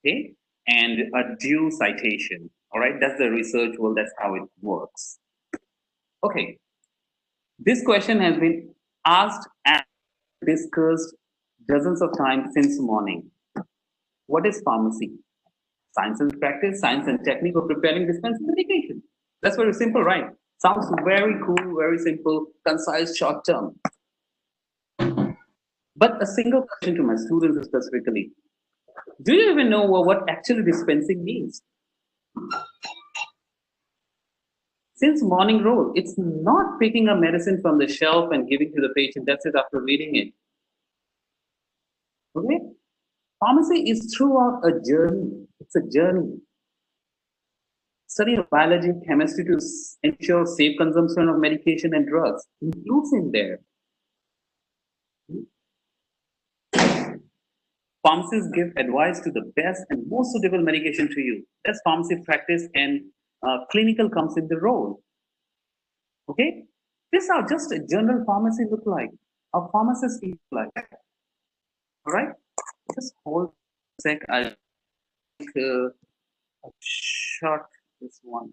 okay? And a due citation, all right? That's the research world, that's how it works. Okay, this question has been asked and discussed dozens of times since morning. What is pharmacy? Science and practice, science and technique of preparing, dispensing medication. That's very simple, right? Sounds very cool, very simple, concise, short term. But a single question to my students specifically. Do you even know what actually dispensing means? Since morning roll, it's not picking a medicine from the shelf and giving to the patient, that's it after reading it. Okay? Pharmacy is throughout a journey. It's a journey. study of biology and chemistry to ensure safe consumption of medication and drugs includes in there. Pharmacists give advice to the best and most suitable medication to you. That's pharmacy practice, and clinical comes in the role. Okay, this is how just a general pharmacy look like. A pharmacist look like. All right, just hold a sec. I'll take a shot this one.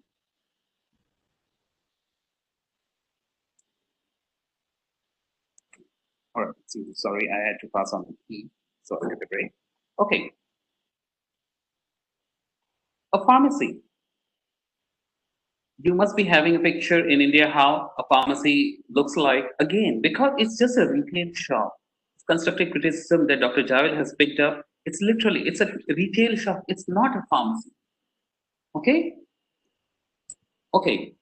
All right, sorry, I had to pass on the key, so I took a break. Okay, a pharmacy. You must be having a picture in India how a pharmacy looks like, again, because it's just a retail shop. Constructive criticism that Dr. Javed has picked up, it's literally, it's a retail shop, it's not a pharmacy. Okay? Okay,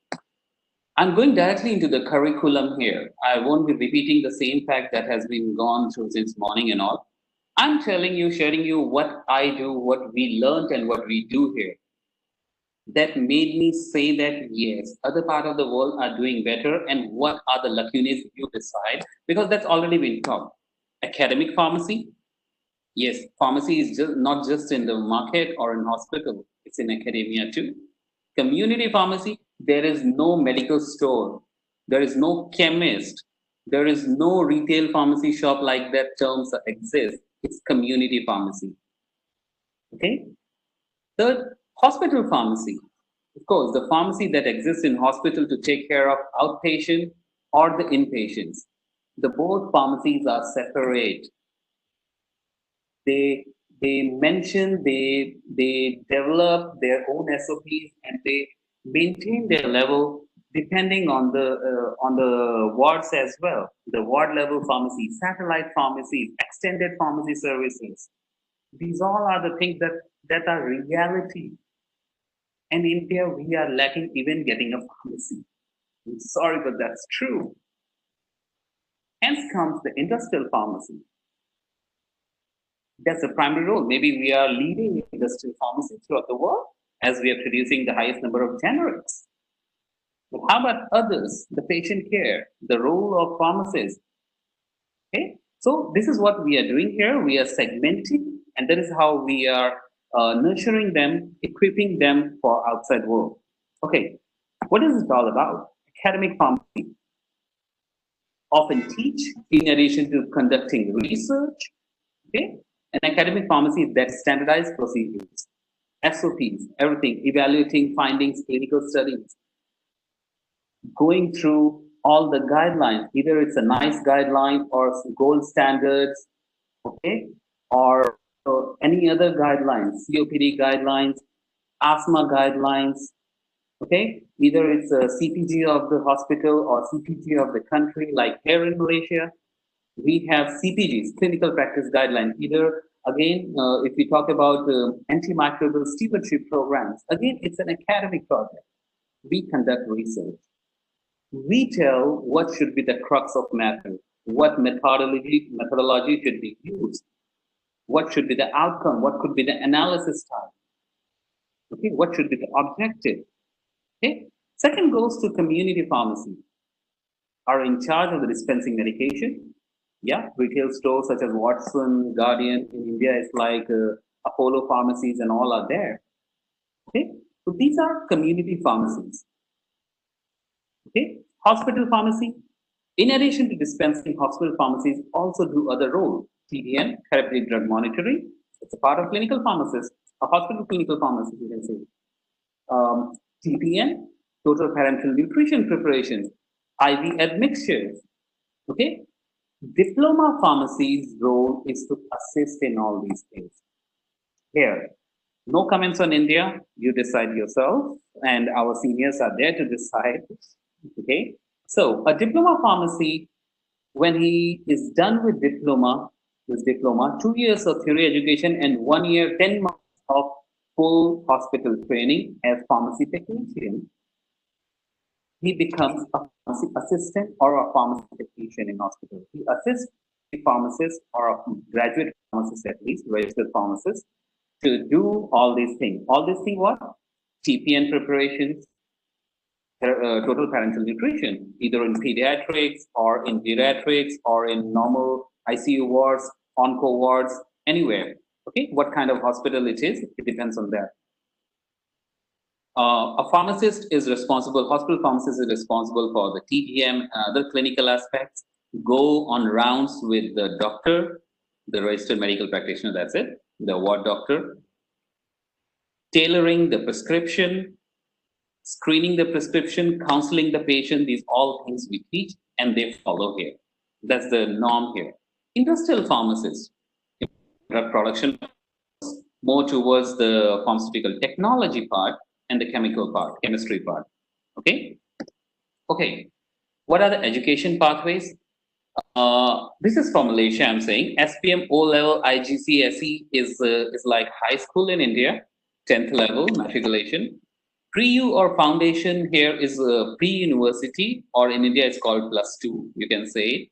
I'm going directly into the curriculum here. I won't be repeating the same fact that has been gone through since morning and all. I'm telling you, sharing you what I do, what we learned and what we do here. That made me say that yes, other part of the world are doing better, and what are the lacunas you decide, because that's already been taught. Academic pharmacy, yes, pharmacy is just not just in the market or in hospital, it's in academia too. Community pharmacy, there is no medical store, there is no chemist, there is no retail pharmacy shop like that terms exist. It's community pharmacy. Okay. Third, hospital pharmacy. Of course, the pharmacy that exists in hospital to take care of outpatient or the inpatients. The both pharmacies are separate. They mention, they develop their own SOPs, and they maintain their level depending on the wards as well. The ward level pharmacy, satellite pharmacies, extended pharmacy services. These all are the things that are reality. And in India, we are lacking even getting a pharmacy. I'm sorry, but that's true. Hence comes the industrial pharmacy. That's the primary role. Maybe we are leading industrial pharmacy throughout the world as we are producing the highest number of generics. But how about others? The patient care, the role of pharmacists. Okay, so this is what we are doing here. We are segmenting, and that is how we are nurturing them, equipping them for outside world. Okay, what is it all about? Academic pharmacy often teach in addition to conducting research. Okay, an academic pharmacy is that standardized procedures, SOPs, everything, evaluating findings, clinical studies, going through all the guidelines, either it's a nice guideline or gold standards, okay, or any other guidelines, COPD guidelines, asthma guidelines, okay, either it's a CPG of the hospital or CPG of the country, like here in Malaysia, we have CPGs, clinical practice guidelines, either, again, if we talk about antimicrobial stewardship programs, again, it's an academic project. We conduct research. We tell what should be the crux of matter, what methodology should be used, what should be the outcome, what could be the analysis type, okay, what should be the objective. Okay. Second goes to community pharmacy, are in charge of the dispensing medication. Yeah, retail stores such as Watson, Guardian in India is like Apollo pharmacies and all are there. Okay, so these are community pharmacies. Okay, hospital pharmacy. In addition to dispensing, hospital pharmacies also do other roles. TDN, therapeutic drug monitoring. It's a part of clinical pharmacist, a hospital clinical pharmacist, you can say. TPN, total parenteral nutrition preparation, IV admixtures. Okay, diploma pharmacy's role is to assist in all these things. Here, no comments on India. You decide yourself, and our seniors are there to decide. Okay, so a diploma pharmacy, when he is done with diploma, 2 years of theory education and 1 year, 10 months of full hospital training as pharmacy technician, he becomes a pharmacy assistant or a pharmacy technician in hospital. He assists the pharmacist or a graduate pharmacist, at least registered pharmacist, to do all these things. All these things what? TPN preparations, total parental nutrition, either in pediatrics or in geriatrics or in normal ICU wards, onco wards, anywhere. Okay, what kind of hospital it is, it depends on that. A pharmacist is responsible, hospital pharmacist is responsible for the TGM and other clinical aspects, go on rounds with the doctor, the registered medical practitioner, that's it, the ward doctor, tailoring the prescription, screening the prescription, counseling the patient, these all things we teach and they follow here. That's the norm here. Industrial pharmacists, drug production, more towards the pharmaceutical technology part and the chemical part, chemistry part. Okay. Okay. What are the education pathways? This is from Malaysia. I'm saying SPM O level IGCSE is like high school in India, 10th level matriculation. Pre-U or foundation here is pre-university, or in India it's called +2. You can say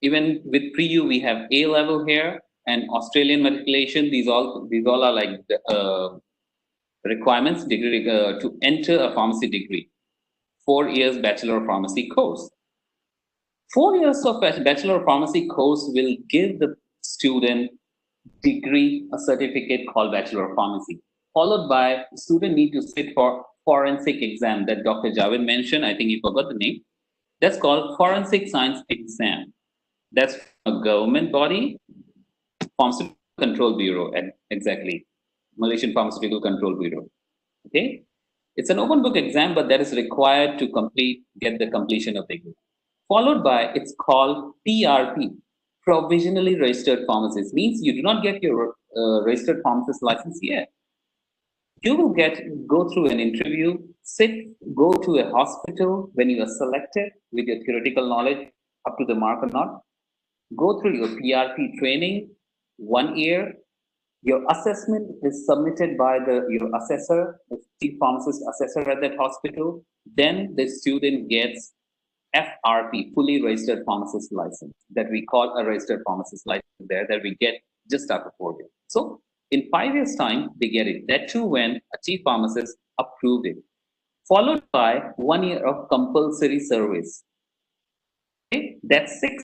even with pre-U we have A level here, and Australian matriculation. These all are like the, requirements degree to enter a pharmacy degree. 4 years Bachelor of Pharmacy course. 4 years of Bachelor of Pharmacy course will give the student degree, a certificate called Bachelor of Pharmacy, followed by the student need to sit for forensic exam that Dr. Javed mentioned. I think he forgot the name. That's called Forensic Science Exam. That's a government body, Pharmaceutical Control Bureau, exactly. Malaysian Pharmaceutical Control Bureau. Okay, it's an open book exam, but that is required to get the completion of the degree. Followed by, it's called PRP, Provisionally Registered Pharmacist. Means you do not get your registered pharmacist license yet. You will go through an interview, go to a hospital when you are selected with your theoretical knowledge up to the mark or not. Go through your PRP training, 1 year. Your assessment is submitted by your assessor, the chief pharmacist assessor at that hospital. Then the student gets FRP, fully registered pharmacist license, that we call a registered pharmacist license there, that we get just after 4 years. So in 5 years' time, they get it. That too when a chief pharmacist approved it. Followed by 1 year of compulsory service. Okay, that's 6.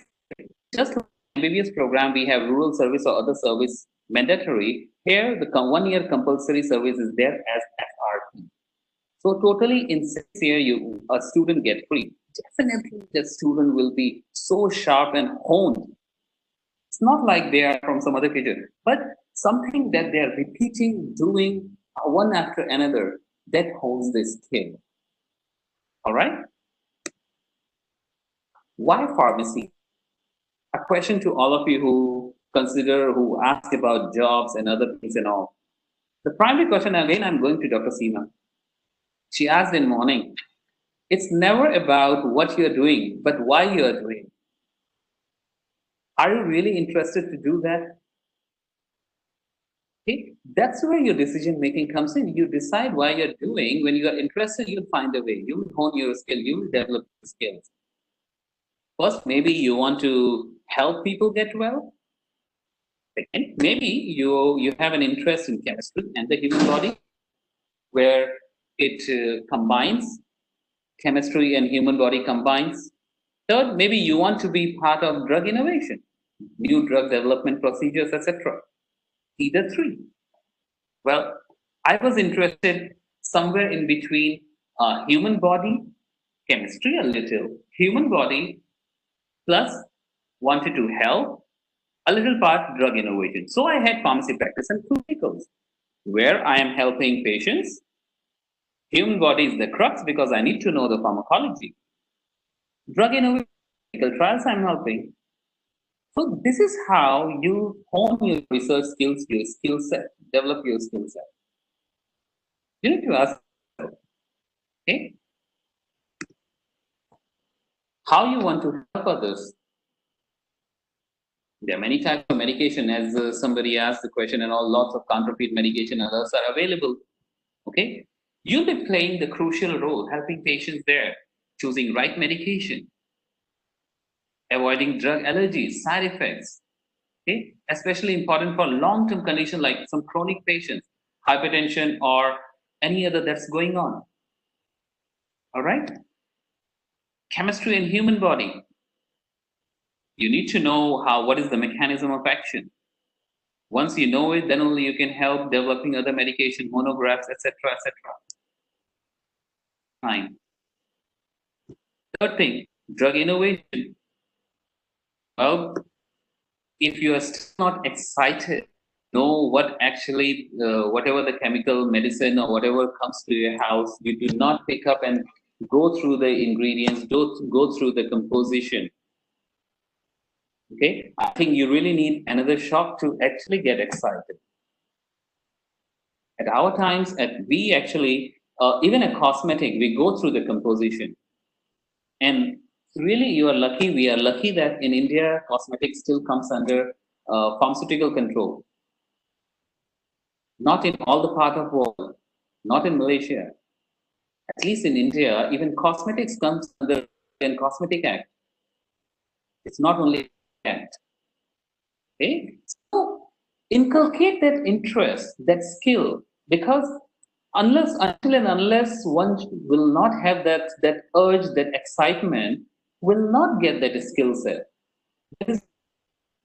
Just like the previous program, we have rural service or other service mandatory. Here, the 1 year compulsory service is there as FRP. So totally in 6 years, a student get free. Definitely the student will be so sharp and honed. It's not like they are from some other teacher, but something that they are repeating, doing one after another, that holds the skill. All right? Why pharmacy? A question to all of you who ask about jobs and other things and all. The primary question, again, I'm going to Dr. Seema. She asked in morning, it's never about what you're doing, but why you're doing. Are you really interested to do that? Okay, that's where your decision making comes in. You decide why you're doing. When you are interested, you'll find a way. You will hone your skill. You will develop skills. First, maybe you want to help people get well. Second, maybe you have an interest in chemistry and the human body, where it combines, chemistry and human body combines. Third, maybe you want to be part of drug innovation, new drug development procedures, etc. Either 3. Well, I was interested somewhere in between human body, chemistry a little, human body, plus wanted to help, a little part drug innovation. So I had pharmacy practice and clinicals, where I am helping patients. Human body is the crux because I need to know the pharmacology. Drug innovation, clinical trials I'm helping. So this is how you hone your research skills, your skill set, develop your skill set. You need to ask, okay, how you want to help others. There are many types of medication, as somebody asked the question, and all lots of counterfeit medication and others are available. Okay, you'll be playing the crucial role, helping patients there, choosing right medication, avoiding drug allergies, side effects. Okay, especially important for long-term conditions like some chronic patients, hypertension or any other that's going on. All right? Chemistry in human body. You need to know what is the mechanism of action. Once you know it, then only you can help developing other medication, monographs, etc., etc. Fine. Third thing, drug innovation. Well, if you are still not excited, know what actually, whatever the chemical medicine or whatever comes to your house, you do not pick up and go through the ingredients, don't go through the composition. Okay, I think you really need another shock to actually get excited. At our times, we actually, even a cosmetic, we go through the composition. And really, you are lucky, we are lucky that in India, cosmetics still comes under pharmaceutical control. Not in all the part of the world, not in Malaysia. At least in India, even cosmetics comes under the Cosmetic Act. It's not only Act. Okay? So inculcate that interest, that skill, because until and unless one will not have that urge, that excitement, will not get that skill set. That is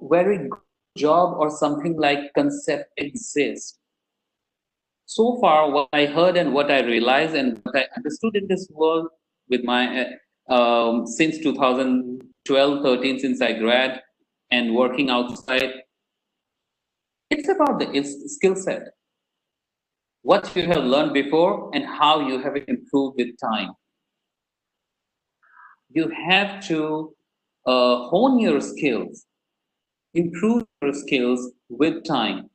very good job or something like concept exists. So far, what I heard and what I realized and what I understood in this world with my since 2012-13, since I grad and working outside, it's about the skill set. What you have learned before and how you have improved with time. You have to hone your skills, improve your skills with time.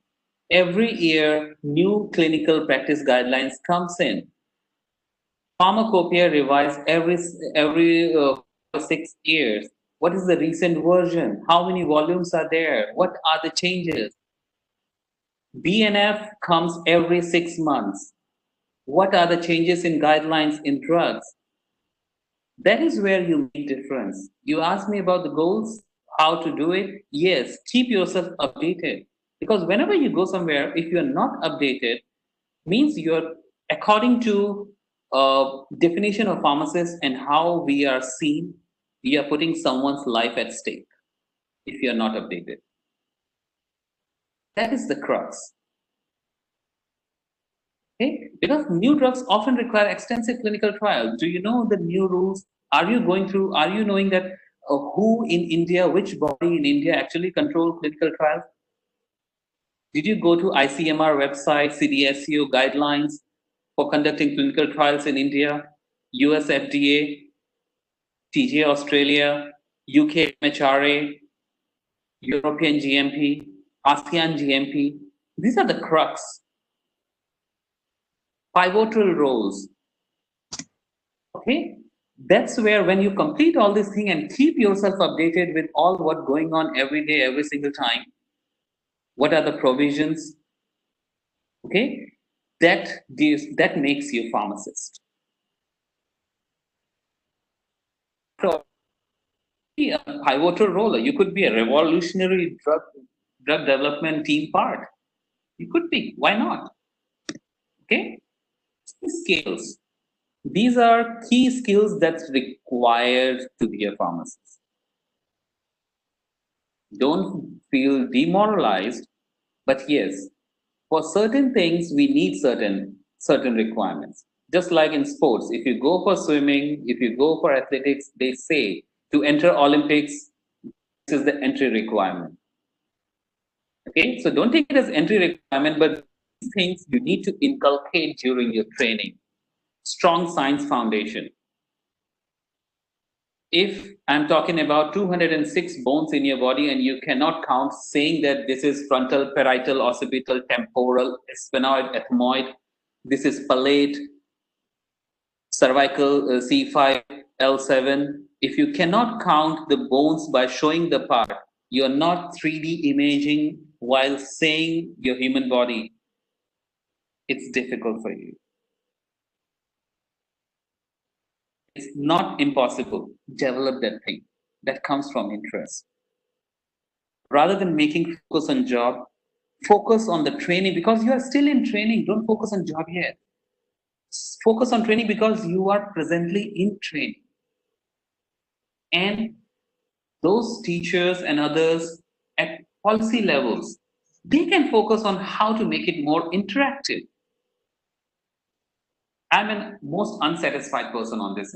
Every year, new clinical practice guidelines comes in. Pharmacopoeia revised every 6 years. What is the recent version? How many volumes are there? What are the changes? BNF comes every 6 months. What are the changes in guidelines in drugs? That is where you make difference. You ask me about the goals, how to do it. Yes, keep yourself updated. Because whenever you go somewhere, if you're not updated, means you're, according to definition of pharmacists and how we are seen, we are putting someone's life at stake if you're not updated. That is the crux. Okay? Because new drugs often require extensive clinical trials. Do you know the new rules? Are you knowing that who in India, which body in India actually control clinical trials? Did you go to ICMR website, CDSCO guidelines for conducting clinical trials in India, US FDA, TGA Australia, UK MHRA, European GMP, ASEAN GMP? These are the crux. Pivotal roles. Okay, that's where when you complete all this thing and keep yourself updated with all what's going on every day, every single time, what are the provisions? Okay, that makes you a pharmacist. So, be a pivotal role. You could be a revolutionary drug development team part. You could be. Why not? Okay, skills. These are key skills that's required to be a pharmacist. Don't feel demoralized, but yes, for certain things we need certain requirements. Just like in sports, if you go for swimming, if you go for athletics, they say to enter Olympics, this is the entry requirement. Okay, so don't take it as entry requirement, but these things you need to inculcate during your training. Strong science foundation. If I'm talking about 206 bones in your body and you cannot count, saying that this is frontal, parietal, occipital, temporal, sphenoid, ethmoid, this is palate, cervical, C5, L7. If you cannot count the bones by showing the part, you're not 3D imaging while saying your human body. It's difficult for you. It's not impossible. Develop that thing that comes from interest. Rather than making focus on job, focus on the training, because you are still in training. Don't focus on job yet. Focus on training because you are presently in training. And those teachers and others at policy levels, they can focus on how to make it more interactive. I'm a most unsatisfied person on this.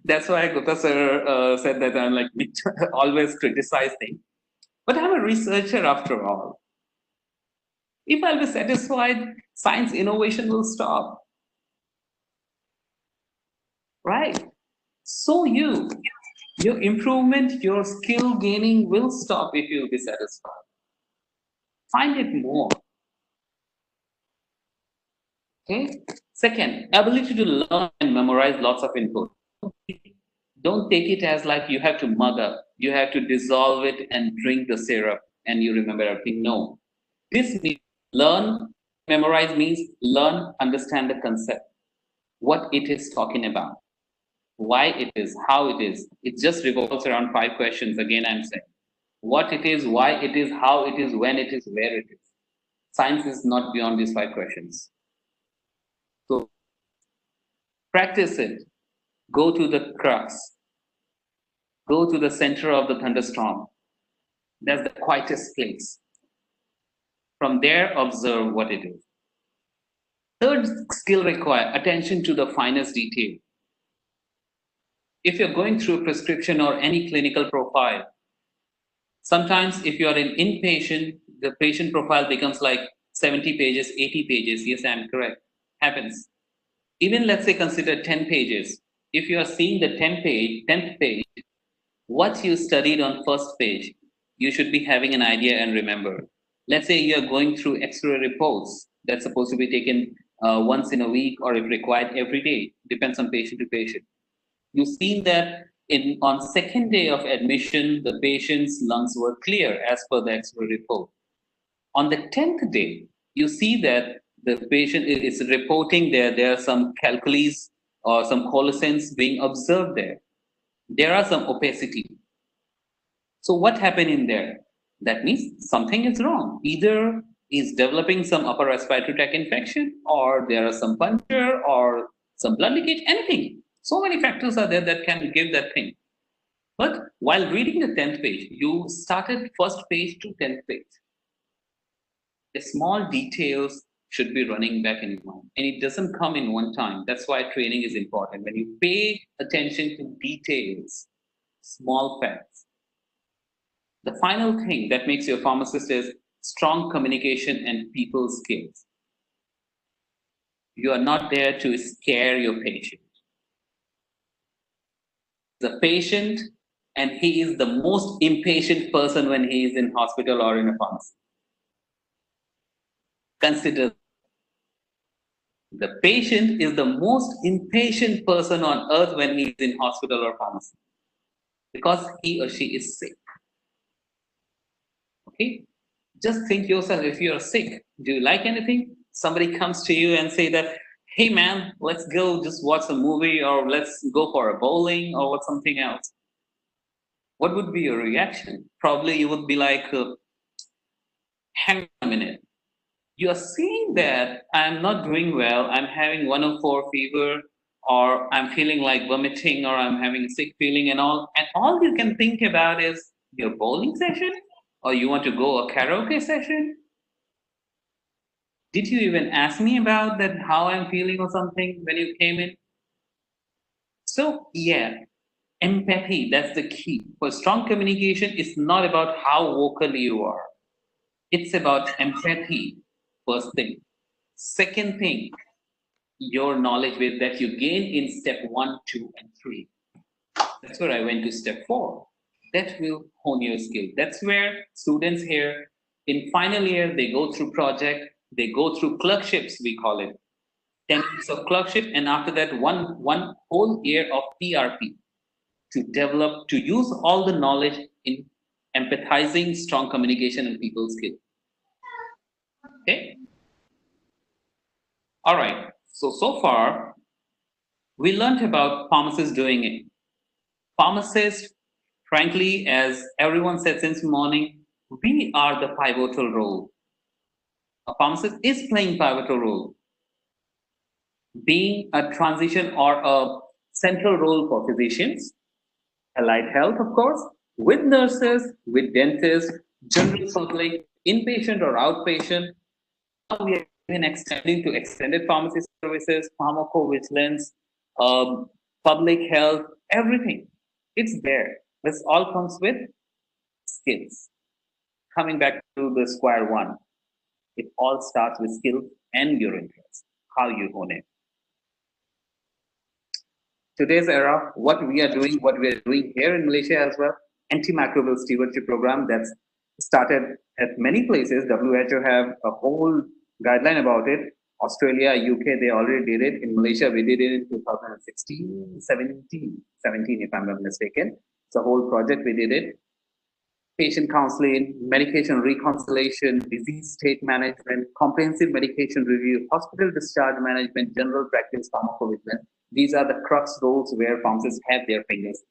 That's why Gupta sir said that I'm like always criticize things. But I'm a researcher after all. If I'll be satisfied, science innovation will stop. Right? So your improvement, your skill gaining will stop if you'll be satisfied. Find it more. Okay. Second, ability to learn and memorize lots of input. Don't take it as like you have to mug up, you have to dissolve it and drink the syrup and you remember everything. No. This means learn, memorize means learn, understand the concept, what it is talking about, why it is, how it is. It just revolves around 5 questions. Again, I'm saying what it is, why it is, how it is, when it is, where it is. Science is not beyond these 5 questions. So practice it. Go to the crux. Go to the center of the thunderstorm. That's the quietest place. From there, observe what it is. Third skill required, attention to the finest detail. If you're going through a prescription or any clinical profile, sometimes if you are an inpatient, the patient profile becomes like 70 pages, 80 pages. Yes, I'm correct. Happens. Even let's say consider 10 pages. If you are seeing the 10th page, what you studied on first page, you should be having an idea and remember. Let's say you are going through X-ray reports that's supposed to be taken once in a week or if required every day. Depends on patient to patient. You've seen that on second day of admission, the patient's lungs were clear as per the X-ray report. On the 10th day, you see that the patient is reporting there are some calcules or some coalescence being observed there. There are some opacity. So what happened in there? That means something is wrong. Either is developing some upper respiratory tract infection, or there are some puncture or some blood leakage, anything. So many factors are there that can give that thing. But while reading the 10th page, you started first page to 10th page. The small details should be running back in your mind. And it doesn't come in one time. That's why training is important. When you pay attention to details, small facts. The final thing that makes you a pharmacist is strong communication and people skills. You are not there to scare your patient. The patient, and he is the most impatient person when he is in hospital or in a pharmacy. Consider the patient is the most impatient person on earth when he is in hospital or pharmacy because he or she is sick. Okay, just think yourself, if you are sick, do you like anything? Somebody comes to you and say that, hey man, let's go just watch a movie or let's go for a bowling or something else. What would be your reaction? Probably you would be like, hang on a minute. You are seeing that I'm not doing well, I'm having 104 fever, or I'm feeling like vomiting, or I'm having a sick feeling and all you can think about is your bowling session, or you want to go a karaoke session? Did you even ask me about that, how I'm feeling or something when you came in? So yeah, empathy, that's the key. For strong communication, it's not about how vocal you are. It's about empathy, first thing. Second thing, your knowledge base that you gain in step 1, 2, and 3. That's where I went to step 4. That will hone your skill. That's where students here in final year, they go through project, they go through clerkships, we call it. 10 weeks of clerkship, and after that, one whole year of PRP to develop, to use all the knowledge in empathizing, strong communication, and people skills. Okay. All right. So far, we learned about pharmacists doing it. Pharmacists, frankly, as everyone said since morning, we are the pivotal role. A pharmacist is playing pivotal role. being a transition or a central role for physicians, allied health, of course, with nurses, with dentists, general public, inpatient or outpatient. Now we are even extending to extended pharmacy services, pharmacovigilance, public health, everything. It's there. This all comes with skills. Coming back to the square one, it all starts with skills and your interest, how you hone it. Today's era, what we are doing here in Malaysia as well, antimicrobial stewardship program that's started at many places. WHO have a whole guideline about it. Australia, UK, they already did it. In Malaysia, we did it in 2016, 17 if I'm not mistaken. It's a whole project, we did it. Patient counseling, medication reconciliation, disease state management, comprehensive medication review, hospital discharge management, general practice, pharmacovigilance. These are the crux roles where pharmacists have their fingers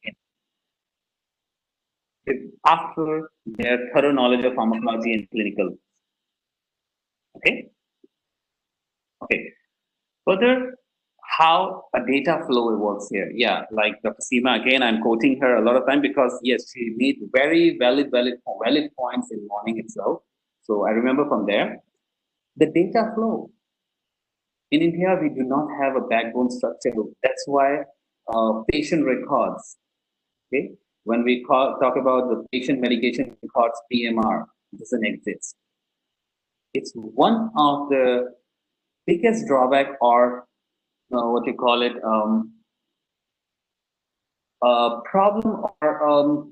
in. After their thorough knowledge of pharmacology and clinical. Okay. Further, how a data flow works here. Yeah, like Dr. Seema, again, I'm quoting her a lot of time because yes, she made very valid points in morning itself. So I remember from there, the data flow. In India, we do not have a backbone structure. That's why patient records, okay? When we talk about the patient medication records, PMR, doesn't exist. It's one of the biggest drawback or what you call it, problem or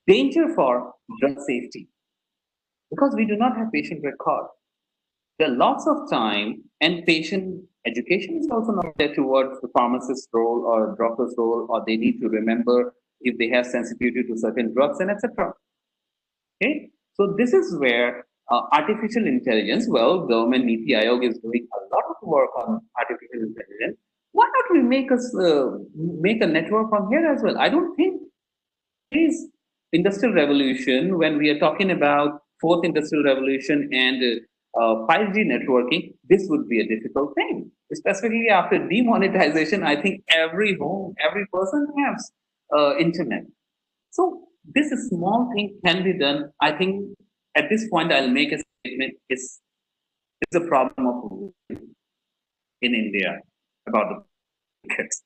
danger for drug safety, because we do not have patient record. There are lots of time, and patient education is also not there towards the pharmacist's role or doctor's role, or they need to remember if they have sensitivity to certain drugs and etc. Okay, so this is where artificial intelligence, well, government NITI Aayog is doing a lot of work on artificial intelligence. Why not we make a network from here as well? I don't think this industrial revolution, when we are talking about fourth industrial revolution and 5G networking, this would be a difficult thing. Specifically after demonetization, I think every home, every person has internet. So this small thing can be done. I think at this point I'll make a statement. It's a problem of in India about the kids.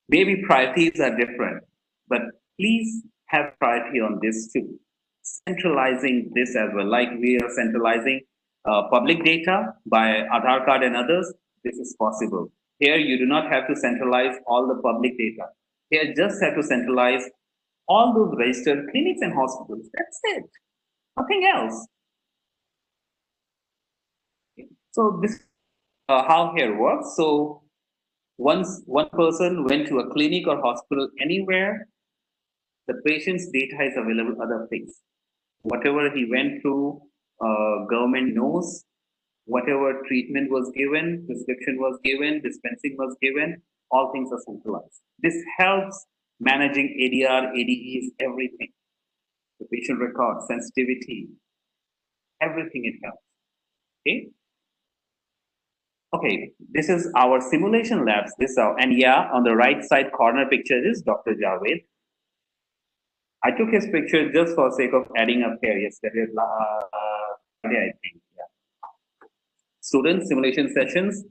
Maybe priorities are different, but please have priority on this too. Centralizing this as well, like we are centralizing public data by Aadhaar card and others. This is possible. Here you do not have to centralize all the public data. Here just have to centralize all those registered clinics and hospitals. That's it. Nothing else. So this how here works. So once one person went to a clinic or hospital anywhere, the patient's data is available other things. Whatever he went through, government knows. Whatever treatment was given, prescription was given, dispensing was given, all things are centralized. This helps managing ADR, ADEs, everything. The patient record, sensitivity, everything it helps. Okay. Okay, this is our simulation labs. And yeah, on the right side corner picture is Dr. Javed. I took his picture just for sake of adding up here yesterday, I think. Yeah. Student simulation sessions.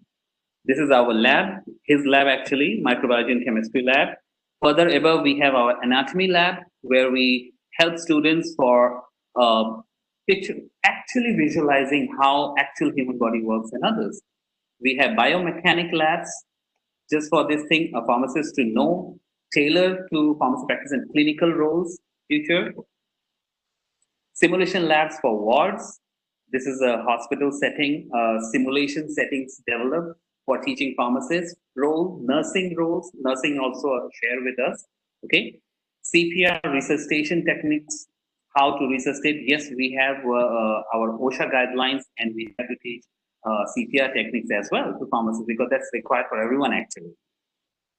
This is our lab, his lab actually, microbiology and chemistry lab. Further above, we have our anatomy lab, where we help students for actually visualizing how actual human body works and others. We have biomechanic labs, just for this thing, a pharmacist to know, tailored to pharmacy practice and clinical roles, future. Simulation labs for wards. This is a hospital setting, simulation settings developed for teaching pharmacists role, nursing roles, nursing also share with us, okay? CPR resuscitation techniques, how to resuscitate. Yes, we have our OSHA guidelines, and we have to teach CPR techniques as well to pharmacists, because that's required for everyone actually.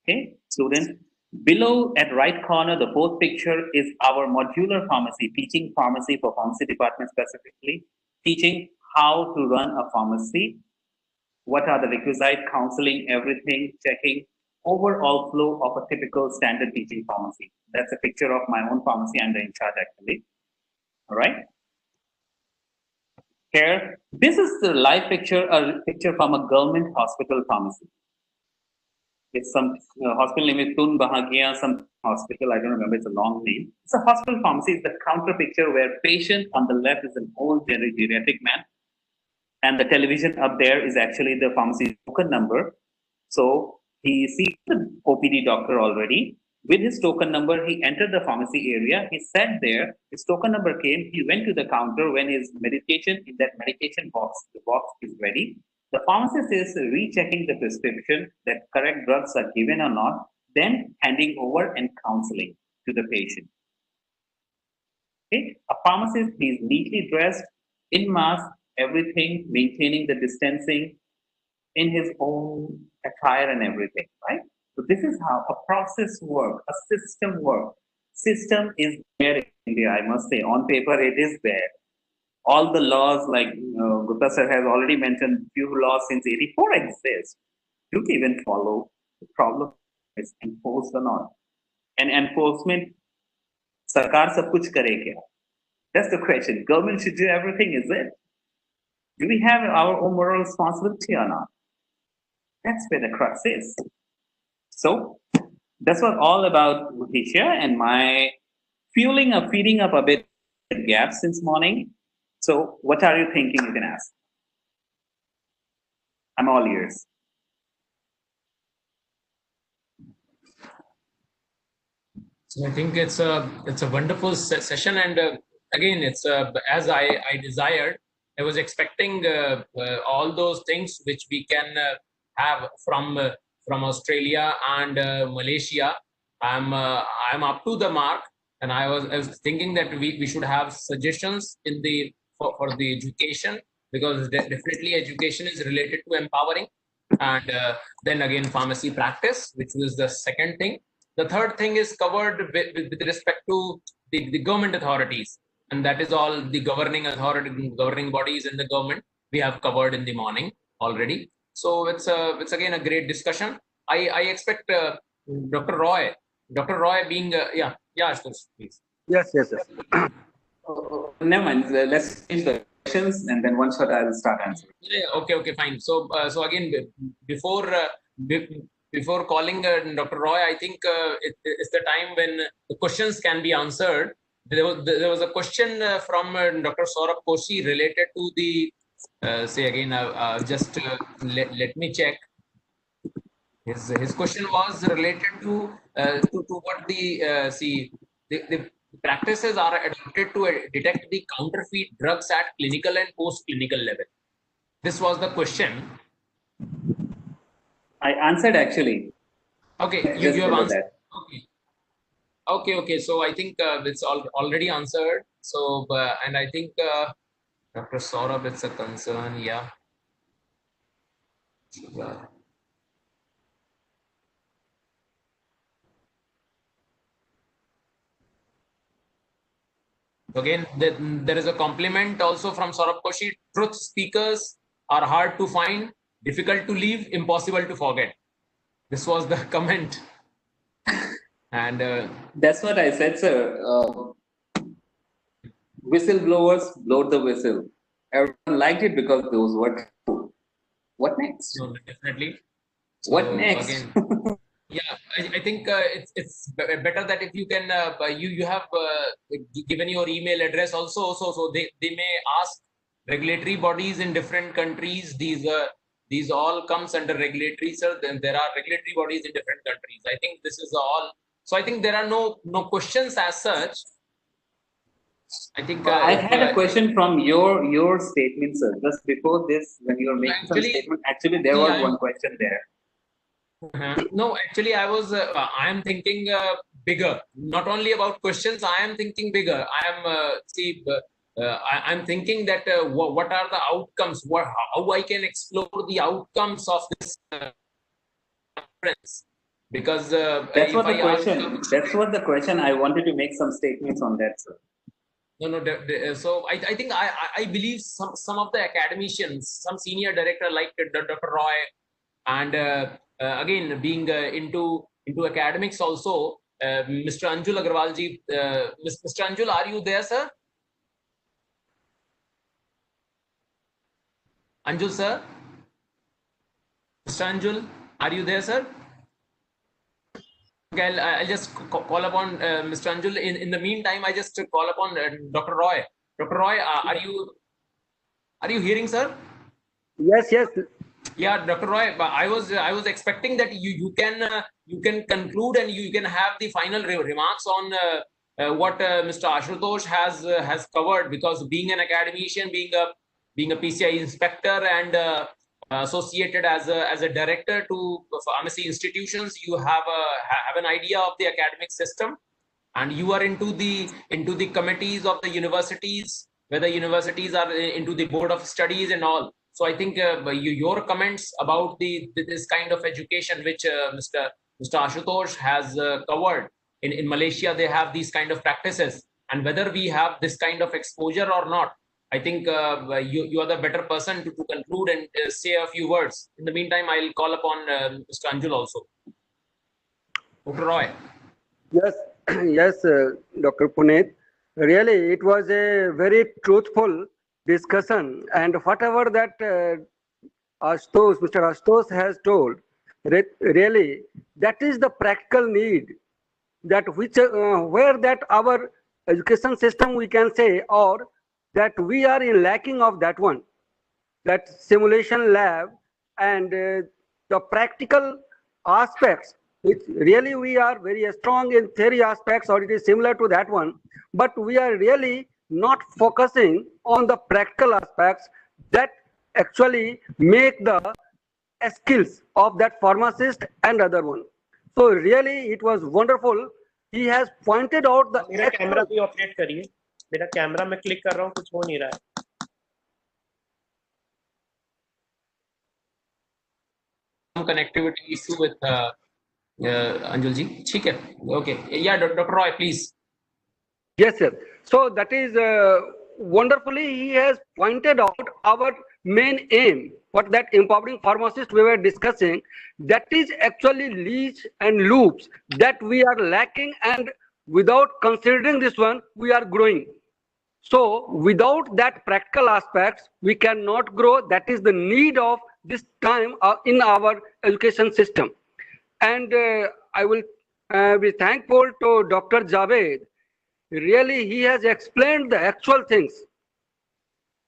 Okay, students. Below at right corner, the fourth picture is our modular pharmacy, teaching pharmacy for pharmacy department specifically, teaching how to run a pharmacy what are the requisite, counseling, everything, checking, overall flow of a typical standard teaching pharmacy. That's a picture of my own pharmacy I'm in charge actually. All right. Here, this is the live picture, a picture from a government hospital pharmacy. It's some hospital name is Tun Bahagia, some hospital, I don't remember, it's a long name. It's a hospital pharmacy. It's the counter picture where patient on the left is an old geriatric man. And the television up there is actually the pharmacy token number. So he sees the OPD doctor already. With his token number, he entered the pharmacy area. He sat there. His token number came. He went to the counter. When his medication in that medication box, the box is ready. The pharmacist is rechecking the prescription that correct drugs are given or not, then handing over and counseling to the patient. Okay? A pharmacist is neatly dressed, in mask, everything, maintaining the distancing in his own attire and everything, right? So this is how a process works, a system works. System is there in India, I must say. On paper, it is there. All the laws, like Gupta sir has already mentioned, few laws since '84 exist. You can even follow. The problem is enforced or not. And enforcement, sarkar sab kuch kare kya? That's the question. Government should do everything, is it? Do we have our own moral responsibility or not? That's where the crux is. So that's what all about Malaysia and my feeding up a bit gaps since morning. So what are you thinking? You can ask. I'm all ears. So I think it's a wonderful session, and again, it's as I desired. I was expecting all those things which we can have from Australia and Malaysia. I'm up to the mark, and I was thinking that we should have suggestions in the for the education, because definitely education is related to empowering, and then again pharmacy practice, which was the second thing. The third thing is covered with respect to the government authorities, and that is all the governing bodies in the government we have covered in the morning already. So it's again a great discussion. I expect Dr. Roy being Ashutosh, please. Yes. Never mind. Let's change the questions, and then one shot I will start answering. Yeah, okay, fine. So again, before calling Dr. Roy, I think it's the time when the questions can be answered. There was a question from Dr. Saraf Qureshi related to the let me check. His question was related to what the practices are adopted to detect the counterfeit drugs at clinical and post-clinical level. This was the question. I answered actually. Okay, you have answered. That. Okay. So I think it's already answered. So and I think Dr. Saurabh, it's a concern. Yeah. Again, there is a compliment also from Saraf Qureshi. Truth speakers are hard to find, difficult to leave, impossible to forget. This was the comment. And that's what I said, sir. Whistleblowers blowed the whistle. Everyone liked it because those were true. What next? No, definitely. What next? Again, yeah, I think it's better that if you can you have given your email address also, so they may ask regulatory bodies in different countries. These all comes under regulatory, sir. Then there are regulatory bodies in different countries. I think this is all. So I think there are no questions as such. I think I had a question from your statement, sir. Just before this, when you were making some statement, actually there was one question there. No, actually, I am thinking bigger. Not only about questions, I am thinking bigger. I'm thinking that what are the outcomes? How I can explore the outcomes of this conference? Because that's what the question. That's what the question. I wanted to make some statements on that, sir. No. So I think I believe some of the academicians, some senior director like Dr. Roy, and again being into academics also, Mr. Anil Agrawal ji. Mr. Anil, are you there, sir? Anil, sir. Mr. Anil, are you there, sir? Okay, I'll just call upon Mr. Anil. In the meantime, I just call upon Dr. Roy. Dr. Roy, are you hearing, sir? Yes. Yeah, Dr. Roy, I was expecting that you can conclude and you can have the final remarks on what Mr. Ashutosh has covered, because being an academician, being a PCI inspector, and associated as a director to pharmacy institutions, you have an idea of the academic system, and you are into the committees of the universities, whether universities are into the board of studies and all. So I think your comments about this kind of education which Mr. Ashutosh has covered in Malaysia, they have these kind of practices, and whether we have this kind of exposure or not, I think you are the better person to conclude and say a few words. In the meantime, I'll call upon Mr. Anil also. Dr. Roy. Yes, Dr. Puneet. Really, it was a very truthful discussion, and whatever that Mr. Ashutosh has told, really, that is the practical need, that where that our education system, we can say, or that we are in lacking of that one, that simulation lab and the practical aspects, which really we are very strong in theory aspects, or it is similar to that one, but we are really not focusing on the practical aspects that actually make the skills of that pharmacist and other one. So really it was wonderful. He has pointed out the मेरा camera भी operate करिए. मेरा camera में click कर रहा हूँ, कुछ हो नहीं रहा है. Some connectivity issue with Anil ji. ठीक है. Okay. Yeah, Dr. Roy, please. Yes, sir. So that is wonderfully he has pointed out our main aim, what that empowering pharmacist we were discussing, that is actually leads and loops that we are lacking, and without considering this one, we are growing. So without that practical aspects, we cannot grow. That is the need of this time in our education system. And I will be thankful to Dr. Javed. Really, he has explained the actual things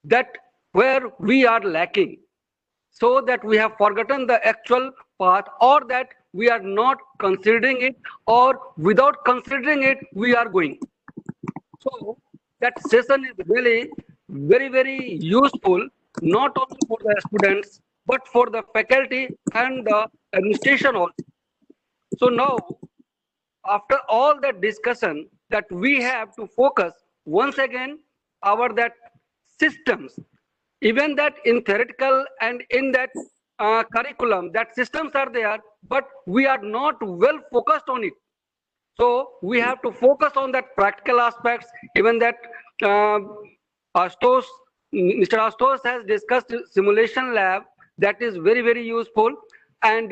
that where we are lacking, so that we have forgotten the actual path, or that we are not considering it, or without considering it, we are going. So that session is really very, very useful, not only for the students, but for the faculty and the administration also. So now, after all that discussion, that we have to focus once again our that systems, even that in theoretical and in that curriculum, that systems are there, but we are not well focused on it. So we have to focus on that practical aspects. Even that Mr. Ashutosh has discussed simulation lab, that is very, very useful, and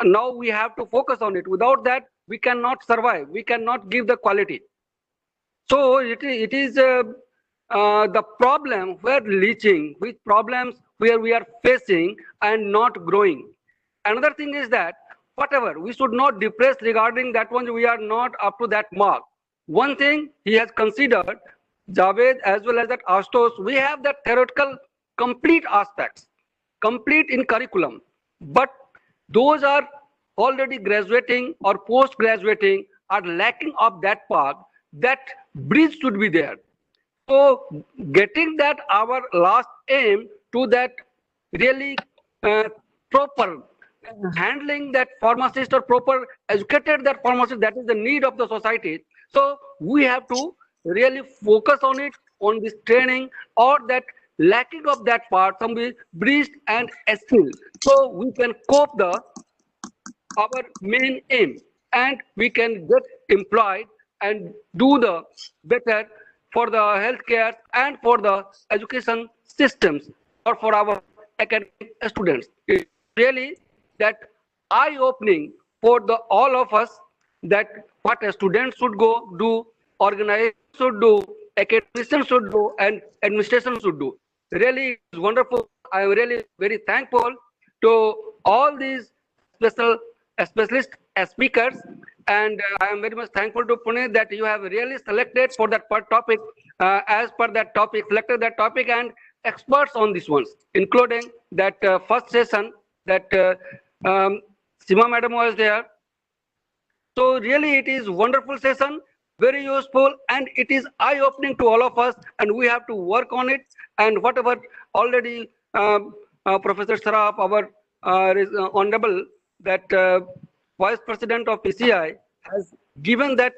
now we have to focus on it. Without that, we cannot survive, we cannot give the quality. So it is the problem where leaching, with problems where we are facing and not growing. Another thing is that whatever, we should not depress regarding that one, we are not up to that mark. One thing he has considered, Javed as well as that Ashutosh, we have that theoretical complete aspects, complete in curriculum, but those are already graduating or post-graduating are lacking of that part. That bridge should be there. So getting that our last aim to that really proper handling that pharmacist, or proper educated that pharmacist, that is the need of the society. So we have to really focus on it, on this training, or that lacking of that part, some bridge and skill, so we can cope our main aim, and we can get employed and do the better for the healthcare and for the education systems or for our academic students. It's really that eye-opening for the all of us that what a student should go do, organization should do, academicians should do, and administration should do. Really, it's wonderful. I am really very thankful to all these specialist speakers, and I am very much thankful to Pune that you have really selected for that topic, as per that topic, selected that topic, and experts on this ones, including that first session that Seema Madam was there. So really it is wonderful session, very useful, and it is eye-opening to all of us, and we have to work on it. And whatever already Professor Saraf, our Hon'ble, that Vice President of PCI, has given that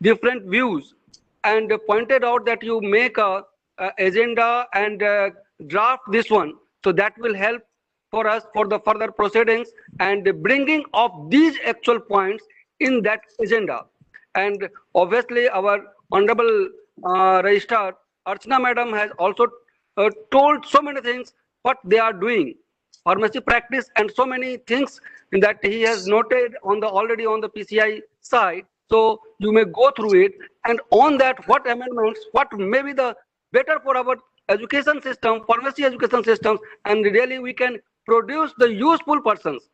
different views and pointed out that you make a agenda and draft this one. So that will help for us for the further proceedings and bringing of these actual points in that agenda. And obviously our Honorable Registrar Archna Madam has also told so many things what they are doing, pharmacy practice, and so many things that he has noted on the already on the PCI side. So you may go through it, and on that what amendments, what may be the better for our education system, pharmacy education systems, and really we can produce the useful persons,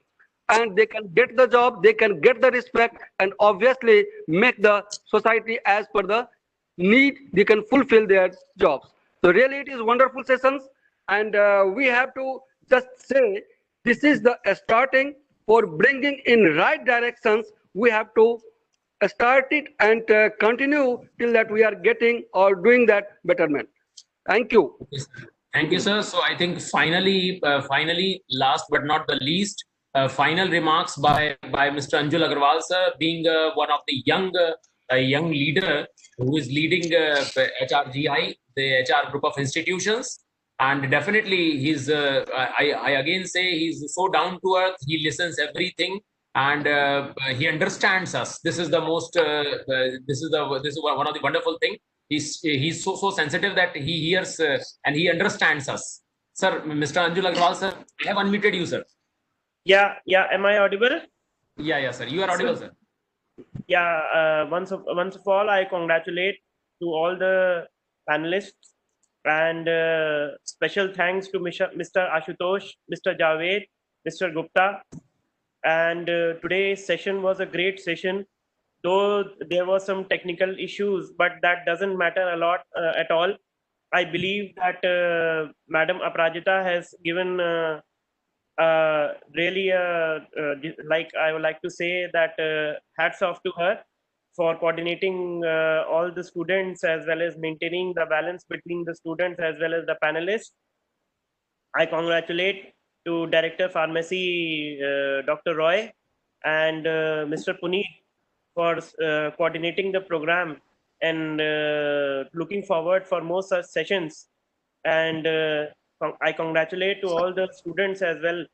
and they can get the job, they can get the respect, and obviously make the society as per the need, they can fulfill their jobs. So really it is wonderful sessions, and we have to just say this is the starting for bringing in right directions. We have to start it and continue till that we are getting or doing that betterment. Thank you. Thank you, sir. So I think finally, last but not the least, final remarks by Mr. Anil Agrawal, sir, being one of the young leader who is leading HRGI, the HR group of institutions. And definitely he's, I again say he's so down to earth, he listens everything, and he understands us. This is the most, this is one of the wonderful thing. He's so sensitive that he hears and he understands us. Sir, Mr. Anil Agrawal, sir, I have unmuted you, sir. Yeah. Am I audible? Yeah, sir. You are audible, sir. Yeah. Once of all, I congratulate to all the panelists, and special thanks to Mr. Ashutosh, Mr. Javed, Mr. Gupta. And today's session was a great session, though there was some technical issues, but that doesn't matter a lot at all. I believe that Madam Aparajita has given really, like I would like to say that hats off to her for coordinating all the students as well as maintaining the balance between the students as well as the panelists. I congratulate to Director Pharmacy, Dr. Roy, and Mr. Puneet for coordinating the program, and looking forward for more such sessions. And I congratulate to all the students as well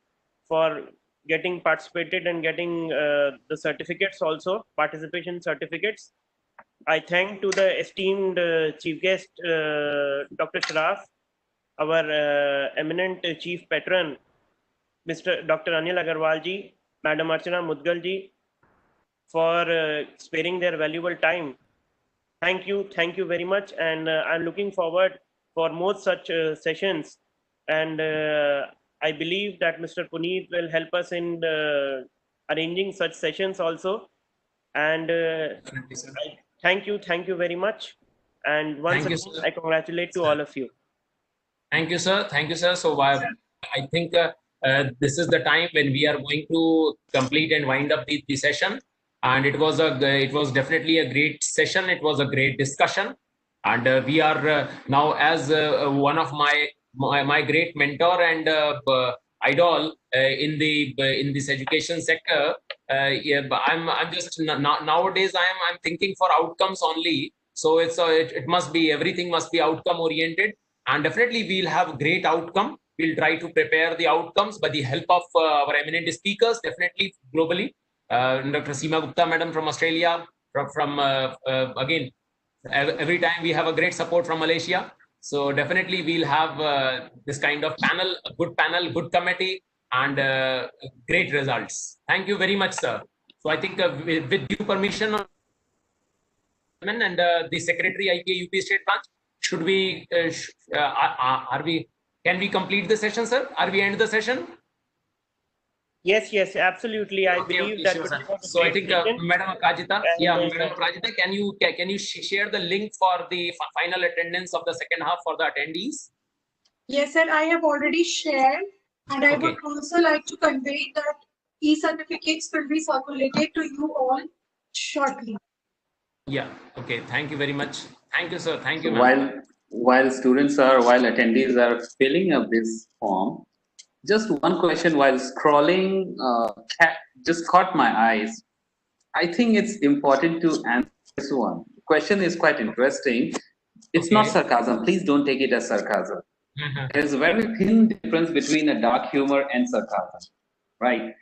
for getting participated and getting the certificates also, participation certificates. I thank to the esteemed chief guest, Dr. Saraf, our eminent Chief Patron, Mr. Dr. Anil Agrawal ji, Madam Archna Mudgal ji, for sparing their valuable time. Thank you very much, and I'm looking forward for more such sessions, and I believe that Mr. Puneet will help us in arranging such sessions also. And thank you very much, and once again, I congratulate to all of you. Thank you, sir. So I think this is the time when we are going to complete and wind up the session. And it was definitely a great session. It was a great discussion, and we are now, as one of my great mentor and idol in this education sector. I'm just nowadays I'm thinking for outcomes only. So it must be, everything must be outcome oriented, and definitely we'll have great outcome. We'll try to prepare the outcomes by the help of our eminent speakers, definitely globally. Dr. Seema Gupta, Madam from Australia, from again, Every time we have a great support from Malaysia. So definitely we'll have this kind of panel, a good committee, and great results. Thank you very much, sir. So I think with due permission and the Secretary IPA UP State Branch, should we, can we complete the session, sir? Are we end the session? Yes, yes, absolutely. I believe that. Sure, so I think Madam Apajita, Madam Apajita, can you share the link for the final attendance of the second half for the attendees? Yes, sir. I have already shared, and I would also like to convey that e-certificates will be circulated to you all shortly. Yeah. Okay. Thank you very much. Thank you, sir. Thank you. While attendees are filling up this form, just one question while scrolling just caught my eyes. I think it's important to answer this one. The question is quite interesting. It's not sarcasm. Please don't take it as sarcasm. There's a very thin difference between a dark humor and sarcasm, right?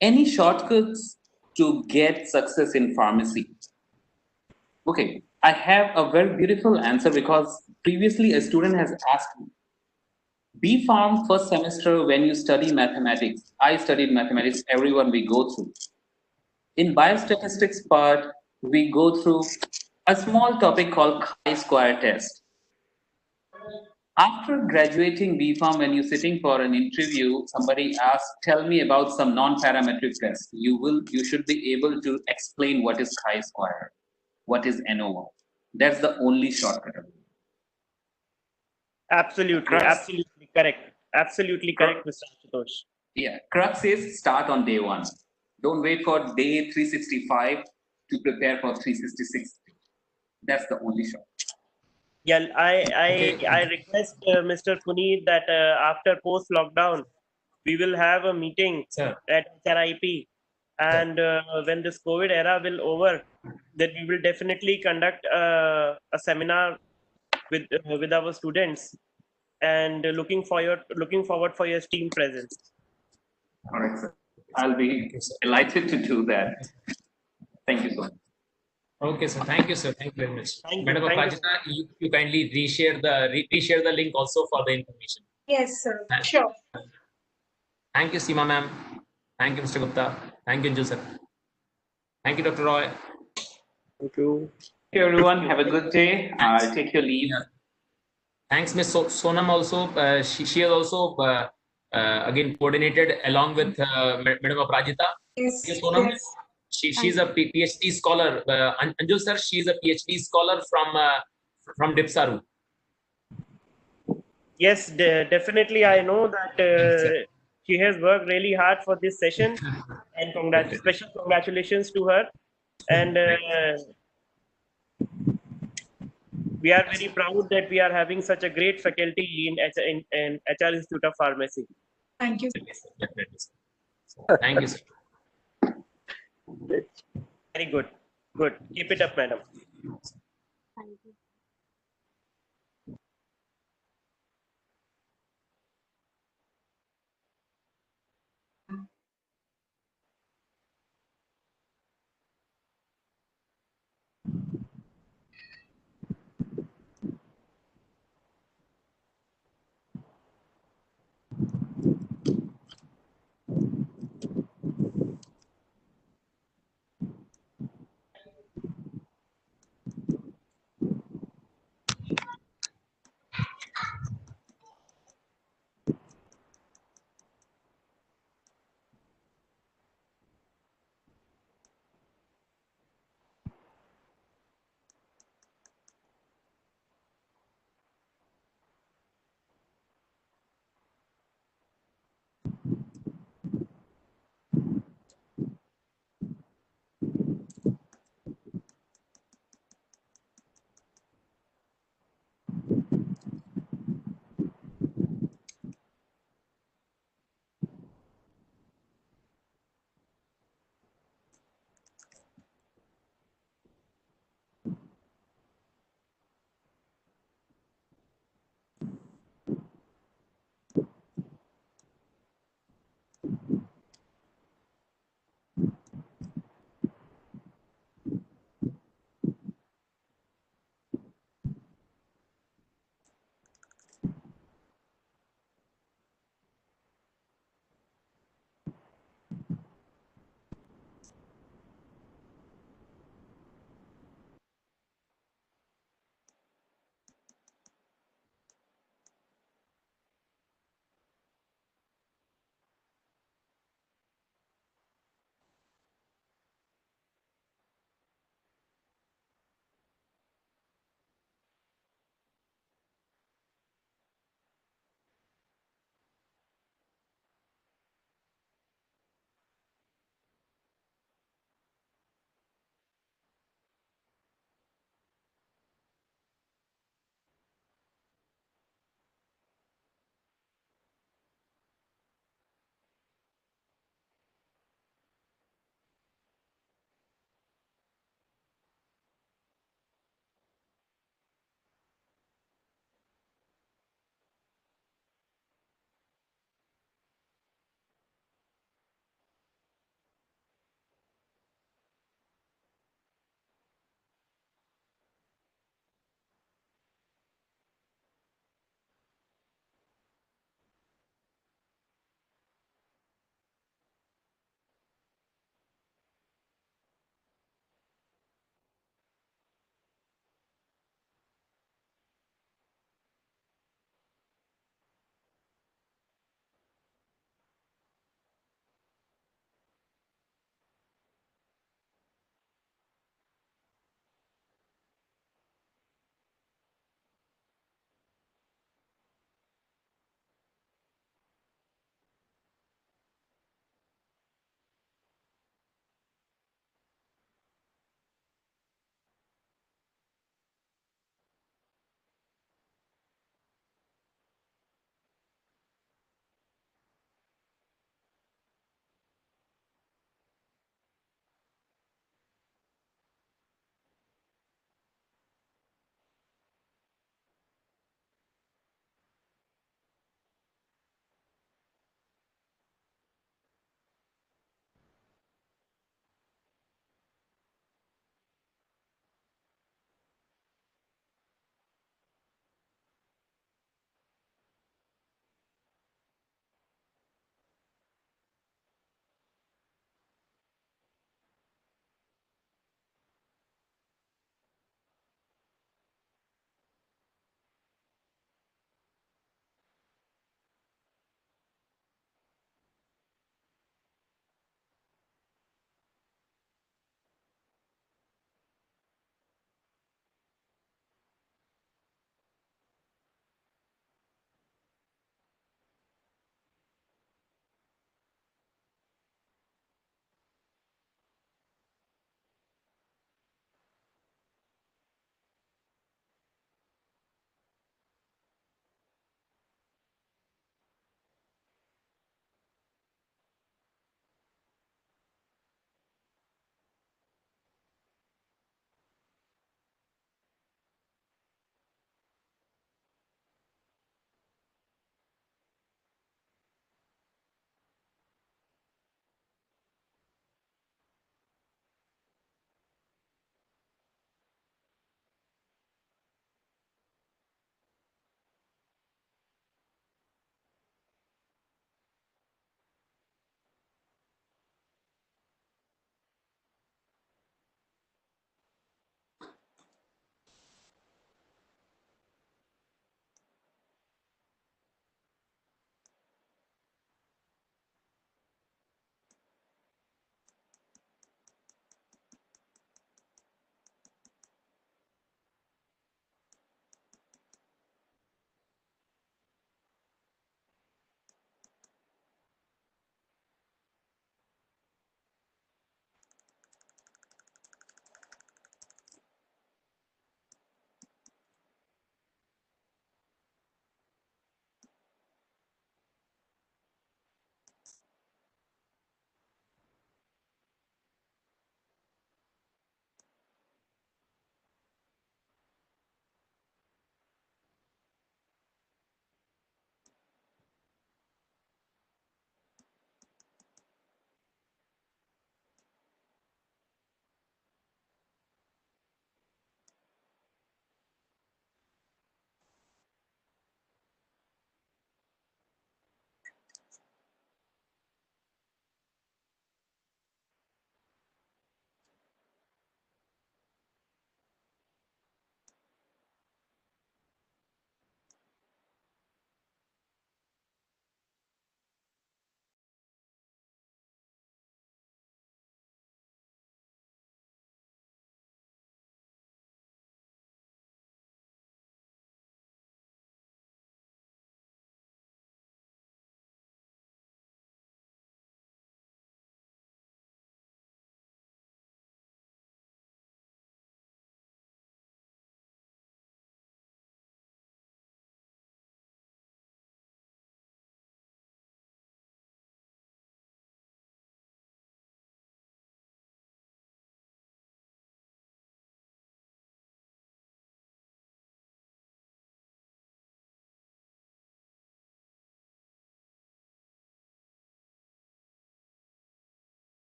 Any shortcuts to get success in pharmacy? Okay, I have a very beautiful answer because previously a student has asked me. B.Pharm first semester, when you study mathematics, I studied mathematics, everyone we go through. In biostatistics part, we go through a small topic called chi-square test. After graduating B.Pharm, when you're sitting for an interview, somebody asks, tell me about some non-parametric test. You should be able to explain what is chi-square, what is ANOVA. That's the only shortcut. Absolutely, absolutely correct. Absolutely correct, Mr. Ashutosh. Yeah, crux is start on day 1. Don't wait for day 365 to prepare for 366. That's the only shot. Yeah, I request Mr. Puneet that after post-lockdown, we will have a meeting at HRIP, and when this COVID era will over, then we will definitely conduct a seminar with our students, and looking forward for your team presence. All right, sir. I'll be delighted to do that. Thank you so much. Okay, sir. Thank you, sir. Thank you very much. Madam Apajita, you kindly reshare the link also for the information. Yes, sir. Sure. Thank you, Seema ma'am. Thank you, Mr. Gupta. Thank you, Anil sir. Thank you, Dr. Roy. Thank you. Thank you, everyone. Have a good day. Take your leave. Thanks, Ms. Sonam also. She has also again coordinated along with Madam Apajita. Yes. Sonam. She's a PhD scholar. Anjul sir, she's a PhD scholar from Dipsaru. Yes, definitely. I know that she has worked really hard for this session, and special congratulations to her. And we are very proud that we are having such a great faculty in HR Institute of Pharmacy. Thank you. Thank you, sir. Very good. Good. Keep it up, madam.